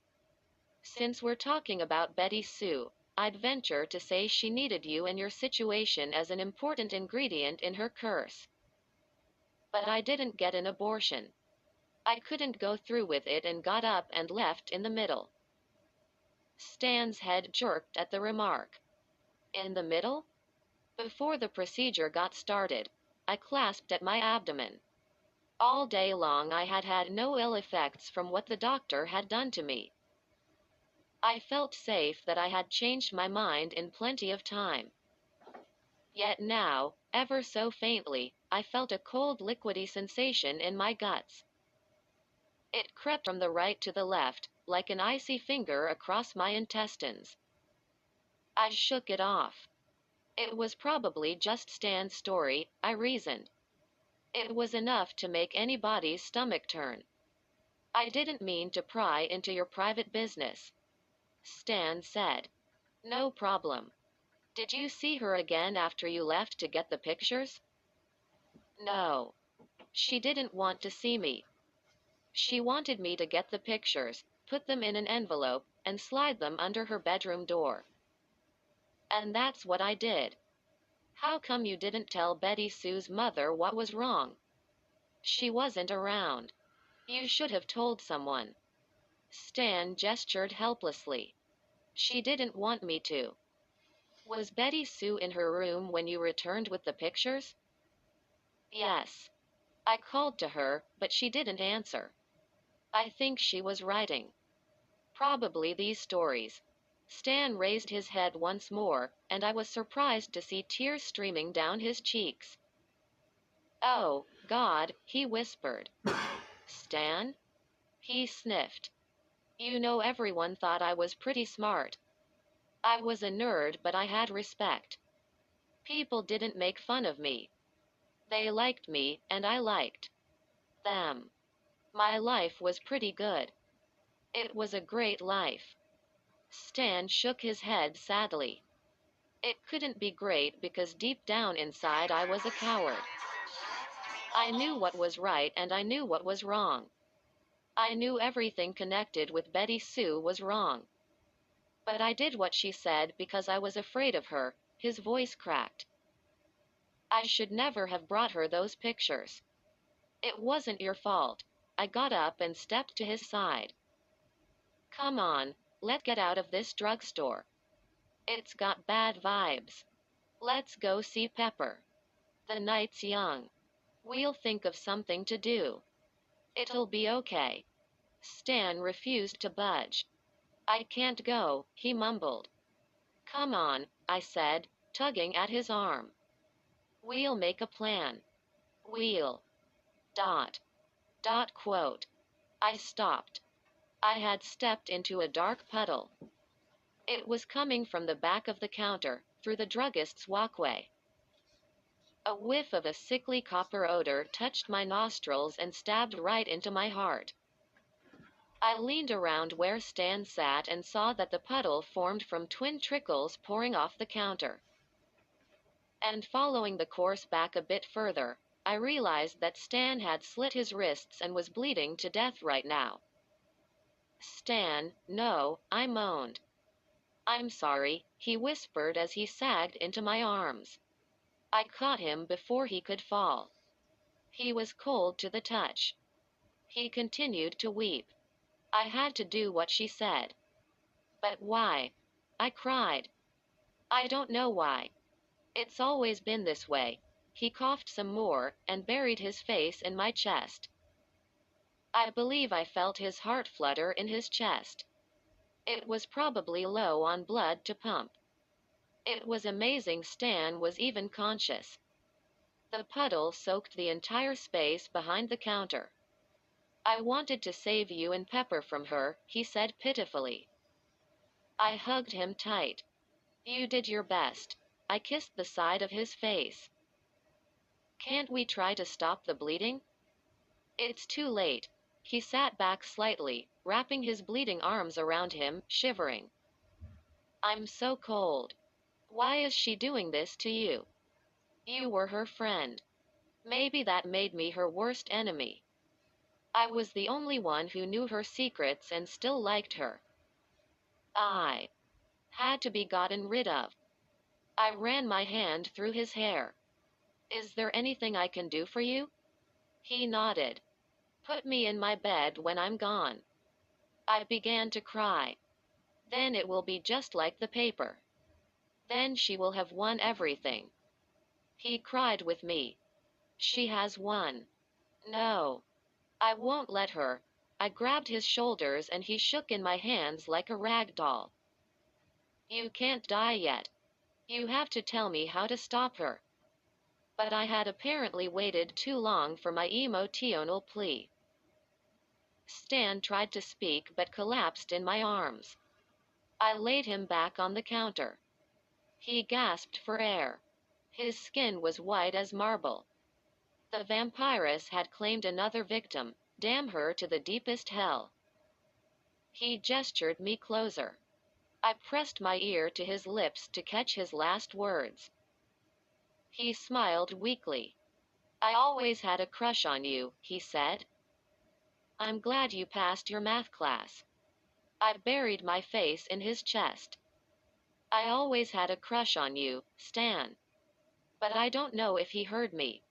Since we're talking about Betty Sue, I'd venture to say she needed you and your situation as an important ingredient in her curse. But I didn't get an abortion. I couldn't go through with it and got up and left in the middle. Stan's head jerked at the remark. In the middle? Before the procedure got started, I clasped at my abdomen. All day long I had had no ill effects from what the doctor had done to me. I felt safe that I had changed my mind in plenty of time. Yet now, ever so faintly, I felt a cold liquidy sensation in my guts. It crept from the right to the left, like an icy finger across my intestines. I shook it off. It was probably just Stan's story, I reasoned. It was enough to make anybody's stomach turn. I didn't mean to pry into your private business, Stan said. No problem. Did you see her again after you left to get the pictures? No. She didn't want to see me. She wanted me to get the pictures, put them in an envelope, and slide them under her bedroom door. And that's what I did. How come you didn't tell Betty Sue's mother what was wrong? She wasn't around. You should have told someone. Stan gestured helplessly. She didn't want me to. Was Betty Sue in her room when you returned with the pictures? Yes. I called to her, but she didn't answer. I think she was writing. Probably these stories. Stan raised his head once more, and I was surprised to see tears streaming down his cheeks. Oh, God, he whispered. Stan? He sniffed. You know, everyone thought I was pretty smart. I was a nerd, but I had respect. People didn't make fun of me. They liked me, and I liked them. My life was pretty good. It was a great life. Stan shook his head sadly. It couldn't be great because deep down inside I was a coward. I knew what was right and I knew what was wrong. I knew everything connected with Betty Sue was wrong. But I did what she said because I was afraid of her. His voice cracked. I should never have brought her those pictures. It wasn't your fault. I got up and stepped to his side. Come on, let's get out of this drugstore. It's got bad vibes. Let's go see Pepper. The night's young. We'll think of something to do. It'll be okay. Stan refused to budge. I can't go, he mumbled. Come on, I said, tugging at his arm. We'll make a plan. We'll. Dot. Dot quote. I stopped. I had stepped into a dark puddle. It was coming from the back of the counter, through the druggist's walkway. A whiff of a sickly copper odor touched my nostrils and stabbed right into my heart. I leaned around where Stan sat and saw that the puddle formed from twin trickles pouring off the counter. And following the course back a bit further, I realized that Stan had slit his wrists and was bleeding to death right now. Stan, no, I moaned. I'm sorry, he whispered as he sagged into my arms. I caught him before he could fall. He was cold to the touch. He continued to weep. I had to do what she said. But why? I cried. I don't know why. It's always been this way. He coughed some more and buried his face in my chest. I believe I felt his heart flutter in his chest. It was probably low on blood to pump. It was amazing Stan was even conscious. The puddle soaked the entire space behind the counter. I wanted to save you and Pepper from her, he said pitifully. I hugged him tight. You did your best. I kissed the side of his face. Can't we try to stop the bleeding? It's too late. He sat back slightly, wrapping his bleeding arms around him, shivering. I'm so cold. Why is she doing this to you? You were her friend. Maybe that made me her worst enemy. I was the only one who knew her secrets and still liked her. I had to be gotten rid of. I ran my hand through his hair. Is there anything I can do for you? He nodded. Put me in my bed when I'm gone. I began to cry. Then it will be just like the paper. Then she will have won everything. He cried with me. She has won. No. I won't let her. I grabbed his shoulders and he shook in my hands like a rag doll. You can't die yet. You have to tell me how to stop her. But I had apparently waited too long for my emotional plea. Stan tried to speak but collapsed in my arms. I laid him back on the counter. He gasped for air. His skin was white as marble. The vampiress had claimed another victim, damn her to the deepest hell. He gestured me closer. I pressed my ear to his lips to catch his last words. He smiled weakly. I always had a crush on you, he said. I'm glad you passed your math class. I buried my face in his chest. I always had a crush on you, Stan. But I don't know if he heard me.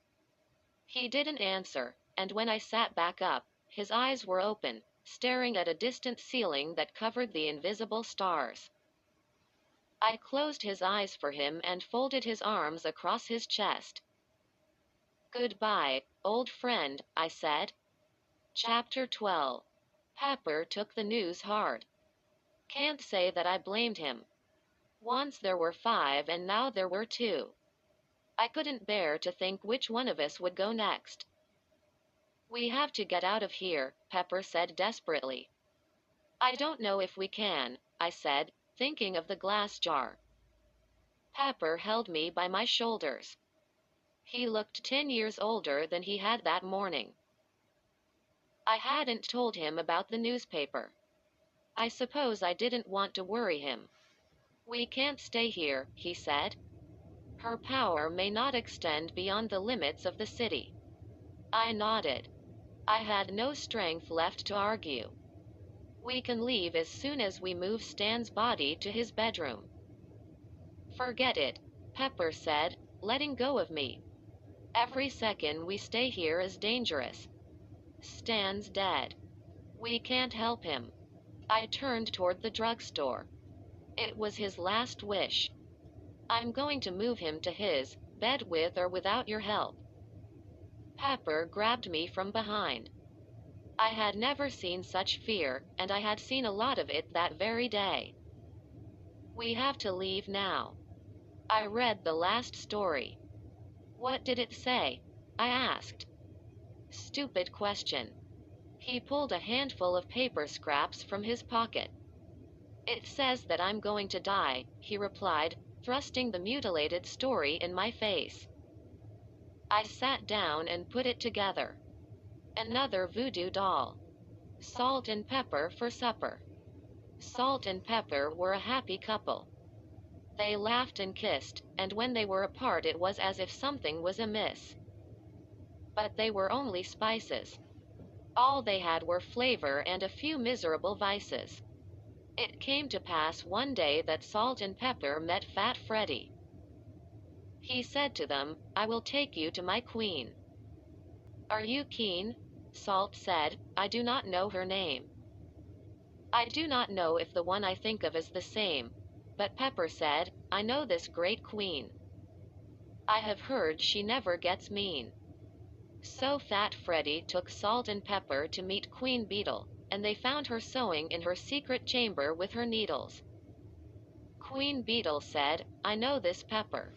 He didn't answer, and when I sat back up, his eyes were open, staring at a distant ceiling that covered the invisible stars. I closed his eyes for him and folded his arms across his chest. Goodbye, old friend, I said. Chapter 12. Pepper took the news hard. Can't say that I blamed him. Once there were 5 and now there were 2. I couldn't bear to think which one of us would go next. We have to get out of here, Pepper said desperately. I don't know if we can, I said, thinking of the glass jar. Pepper held me by my shoulders. He looked 10 years older than he had that morning. I hadn't told him about the newspaper. I suppose I didn't want to worry him. We can't stay here, he said. Her power may not extend beyond the limits of the city. I nodded. I had no strength left to argue. We can leave as soon as we move Stan's body to his bedroom. Forget it, Pepper said, letting go of me. Every second we stay here is dangerous. Stan's dead. We can't help him. I turned toward the drugstore. It was his last wish. I'm going to move him to his bed with or without your help. Pepper grabbed me from behind. I had never seen such fear, and I had seen a lot of it that very day. We have to leave now. I read the last story. What did it say? I asked. Stupid question. He pulled a handful of paper scraps from his pocket. It says that I'm going to die, he replied, thrusting the mutilated story in my face. I sat down and put it together. Another voodoo doll. Salt and Pepper for supper. Salt and Pepper were a happy couple. They laughed and kissed, and when they were apart it was as if something was amiss. But they were only spices. All they had were flavor and a few miserable vices. It came to pass one day that Salt and Pepper met Fat Freddy. He said to them, I will take you to my queen. Are you keen? Salt said, I do not know her name. I do not know if the one I think of is the same, but Pepper said, I know this great queen. I have heard she never gets mean. So Fat Freddy took Salt and Pepper to meet Queen Beetle, and they found her sewing in her secret chamber with her needles. Queen Beetle said, I know this Pepper.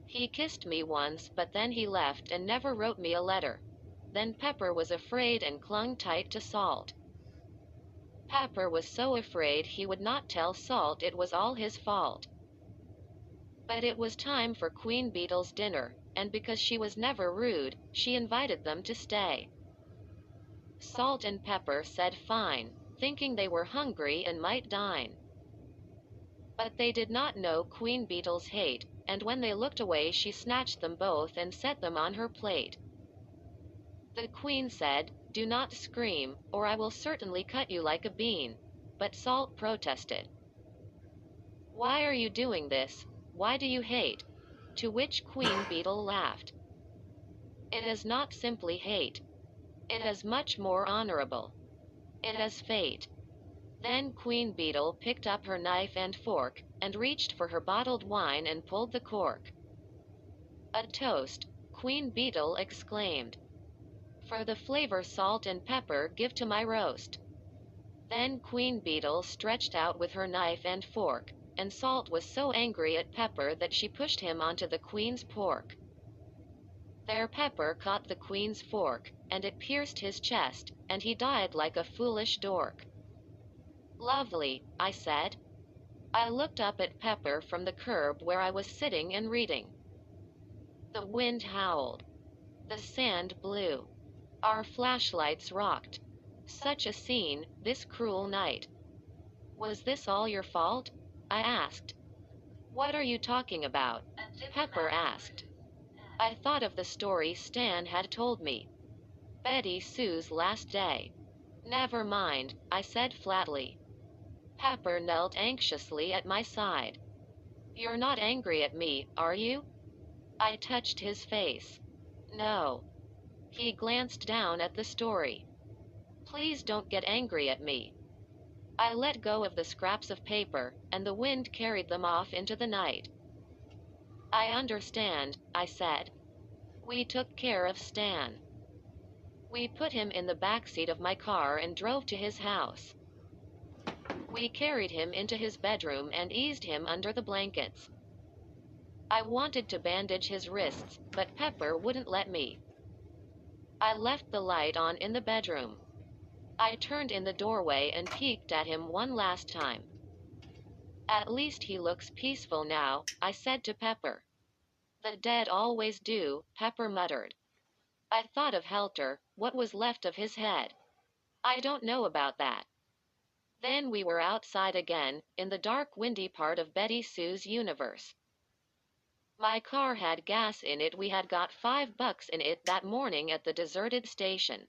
He kissed me once, but then he left and never wrote me a letter. Then Pepper was afraid and clung tight to Salt. Pepper was so afraid he would not tell Salt it was all his fault. But it was time for Queen Beetle's dinner, and because she was never rude, she invited them to stay. Salt and Pepper said fine, thinking they were hungry and might dine. But they did not know Queen Beetle's hate, and when they looked away she snatched them both and set them on her plate. The queen said, do not scream, or I will certainly cut you like a bean. But Salt protested. Why are you doing this? Why do you hate? To which Queen Beetle laughed. It is not simply hate. It is much more honorable. It is fate. Then Queen Beetle picked up her knife and fork, and reached for her bottled wine and pulled the cork. A toast, Queen Beetle exclaimed. For the flavor Salt and Pepper give to my roast. Then Queen Beetle stretched out with her knife and fork, and Salt was so angry at Pepper that she pushed him onto the Queen's pork. There Pepper caught the Queen's fork, and it pierced his chest, and he died like a foolish dork. Lovely, I said. I looked up at Pepper from the curb where I was sitting and reading. The wind howled. The sand blew. Our flashlights rocked. Such a scene, this cruel night. Was this all your fault? I asked. What are you talking about? Pepper asked. I thought of the story Stan had told me. Betty Sue's last day. Never mind, I said flatly. Pepper knelt anxiously at my side. You're not angry at me, are you? I touched his face. No. He glanced down at the story. Please don't get angry at me. I let go of the scraps of paper, and the wind carried them off into the night. I understand, I said. We took care of Stan. We put him in the back seat of my car and drove to his house. We carried him into his bedroom and eased him under the blankets. I wanted to bandage his wrists, but Pepper wouldn't let me. I left the light on in the bedroom. I turned in the doorway and peeked at him one last time. At least he looks peaceful now, I said to Pepper. The dead always do, Pepper muttered. I thought of Helter, what was left of his head. I don't know about that. Then we were outside again, in the dark windy part of Betty Sue's universe. My car had gas in it. We had got $5 in it that morning at the deserted station.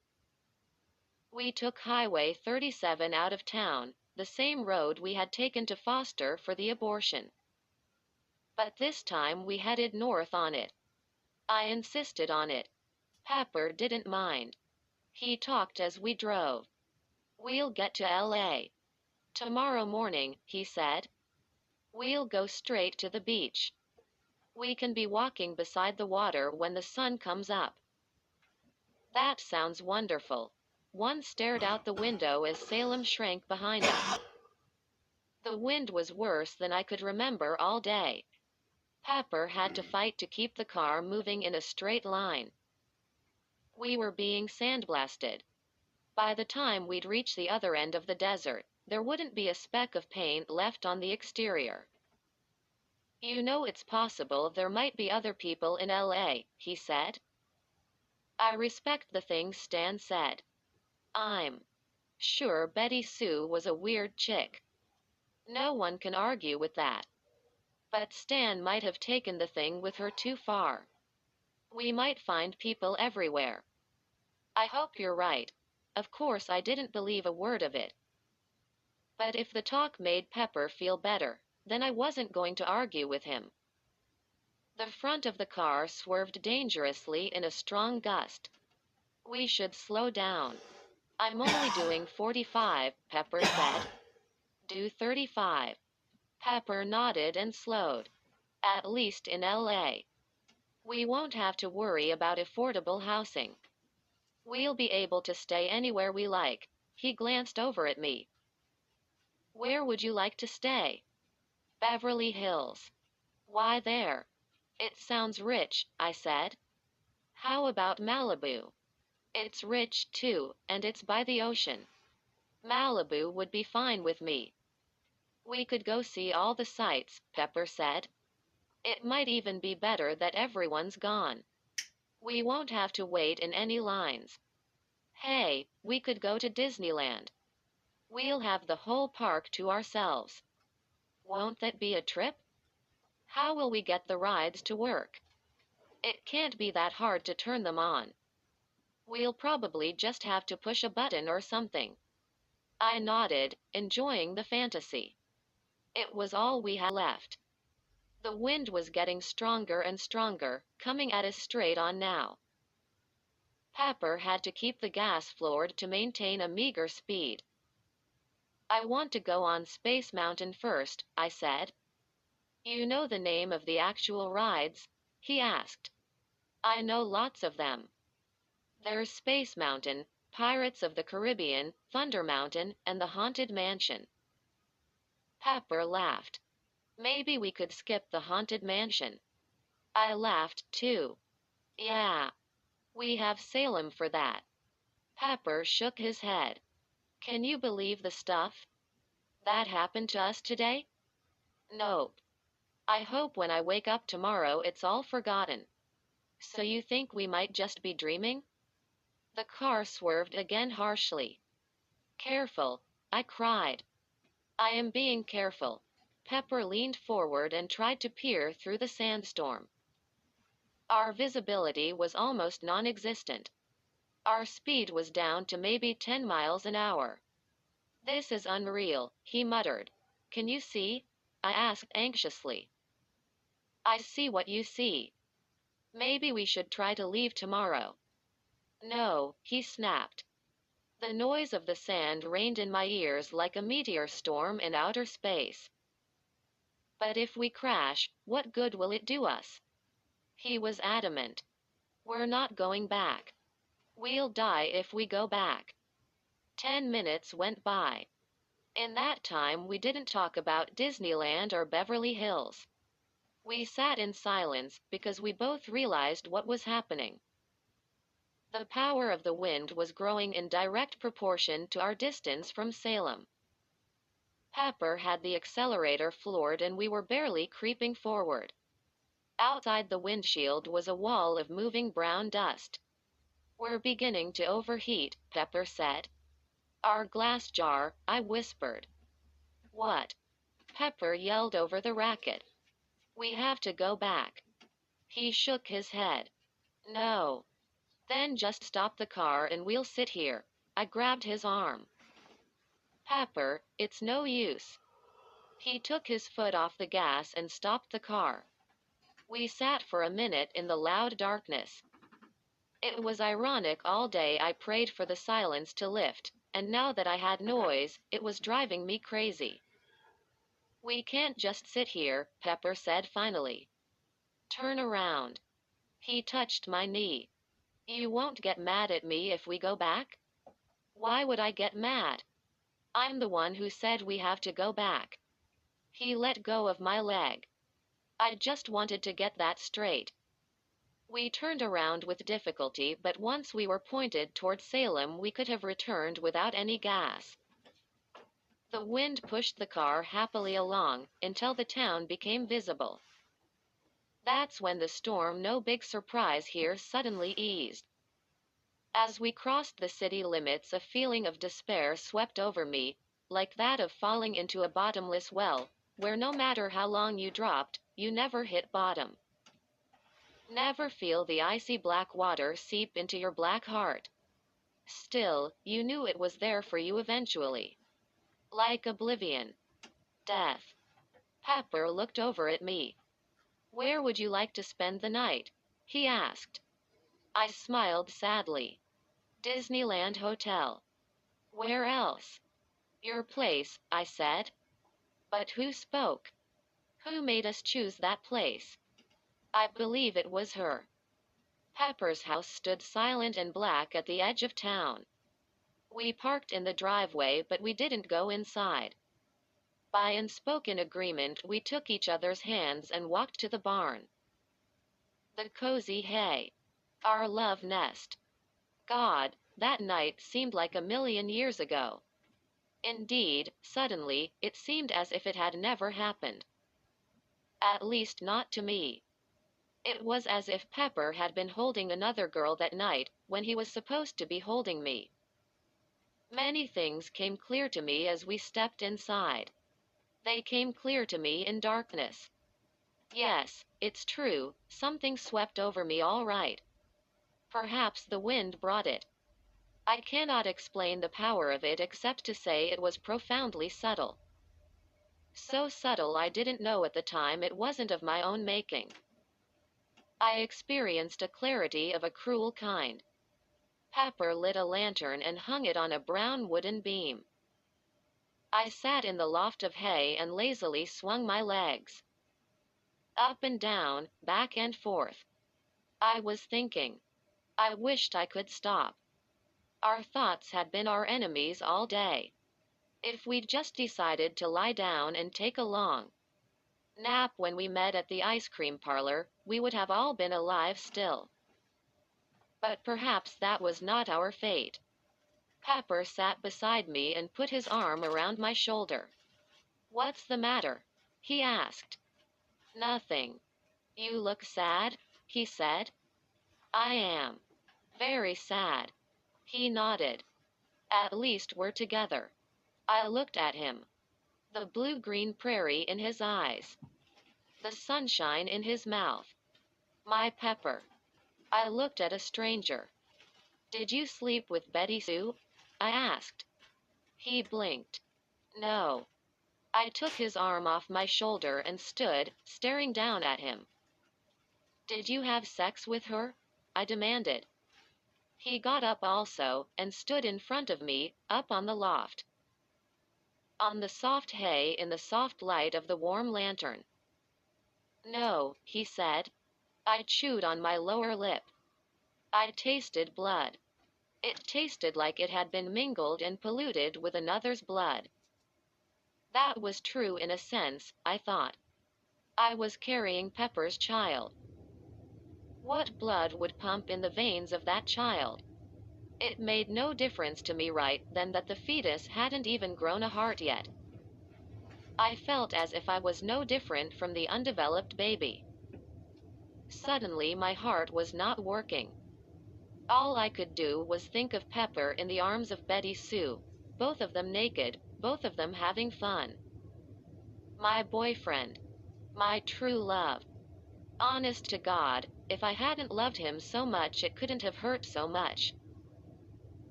We took Highway 37 out of town, the same road we had taken to Foster for the abortion. But this time we headed north on it. I insisted on it. Pepper didn't mind. He talked as we drove. We'll get to LA tomorrow morning, he said. We'll go straight to the beach. We can be walking beside the water when the sun comes up. That sounds wonderful. One stared out the window as Salem shrank behind us. The wind was worse than I could remember all day. Pepper had to fight to keep the car moving in a straight line. We were being sandblasted. By the time we'd reach the other end of the desert, there wouldn't be a speck of paint left on the exterior. You know, it's possible there might be other people in LA, he said. I respect the things Stan said. I'm sure Betty Sue was a weird chick. No one can argue with that. But Stan might have taken the thing with her too far. We might find people everywhere. I hope you're right. Of course I didn't believe a word of it. But if the talk made Pepper feel better, then I wasn't going to argue with him. The front of the car swerved dangerously in a strong gust. We should slow down. I'm only doing 45, Pepper said. Do 35. Pepper nodded and slowed. At least in LA. We won't have to worry about affordable housing. We'll be able to stay anywhere we like. He glanced over at me. Where would you like to stay? Beverly Hills. Why there? It sounds rich, I said. How about Malibu? It's rich too, and it's by the ocean. Malibu would be fine with me. We could go see all the sights, Pepper said. It might even be better that everyone's gone. We won't have to wait in any lines. Hey, we could go to Disneyland. We'll have the whole park to ourselves. Won't that be a trip? How will we get the rides to work? It can't be that hard to turn them on. We'll probably just have to push a button or something. I nodded, enjoying the fantasy. It was all we had left. The wind was getting stronger and stronger, coming at us straight on now. Pepper had to keep the gas floored to maintain a meager speed. I want to go on Space Mountain first, I said. You know the name of the actual rides? He asked. I know lots of them. There's Space Mountain, Pirates of the Caribbean, Thunder Mountain, and the Haunted Mansion. Pepper laughed. Maybe we could skip the Haunted Mansion. I laughed too. Yeah, we have Salem for that. Pepper shook his head. Can you believe the stuff that happened to us today? Nope. I hope when I wake up tomorrow it's all forgotten. So you think we might just be dreaming? The car swerved again harshly. Careful, I cried. I am being careful. Pepper leaned forward and tried to peer through the sandstorm. Our visibility was almost non-existent. Our speed was down to maybe 10 miles an hour. This is unreal, he muttered. Can you see? I asked anxiously. I see what you see. Maybe we should try to leave tomorrow. No, he snapped. The noise of the sand rained in my ears like a meteor storm in outer space. But if we crash, what good will it do us? He was adamant. We're not going back. We'll die if we go back. 10 minutes went by. In that time, we didn't talk about Disneyland or Beverly Hills. We sat in silence because we both realized what was happening. The power of the wind was growing in direct proportion to our distance from Salem. Pepper had the accelerator floored and we were barely creeping forward. Outside the windshield was a wall of moving brown dust. We're beginning to overheat, Pepper said. Our glass jar, I whispered. What? Pepper yelled over the racket. We have to go back. He shook his head. No. Then just stop the car and we'll sit here. I grabbed his arm. Pepper, it's no use. He took his foot off the gas and stopped the car. We sat for a minute in the loud darkness. It was ironic. All day I prayed for the silence to lift, and now that I had noise, it was driving me crazy. We can't just sit here, Pepper said finally. Turn around. He touched my knee. You won't get mad at me if we go back? Why would I get mad? I'm the one who said we have to go back. He let go of my leg. I just wanted to get that straight. We turned around with difficulty, but once we were pointed toward Salem, we could have returned without any gas. The wind pushed the car happily along until the town became visible. That's when the storm, no big surprise here, suddenly eased. As we crossed the city limits, a feeling of despair swept over me, like that of falling into a bottomless well, where no matter how long you dropped, you never hit bottom. Never feel the icy black water seep into your black heart. Still, you knew it was there for you eventually. Like oblivion. Death. Pepper looked over at me. Where would you like to spend the night? He asked. I smiled sadly. Disneyland Hotel. Where else? Your place, I said. But who spoke? Who made us choose that place? I believe it was her. Pepper's house stood silent and black at the edge of town. We parked in the driveway, but we didn't go inside. By unspoken agreement, we took each other's hands and walked to the barn. The cozy hay. Our love nest. God, that night seemed like a million years ago. Indeed, suddenly, it seemed as if it had never happened. At least not to me. It was as if Pepper had been holding another girl that night, when he was supposed to be holding me. Many things came clear to me as we stepped inside. They came clear to me in darkness. Yes, it's true, something swept over me all right. Perhaps the wind brought it. I cannot explain the power of it except to say it was profoundly subtle. So subtle I didn't know at the time it wasn't of my own making. I experienced a clarity of a cruel kind. Pepper lit a lantern and hung it on a brown wooden beam. I sat in the loft of hay and lazily swung my legs. Up and down, back and forth. I was thinking. I wished I could stop. Our thoughts had been our enemies all day. If we'd just decided to lie down and take a long nap when we met at the ice cream parlor, we would have all been alive still. But perhaps that was not our fate. Pepper sat beside me and put his arm around my shoulder. "What's the matter?" he asked. "Nothing. You look sad," he said. "I am. Very sad." He nodded. "At least we're together." I looked at him. The blue-green prairie in his eyes. The sunshine in his mouth. My Pepper. I looked at a stranger. "Did you sleep with Betty Sue?" I asked. He blinked. "No." I took his arm off my shoulder and stood, staring down at him. "Did you have sex with her?" I demanded. He got up also, and stood in front of me, up on the loft. On the soft hay in the soft light of the warm lantern. "No," he said. I chewed on my lower lip. I tasted blood. It tasted like it had been mingled and polluted with another's blood. That was true in a sense, I thought. I was carrying Pepper's child. What blood would pump in the veins of that child? It made no difference to me right then that the fetus hadn't even grown a heart yet. I felt as if I was no different from the undeveloped baby. Suddenly my heart was not working. All I could do was think of Pepper in the arms of Betty Sue, both of them naked, both of them having fun. My boyfriend. My true love. Honest to God, if I hadn't loved him so much it couldn't have hurt so much.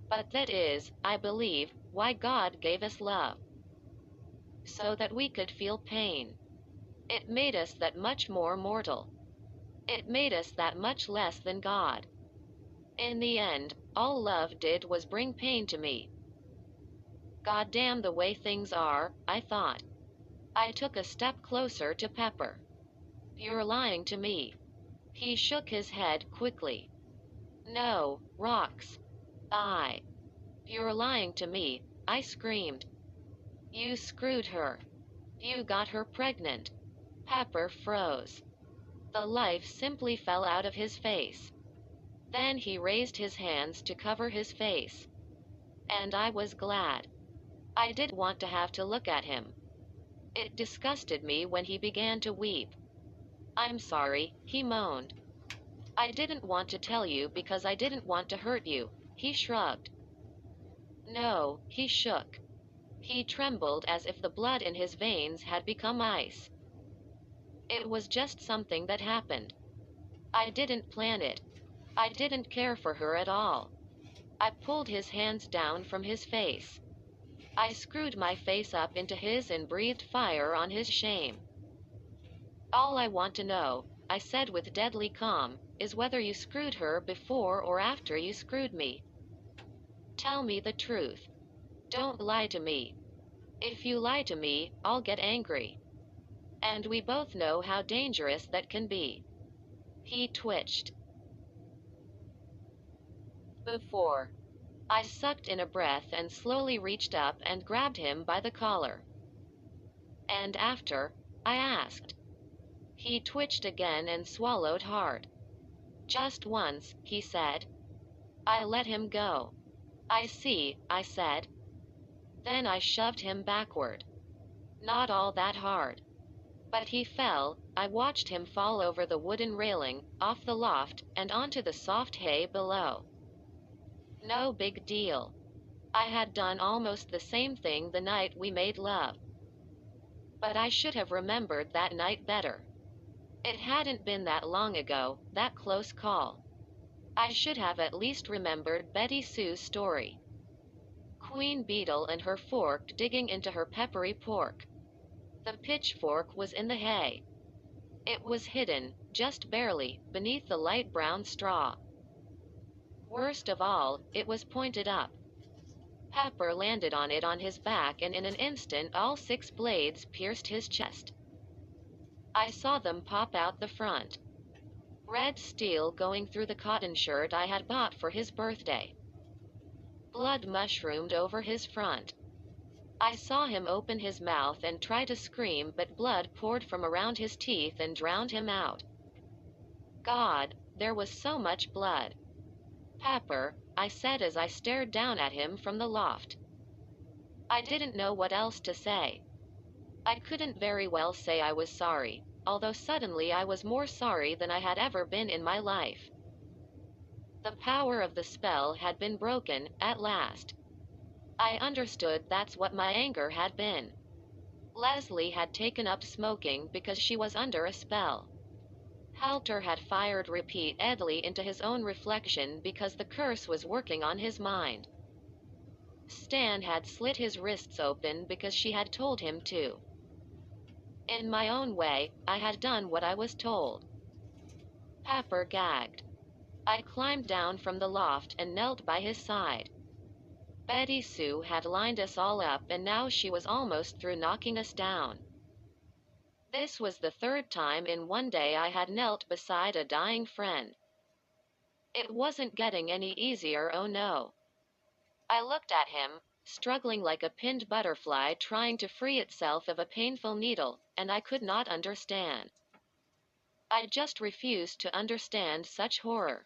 But that is, I believe, why God gave us love. So that we could feel pain. It made us that much more mortal. It made us that much less than God. In the end, all love did was bring pain to me. God damn the way things are, I thought. I took a step closer to Pepper. "You're lying to me." He shook his head quickly. "No, rocks. I." "You're lying to me," I screamed. "You screwed her. You got her pregnant." Pepper froze. The life simply fell out of his face. Then he raised his hands to cover his face. And I was glad. I didn't want to have to look at him. It disgusted me when he began to weep. "I'm sorry," he moaned. "I didn't want to tell you because I didn't want to hurt you." He shrugged. No, he shook. He trembled as if the blood in his veins had become ice. "It was just something that happened. I didn't plan it. I didn't care for her at all." I pulled his hands down from his face. I screwed my face up into his and breathed fire on his shame. "All I want to know," I said with deadly calm, "is whether you screwed her before or after you screwed me. Tell me the truth. Don't lie to me. If you lie to me, I'll get angry. And we both know how dangerous that can be." He twitched. "Before." I sucked in a breath and slowly reached up and grabbed him by the collar. "And after?" I asked. He twitched again and swallowed hard. "Just once," he said. I let him go. "I see," I said. Then I shoved him backward. Not all that hard. But he fell. I watched him fall over the wooden railing, off the loft, and onto the soft hay below. No big deal. I had done almost the same thing the night we made love. But I should have remembered that night better. It hadn't been that long ago, that close call. I should have at least remembered Betty Sue's story. Queen Beetle and her fork digging into her peppery pork. The pitchfork was in the hay. It was hidden, just barely, beneath the light brown straw. Worst of all, it was pointed up. Pepper landed on it on his back and in an instant all 6 blades pierced his chest. I saw them pop out the front. Red steel going through the cotton shirt I had bought for his birthday. Blood mushroomed over his front. I saw him open his mouth and try to scream, but blood poured from around his teeth and drowned him out. God, there was so much blood. Pepper, I said as I stared down at him from the loft. I didn't know what else to say. I couldn't very well say I was sorry, although suddenly I was more sorry than I had ever been in my life. The power of the spell had been broken, at last. I understood that's what my anger had been. Leslie had taken up smoking because she was under a spell. Halter had fired repeatedly into his own reflection because the curse was working on his mind. Stan had slit his wrists open because she had told him to. In my own way, I had done what I was told. Pepper gagged. I climbed down from the loft and knelt by his side. Betty Sue had lined us all up and now she was almost through knocking us down. This was the third time in one day I had knelt beside a dying friend. It wasn't getting any easier, oh no. I looked at him, struggling like a pinned butterfly trying to free itself of a painful needle, and I could not understand. I just refused to understand such horror.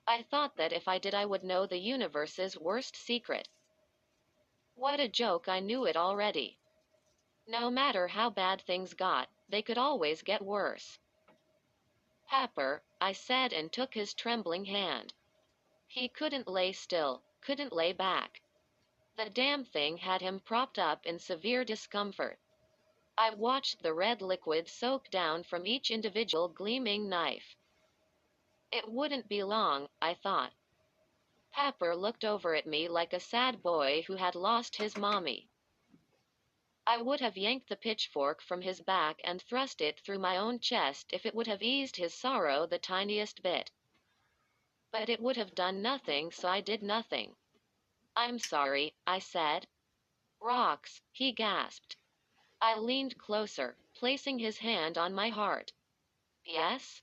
I thought that if I did I would know the universe's worst secret. What a joke, I knew it already. No matter how bad things got, they could always get worse. Pepper, I said and took his trembling hand. He couldn't lay still, couldn't lay back. The damn thing had him propped up in severe discomfort. I watched the red liquid soak down from each individual gleaming knife. It wouldn't be long, I thought. Pepper looked over at me like a sad boy who had lost his mommy. I would have yanked the pitchfork from his back and thrust it through my own chest if it would have eased his sorrow the tiniest bit. But it would have done nothing, so I did nothing. I'm sorry, I said. Rocks, he gasped. I leaned closer, placing his hand on my heart. Yes?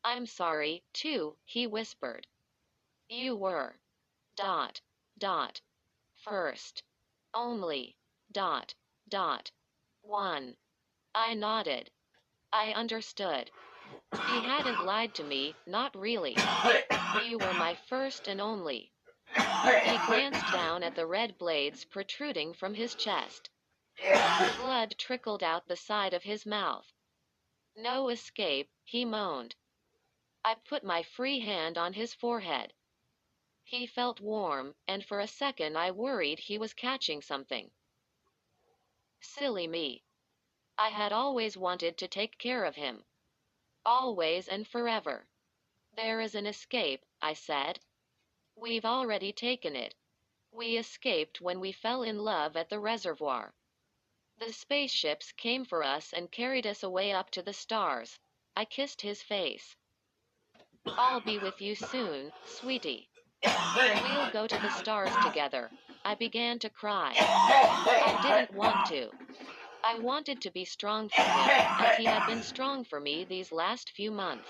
I'm sorry, too, he whispered. You were. Dot. Dot. First. Only. Dot. Dot. One. I nodded. I understood. He hadn't lied to me, not really. You were my first and only. He glanced down at the red blades protruding from his chest. Blood trickled out the side of his mouth. No escape, he moaned. I put my free hand on his forehead. He felt warm, and for a second I worried he was catching something. Silly me. I had always wanted to take care of him. Always and forever. There is an escape, I said. We've already taken it. We escaped when we fell in love at the reservoir. The spaceships came for us and carried us away up to the stars. I kissed his face. I'll be with you soon, sweetie. We'll go to the stars together. I began to cry. I didn't want to. I wanted to be strong for him, as he had been strong for me these last few months.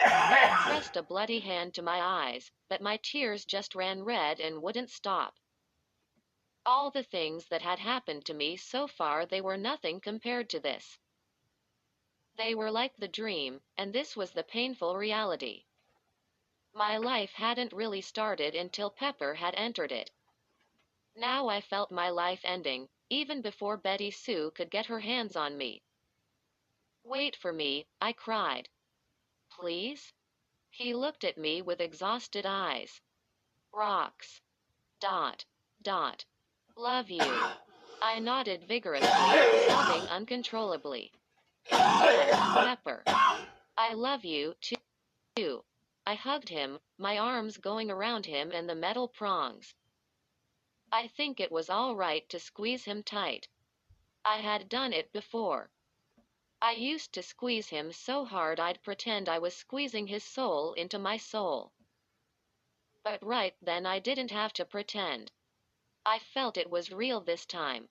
I pressed a bloody hand to my eyes, but my tears just ran red and wouldn't stop. All the things that had happened to me so far, they were nothing compared to this. They were like the dream, and this was the painful reality. My life hadn't really started until Pepper had entered it. Now I felt my life ending, even before Betty Sue could get her hands on me. Wait for me, I cried. Please? He looked at me with exhausted eyes. Rocks. Dot. Dot. Love you. I nodded vigorously, sobbing uncontrollably. Yes, Pepper. I love you, too. I hugged him, my arms going around him and the metal prongs. I think it was all right to squeeze him tight. I had done it before. I used to squeeze him so hard I'd pretend I was squeezing his soul into my soul. But right then I didn't have to pretend. I felt it was real this time.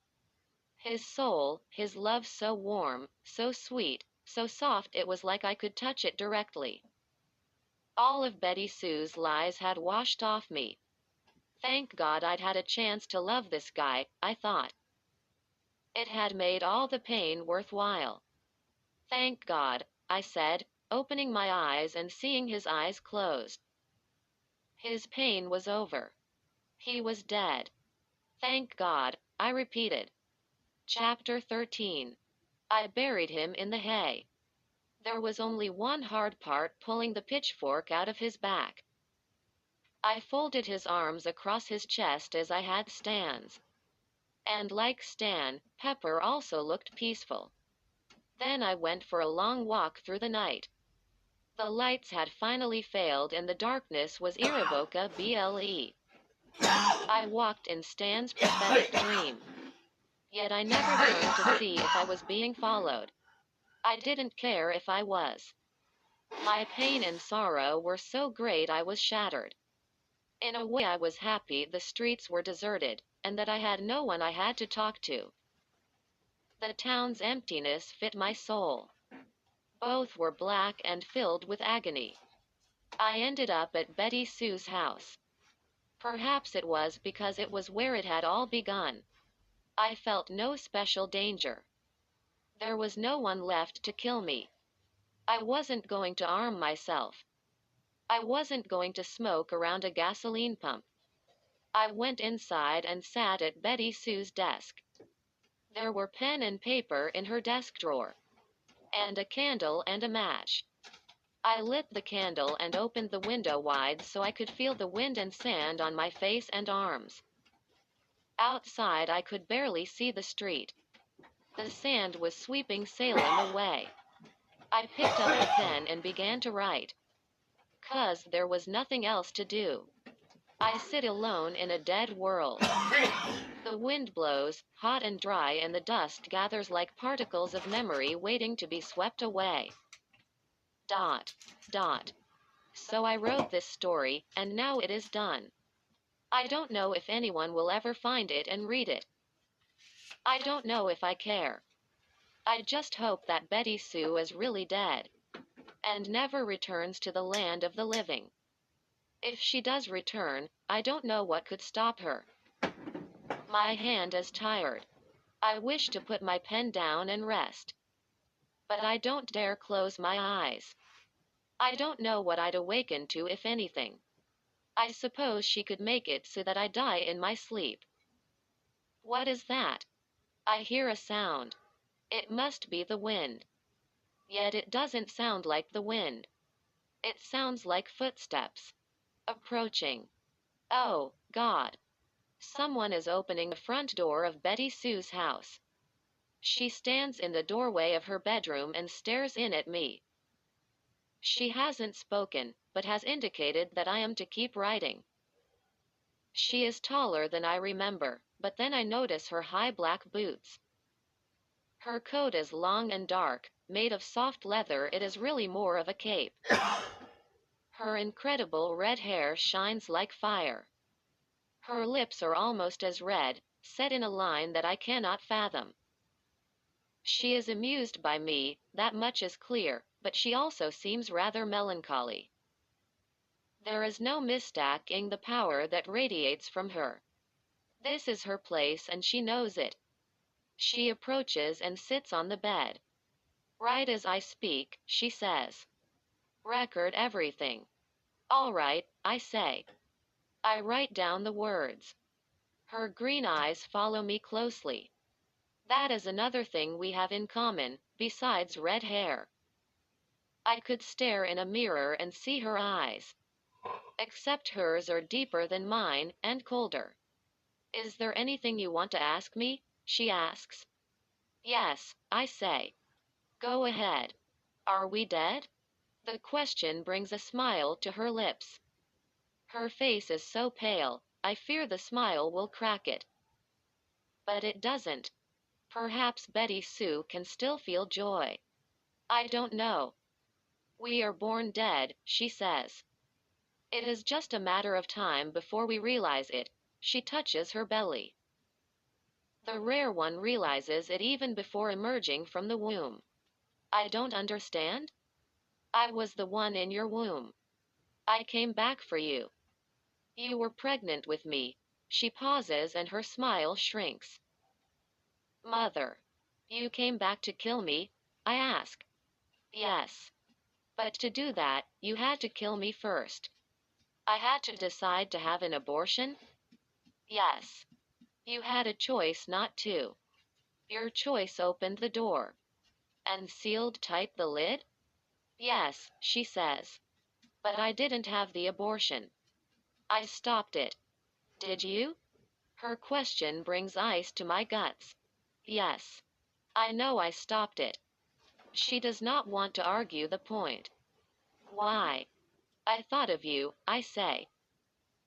His soul, his love so warm, so sweet, so soft it was like I could touch it directly. All of Betty Sue's lies had washed off me. Thank God I'd had a chance to love this guy, I thought. It had made all the pain worthwhile. Thank God, I said, opening my eyes and seeing his eyes closed. His pain was over. He was dead. Thank God, I repeated. Chapter 13. I buried him in the hay. There was only one hard part, pulling the pitchfork out of his back. I folded his arms across his chest as I had Stan's. And like Stan, Pepper also looked peaceful. Then I went for a long walk through the night. The lights had finally failed and the darkness was irrevocable. I walked in Stan's prophetic dream. Yet I never turned to see if I was being followed. I didn't care if I was. My pain and sorrow were so great I was shattered. In a way I was happy the streets were deserted, and that I had no one I had to talk to. The town's emptiness fit my soul. Both were black and filled with agony. I ended up at Betty Sue's house. Perhaps it was because it was where it had all begun. I felt no special danger. There was no one left to kill me. I wasn't going to arm myself. I wasn't going to smoke around a gasoline pump. I went inside and sat at Betty Sue's desk. There were pen and paper in her desk drawer, and a candle and a match. I lit the candle and opened the window wide so I could feel the wind and sand on my face and arms. Outside I could barely see the street. The sand was sweeping Salem away. I picked up the pen and began to write. 'Cause there was nothing else to do. I sit alone in a dead world. The wind blows, hot and dry, and the dust gathers like particles of memory waiting to be swept away. ... So I wrote this story, and now it is done. I don't know if anyone will ever find it and read it. I don't know if I care. I just hope that Betty Sue is really dead and never returns to the land of the living. If she does return, I don't know what could stop her. My hand is tired. I wish to put my pen down and rest. But I don't dare close my eyes. I don't know what I'd awaken to if anything. I suppose she could make it so that I die in my sleep. What is that? I hear a sound. It must be the wind. Yet it doesn't sound like the wind. It sounds like footsteps. Approaching. Oh, God. Someone is opening the front door of Betty Sue's house. She stands in the doorway of her bedroom and stares in at me. She hasn't spoken, but has indicated that I am to keep writing. She is taller than I remember, but then I notice her high black boots. Her coat is long and dark, made of soft leather. It is really more of a cape. Her incredible red hair shines like fire. Her lips are almost as red, set in a line that I cannot fathom. She is amused by me, that much is clear, but she also seems rather melancholy. There is no mistaking the power that radiates from her. This is her place and she knows it. She approaches and sits on the bed. Right as I speak, she says, "Record everything." "All right," I say. I write down the words. Her green eyes follow me closely. That is another thing we have in common, besides red hair. I could stare in a mirror and see her eyes. Except hers are deeper than mine, and colder. "Is there anything you want to ask me?" she asks. "Yes," I say. "Go ahead. Are we dead?" The question brings a smile to her lips. Her face is so pale, I fear the smile will crack it. But it doesn't. Perhaps Betty Sue can still feel joy. I don't know. "We are born dead," she says. It is just a matter of time before we realize it. She touches her belly. The rare one realizes it even before emerging from the womb. I don't understand? I was the one in your womb. I came back for you. You were pregnant with me. She pauses and her smile shrinks. "Mother, you came back to kill me?" I ask. "Yes. But to do that, you had to kill me first." I had to decide to have an abortion? Yes. You had a choice not to. Your choice opened the door. And sealed tight the lid? Yes, she says. But I didn't have the abortion. I stopped it. Did you? Her question brings ice to my guts. Yes. I know I stopped it. She does not want to argue the point. Why? I thought of you, I say.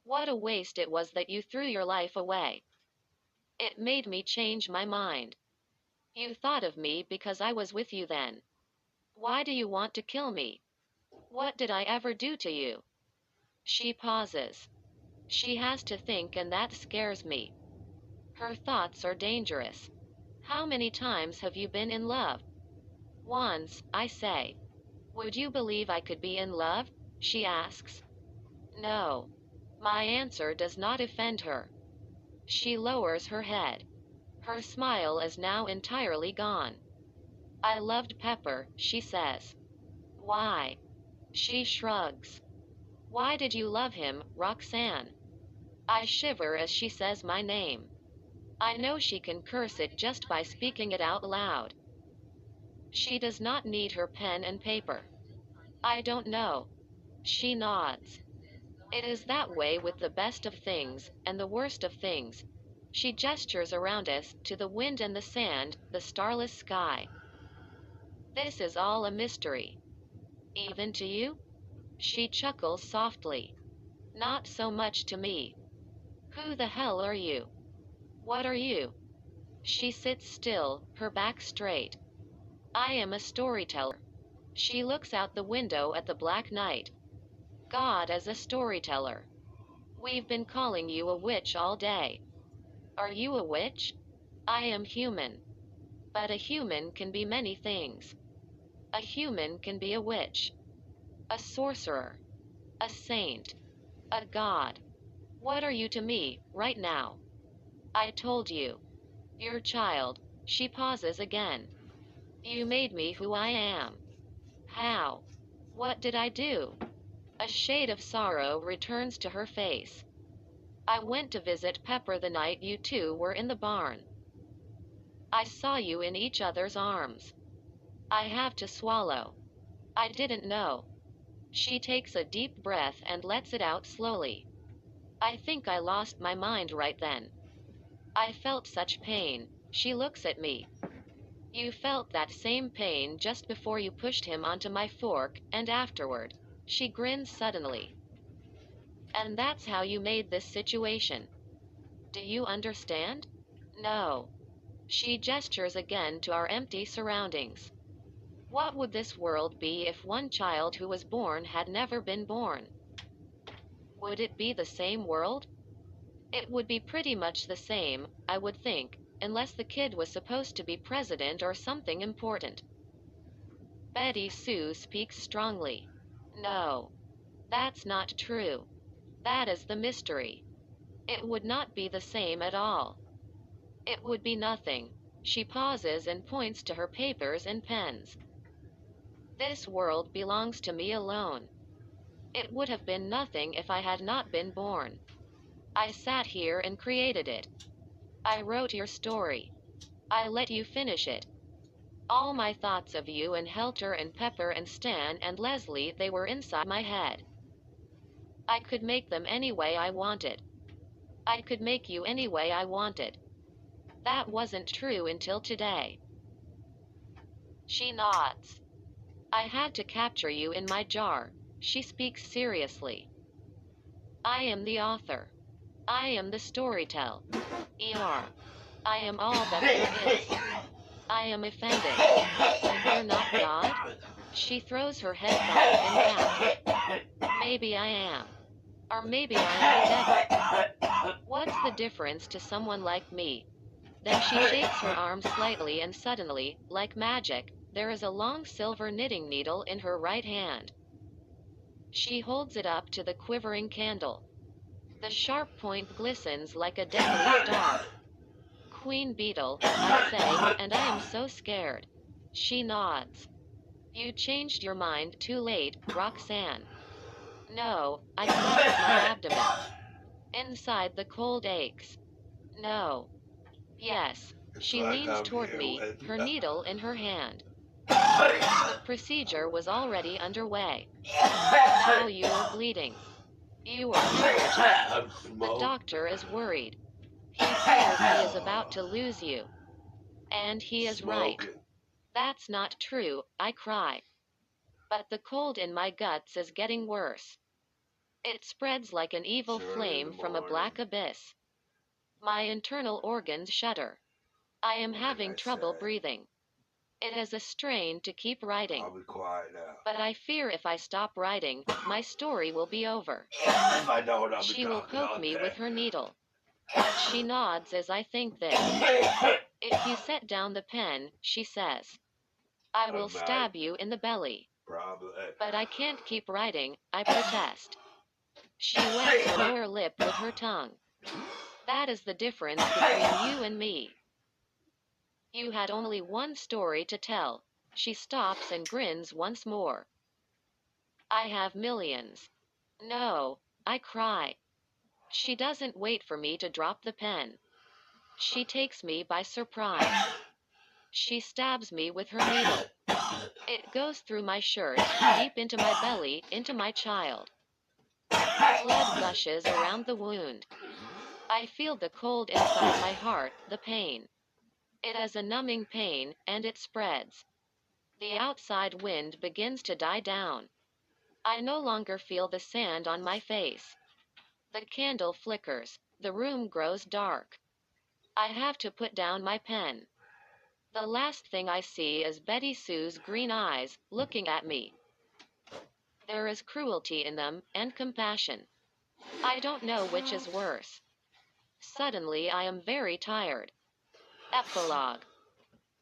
What a waste it was that you threw your life away. It made me change my mind. You thought of me because I was with you then. Why do you want to kill me? What did I ever do to you? She pauses. She has to think, and that scares me. Her thoughts are dangerous. How many times have you been in love? Once, I say. Would you believe I could be in love? She asks. No. My answer does not offend her. She lowers her head. Her smile is now entirely gone. I loved Pepper, she says. Why? She shrugs. Why did you love him, Roxanne? I shiver as she says my name. I know she can curse it just by speaking it out loud. She does not need her pen and paper. I don't know. She nods. It is that way with the best of things, and the worst of things. She gestures around us, to the wind and the sand, the starless sky. This is all a mystery. Even to you? She chuckles softly. Not so much to me. Who the hell are you? What are you? She sits still, her back straight. I am a storyteller. She looks out the window at the black night. God as a storyteller. We've been calling you a witch all day. Are you a witch? I am human. But a human can be many things. A human can be a witch, a sorcerer, a saint, a god. What are you to me, right now? I told you. Your child. She pauses again. You made me who I am. How? What did I do? A shade of sorrow returns to her face. I went to visit Pepper the night you two were in the barn. I saw you in each other's arms. I have to swallow. I didn't know. She takes a deep breath and lets it out slowly. I think I lost my mind right then. I felt such pain. She looks at me. You felt that same pain just before you pushed him onto my fork, and afterward. She grins suddenly. And that's how you made this situation. Do you understand? No. She gestures again to our empty surroundings. What would this world be if one child who was born had never been born? Would it be the same world? It would be pretty much the same, I would think, unless the kid was supposed to be president or something important. Betty Sue speaks strongly. No. That's not true. That is the mystery. It would not be the same at all. It would be nothing. She pauses and points to her papers and pens. This world belongs to me alone. It would have been nothing if I had not been born. I sat here and created it. I wrote your story. I let you finish it. All my thoughts of you and Helter and Pepper and Stan and Leslie, they were inside my head. I could make them any way I wanted. I could make you any way I wanted. That wasn't true until today. She nods. I had to capture you in my jar. She speaks seriously. I am the author. I am the storyteller. I am all that there is. I am offended. And you're not God? She throws her head back and back. Maybe I am. Or maybe I am the devil. What's the difference to someone like me? Then she shakes her arm slightly and suddenly, like magic, there is a long silver knitting needle in her right hand. She holds it up to the quivering candle. The sharp point glistens like a deadly star. Queen Beetle, I say, and I am so scared. She nods. You changed your mind too late, Roxanne. No, I clutched my abdomen. Inside the cold aches. No. Yes. It's She like leans I'm toward here me, with you. her needle in her hand. The I procedure was already underway. Now you are bleeding. You are hemorrhaging. The smoke. doctor is worried. He fears he is about to lose you. And he is right. Smoking. That's not true, I cry. But the cold in my guts is getting worse. It spreads like an evil It's early in flame the from a morning. black abyss. My internal organs shudder. I am What can having I trouble say? breathing. It is a strain to keep writing. I'll be quiet now. But I fear if I stop writing, my story will be over. If I don't, I'll be She will talking poke all me day. with her needle. She nods as I think this. If you set down the pen, she says, I will stab you in the belly. Probably. But I can't keep writing, I protest. She wets her lower lip with her tongue. That is the difference between you and me. You had only one story to tell. She stops and grins once more. I have millions. No, I cry. She doesn't wait for me to drop the pen. She takes me by surprise. She stabs me with her needle. It goes through my shirt, deep into my belly, into my child. Blood gushes around the wound. I feel the cold inside my heart, the pain. It is a numbing pain, and it spreads. The outside wind begins to die down. I no longer feel the sand on my face. The candle flickers. The room grows dark. I have to put down my pen. The last thing I see is Betty Sue's green eyes, looking at me. There is cruelty in them, and compassion. I don't know which is worse. Suddenly I am very tired. Epilogue.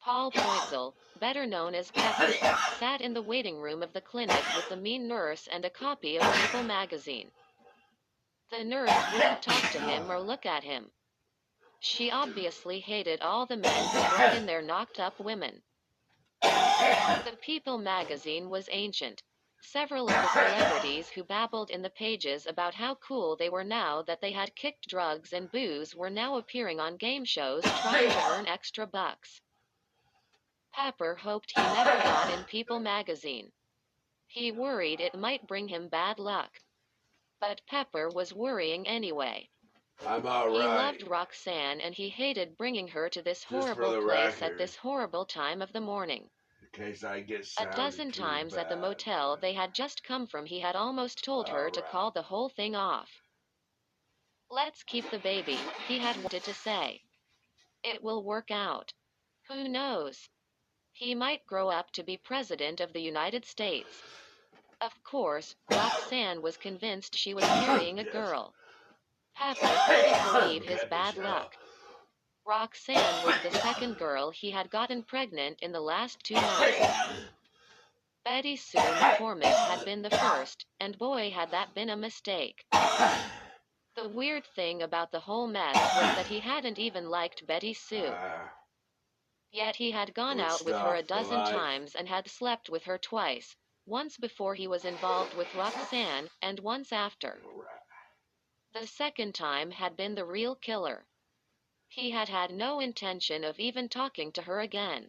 Paul Poitzel, better known as Pepper, sat in the waiting room of the clinic with the mean nurse and a copy of People magazine. The nurse wouldn't talk to him or look at him. She obviously hated all the men who brought in their knocked-up women. The People magazine was ancient. Several of the celebrities who babbled in the pages about how cool they were now that they had kicked drugs and booze were now appearing on game shows trying to earn extra bucks. Pepper hoped he never got in People magazine. He worried it might bring him bad luck. But Pepper was worrying anyway. I'm all He right. loved Roxanne and he hated bringing her to this Just for horrible the place record. at this horrible time of the morning. In case I get A sounded dozen too times at the bad. motel they had just come from he had almost told her to Alright. call the whole thing off. Let's keep the baby, he had wanted to say. It will work out. Who knows? He might grow up to be president of the United States. Of course, Roxanne was convinced she was carrying a Yes. girl. Pepper couldn't believe his Get bad the luck. Roxanne was the second girl he had gotten pregnant in the last 2 months. Betty Sue McCormick had been the first, and boy had that been a mistake. The weird thing about the whole mess was that he hadn't even liked Betty Sue. Yet he had gone Good out with her a stuff for dozen life. times and had slept with her twice, once before he was involved with Roxanne, and once after. The second time had been the real killer. He had had no intention of even talking to her again.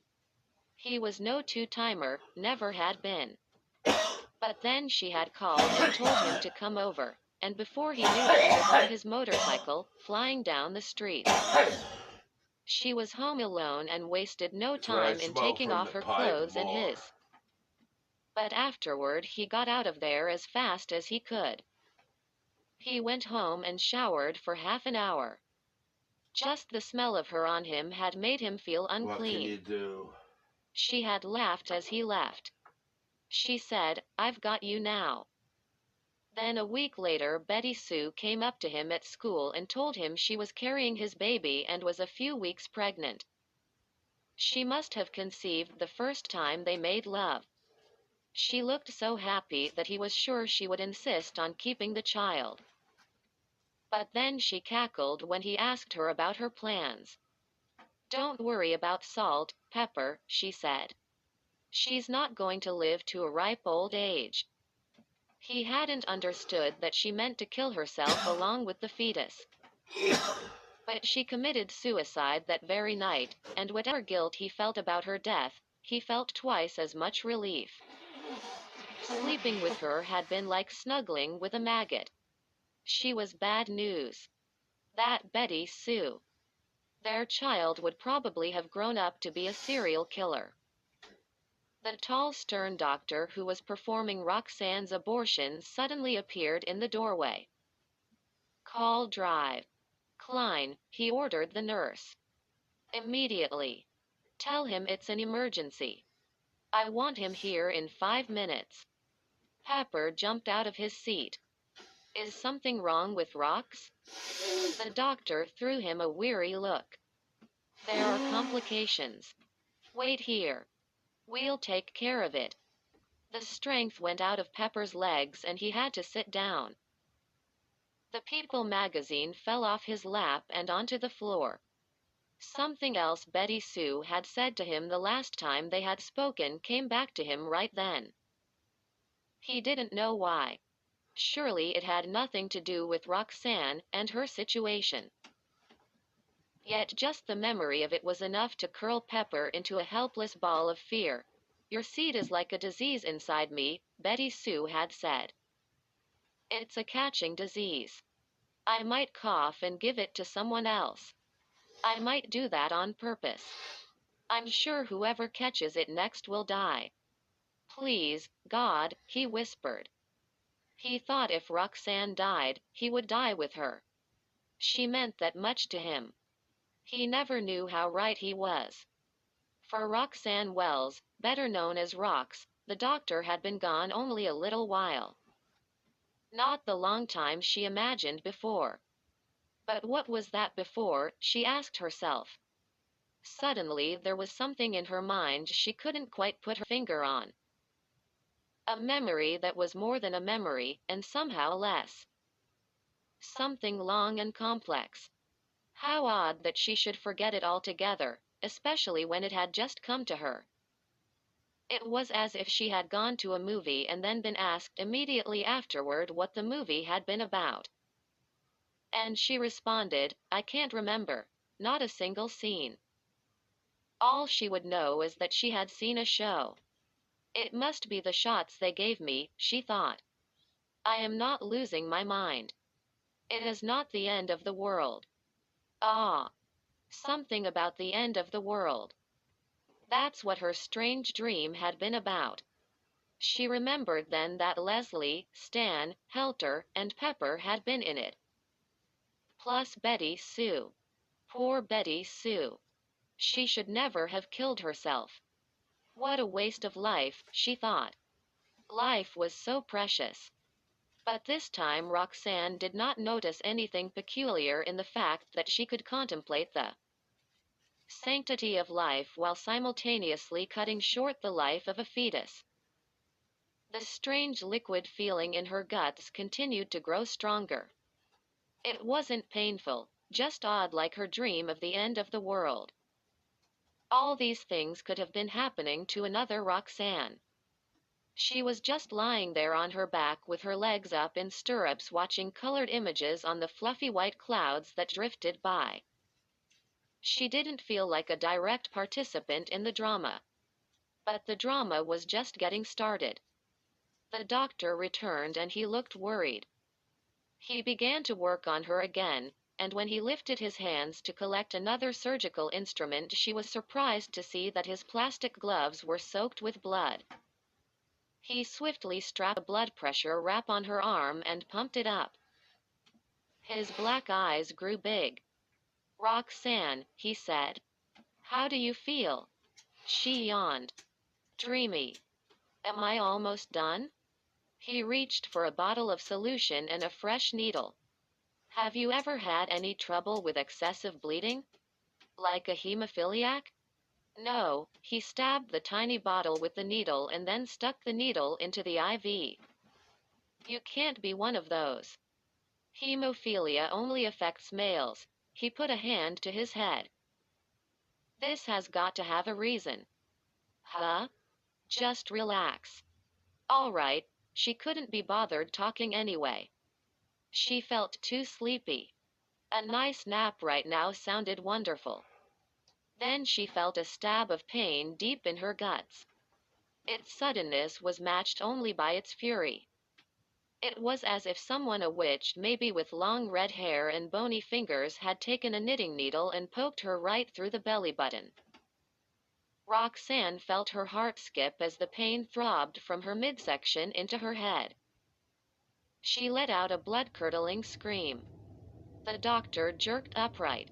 He was no two-timer, never had been. But then she had called and told him to come over, and before he knew it he was on his motorcycle, flying down the street. She was home alone and wasted no That's what I time in smoke taking from off the her pipe clothes and more. his. But afterward he got out of there as fast as he could. He went home and showered for half an hour. Just the smell of her on him had made him feel What can you unclean. do? She had laughed as he left. She said, I've got you now. Then a week later Betty Sue came up to him at school and told him she was carrying his baby and was a few weeks pregnant. She must have conceived the first time they made love. She looked so happy that he was sure she would insist on keeping the child. But then she cackled when he asked her about her plans. Don't worry about Salt, Pepper, she said. She's not going to live to a ripe old age. He hadn't understood that she meant to kill herself along with the fetus. But she committed suicide that very night, and whatever guilt he felt about her death, he felt twice as much relief. Sleeping with her had been like snuggling with a maggot. She was bad news. That Betty Sue. Their child would probably have grown up to be a serial killer. The tall, stern doctor who was performing Roxanne's abortion suddenly appeared in the doorway. "Call Drive. Klein," he ordered the nurse. "Immediately. Tell him it's an emergency. I want him here in 5 minutes." Pepper jumped out of his seat. "Is something wrong with Rox?" The doctor threw him a weary look. "There are complications. Wait here. We'll take care of it." The strength went out of Pepper's legs and he had to sit down. The People magazine fell off his lap and onto the floor. Something else Betty Sue had said to him the last time they had spoken came back to him right then. He didn't know why. Surely it had nothing to do with Roxanne and her situation. Yet just the memory of it was enough to curl Pepper into a helpless ball of fear. "Your seed is like a disease inside me," Betty Sue had said. "It's a catching disease. I might cough and give it to someone else. I might do that on purpose. I'm sure whoever catches it next will die. Please, God," he whispered. He thought if Roxanne died, he would die with her. She meant that much to him. He never knew how right he was. For Roxanne Wells, better known as Rox, the doctor had been gone only a little while. Not the long time she imagined before. But what was that before, she asked herself. Suddenly there was something in her mind she couldn't quite put her finger on. A memory that was more than a memory, and somehow less. Something long and complex. How odd that she should forget it altogether, especially when it had just come to her. It was as if she had gone to a movie and then been asked immediately afterward what the movie had been about. And she responded, "I can't remember. Not a single scene." All she would know is that she had seen a show. It must be the shots they gave me, she thought. I am not losing my mind. It is not the end of the world. Ah, something about the end of the world. That's what her strange dream had been about. She remembered then that Leslie, Stan, Helter, and Pepper had been in it. Plus Betty Sue. Poor Betty Sue. She should never have killed herself. What a waste of life, she thought. Life was so precious. But this time Roxanne did not notice anything peculiar in the fact that she could contemplate the sanctity of life while simultaneously cutting short the life of a fetus. The strange liquid feeling in her guts continued to grow stronger. It wasn't painful, just odd, like her dream of the end of the world. All these things could have been happening to another Roxanne. She was just lying there on her back with her legs up in stirrups watching colored images on the fluffy white clouds that drifted by. She didn't feel like a direct participant in the drama. But the drama was just getting started. The doctor returned and he looked worried. He began to work on her again, and when he lifted his hands to collect another surgical instrument, she was surprised to see that his plastic gloves were soaked with blood. He swiftly strapped a blood pressure wrap on her arm and pumped it up. His black eyes grew big. "Roxanne," he said. "How do you feel?" She yawned. "Dreamy. Am I almost done?" He reached for a bottle of solution and a fresh needle. "Have you ever had any trouble with excessive bleeding? Like a hemophiliac?" "No." He stabbed the tiny bottle with the needle and then stuck the needle into the IV. "You can't be one of those. Hemophilia only affects males." He put a hand to his head. "This has got to have a reason." "Huh?" "Just relax." "All right." she couldn't be bothered talking anyway. She felt too sleepy. A nice nap right now sounded wonderful. Then she felt a stab of pain deep in her guts. Its suddenness was matched only by its fury. It was as if someone, a witch maybe with long red hair and bony fingers, had taken a knitting needle and poked her right through the belly button. Roxanne felt her heart skip as the pain throbbed from her midsection into her head. She let out a blood-curdling scream. The doctor jerked upright.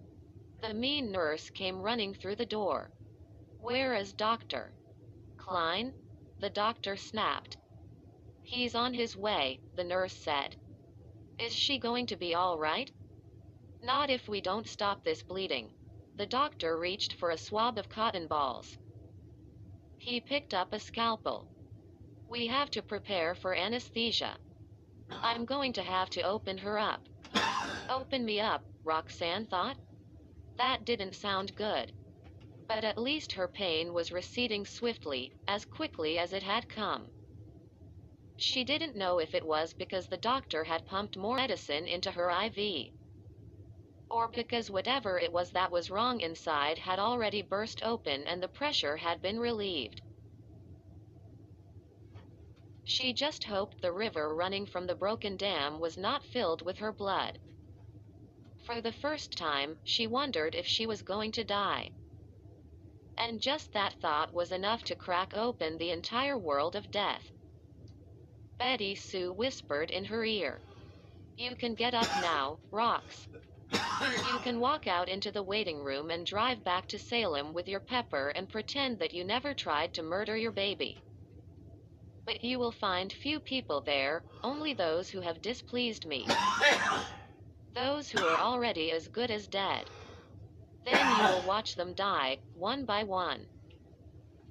The mean nurse came running through the door. "Where is Dr. Klein?" the doctor snapped. "He's on his way," the nurse said. "Is she going to be all right?" "Not if we don't stop this bleeding." The doctor reached for a swab of cotton balls. He picked up a scalpel. "We have to prepare for anesthesia. I'm going to have to open her up." Open me up, Roxanne thought. That didn't sound good. But at least her pain was receding swiftly, as quickly as it had come. She didn't know if it was because the doctor had pumped more medicine into her IV, or because whatever it was that was wrong inside had already burst open and the pressure had been relieved. She just hoped the river running from the broken dam was not filled with her blood. For the first time, she wondered if she was going to die. And just that thought was enough to crack open the entire world of death. Betty Sue whispered in her ear, "You can get up now, Rox. You can walk out into the waiting room and drive back to Salem with your Pepper and pretend that you never tried to murder your baby. But you will find few people there, only those who have displeased me. Those who are already as good as dead. Then you will watch them die, one by one.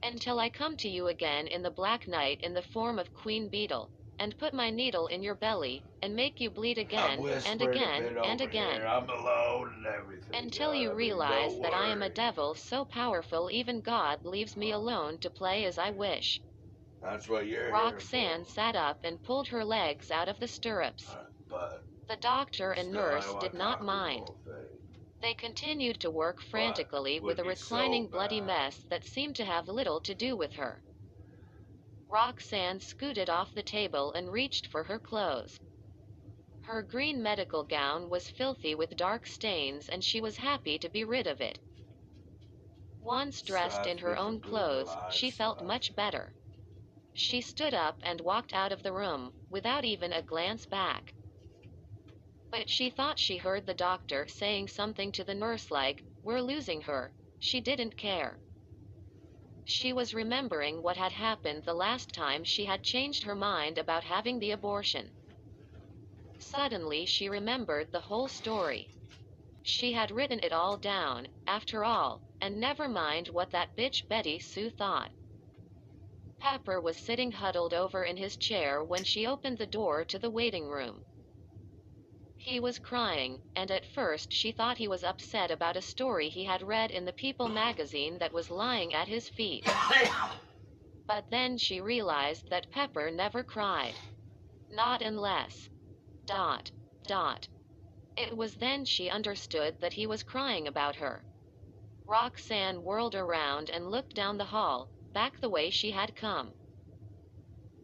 Until I come to you again in the black night in the form of Queen Beetle, and put my needle in your belly, and make you bleed again, and again, and again. I'm alone and everything. Until you realize that I am a devil so powerful even God leaves me alone to play as I wish." That's what you're Roxanne here for. sat up and pulled her legs out of the stirrups. But The doctor and still, nurse I want did not Dr. mind. Bullthing. They continued to work frantically would with a be so reclining bloody bad. mess that seemed to have little to do with her. Roxanne scooted off the table and reached for her clothes. Her green medical gown was filthy with dark stains and she was happy to be rid of it. Once dressed in her own clothes, she felt much better. She stood up and walked out of the room, without even a glance back. But she thought she heard the doctor saying something to the nurse like, "We're losing her." She didn't care. She was remembering what had happened the last time she had changed her mind about having the abortion. Suddenly she remembered the whole story. She had written it all down, after all, and never mind what that bitch Betty Sue thought. Pepper was sitting huddled over in his chair when she opened the door to the waiting room. He was crying, and at first she thought he was upset about a story he had read in the People magazine that was lying at his feet. But then she realized that Pepper never cried. Not unless... ... It was then she understood that he was crying about her. Roxanne whirled around and looked down the hall, back the way she had come.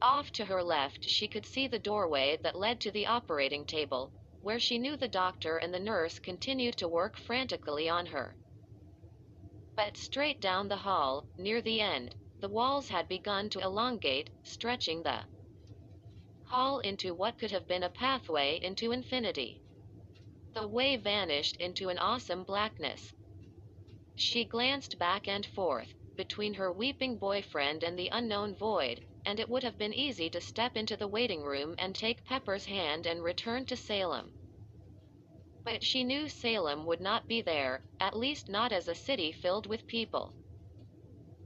Off to her left she could see the doorway that led to the operating table, where she knew the doctor and the nurse continued to work frantically on her. But straight down the hall, near the end, the walls had begun to elongate, stretching the hall into what could have been a pathway into infinity. The way vanished into an awesome blackness. She glanced back and forth, between her weeping boyfriend and the unknown void, and it would have been easy to step into the waiting room and take Pepper's hand and return to Salem. But she knew Salem would not be there, at least not as a city filled with people.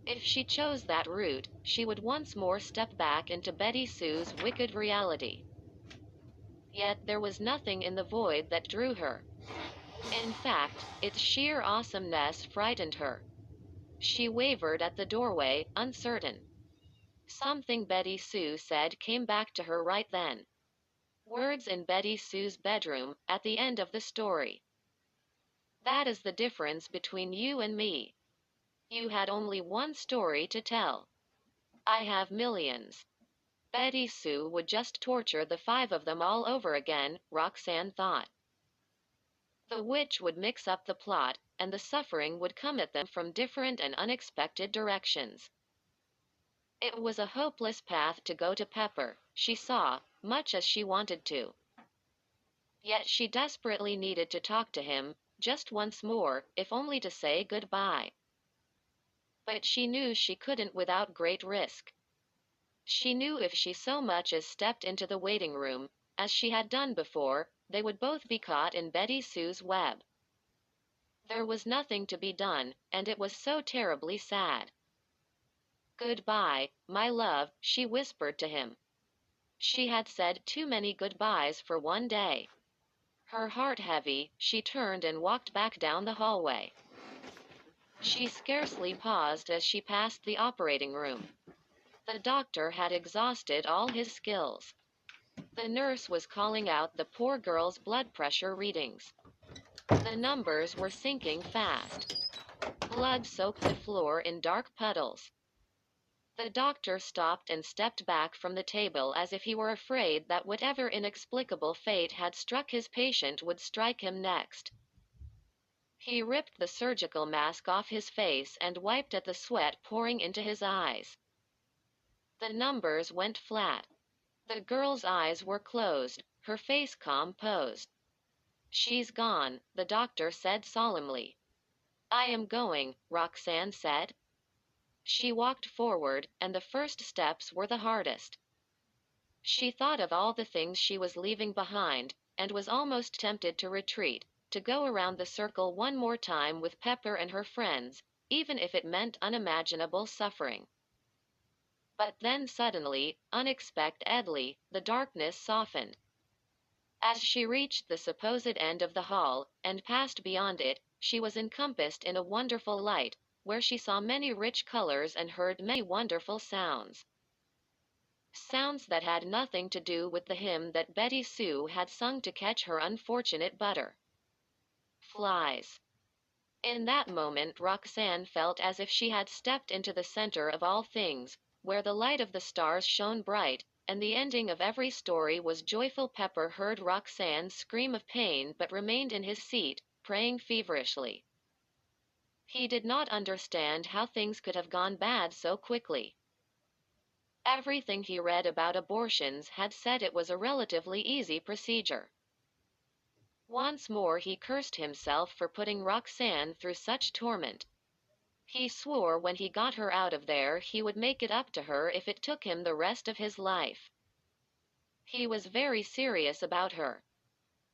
If she chose that route, she would once more step back into Betty Sue's wicked reality. Yet there was nothing in the void that drew her. In fact, its sheer awesomeness frightened her. She wavered at the doorway, uncertain. Something Betty Sue said came back to her right then. Words in Betty Sue's bedroom, at the end of the story. That is the difference between you and me. You had only one story to tell. I have millions. Betty Sue would just torture the five of them all over again, Roxanne thought. The witch would mix up the plot, and the suffering would come at them from different and unexpected directions. It was a hopeless path to go to Pepper, she saw, much as she wanted to. Yet she desperately needed to talk to him, just once more, if only to say goodbye. But she knew she couldn't without great risk. She knew if she so much as stepped into the waiting room, as she had done before, they would both be caught in Betty Sue's web. There was nothing to be done, and it was so terribly sad. "Goodbye, my love," she whispered to him. She had said too many goodbyes for one day. Her heart heavy, she turned and walked back down the hallway. She scarcely paused as she passed the operating room. The doctor had exhausted all his skills. The nurse was calling out the poor girl's blood pressure readings. The numbers were sinking fast. Blood soaked the floor in dark puddles. The doctor stopped and stepped back from the table as if he were afraid that whatever inexplicable fate had struck his patient would strike him next. He ripped the surgical mask off his face and wiped at the sweat pouring into his eyes. The numbers went flat. The girl's eyes were closed, her face composed. "She's gone," the doctor said solemnly. "I am going," Roxanne said. She walked forward, and the first steps were the hardest. She thought of all the things she was leaving behind, and was almost tempted to retreat, to go around the circle one more time with Pepper and her friends, even if it meant unimaginable suffering. But then suddenly, unexpectedly, the darkness softened. As she reached the supposed end of the hall, and passed beyond it, she was encompassed in a wonderful light, where she saw many rich colors and heard many wonderful sounds. Sounds that had nothing to do with the hymn that Betty Sue had sung to catch her unfortunate butter. Flies. In that moment Roxanne felt as if she had stepped into the center of all things, where the light of the stars shone bright, and the ending of every story was joyful. Pepper heard Roxanne scream of pain but remained in his seat, praying feverishly. He did not understand how things could have gone bad so quickly. Everything he read about abortions had said it was a relatively easy procedure. Once more he cursed himself for putting Roxanne through such torment. He swore when he got her out of there he would make it up to her if it took him the rest of his life. He was very serious about her.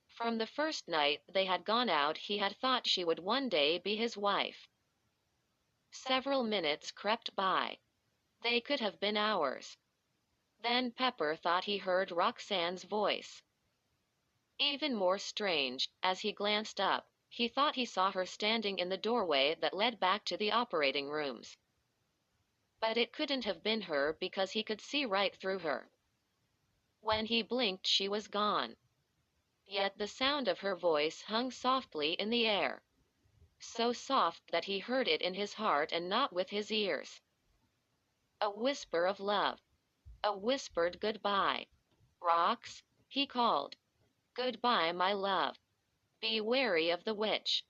From the first night they had gone out he had thought she would one day be his wife. Several minutes crept by. They could have been hours. Then Pepper thought he heard Roxanne's voice. Even more strange, as he glanced up, he thought he saw her standing in the doorway that led back to the operating rooms. But it couldn't have been her because he could see right through her. When he blinked she was gone. Yet the sound of her voice hung softly in the air. So soft that he heard it in his heart and not with his ears. A whisper of love. A whispered goodbye. "Rox," he called. "Goodbye, my love. Be wary of the witch."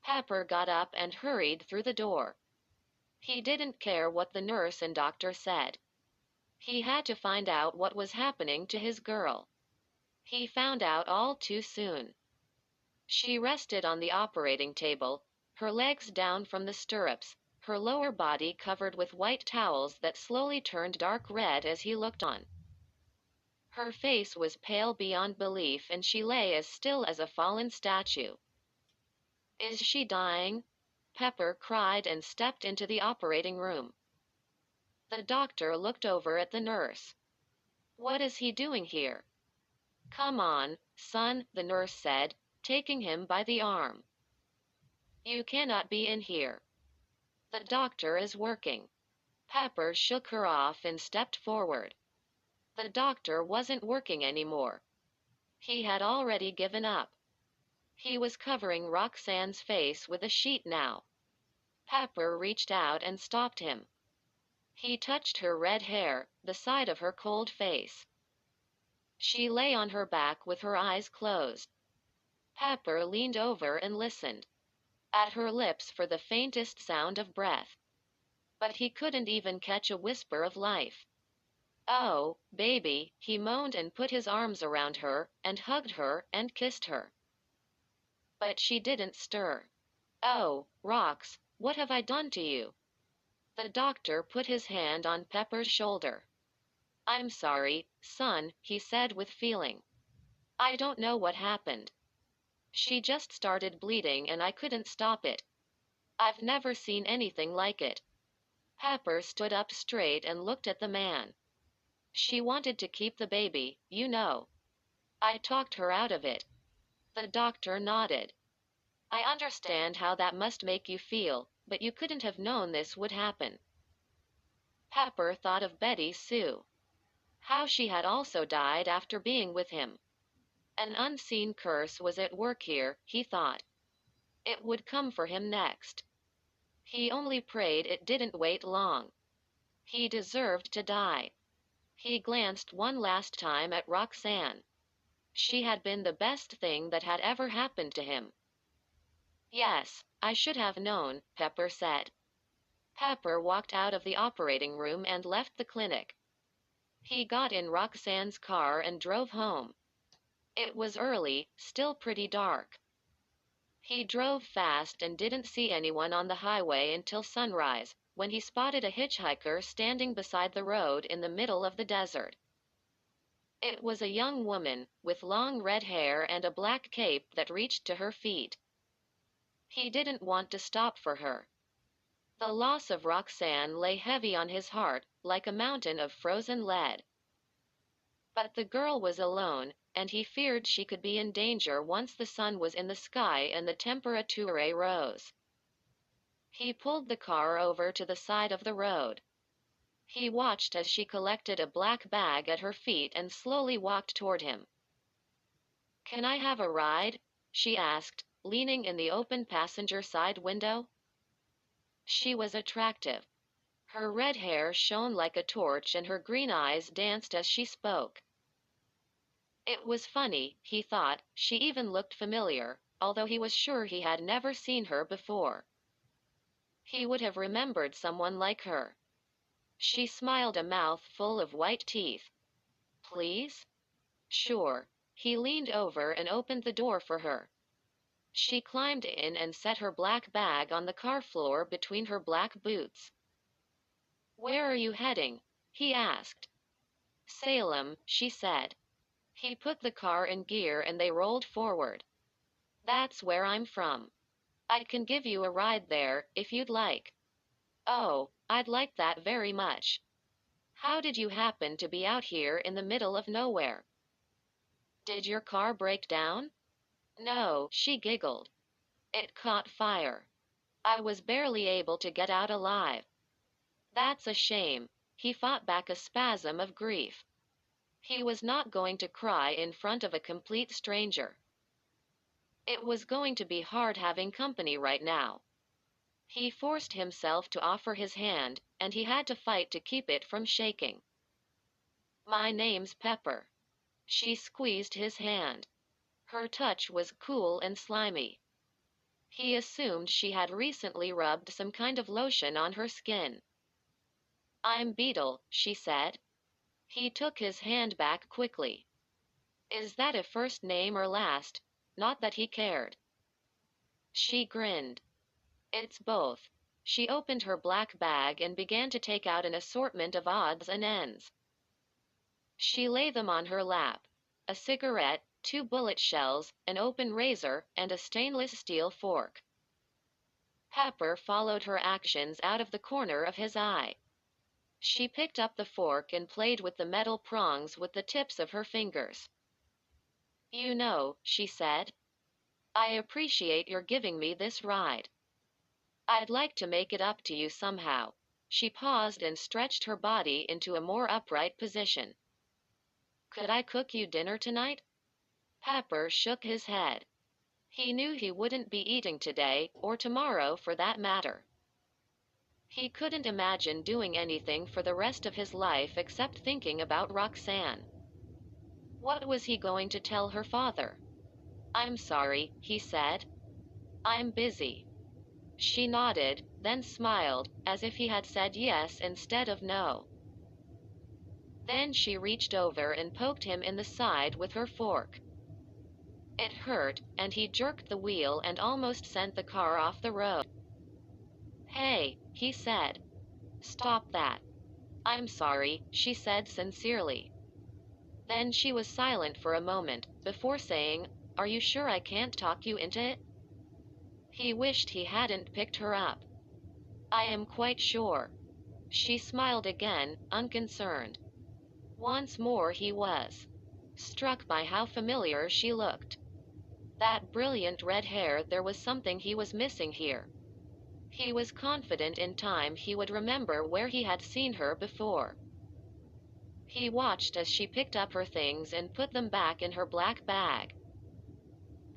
Pepper got up and hurried through the door. He didn't care what the nurse and doctor said. He had to find out what was happening to his girl. He found out all too soon. She rested on the operating table, her legs down from the stirrups, her lower body covered with white towels that slowly turned dark red as he looked on. Her face was pale beyond belief and she lay as still as a fallen statue. "Is she dying?" Pepper cried and stepped into the operating room. The doctor looked over at the nurse. "What is he doing here?" "Come on, son," the nurse said, taking him by the arm. "You cannot be in here. The doctor is working." Pepper shook her off and stepped forward. The doctor wasn't working anymore. He had already given up. He was covering Roxanne's face with a sheet now. Pepper reached out and stopped him. He touched her red hair, the side of her cold face. She lay on her back with her eyes closed. Pepper leaned over and listened, at her lips for the faintest sound of breath. But he couldn't even catch a whisper of life. "Oh, baby," he moaned and put his arms around her, and hugged her, and kissed her. But she didn't stir. "Oh, Rox, what have I done to you?" The doctor put his hand on Pepper's shoulder. "I'm sorry, son," he said with feeling. "I don't know what happened. She just started bleeding and I couldn't stop it. I've never seen anything like it." Pepper stood up straight and looked at the man. "She wanted to keep the baby, you know. I talked her out of it." The doctor nodded. "I understand how that must make you feel, but you couldn't have known this would happen." Pepper thought of Betty Sue. How she had also died after being with him. An unseen curse was at work here, he thought. It would come for him next. He only prayed it didn't wait long. He deserved to die. He glanced one last time at Roxanne. She had been the best thing that had ever happened to him. "Yes, I should have known," Pepper said. Pepper walked out of the operating room and left the clinic. He got in Roxanne's car and drove home. It was early, still pretty dark. He drove fast and didn't see anyone on the highway until sunrise, when he spotted a hitchhiker standing beside the road in the middle of the desert. It was a young woman, with long red hair and a black cape that reached to her feet. He didn't want to stop for her. The loss of Roxanne lay heavy on his heart, like a mountain of frozen lead. But the girl was alone, and he feared she could be in danger once the sun was in the sky and the temperature rose. He pulled the car over to the side of the road. He watched as she collected a black bag at her feet and slowly walked toward him. "Can I have a ride?" she asked, leaning in the open passenger side window. She was attractive. Her red hair shone like a torch and her green eyes danced as she spoke. It was funny, he thought, she even looked familiar, although he was sure he had never seen her before. He would have remembered someone like her. She smiled, a mouth full of white teeth. "Please?" "Sure." He leaned over and opened the door for her. She climbed in and set her black bag on the car floor between her black boots. "Where are you heading?" he asked. "Salem," she said. He put the car in gear and they rolled forward. "That's where I'm from. I can give you a ride there, if you'd like." "Oh, I'd like that very much. How did you happen to be out here in the middle of nowhere?" "Did your car break down?" "No," she giggled. "It caught fire. I was barely able to get out alive." "That's a shame." He fought back a spasm of grief. He was not going to cry in front of a complete stranger. It was going to be hard having company right now. He forced himself to offer his hand, and he had to fight to keep it from shaking. "My name's Pepper." She squeezed his hand. Her touch was cool and slimy. He assumed she had recently rubbed some kind of lotion on her skin. "I'm Beetle," she said. He took his hand back quickly. "Is that a first name or last?" Not that he cared. She grinned. "It's both." She opened her black bag and began to take out an assortment of odds and ends. She laid them on her lap. A cigarette, 2 bullet shells, an open razor, and a stainless steel fork. Pepper followed her actions out of the corner of his eye. She picked up the fork and played with the metal prongs with the tips of her fingers. "You know," she said, "I appreciate your giving me this ride. I'd like to make it up to you somehow. She paused and stretched her body into a more upright position. Could I cook you dinner tonight? Pepper shook his head. He knew he wouldn't be eating today, or tomorrow for that matter. He couldn't imagine doing anything for the rest of his life except thinking about Roxanne. What was he going to tell her father? I'm sorry, he said. I'm busy. She nodded, then smiled, as if he had said yes instead of no. Then she reached over and poked him in the side with her fork. It hurt, and he jerked the wheel and almost sent the car off the road. Hey, he said. Stop that. I'm sorry, she said sincerely. Then she was silent for a moment, before saying, Are you sure I can't talk you into it? He wished he hadn't picked her up. I am quite sure. She smiled again, unconcerned. Once more he was struck by how familiar she looked. That brilliant red hair, there was something he was missing here. He was confident in time he would remember where he had seen her before. He watched as she picked up her things and put them back in her black bag.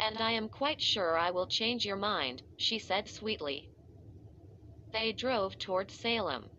And I am quite sure I will change your mind, she said sweetly. They drove toward Salem.